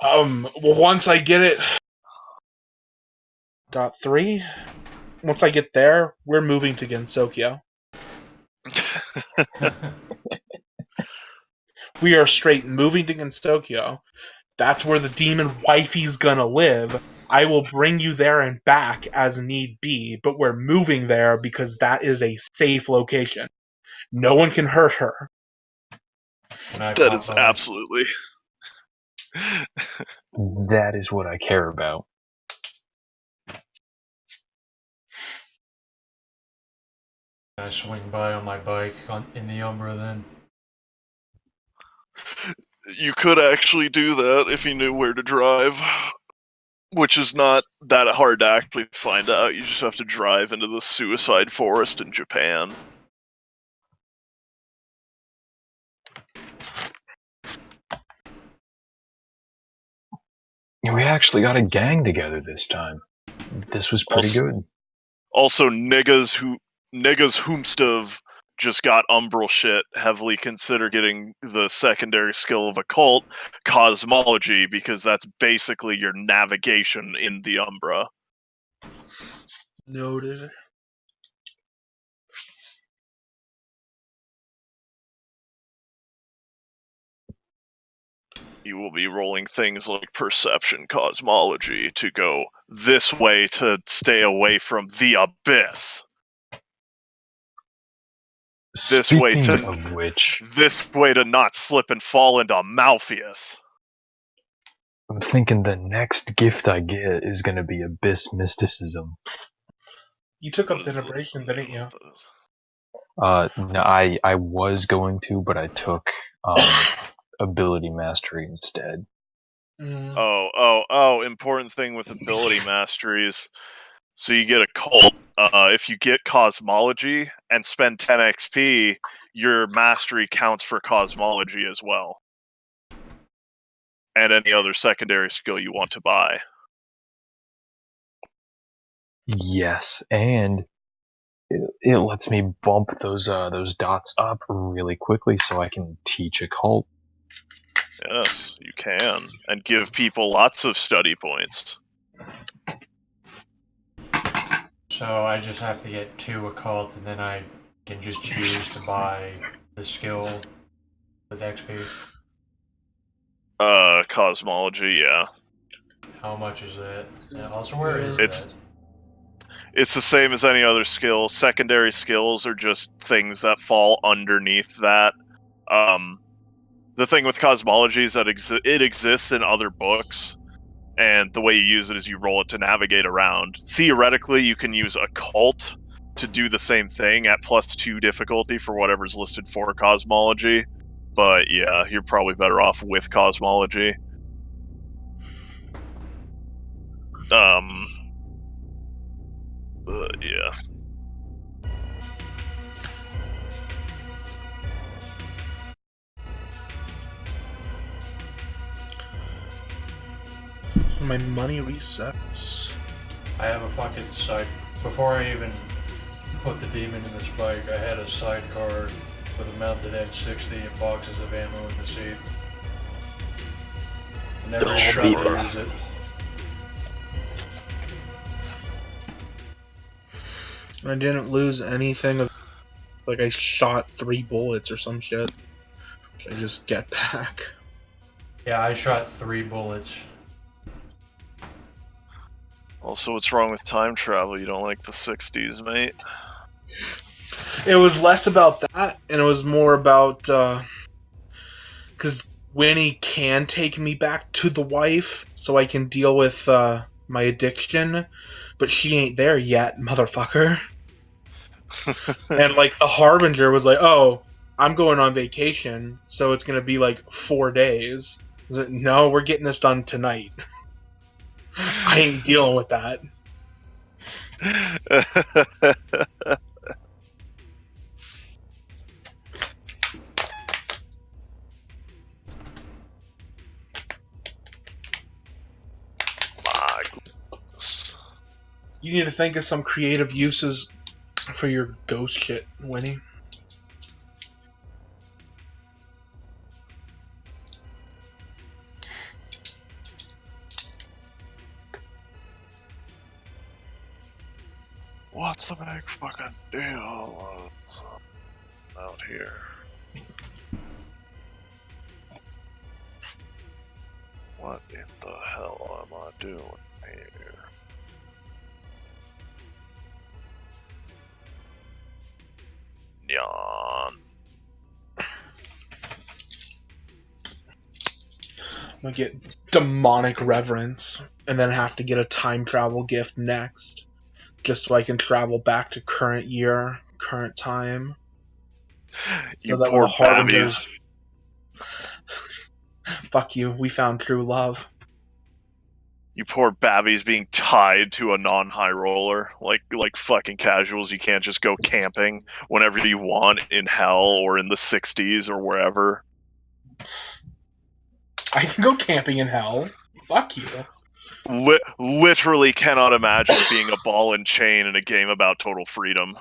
Well, once I get it, .3. Once I get there, we're moving to Gensokyo. We are straight moving to Gensokyo. That's where the demon wifey's gonna live. I will bring you there and back as need be, but we're moving there because that is a safe location. No one can hurt her. That is absolutely. That is what I care about. I swing by on my bike in the Umbra then. You could actually do that if you knew where to drive, which is not that hard to actually find out. You just have to drive into the suicide forest in Japan. Yeah, we actually got a gang together this time. This was pretty good. Also, niggas whomstove just got umbral shit heavily consider getting the secondary skill of occult cosmology, because that's basically your navigation in the Umbra. Noted. You will be rolling things like perception cosmology to go this way to stay away from the abyss. This way Speaking to of which, this way to not slip and fall into Malpheus. I'm thinking the next gift I get is going to be Abyss Mysticism. You took up Denibration, didn't you? No, I was going to, but I took Ability Mastery instead. Mm. Oh, important thing with ability masteries. So you get a cult. If you get cosmology and spend 10 XP, your mastery counts for cosmology as well. And any other secondary skill you want to buy. Yes, and it lets me bump those dots up really quickly so I can teach occult. Yes, you can. And give people lots of study points. So I just have to get 2 occult, and then I can just choose to buy the skill with XP. Cosmology, yeah. How much is that? And also, where is It's that? It's the same as any other skill. Secondary skills are just things that fall underneath that. The thing with cosmology is that it exists in other books, and the way you use it is you roll it to navigate around. Theoretically, you can use occult to do the same thing at +2 difficulty for whatever's listed for cosmology. But yeah, you're probably better off with cosmology. Yeah. My money resets. I have a fucking side. Before I even put the demon in this bike, I had a sidecar with a mounted M60 and boxes of ammo in the seat. I never even got to use it. I didn't lose anything. Like I shot 3 bullets or some shit. Which I just get back. Yeah, I shot 3 bullets. Also, what's wrong with time travel? You don't like the 60s, mate? It was less about that, and it was more about because Winnie can take me back to the wife, so I can deal with my addiction, but she ain't there yet, motherfucker. And like the Harbinger was like, "Oh, I'm going on vacation, so it's gonna be like 4 days." I was like, "No, we're getting this done tonight." I ain't dealing with that. My goodness. You need to think of some creative uses for your ghost shit, Winnie. What's the big fucking deal out here? What in the hell am I doing here? Nyan. I'm gonna get demonic reverence, and then have to get a time travel gift next, just so I can travel back to current year, current time. You that when poor the babbies. Fuck you, we found true love. You poor babbies being tied to a non-high roller, like fucking casuals. You can't just go camping whenever you want in hell or in the 60s or wherever. I can go camping in hell. Fuck you. Literally cannot imagine being a ball and chain in a game about total freedom.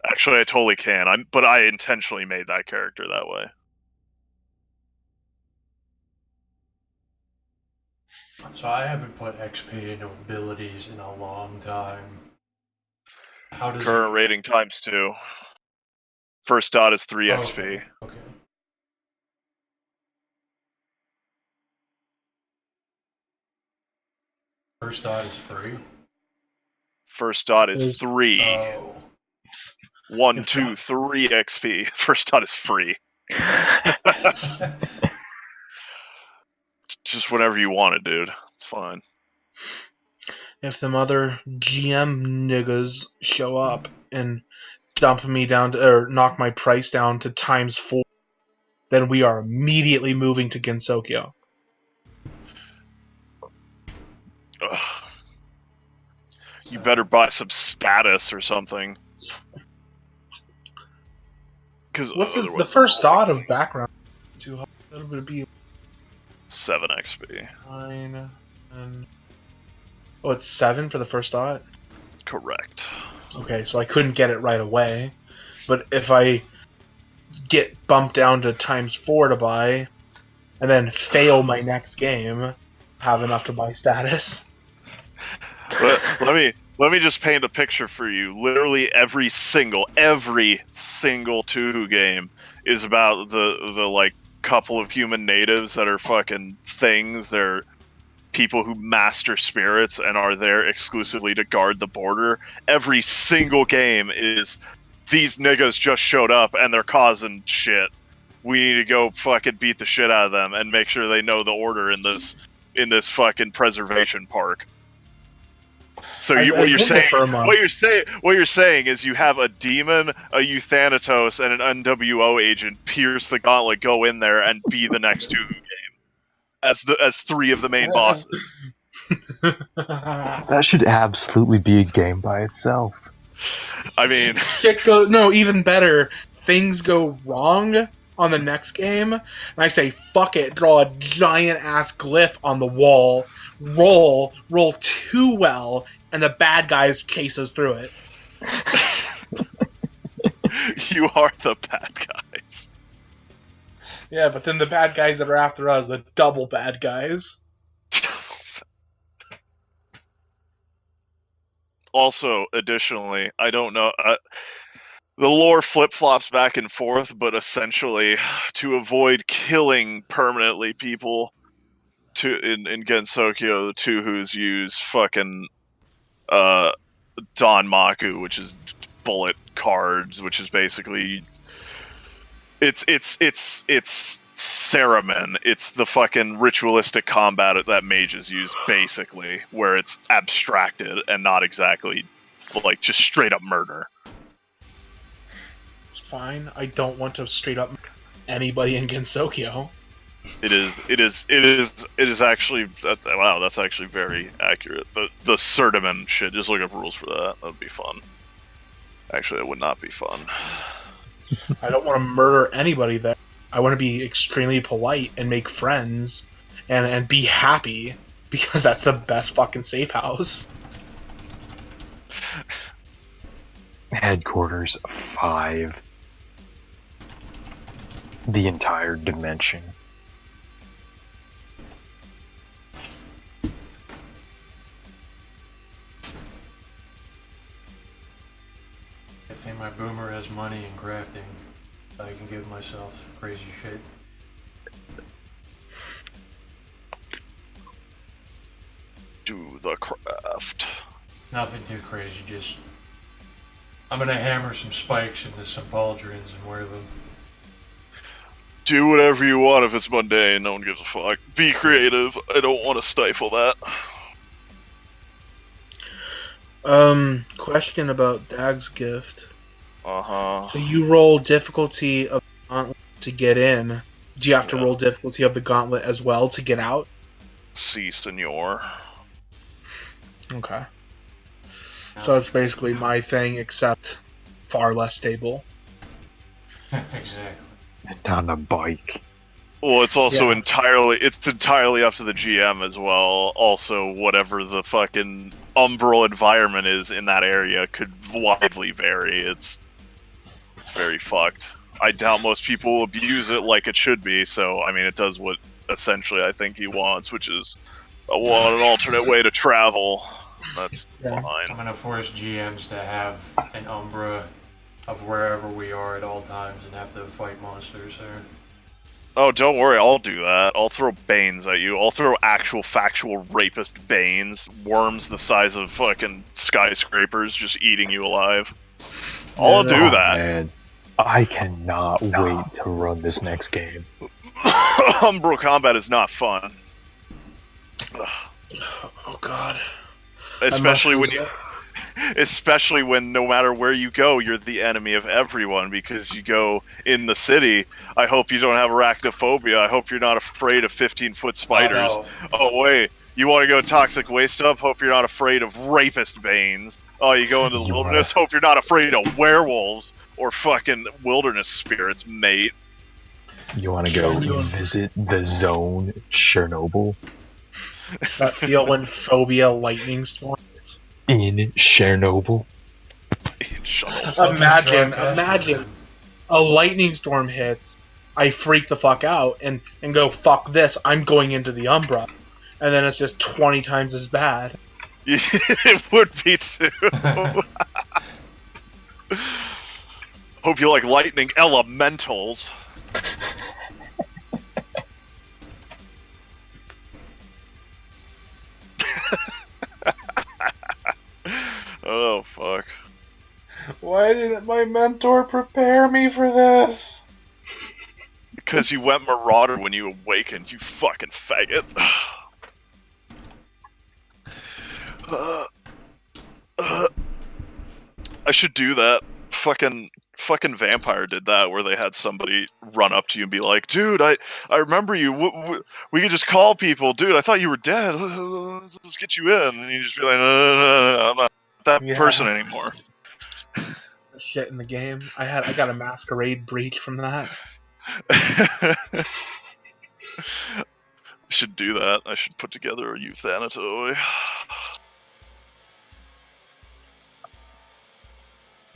Actually, I totally can. But I intentionally made that character that way. So I haven't put XP into abilities in a long time. How does Current rating times 2. First dot is 3 XP. Okay. First dot is free. First dot is 3. Oh. 1, 2, 3 XP. First dot is free. Just whatever you want it, dude. It's fine. If them other GM niggas show up and dump me down to, or knock my price down to ×4, then we are immediately moving to Gensokyo. Ugh. You better buy some status or something. What's the first dot of background? That would be 7 XP. 9 and oh, it's 7 for the first dot. Correct. Okay, so I couldn't get it right away, but if I get bumped down to ×4 to buy, and then fail my next game, have enough to buy status. Let me just paint a picture for you. Literally every single 2 game is about the like couple of human natives that are fucking things. They're people who master spirits and are there exclusively to guard the border. Every single game is these niggas just showed up and they're causing shit. We need to go fucking beat the shit out of them and make sure they know the order in this fucking preservation park. So what you're saying is you have a demon, a Euthanatos, and an NWO agent pierce the gauntlet, go in there and be the next 2 game as 3 of the main bosses. That should absolutely be a game by itself. I mean, even better. Things go wrong on the next game, and I say, fuck it, draw a giant ass glyph on the wall, roll too well, and the bad guys chase us through it. You are the bad guys. Yeah, but then the bad guys that are after us, the double bad guys. Also, additionally, I don't know... the lore flip-flops back and forth, but essentially, to avoid killing permanently people in Gensokyo, the Tuhus use fucking Danmaku, which is bullet cards, which is basically... It's Saruman. It's the fucking ritualistic combat that mages use, basically, where it's abstracted and not exactly, like, just straight-up murder. It's fine. I don't want to straight up anybody in Gensokyo. It is actually wow, that's actually very accurate. The Serdaman shit, just look up rules for that. That'd be fun. Actually, it would not be fun. I don't want to murder anybody there. I want to be extremely polite and make friends and be happy, because that's the best fucking safe house. Headquarters 5. The entire dimension. I think my boomer has money in crafting. I can give myself crazy shit. Do the craft. Nothing too crazy, just... I'm gonna hammer some spikes into some pauldrons and wear them. Do whatever you want if it's mundane, no one gives a fuck. Be creative, I don't want to stifle that. Question about Dag's gift. Uh-huh. So you roll difficulty of the gauntlet to get in. Do you have to Yeah. roll difficulty of the gauntlet as well to get out? Si, senor. Okay. So it's basically my thing, except far less stable. Exactly. And on a bike. Well, it's also Yeah. entirely up to the GM as well. Also, whatever the fucking umbral environment is in that area could widely vary. It's very fucked. I doubt most people will abuse it like it should be. So, I mean, it does what essentially I think he wants, which is an alternate way to travel. That's Yeah. I'm fine. gonna force GMs to have an umbra of wherever we are at all times and have to fight monsters there. Oh, don't worry, I'll do that. I'll throw Banes at you. I'll throw actual factual rapist Banes, worms the size of fucking skyscrapers just eating you alive. I'll do Oh, that. man. I cannot wait to run this next game. Umbral combat is not fun. Oh god. Especially when no matter where you go, you're the enemy of everyone because you go in the city. I hope you don't have arachnophobia. I hope you're not afraid of 15-foot spiders. Oh, Oh, wait, you want to go toxic waste up? Hope you're not afraid of rapist Banes. Oh, you go into the You wilderness? Hope you're not afraid of werewolves or fucking wilderness spirits, mate. You want to go visit the zone, Chernobyl? That feel when phobia lightning storm. In Chernobyl? Shut up. I'll just drive faster Imagine than- a lightning storm hits. I freak the fuck out and go, fuck this, I'm going into the Umbra. And then it's just 20 times as bad. It would be too. Hope you like lightning elementals. Oh, fuck. Why didn't my mentor prepare me for this? Because you went Marauder when you awakened, you fucking faggot. I should do that. Fucking Vampire did that, where they had somebody run up to you and be like, "Dude, I remember you. We could just call people, dude. I thought you were dead. Let's get you in." And you just be like, "No, I'm not that Yeah. person anymore." Shit in the game. I got a masquerade breach from that. I should do that. I should put together a Euthanatoy.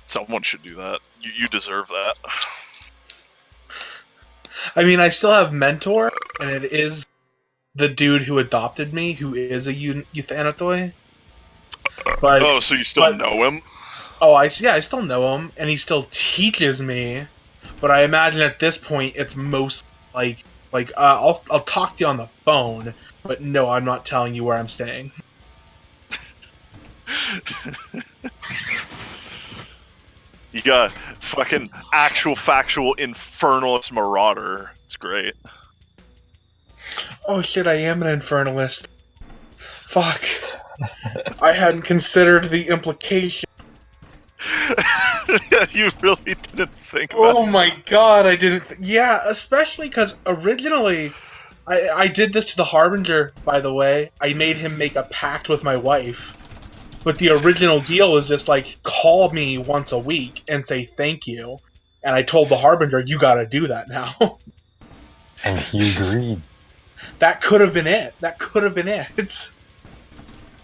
Someone should do that. You deserve that. I mean, I still have mentor, and it is the dude who adopted me, who is a Euthanatoy. But Oh, so you still know him? oh, I still know him, and he still teaches me. But I imagine at this point, it's most like I'll talk to you on the phone, but no, I'm not telling you where I'm staying. You got fucking actual factual infernalist marauder. It's great. Oh shit, I am an infernalist. Fuck. I hadn't considered the implication. You really didn't think about Oh my god, I didn't. Yeah, especially because originally, I did this to the Harbinger, by the way. I made him make a pact with my wife. But the original deal was just like, call me once a week and say thank you. And I told the Harbinger, you gotta do that now. And he agreed. That could have been it. That could have been it.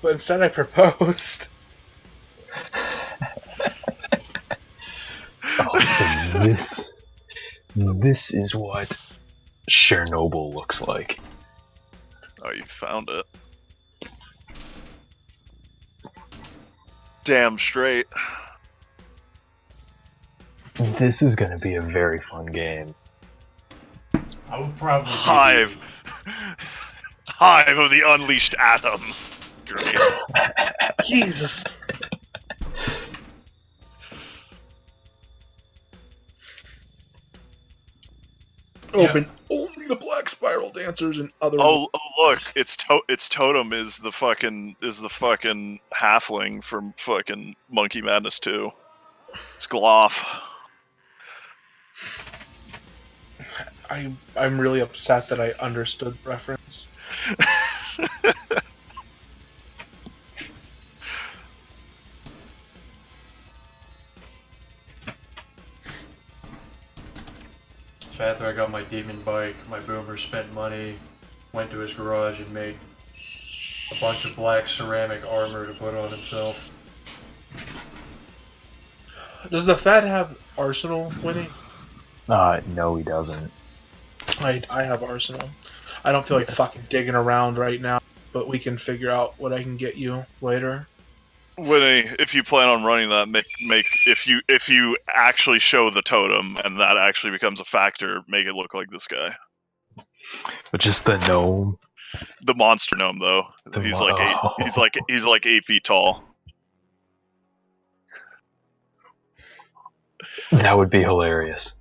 But instead I proposed. Oh, so this is what Chernobyl looks like. Oh, you found it. Damn straight. This is going to be a very fun game. I would probably be Hive. Hive of the Unleashed Atom. Great. Jesus. Open only to Black Spiral dancers and other. Oh, look! Its totem is the fucking halfling from fucking Monkey Madness 2. It's Gloff. I'm really upset that I understood the reference. So after I got my demon bike, my boomer spent money, went to his garage and made a bunch of black ceramic armor to put on himself. Does the Fed have Arsenal, Winnie? No, he doesn't. I have Arsenal. I don't feel like fucking digging around right now, but we can figure out what I can get you later. Winnie, if you plan on running that, if you actually show the totem and that actually becomes a factor, make it look like this guy. But just the gnome. The monster gnome, though. He's like 8 feet tall. That would be hilarious.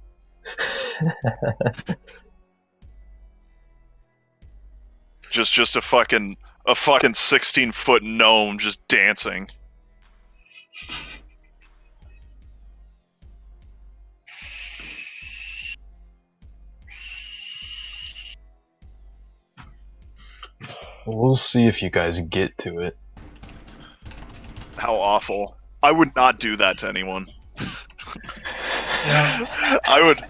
Just a fucking 16-foot gnome just dancing. We'll see if you guys get to it. How awful. I would not do that to anyone. Yeah. I would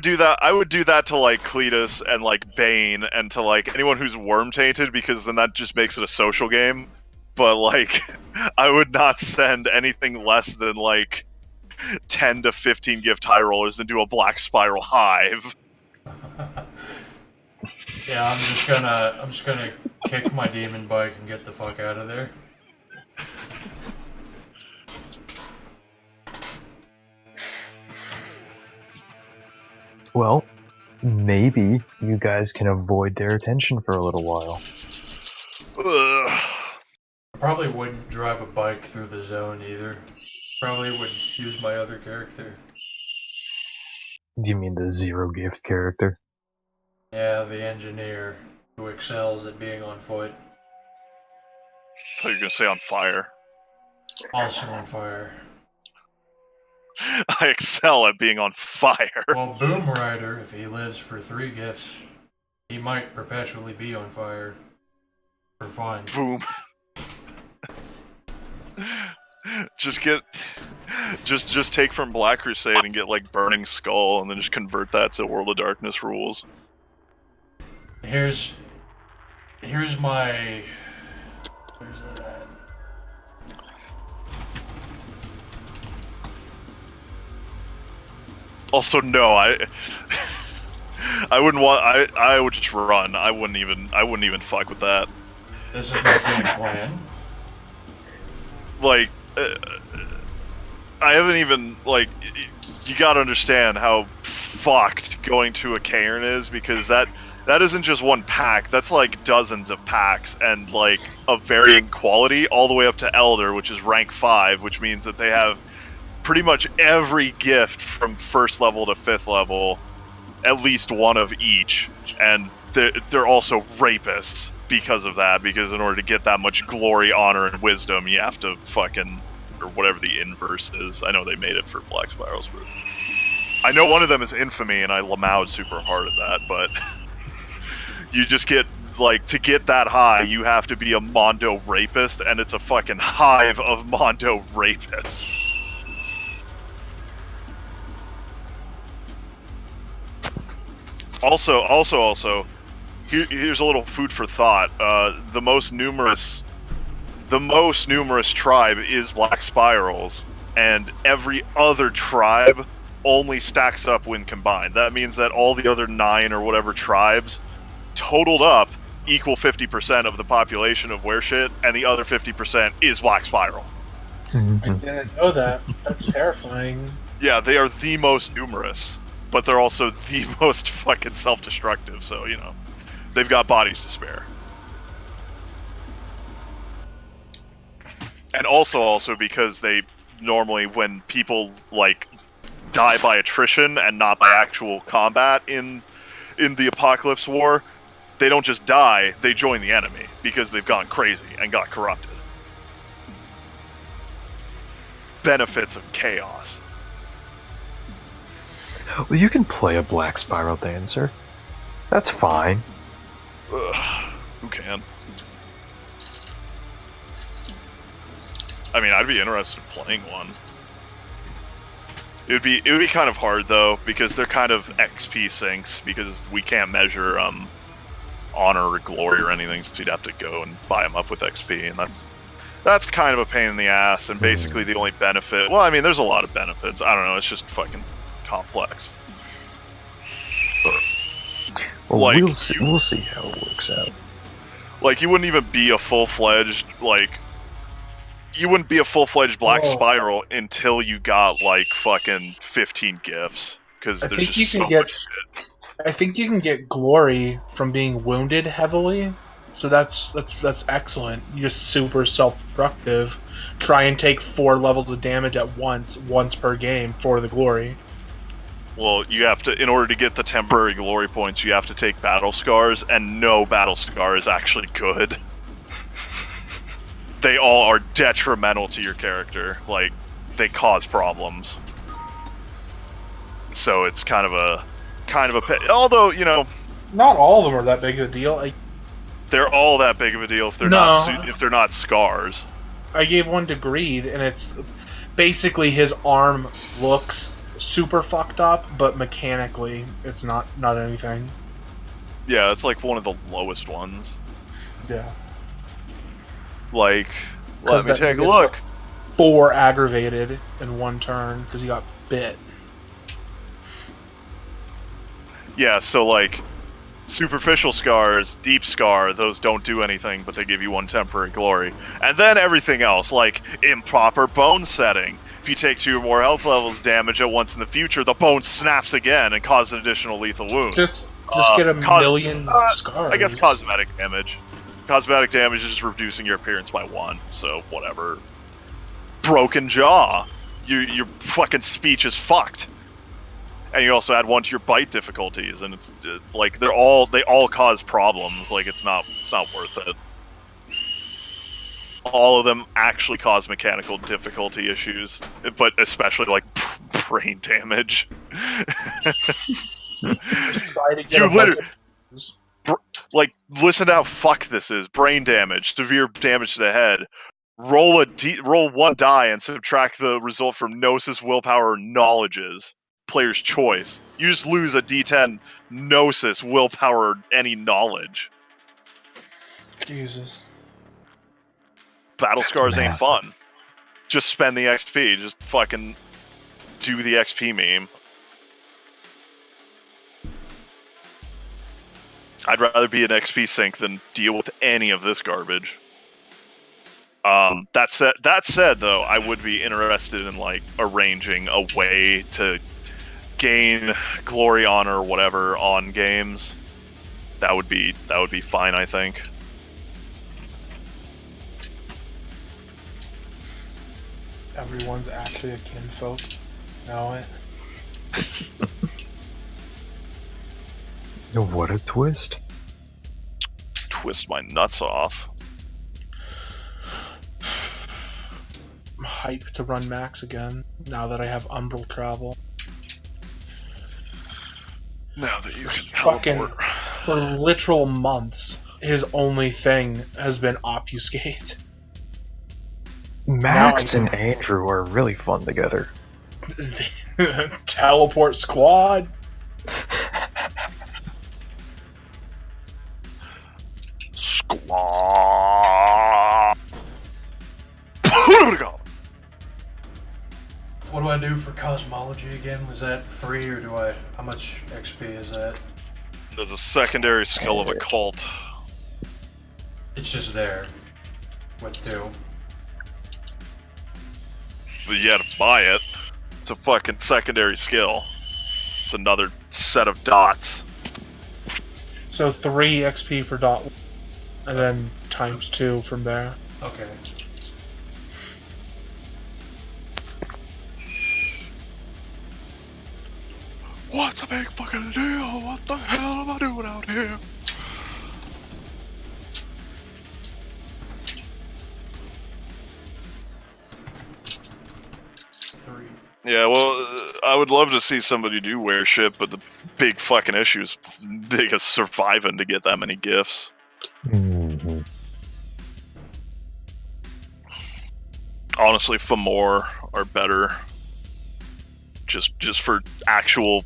do that. I would do that to like Cletus and like Bane and to like anyone who's worm tainted, because then that just makes it a social game. But like, I would not send anything less than like 10 to 15 gift high rollers into a black spiral hive. Yeah, I'm just gonna kick my demon bike and get the fuck out of there. Well, maybe you guys can avoid their attention for a little while. Ugh. I probably wouldn't drive a bike through the zone either. Probably would use my other character. Do you mean the zero gift character? Yeah, the engineer who excels at being on foot. I thought you were gonna say on fire. Also on fire. I excel at being on fire. Well, Boom Rider, if he lives for 3 gifts, he might perpetually be on fire. For fun. Boom. Just take from Black Crusade and get like Burning Skull, and then just convert that to World of Darkness rules. Here's my... Where's that at? Also, no, I wouldn't want. I would just run. I wouldn't even fuck with that. This is my game plan. Like, I haven't even like. You gotta understand how fucked going to a cairn is, because that isn't just one pack. That's like dozens of packs, and like of varying quality, all the way up to Elder, which is rank 5, which means that they have pretty much every gift from 1st level to 5th level, at least one of each, and they're also rapists because of that, because in order to get that much glory, honor, and wisdom, you have to fucking, or whatever the inverse is. I know they made it for Black Spirals, but I know one of them is infamy, and I lamowed super hard at that, but you just get, like, to get that high, you have to be a Mondo rapist, and it's a fucking hive of Mondo rapists. Also, here's a little food for thought. The most numerous tribe is Black Spirals, and every other tribe only stacks up when combined. That means that all the other 9 or whatever tribes, totaled up, equal 50% of the population of Wereshit, and the other 50% is Black Spiral. I didn't know that. That's terrifying. Yeah, they are the most numerous, but they're also the most fucking self-destructive, so, you know, they've got bodies to spare. And also because they normally, when people, like, die by attrition and not by actual combat in the Apocalypse War, they don't just die, they join the enemy because they've gone crazy and got corrupted. Benefits of chaos. Well, you can play a Black Spiral Dancer. That's fine. Ugh, who can? I mean, I'd be interested in playing one. It would be kind of hard though, because they're kind of XP sinks, because we can't measure honor or glory or anything, so you'd have to go and buy them up with XP, and that's kind of a pain in the ass. And basically the only benefit, well, I mean, there's a lot of benefits. I don't know, it's just fucking complex. Well, Like, we'll see how it works out. Like, you wouldn't even be a full-fledged, Black Spiral until you got, like, fucking 15 gifts. Because there's think just you so can get- much shit. I think you can get glory from being wounded heavily, so that's excellent. You're just super self-destructive. Try and take 4 levels of damage at once per game for the glory. Well, you have to, in order to get the temporary glory points, you have to take battle scars, and no battle scar is actually good. They all are detrimental to your character. Like, they cause problems. So it's kind of a although, you know, Not all of them are that big of a deal. they're all that big of a deal if they're not scars. I gave one to Greed, and it's basically his arm looks super fucked up, but mechanically it's not anything. Yeah, it's like one of the lowest ones. Yeah. Like, let me that take a nigga look. took 4 aggravated in one turn because he got bit. Yeah, so like superficial scars, deep scar, those don't do anything, but they give you 1 temporary glory. And then everything else, like improper bone setting. If you take 2 or more health levels damage at once in the future, the bone snaps again and causes an additional lethal wound. Just get a million scars. I guess cosmetic damage. Cosmetic damage is just reducing your appearance by 1, so whatever. Broken jaw. Your fucking speech is fucked. And you also add 1 to your bite difficulties, and it's like they all cause problems. Like it's not worth it. All of them actually cause mechanical difficulty issues, but especially like brain damage. Try to get You a bunch literally, like, listen to how fucked this is. Brain damage, severe damage to the head. Roll 1 die and subtract the result from Gnosis, Willpower, or Knowledges. Player's choice. You just lose a D10 Gnosis, Willpower, or any knowledge. Jesus. Battle scars ain't massive. fun. Just spend the XP. Just fucking do the XP meme. I'd rather be an XP sink than deal with any of this garbage. That said, though, I would be interested in like arranging a way to gain glory, honor, or whatever on games. That would be fine, I think. Everyone's actually a kinfolk. Know it? What a twist. Twist my nuts off. I'm hyped to run max again now that I have Umbral travel. Now that you can Fucking teleport. for literal months, his only thing has been obfuscate. Max and Andrew are really fun together. Teleport squad. Squaw. What do I do for cosmology again? Was that free or do I? How much XP is that? There's a secondary skill of occult. It's just there with 2. But you had to buy it. It's a fucking secondary skill. It's another set of dots. So 3 XP for dot, and then times 2 from there. Okay. What's a big fucking deal? What the hell am I doing out here? Three. Yeah, well, I would love to see somebody do wear shit, but the big fucking issue is just surviving to get that many gifts. Mm-hmm. Honestly, for more are better. Just for actual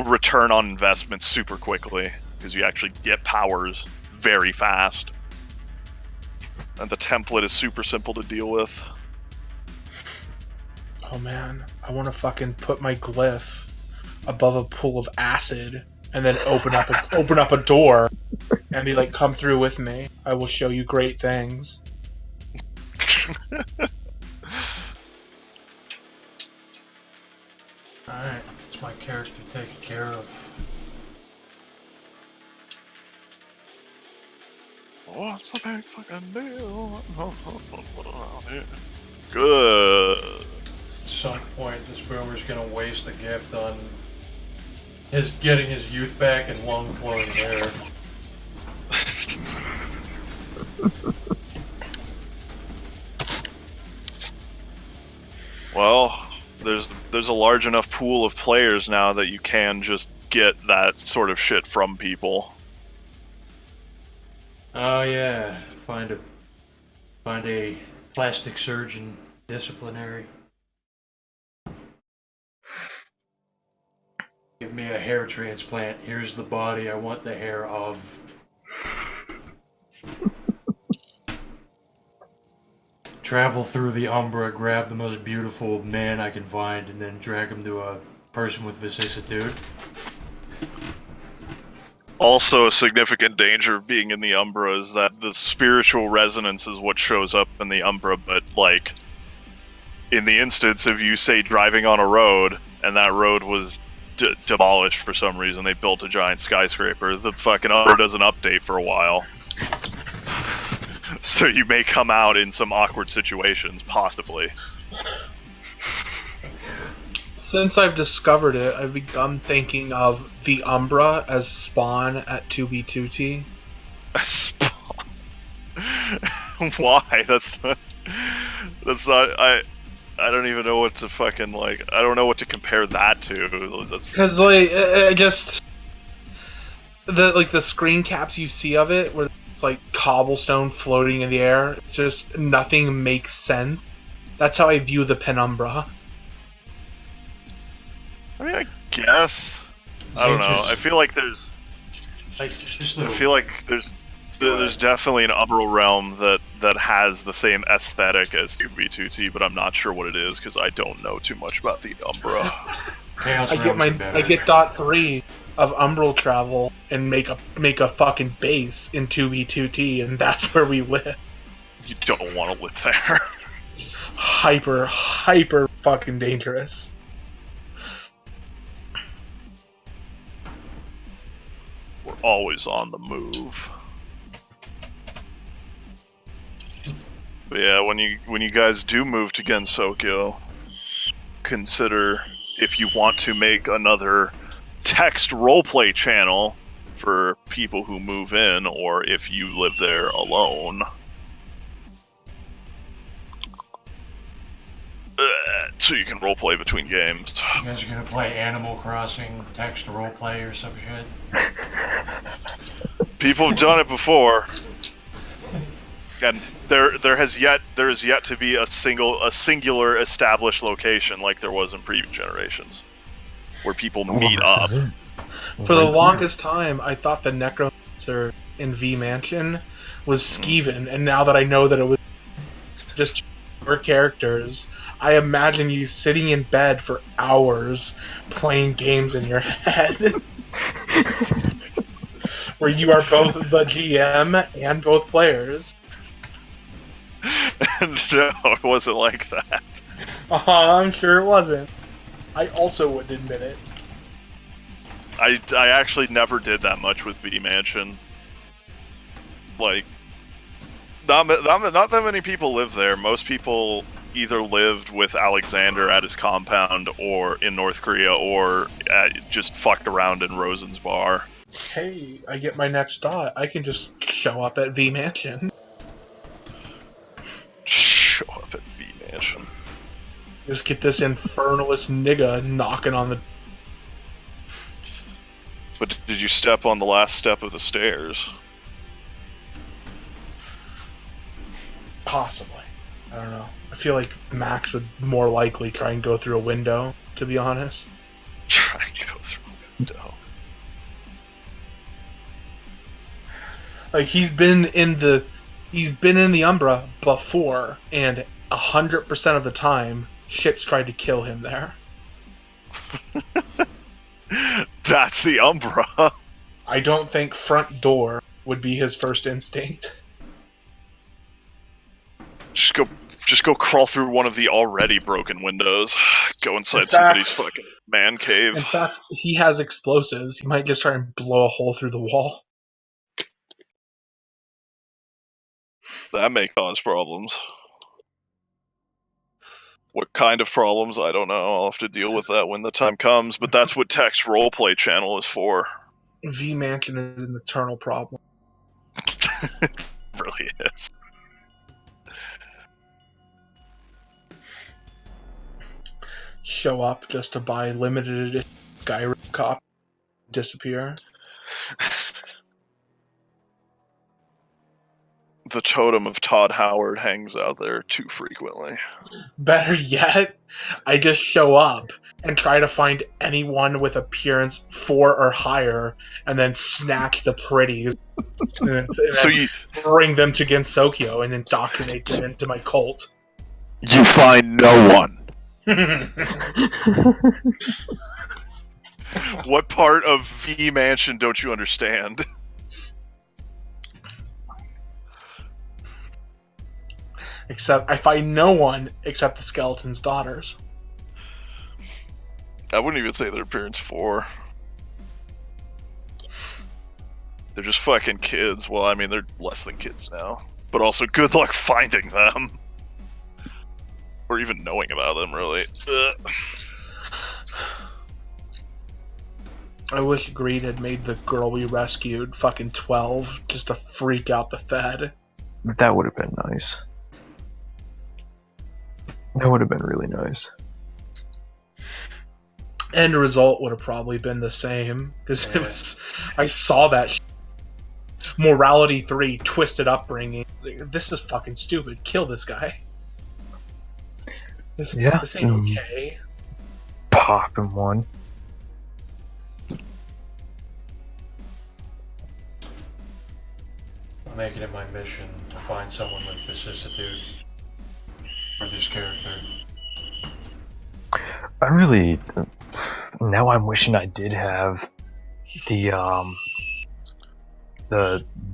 return on investment super quickly, because you actually get powers very fast. And the template is super simple to deal with. Oh man, I want to fucking put my glyph above a pool of acid and then open up a door and be like, "Come through with me. I will show you great things." Alright, it's my character taken care of. What's a big fucking deal? Good. At some point, this boomer's gonna waste a gift on getting his youth back and long flowing hair. Well, there's a large enough pool of players now that you can just get that sort of shit from people. Oh yeah, find a plastic surgeon disciplinary. Give me a hair transplant. Here's the body I want the hair of. Travel through the Umbra, grab the most beautiful man I can find, and then drag him to a person with vicissitude. Also, a significant danger of being in the Umbra is that the spiritual resonance is what shows up in the Umbra, but, like, in the instance of you, say, driving on a road, and that road was demolished for some reason, they built a giant skyscraper, the fucking Umbra doesn't update for a while. So you may come out in some awkward situations, possibly. Since I've discovered it, I've begun thinking of the Umbra as Spawn at 2B2T. Spawn. Why? That's not. I don't even know what to fucking, like. I don't know what to compare that to. Because, like, I just the screen caps you see of it, where it's like cobblestone floating in the air. It's just nothing makes sense. That's how I view the Penumbra. I mean, I guess. I don't know. I feel like there's. Like, just I feel like there's definitely an Umbral realm that has the same aesthetic as 2B2T, but I'm not sure what it is because I don't know too much about the Umbra. Chaos I get dot 3 of Umbral travel and make a fucking base in 2B2T, and that's where we live. You don't want to live there. Hyper fucking dangerous. We're always on the move. But yeah, when you guys do move to Gensokyo, consider if you want to make another text roleplay channel for people who move in, or if you live there alone. So you can roleplay between games. You guys are gonna play Animal Crossing text roleplay or some shit? People have done it before. And there is yet to be a singular established location like there was in previous generations, where people meet up. For the longest time, I thought the Necromancer in V Mansion was Skeevan, and now that I know that it was just your characters, I imagine you sitting in bed for hours playing games in your head. Where you are both the GM and both players. No, it wasn't like that. I'm sure it wasn't. I also wouldn't admit it. I actually never did that much with V Mansion. Like, not that many people live there. Most people either lived with Alexander at his compound or in North Korea or just fucked around in Rosen's bar. Hey, I get my next dot. I can just show up at V Mansion. Show up at V Mansion. Just get this infernalist nigga knocking on the... But did you step on the last step of the stairs? Possibly. I don't know. I feel like Max would more likely try and go through a window, to be honest. Try and go through a window. Like, he's been in the Umbra before, and 100% of the time, shit's tried to kill him there. That's the Umbra. I don't think front door would be his first instinct. Just go crawl through one of the already broken windows. Go inside somebody's fucking man cave. In fact, he has explosives. He might just try and blow a hole through the wall. That may cause problems. What kind of problems? I don't know. I'll have to deal with that when the time comes, but that's what Tech's roleplay channel is for. V Mansion is an eternal problem. It really is. Show up just to buy limited edition Skyrim copy, disappear. The totem of Todd Howard hangs out there too frequently. Better yet, I just show up and try to find anyone with appearance 4 or higher, and then snatch the pretties, and So you bring them to Gensokyo and indoctrinate them into my cult. find no one. What part of V Mansion don't you understand? Except I find no one except the skeleton's daughters. I wouldn't even say their appearance 4. They're just fucking kids. Well, I mean, they're less than kids now. But also, good luck finding them. Or even knowing about them, really. Ugh. I wish Greed had made the girl we rescued fucking 12 just to freak out the Fed. That would have been nice. That would have been really nice. End result would have probably been the same, because Yeah. it was. I saw that. Morality 3, twisted upbringing. This is fucking stupid. Kill this guy. This ain't okay. Popping one. I'm making it my mission to find someone with vicissitude for this character. I really... Now I'm wishing I did have the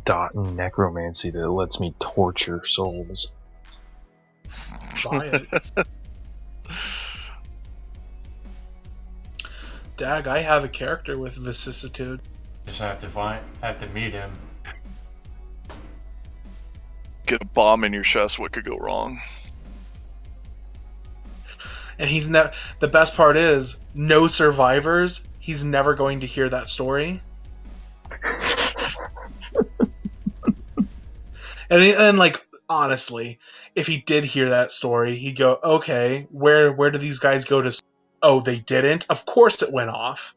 dot in necromancy that lets me torture souls. Buy it. Dag, I have a character with vicissitude. Just have to meet him. Get a bomb in your chest, what could go wrong? And he's never. The best part is, no survivors. He's never going to hear that story. and like, honestly, if he did hear that story, he'd go, "Okay, where do these guys go to? Oh, they didn't. Of course, it went off."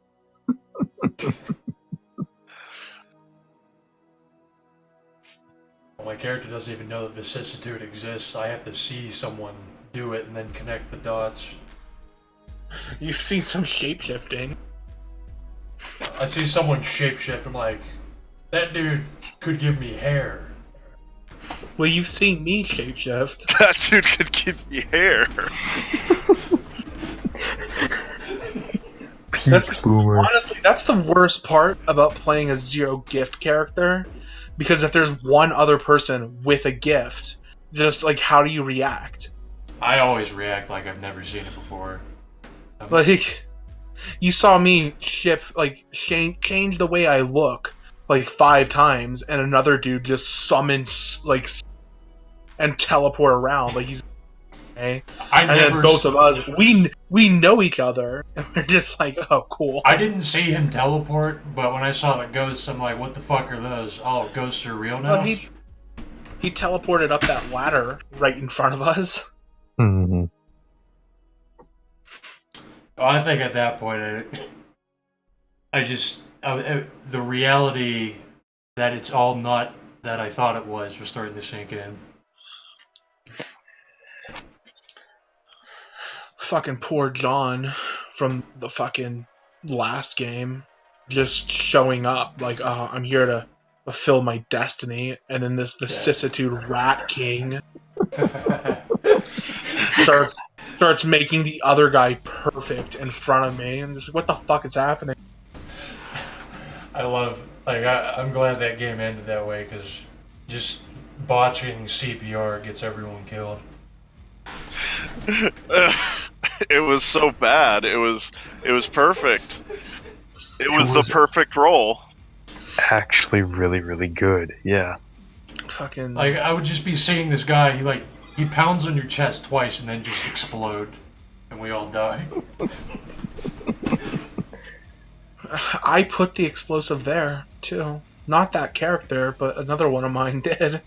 My character doesn't even know that vicissitude exists. I have to see someone do it and then connect the dots. You've seen some shapeshifting. I see someone shapeshift. I'm like, that dude could give me hair. Well, you've seen me shapeshift. That dude could give me hair. Peak boomer. Honestly, that's the worst part about playing a zero gift character, because if there's one other person with a gift, just like, how do you react? I always react like I've never seen it before. Like, you saw me change the way I look like 5 times, and another dude just summons and teleport around like he's I I and then never. both of us, we know each other, and we're just like, oh, cool. I didn't see him teleport, but when I saw the ghosts, I'm like, what the fuck are those? Oh, ghosts are real now? Well, he teleported up that ladder right in front of us. Hmm. Oh, I think at that point, the reality that it's all not that I thought it was starting to sink in. Fucking poor John from the fucking last game just showing up like, oh, I'm here to fulfill my destiny, and then this vicissitude rat king starts making the other guy perfect in front of me, and just like, what the fuck is happening? I'm glad that game ended that way, because just botching CPR gets everyone killed. It was so bad. It was perfect. It was the perfect roll. Actually really, really good. Yeah. Fucking Like, I would just be seeing this guy, he pounds on your chest twice and then just explode, and we all die. I put the explosive there too. Not that character, but another one of mine did.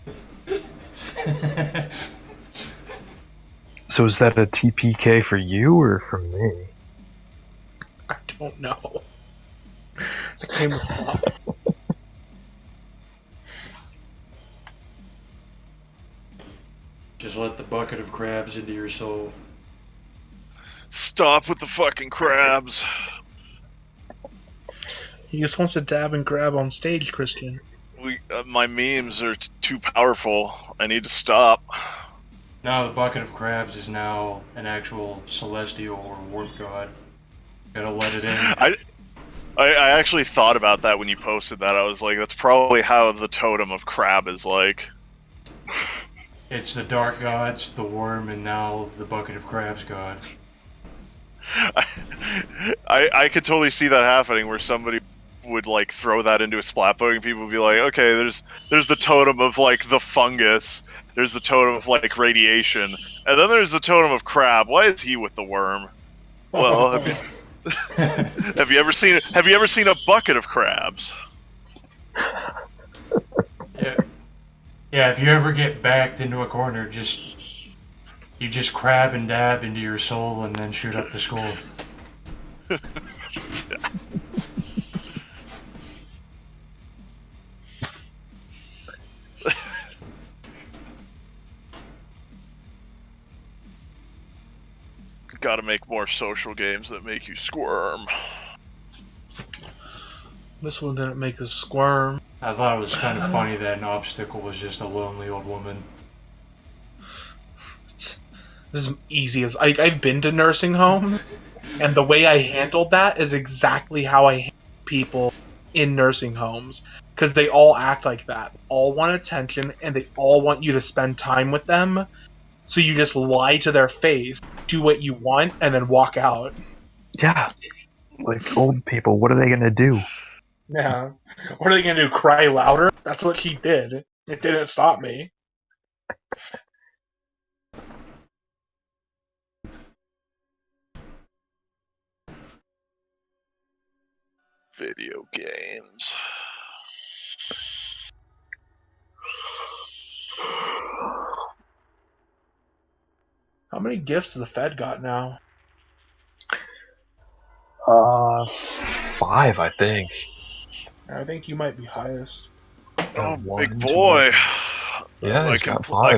So is that a TPK for you or for me? I don't know. The game was fucked. Just let the bucket of crabs into your soul. Stop with the fucking crabs. He just wants to dab and grab on stage, Christian. My memes are too powerful. I need to stop. Now the bucket of crabs is now an actual celestial or warp god. Gotta let it in. I actually thought about that when you posted that. I was like, that's probably how the totem of crab is like. It's the dark gods, the worm, and now the bucket of crabs god. I could totally see that happening, where somebody would like throw that into a splat book and people would be like, okay, there's the totem of like the fungus, there's the totem of like radiation, and then there's the totem of crab. Why is he with the worm? Well, have you ever seen a bucket of crabs? Yeah, if you ever get backed into a corner, you just crab and dab into your soul and then shoot up the skull. Gotta make more social games that make you squirm. This one didn't make us squirm. I thought it was kind of funny that an obstacle was just a lonely old woman. This is easy as I've been to nursing homes, and the way I handled that is exactly how I handle people in nursing homes, because they all act like that. They all want attention, and they all want you to spend time with them. So you just lie to their face, do what you want, and then walk out. Yeah. Like old people, what are they gonna do? Yeah. What are they gonna do? Cry louder? That's what she did. It didn't stop me. Video games. How many gifts has the Fed got now? 5, I think. I think you might be highest. Oh, one, big boy. Yeah, he's got 5.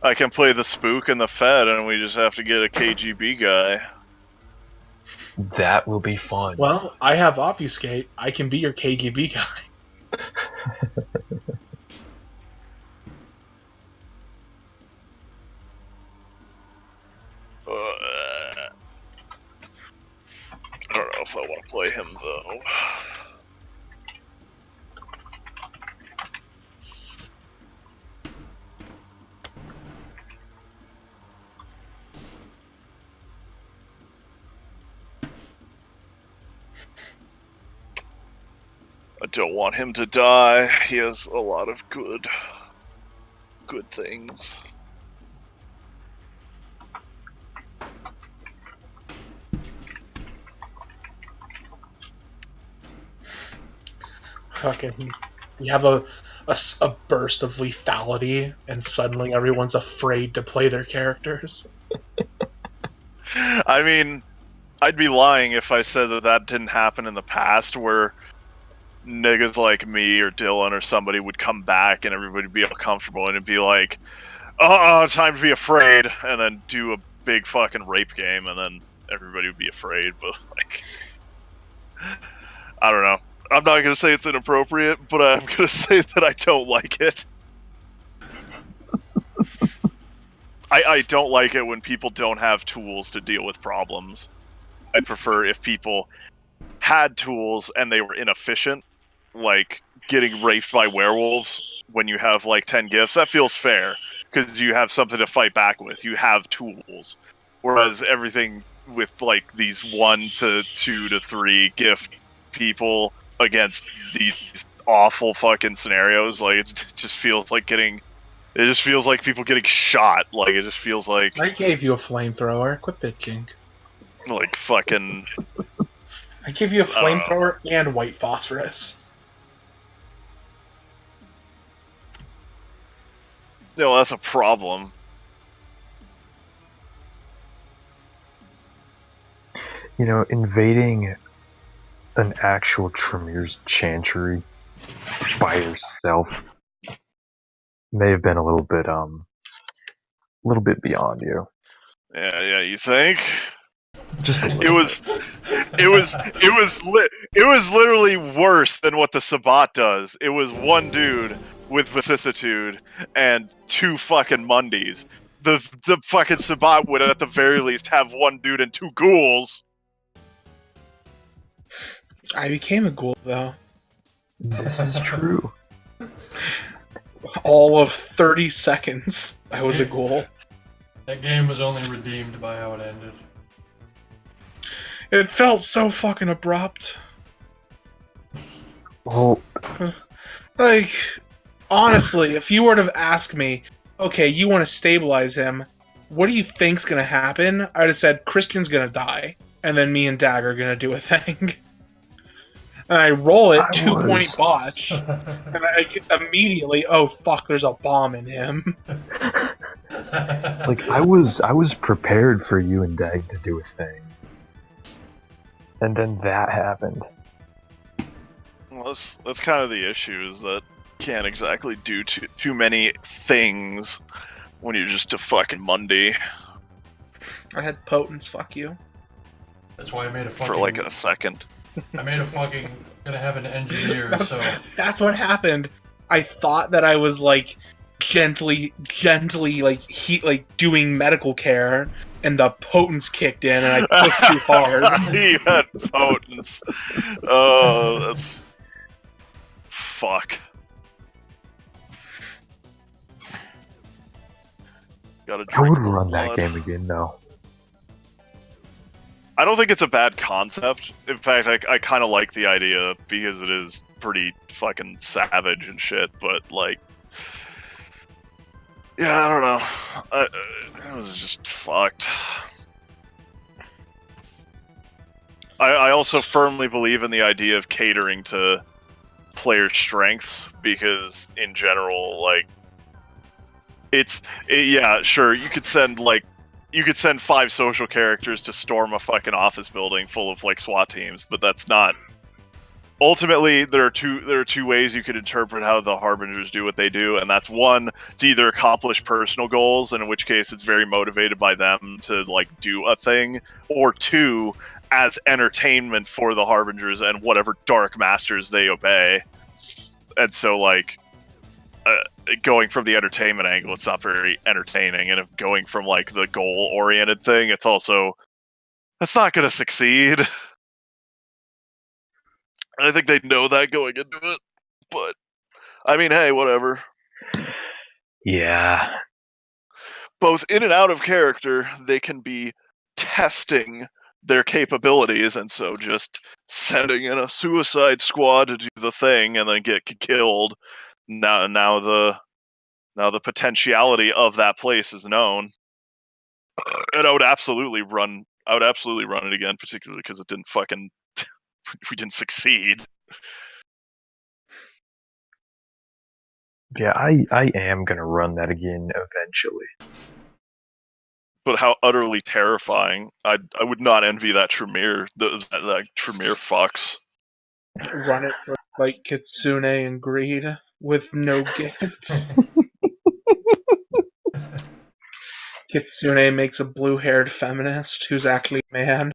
I can play the spook and the Fed, and we just have to get a KGB guy. That will be fun. Well, I have Obfuscate. I can be your KGB guy. I don't know if I want to play him, though. I don't want him to die. He has a lot of good things. Fucking, you have a burst of lethality, and suddenly everyone's afraid to play their characters. I mean, I'd be lying if I said that didn't happen in the past, where niggas like me or Dylan or somebody would come back and everybody would be uncomfortable and it'd be like, oh, time to be afraid, and then do a big fucking rape game, and then everybody would be afraid. But like, I don't know. I'm not gonna say it's inappropriate, but I'm gonna say that I don't like it. I don't like it when people don't have tools to deal with problems. I'd prefer if people had tools and they were inefficient, like getting raped by werewolves when you have like 10 gifts. That feels fair, because you have something to fight back with. You have tools. Whereas everything with like these 1 to 2 to 3 gift people against these awful fucking scenarios, like it just feels like getting... It just feels like people getting shot. Like, it just feels like... I gave you a flamethrower. Quit bitching. Like, fucking... I gave you a I don't know. flamethrower and white phosphorus. No, that's a problem. You know, invading an actual Tremir's chantry by yourself may have been a little bit beyond you. Yeah, you think? Just a It little was, it was literally worse than what the Sabat does. It was one dude with vicissitude and 2 fucking Mundies. The fucking Sabat would at the very least have 1 dude and 2 ghouls. I became a ghoul, though. This is true. All of 30 seconds, I was a ghoul. That game was only redeemed by how it ended. It felt so fucking abrupt. Well, Like, honestly, if you were to ask me, okay, you want to stabilize him, what do you think's gonna happen? I'd have said Christian's gonna die, and then me and Dagger are gonna do a thing. And I roll it, 2-point botch, and I immediately, oh fuck, there's a bomb in him. like I was prepared for you and Dag to do a thing, and then that happened. Well, that's kind of the issue, is that you can't exactly do too many things when you're just a fucking Mundy I had potence, fuck you. That's why I made a fucking... for like a second. I made a fucking... Gonna have an engineer, so... That's what happened. I thought that I was like gently like doing medical care, and the potence kicked in, and I pushed too hard. You had potence. Oh, that's... Fuck. Gotta I would drink more run that blood. game again, though. I don't think it's a bad concept. In fact, I kind of like the idea, because it is pretty fucking savage and shit, but like... Yeah, I don't know. It was just fucked. I also firmly believe in the idea of catering to player strengths, because in general, like, yeah, sure, you could send 5 social characters to storm a fucking office building full of like SWAT teams, but that's not... Ultimately, there are two ways you could interpret how the Harbingers do what they do, and that's one, to either accomplish personal goals, and in which case it's very motivated by them to like do a thing, or 2, as entertainment for the Harbingers and whatever dark masters they obey. And so, like, going from the entertainment angle, it's not very entertaining, and if going from like the goal-oriented thing, it's not going to succeed. And I think they know that going into it, but I mean, hey, whatever. Yeah. Both in and out of character, they can be testing their capabilities, and so just sending in a suicide squad to do the thing and then get killed. Now the potentiality of that place is known, and I would absolutely run it again, particularly because it didn't fucking we didn't succeed. Yeah, I am gonna run that again eventually. But how utterly terrifying! I would not envy that Tremere. That Tremere fucks. Run it for like Kitsune and Greed with no gifts. Kitsune makes a blue-haired feminist who's actually a man.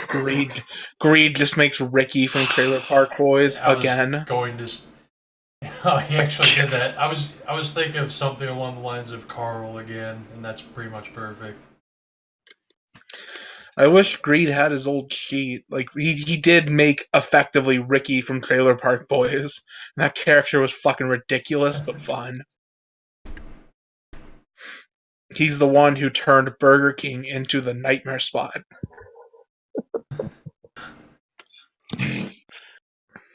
Greed just makes Ricky from Trailer Park Boys I was again. going to. Oh, he actually did that. I was thinking of something along the lines of Carl again, and that's pretty much perfect. I wish Greed had his old sheet. Like he did make effectively Ricky from Trailer Park Boys. And that character was fucking ridiculous but fun. He's the one who turned Burger King into the nightmare spot.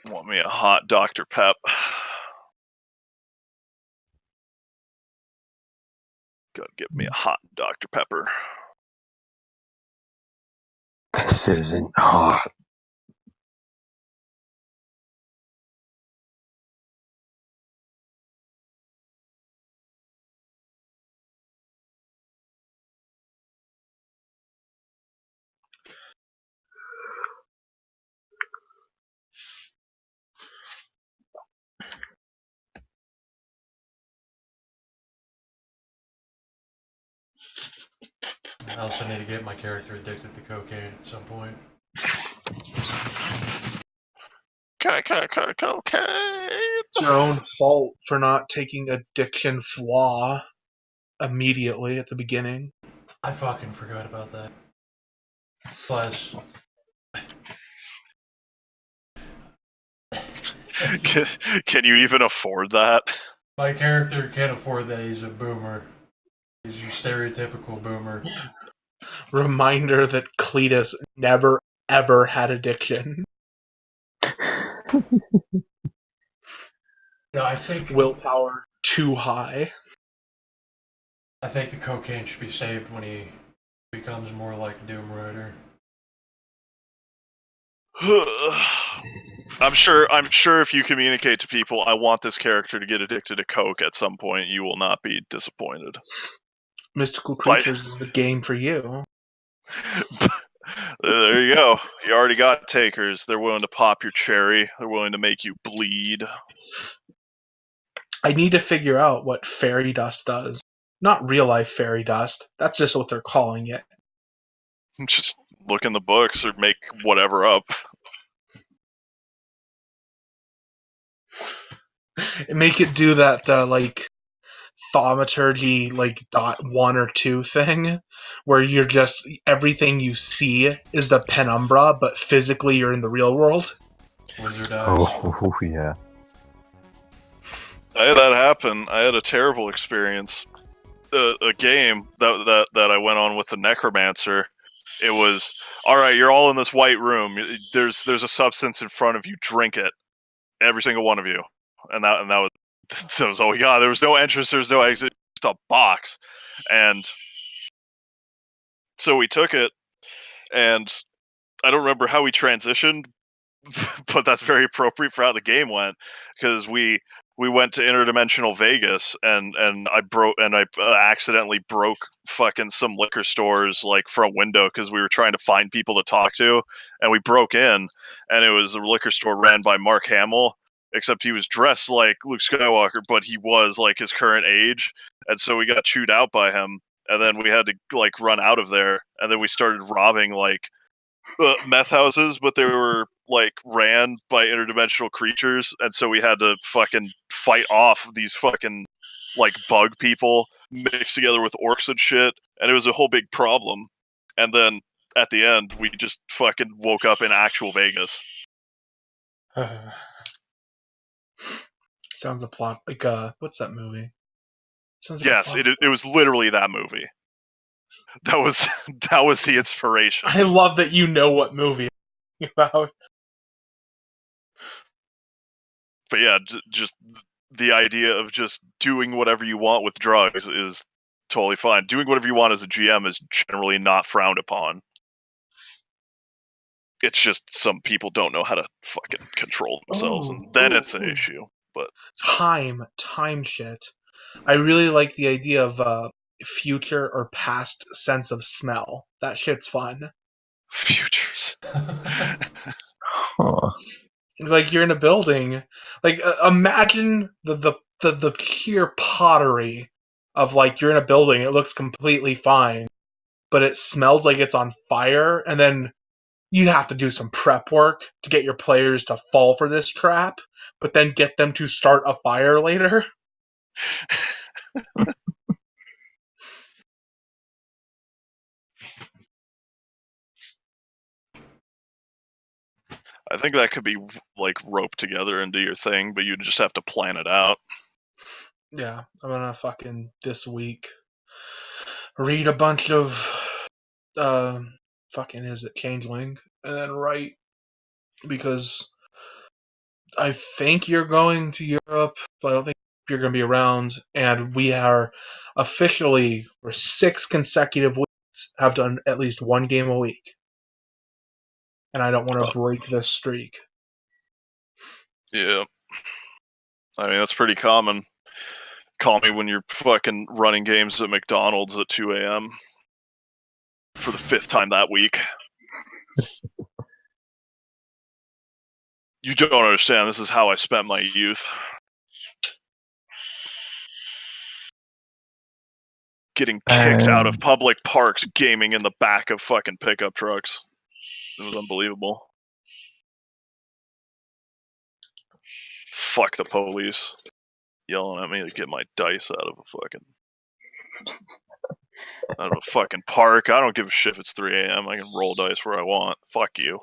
Want me a hot Dr. Pep? Gotta give me a hot Dr. Pepper. This isn't hot. I also need to get my character addicted to cocaine at some point. Cocaine. It's your own fault for not taking addiction flaw immediately at the beginning. I fucking forgot about that. Plus, Can you even afford that? my character can't afford that. He's a boomer. He's your stereotypical boomer. Reminder that Cletus never ever had addiction. No, I think Willpower too high. I think the cocaine should be saved when he becomes more like Doom Rider. I'm sure if you communicate to people, I want this character to get addicted to coke at some point, you will not be disappointed. Mystical Creatures is the game for you. There you go. You already got takers. They're willing to pop your cherry. They're willing to make you bleed. I need to figure out what fairy dust does. Not real life fairy dust. That's just what they're calling it. Just look in the books or make whatever up. Make it do that like thaumaturgy like .1 or 2 thing where you're just everything you see is the penumbra, but physically you're in the real world. Wizard eyes. Oh yeah. I had that happen. I had a terrible experience. A game that I went on with the necromancer. It was, all right, you're all in this white room. There's a substance in front of you. Drink it, every single one of you. And that was all we got. There was no entrance. There was no exit. Just a box. And so we took it, and I don't remember how we transitioned, but that's very appropriate for how the game went, because we went to interdimensional Vegas, and I accidentally broke fucking some liquor stores like front window because we were trying to find people to talk to, and we broke in, and it was a liquor store ran by Mark Hamill, except he was dressed like Luke Skywalker, but he was like his current age, and so we got chewed out by him, and then we had to like run out of there, and then we started robbing like meth houses, but they were like ran by interdimensional creatures, and so we had to fucking fight off these fucking like bug people mixed together with orcs and shit, and it was a whole big problem. And then at the end, we just fucking woke up in actual Vegas. Sounds a plot like what's that movie? Sounds like Yes, it was literally that movie. That was the inspiration. I love that you know what movie I'm about. But yeah, just the idea of just doing whatever you want with drugs is totally fine. Doing whatever you want as a GM is generally not frowned upon. It's just some people don't know how to fucking control themselves, and then it's an issue. but Time shit. I really like the idea of future or past sense of smell. That shit's fun. futures. Huh. It's like you're in a building. Like imagine the pure pottery of like you're in a building. It looks completely fine, but it smells like it's on fire, and then you have to do some prep work to get your players to fall for this trap, but then get them to start a fire later. I think that could be like roped together into your thing, but you'd just have to plan it out. Yeah, I'm gonna fucking this week read a bunch of fucking is it Changeling and then write because I think you're going to Europe, but I don't think you're going to be around. And we are officially, for 6 consecutive weeks, have done at least one game a week. And I don't want to break this streak. Yeah. I mean, that's pretty common. Call me when you're fucking running games at McDonald's at 2 a.m. for the 5th time that week. You don't understand. This is how I spent my youth. Getting kicked out of public parks, gaming in the back of fucking pickup trucks. It was unbelievable. Fuck the police. Yelling at me to get my dice out of a fucking park. I don't give a shit if it's 3 a.m. I can roll dice where I want. Fuck you.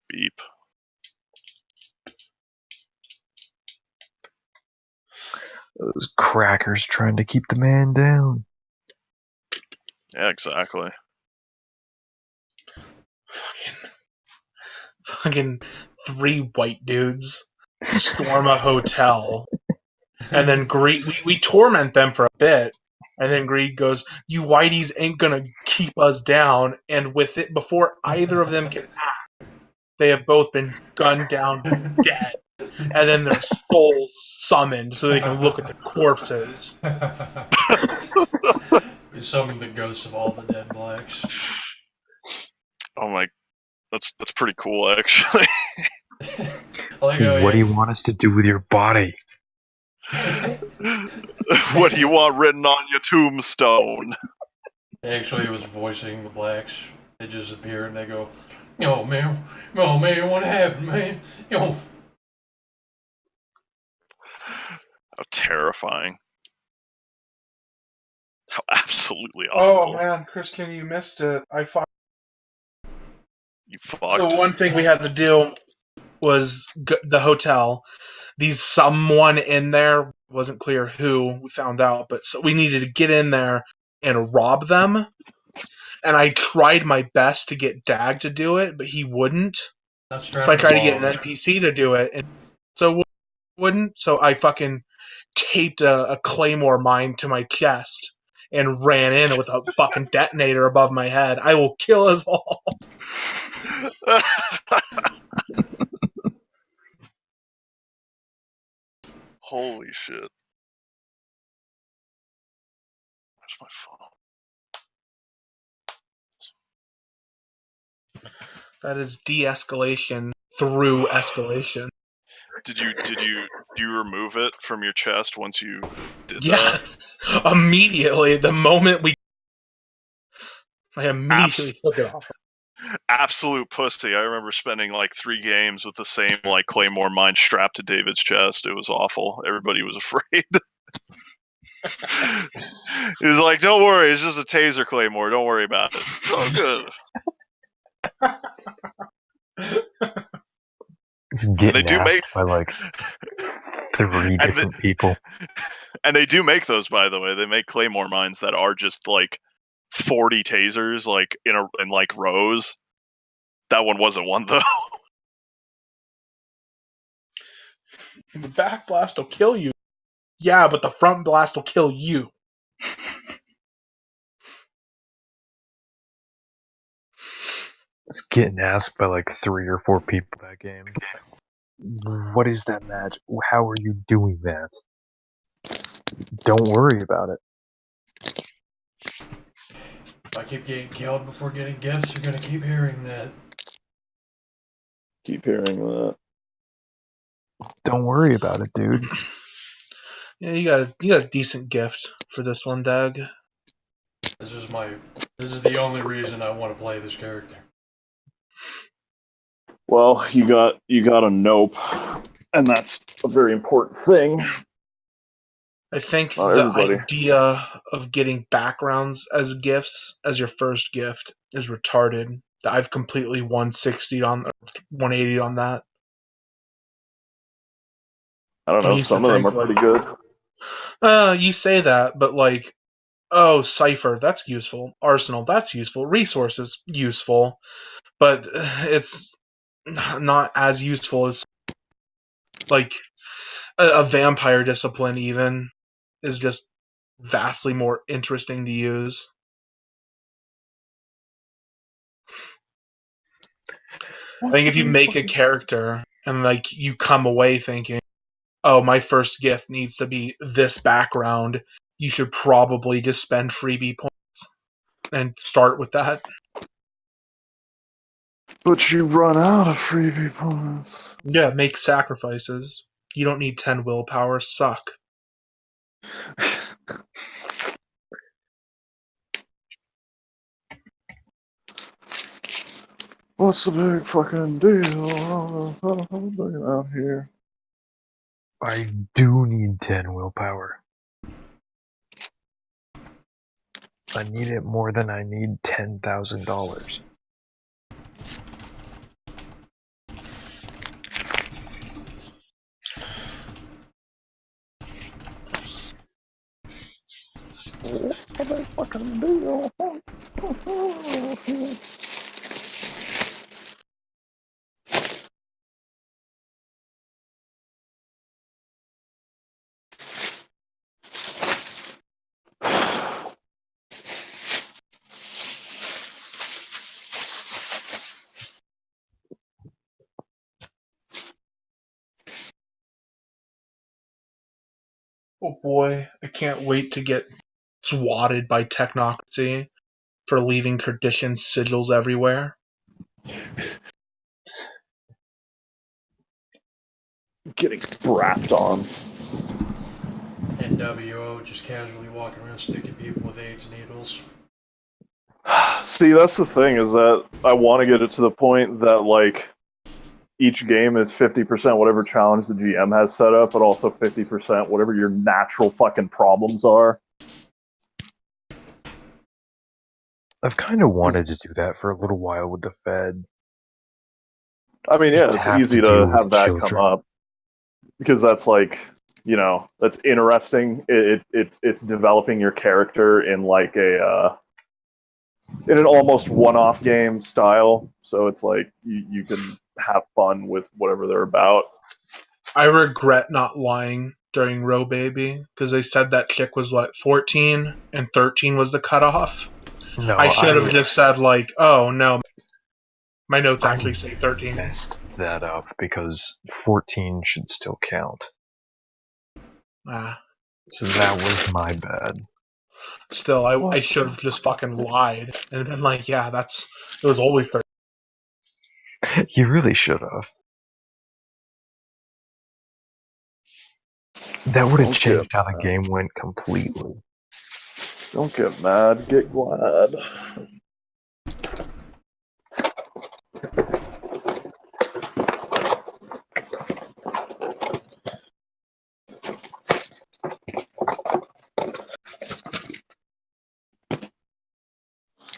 Beep. Those crackers trying to keep the man down. Yeah, exactly. Fucking 3 white dudes storm a hotel. And then Greed, we torment them for a bit. And then Greed goes, "You whiteys ain't gonna keep us down." And with it, before either of them can act, they have both been gunned down dead. And then their souls summoned so they can look at the corpses. We summoned the ghosts of all the dead blacks. Oh my, that's pretty cool actually. Like, What do you want us to do with your body? What do you want written on your tombstone? Actually, it was voicing the blacks. They just appear and they go, "Yo, man, what happened, man? Yo." How terrifying. How absolutely Oh awful. man, Christian, you missed it. You fucked. So one thing we had to do was the hotel. Someone in there, wasn't clear who, we found out, but so we needed to get in there and rob them. And I tried my best to get Dag to do it, but he wouldn't. So I tried to get an NPC to do it, and so wouldn't. So I fucking taped a claymore mine to my chest and ran in with a fucking detonator above my head. I will kill us all. Holy shit. Where's my phone? That is de-escalation through escalation. Did you remove it from your chest once you did that? Yes, immediately. The moment I immediately took it off. Absolute pussy. I remember spending like 3 games with the same like claymore mine strapped to David's chest. It was awful. Everybody was afraid. He was like, "Don't worry, it's just a taser claymore. Don't worry about it." Oh, good. It's getting asked by like 3 different people. And they do make those, by the way. They make claymore mines that are just like 40 tasers, like in like rows. That one wasn't one though. The back blast will kill you. Yeah, but the front blast will kill you. It's getting asked by like 3 or 4 people that game. What is that match? How are you doing that? Don't worry about it. If I keep getting killed before getting gifts, you're gonna keep hearing that. Keep hearing that. Don't worry about it, dude. Yeah, you got a decent gift for this one, Doug. This is the only reason I want to play this character. Well, you got a nope, and that's a very important thing. I think Not the everybody. idea of getting backgrounds as gifts as your first gift is retarded. I've completely 180 on that. I don't I know. used to Some of them think, are pretty good. You say that, but like, oh, Cipher, that's useful. Arsenal, that's useful. Resources, useful. But it's not as useful as, like, a vampire discipline, even, is just vastly more interesting to use. I think if you make a character and, like, you come away thinking, oh, my first gift needs to be this background, you should probably just spend freebie points and start with that. But you run out of freebie points. Yeah, make sacrifices. You don't need 10 willpower. Suck. What's the big fucking deal? Looking out here. I do need 10 willpower. I need it more than I need $10,000. What's the big fucking deal? Oh boy, I can't wait to get swatted by technocracy for leaving tradition sigils everywhere. Getting brapped on. NWO just casually walking around sticking people with AIDS needles. See, that's the thing, is that I want to get it to the point that, like, each game is 50% whatever challenge the GM has set up, but also 50% whatever your natural fucking problems are. I've kind of wanted to do that for a little while with the Fed. I mean, yeah, You it's have easy to deal to with have that children. come up because that's like, you know, that's interesting. It's developing your character in like a in an almost one-off game style. So it's like you can have fun with whatever they're about. I regret not lying during Row Baby because they said that chick was what 14 and 13 was the cutoff. No, I should have just said like, oh no, my notes I actually say 13. messed that up because 14 should still count. Ah, So that was my bad. still, I should have just fucking lied and been like, yeah, it was always 13. You really should have. That would have changed how the game went completely. Don't get mad, get glad.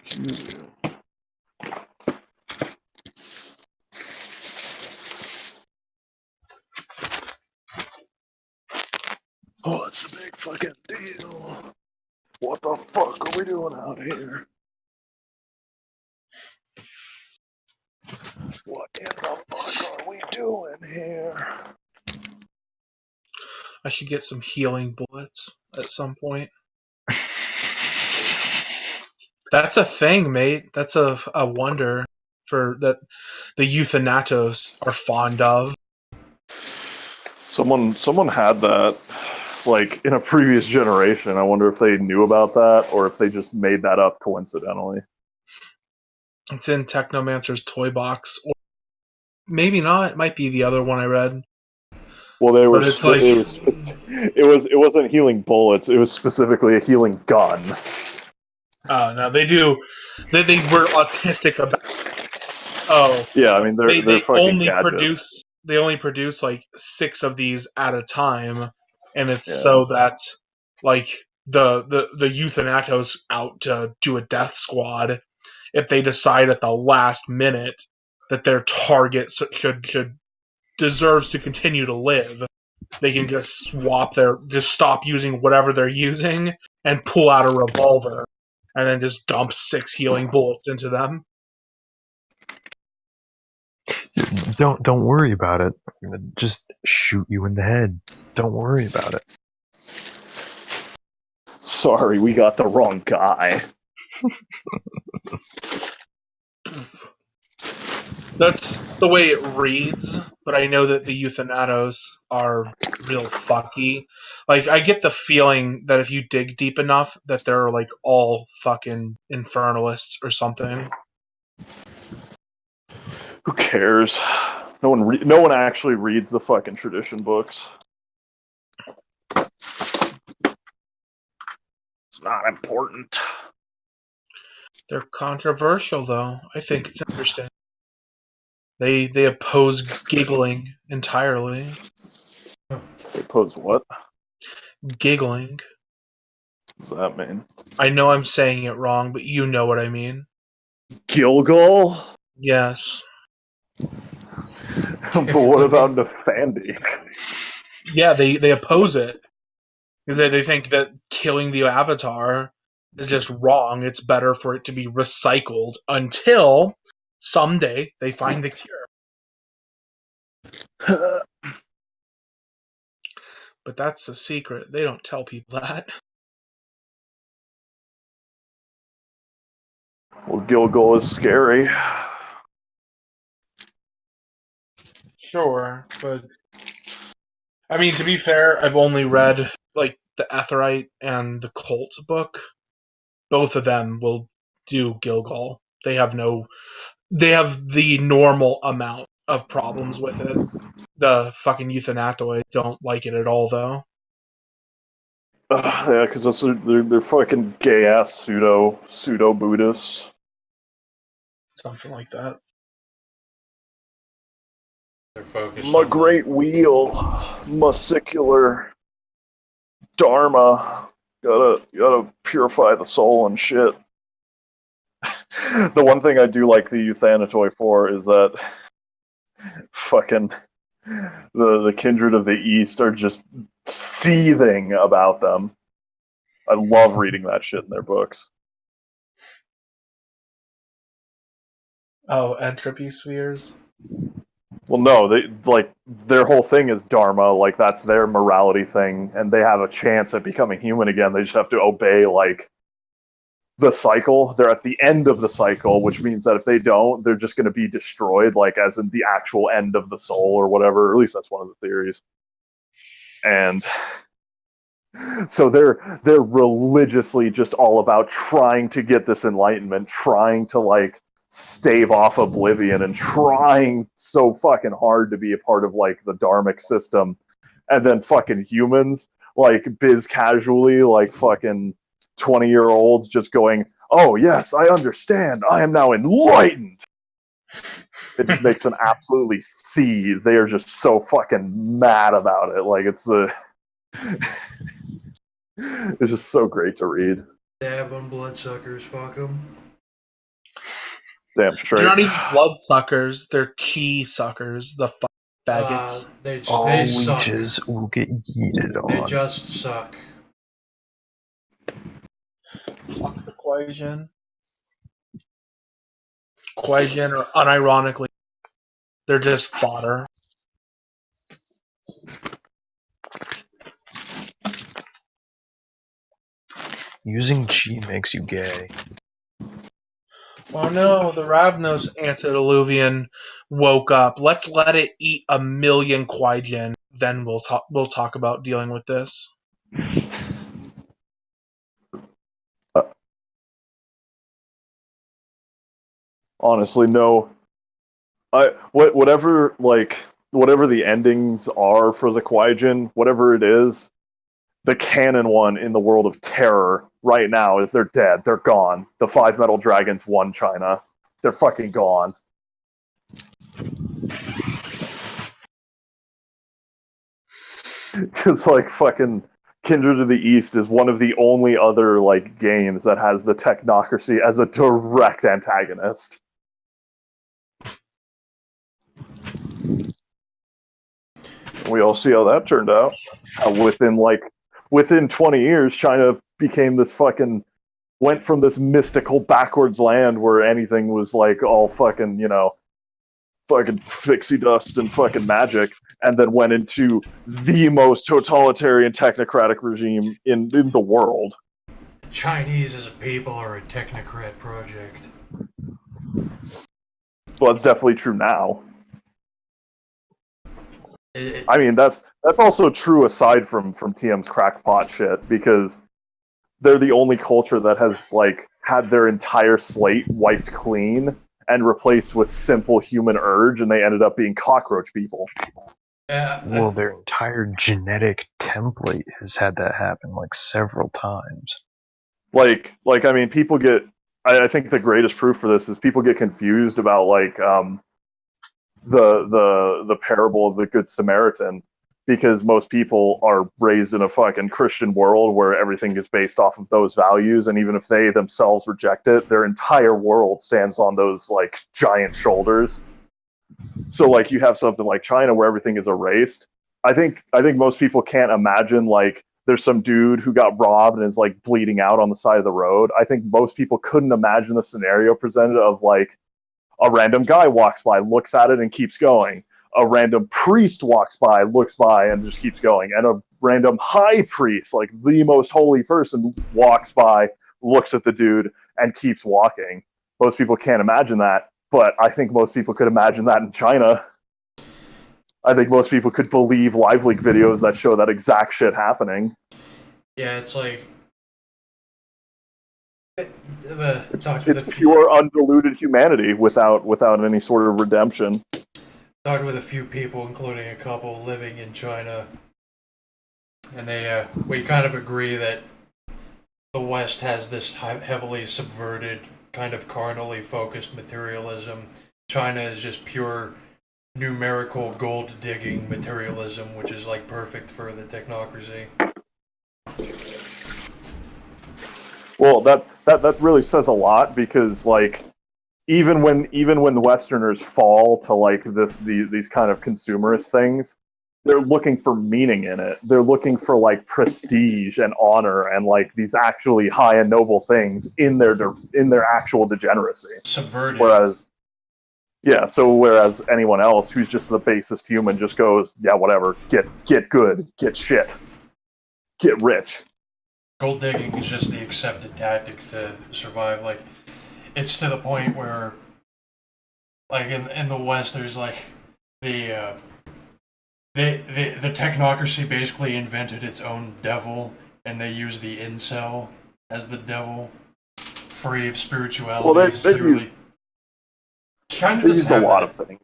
Excuse you. Oh, it's a big fucking deal. What the fuck are we doing out here? What in the fuck are we doing here? I should get some healing bullets at some point. That's a thing, mate. That's a wonder for that the euthanatos are fond of. Someone had that, like, in a previous generation. I wonder if they knew about that or if they just made that up coincidentally. It's in Technomancer's toy box, or maybe not. It might be the other one I read. Well, they were. But it's like- It wasn't healing bullets. It was specifically a healing gun. Oh no, they do. They were autistic about. Oh, Yeah, I mean they're they fucking only gadgets. produce like 6 of these at a time, and it's Yeah. so that like the euthanatos out to do a death squad, if they decide at the last minute that their target should deserves to continue to live, they can just stop using whatever they're using and pull out a revolver and then just dump 6 healing bullets into them. Don't worry about it. I'm gonna just shoot you in the head. Don't worry about it. Sorry, we got the wrong guy. That's the way it reads, but I know that the euthanatos are real fucky. Like, I get the feeling that if you dig deep enough, that they're like all fucking infernalists or something. Who cares? No one actually reads the fucking tradition books. It's not important. They're controversial, though. I think it's interesting. They oppose giggling entirely. They pose what? Giggling. What does that mean? I know I'm saying it wrong, but you know what I mean. Gilgal? Yes. But what about Nefandi? Yeah, they oppose it. Because they think that killing the Avatar is just wrong. It's better for it to be recycled until someday they find the cure. But that's a secret. They don't tell people that. Well, Gilgal is scary. Sure, but I mean, to be fair, I've only read like the Etherite and the Cult book. Both of them will do Gilgal. They have the normal amount of problems with it. The fucking euthanatoids don't like it at all, though. Yeah, because they're fucking gay ass pseudo Buddhists. Something like that. They're focused My on great wheel, my secular dharma. Gotta purify the soul and shit. The one thing I do like the euthanatoi for is that fucking the kindred of the East are just seething about them. I love reading that shit in their books. Oh, entropy spheres? Well, no, they like their whole thing is dharma, like that's their morality thing, and they have a chance at becoming human again. They just have to obey like the cycle. They're at the end of the cycle, which means that if they don't, they're just going to be destroyed, like as in the actual end of the soul or whatever. Or at least that's one of the theories. And so they're religiously just all about trying to get this enlightenment, trying to like stave off oblivion, and trying so fucking hard to be a part of like the dharmic system. And then fucking humans, like biz casually, like fucking 20-year-olds just going, oh yes, I understand, I am now enlightened. It just makes them absolutely seethe. They are just so fucking mad about it. Like it's it's just so great to read. Dab on bloodsuckers, fuck them. Damn straight. They're not even bloodsuckers. They're chi suckers. The faggots. They All suck. leeches will get yeeted They on. just suck. Fuck the Quasian. Quasian are unironically, they're just fodder. Using chi makes you gay. Oh no, the Ravnos antediluvian woke up. Let's let it eat 1,000,000 Kwai-Jin. Then we'll talk about dealing with this. Honestly, no. Whatever the endings are for the Kwai-Jin, whatever it is, the canon one in the world of terror right now is they're dead. They're gone. The 5 metal dragons won China. They're fucking gone. It's like fucking Kindred of the East is one of the only other like games that has the technocracy as a direct antagonist. We all see how that turned out. How within 20 years, China became this fucking went from this mystical backwards land where anything was like all fucking, fucking pixie dust and fucking magic, and then went into the most totalitarian technocratic regime in the world. Chinese as a people are a technocrat project. Well, that's definitely true now. It, I mean, that's also true aside from TM's crackpot shit, because they're the only culture that has like had their entire slate wiped clean and replaced with simple human urge, and they ended up being cockroach people. Well, their entire genetic template has had that happen like several times. Like I mean, people get. I think the greatest proof for this is people get confused about like the parable of the Good Samaritan, because most people are raised in a fucking Christian world where everything is based off of those values, and even if they themselves reject it, their entire world stands on those like giant shoulders. So like you have something like China where everything is erased. I think most people can't imagine like there's some dude who got robbed and is like bleeding out on the side of the road. I think most people couldn't imagine the scenario presented of like a random guy walks by, looks at it, and keeps going. A random priest walks by, looks by, and just keeps going. And a random high priest, like the most holy person, walks by, looks at the dude, and keeps walking. Most people can't imagine that, but I think most people could imagine that in China. I think most people could believe live leak videos that show that exact shit happening. Yeah, it's like It's pure undiluted humanity without any sort of redemption. Talked with a few people, including a couple living in China, and we kind of agree that the West has this heavily subverted, kind of carnally focused materialism. China is just pure numerical gold digging materialism, which is like perfect for the technocracy. Well, that really says a lot, because like even when the Westerners fall to like these kind of consumerist things, they're looking for meaning in it. They're looking for like prestige and honor and like these actually high and noble things in their actual degeneracy. Subverted. Whereas anyone else who's just the basest human just goes, yeah, whatever, get good, get shit, get rich. Gold digging is just the accepted tactic to survive. Like, it's to the point where, like in the West, there's like the technocracy basically invented its own devil, and they use the incel as the devil, free of spirituality. Well, China they doesn't used a have lot that. of things.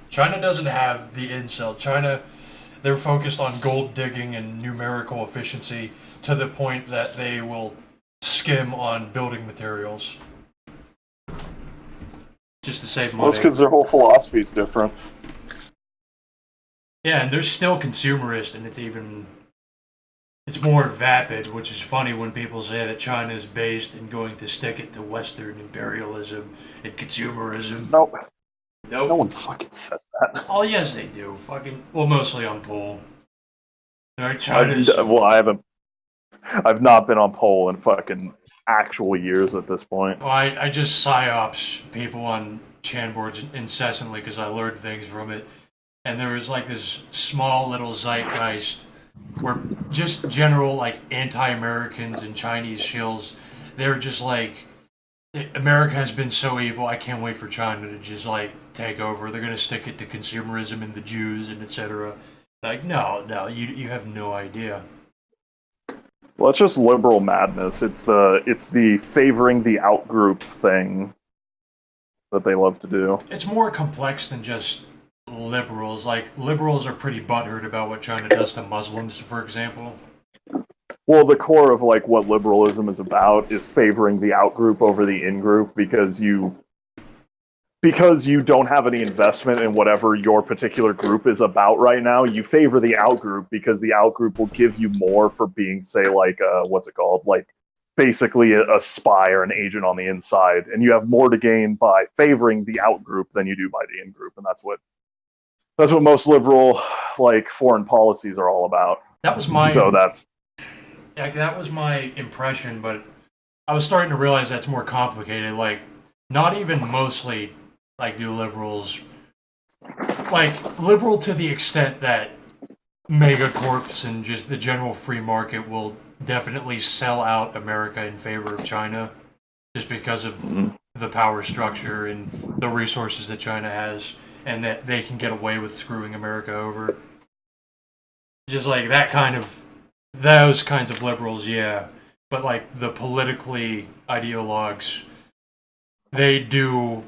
China doesn't have the incel. China, they're focused on gold digging and numerical efficiency to the point that they will skim on building materials just to save money. Well, that's because their whole philosophy is different. Yeah, and they're still consumerist, and it's more vapid, which is funny when people say that China is based in going to stick it to Western imperialism and consumerism. Nope. Nope. No one fucking says that. Oh, yes, they do. Well, mostly on poll. Right, China's. I've not been on poll in fucking actual years at this point. Well, I just psyops people on chan boards incessantly because I learned things from it. And there was like this small little zeitgeist where just general like anti-Americans and Chinese shills, they were just like America has been so evil. I can't wait for China to just like take over. They're gonna stick it to consumerism and the Jews and etc. Like, no, you have no idea. Well, it's just liberal madness. It's the favoring the outgroup thing that they love to do. It's more complex than just liberals. Like, liberals are pretty butthurt about what China does to Muslims, for example. Well, the core of like what liberalism is about is favoring the outgroup over the in-group because you don't have any investment in whatever your particular group is about right now. You favor the outgroup because the outgroup will give you more for being, say, like what's it called, like basically a spy or an agent on the inside, and you have more to gain by favoring the outgroup than you do by the in-group, and that's what most liberal like foreign policies are all about. That was my So that's that was my impression, but I was starting to realize that's more complicated. Like, not even mostly like do liberals like liberal to the extent that megacorps and just the general free market will definitely sell out America in favor of China just because of the power structure and the resources that China has, and that they can get away with screwing America over. Just like those kinds of liberals, yeah. But like the politically ideologues, they do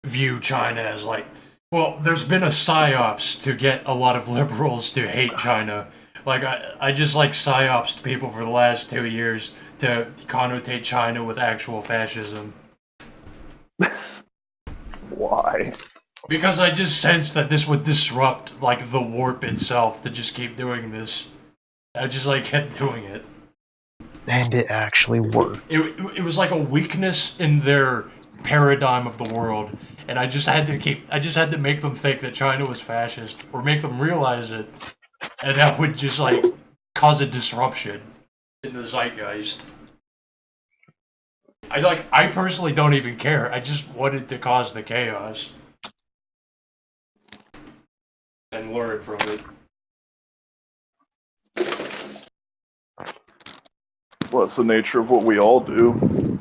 view China as like, well, there's been a psyops to get a lot of liberals to hate China. Like, I just like psyops to people for the last 2 years to connotate China with actual fascism. why. Because I just sensed that this would disrupt, like, the warp itself to just keep doing this. I just, like, kept doing it. And it actually worked. It was like a weakness in their paradigm of the world, and I just had to make them think that China was fascist, or make them realize it, and that would just, like, cause a disruption in the zeitgeist. I personally don't even care. I just wanted to cause the chaos and learn from it. Well, that's the nature of what we all do.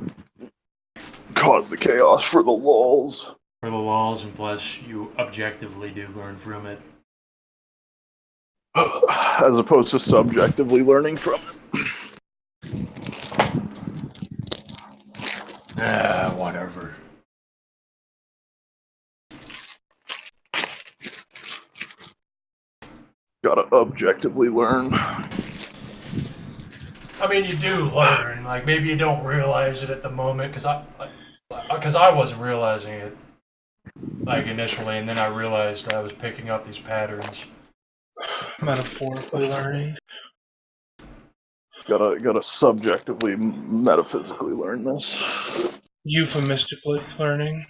Cause the chaos for the lulz. For the laws, and plus you objectively do learn from it. As opposed to subjectively learning from it. Whatever. Gotta objectively learn. I mean, you do learn. Like, maybe you don't realize it at the moment, because I wasn't realizing it, like, initially, and then I realized I was picking up these patterns. Metaphorically learning. Gotta subjectively, metaphysically learn this. Euphemistically learning.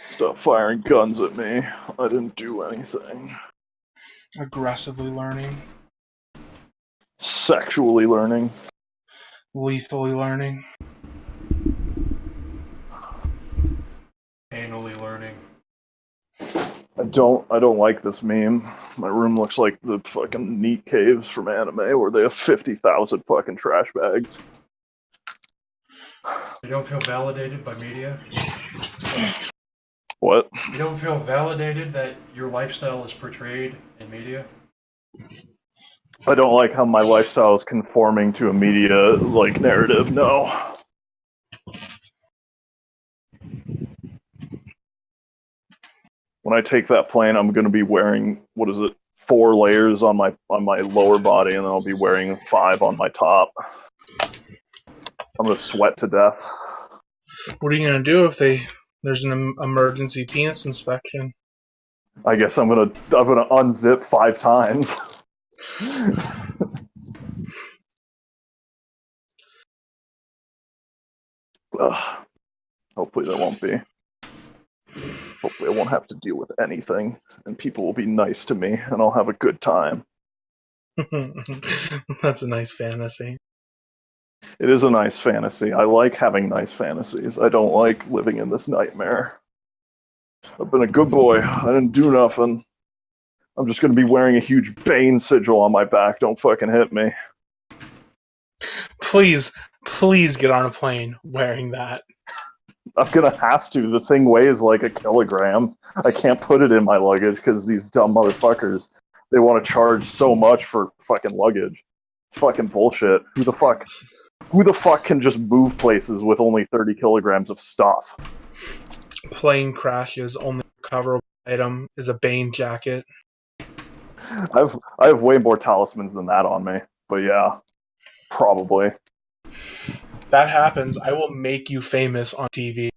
Stop firing guns at me. I didn't do anything. Aggressively learning. Sexually learning. Lethally learning. Anally learning. I don't like this meme. My room looks like the fucking Neat Caves from anime where they have 50,000 fucking trash bags. You don't feel validated by media? What? You don't feel validated that your lifestyle is portrayed in media? I don't like how my lifestyle is conforming to a media like narrative, no. When I take that plane, I'm going to be wearing, 4 layers on my lower body, and then I'll be wearing 5 on my top. I'm going to sweat to death. What are you gonna do if there's an emergency penis inspection? I guess I'm gonna unzip 5 times. Hopefully there won't be. Hopefully I won't have to deal with anything, and people will be nice to me, and I'll have a good time. That's a nice fantasy. It is a nice fantasy. I like having nice fantasies. I don't like living in this nightmare. I've been a good boy. I didn't do nothing. I'm just going to be wearing a huge Bane sigil on my back. Don't fucking hit me. Please get on a plane wearing that. I'm gonna have to. The thing weighs like a kilogram. I can't put it in my luggage because these dumb motherfuckers, they want to charge so much for fucking luggage. It's fucking bullshit. Who the fuck can just move places with only 30 kilograms of stuff? Plane crashes, only recoverable item is a Bane jacket. I have way more talismans than that on me. But yeah, probably. That happens, I will make you famous on TV.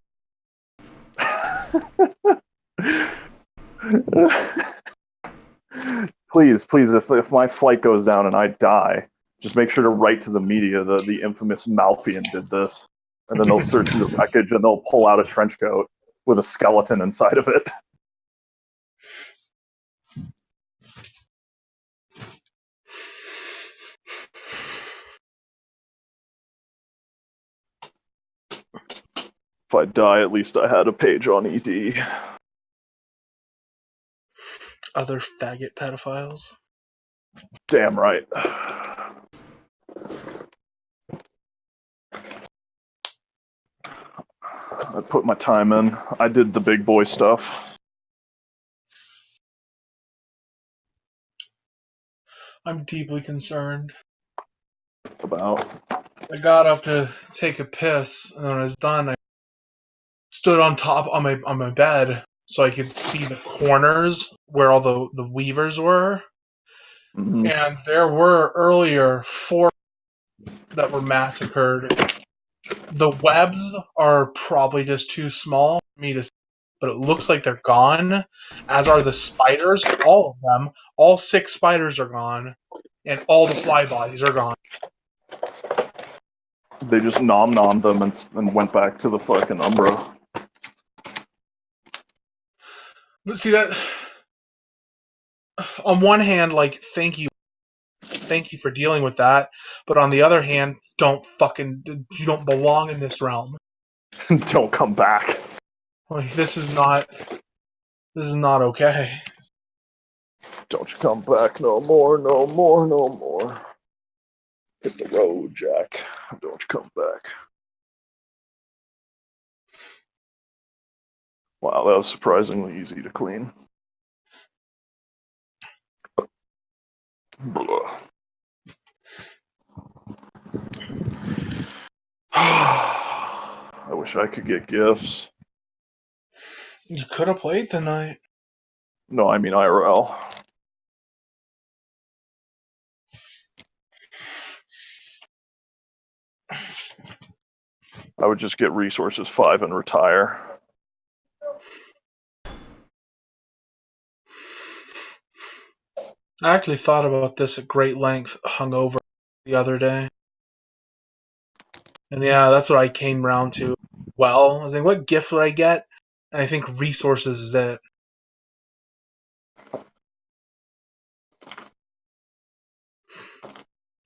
Please, if my flight goes down and I die, just make sure to write to the media that the infamous Malfian did this. And then they'll search the wreckage and they'll pull out a trench coat with a skeleton inside of it. If I die, at least I had a page on ED. Other faggot pedophiles. Damn right. I put my time in. I did the big boy stuff. I'm deeply concerned. About. I got up to take a piss, and when I was done, I stood on top on my bed so I could see the corners where all the weavers were. Mm-hmm. And there were earlier 4 that were massacred. The webs are probably just too small for me to see, but it looks like they're gone, as are the spiders. All of them. All 6 spiders are gone, and all the fly bodies are gone. They just nom-nommed them and went back to the fucking Umbra. But see that, on one hand, like, thank you for dealing with that, but on the other hand, you don't belong in this realm. Don't come back. Like, this is not okay. Don't you come back no more, no more, no more. Hit the road, Jack. Don't you come back. Wow, that was surprisingly easy to clean. Blah. I wish I could get gifts. You could have played tonight. No, I mean IRL. I would just get resources 5 and retire. I actually thought about this at great length hungover the other day. And yeah, that's what I came round to. Well, I was like, what gift would I get? And I think resources is it.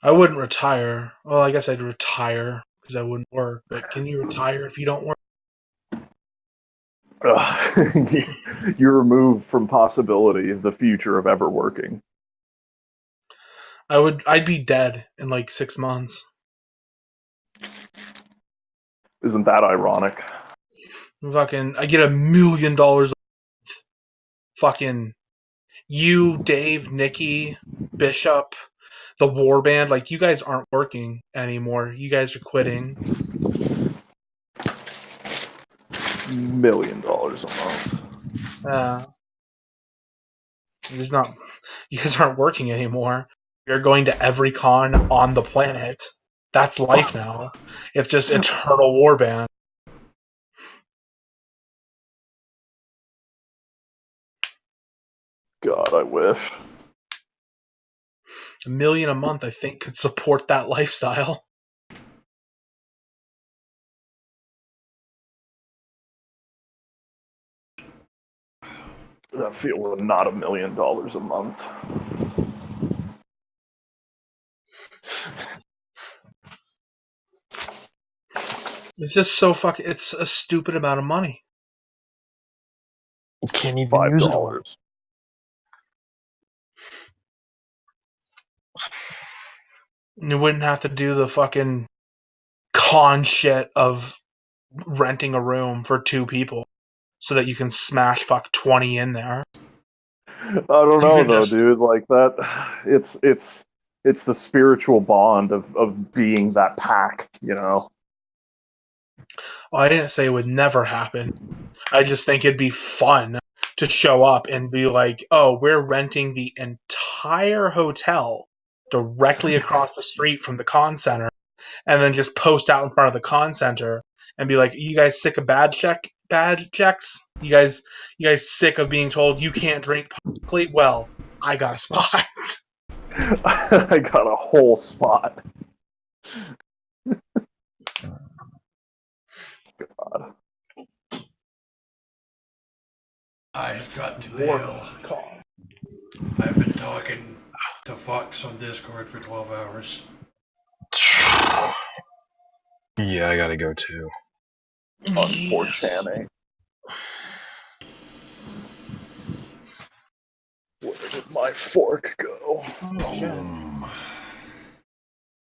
I wouldn't retire. Well, I guess I'd retire because I wouldn't work. But can you retire if you don't work? You remove from possibility the future of ever working. I'd be dead in like 6 months. Isn't that ironic? Fucking, I get $1 million a month. Fucking you, Dave, Nikki, Bishop, the War Band, like, you guys aren't working anymore. You guys are quitting. $1 million a month. There's not. You guys aren't working anymore. You're going to every con on the planet. That's life now. It's just eternal War Band. God, I wish. $1 million a month, I think, could support that lifestyle. That feels not $1 million a month. It's just so fucking. It's a stupid amount of money. You can't even use it all. $5. You wouldn't have to do the fucking con shit of renting a room for 2 people so that you can smash fuck 20 in there. I don't know You though, just- dude. Like that, it's the spiritual bond of being that pack, you know. I didn't say it would never happen. I just think it'd be fun to show up and be like, oh, we're renting the entire hotel directly across the street from the con center, and then just post out in front of the con center and be like, you guys sick of bad checks? You guys sick of being told you can't drink publicly? Well, I got a spot. I got a whole spot. God. I have got to War bail. call. I've been talking to fucks on Discord for 12 hours. Yeah, I gotta go too. Unfortunate. Where did my fork go? Oh, shit. Boom.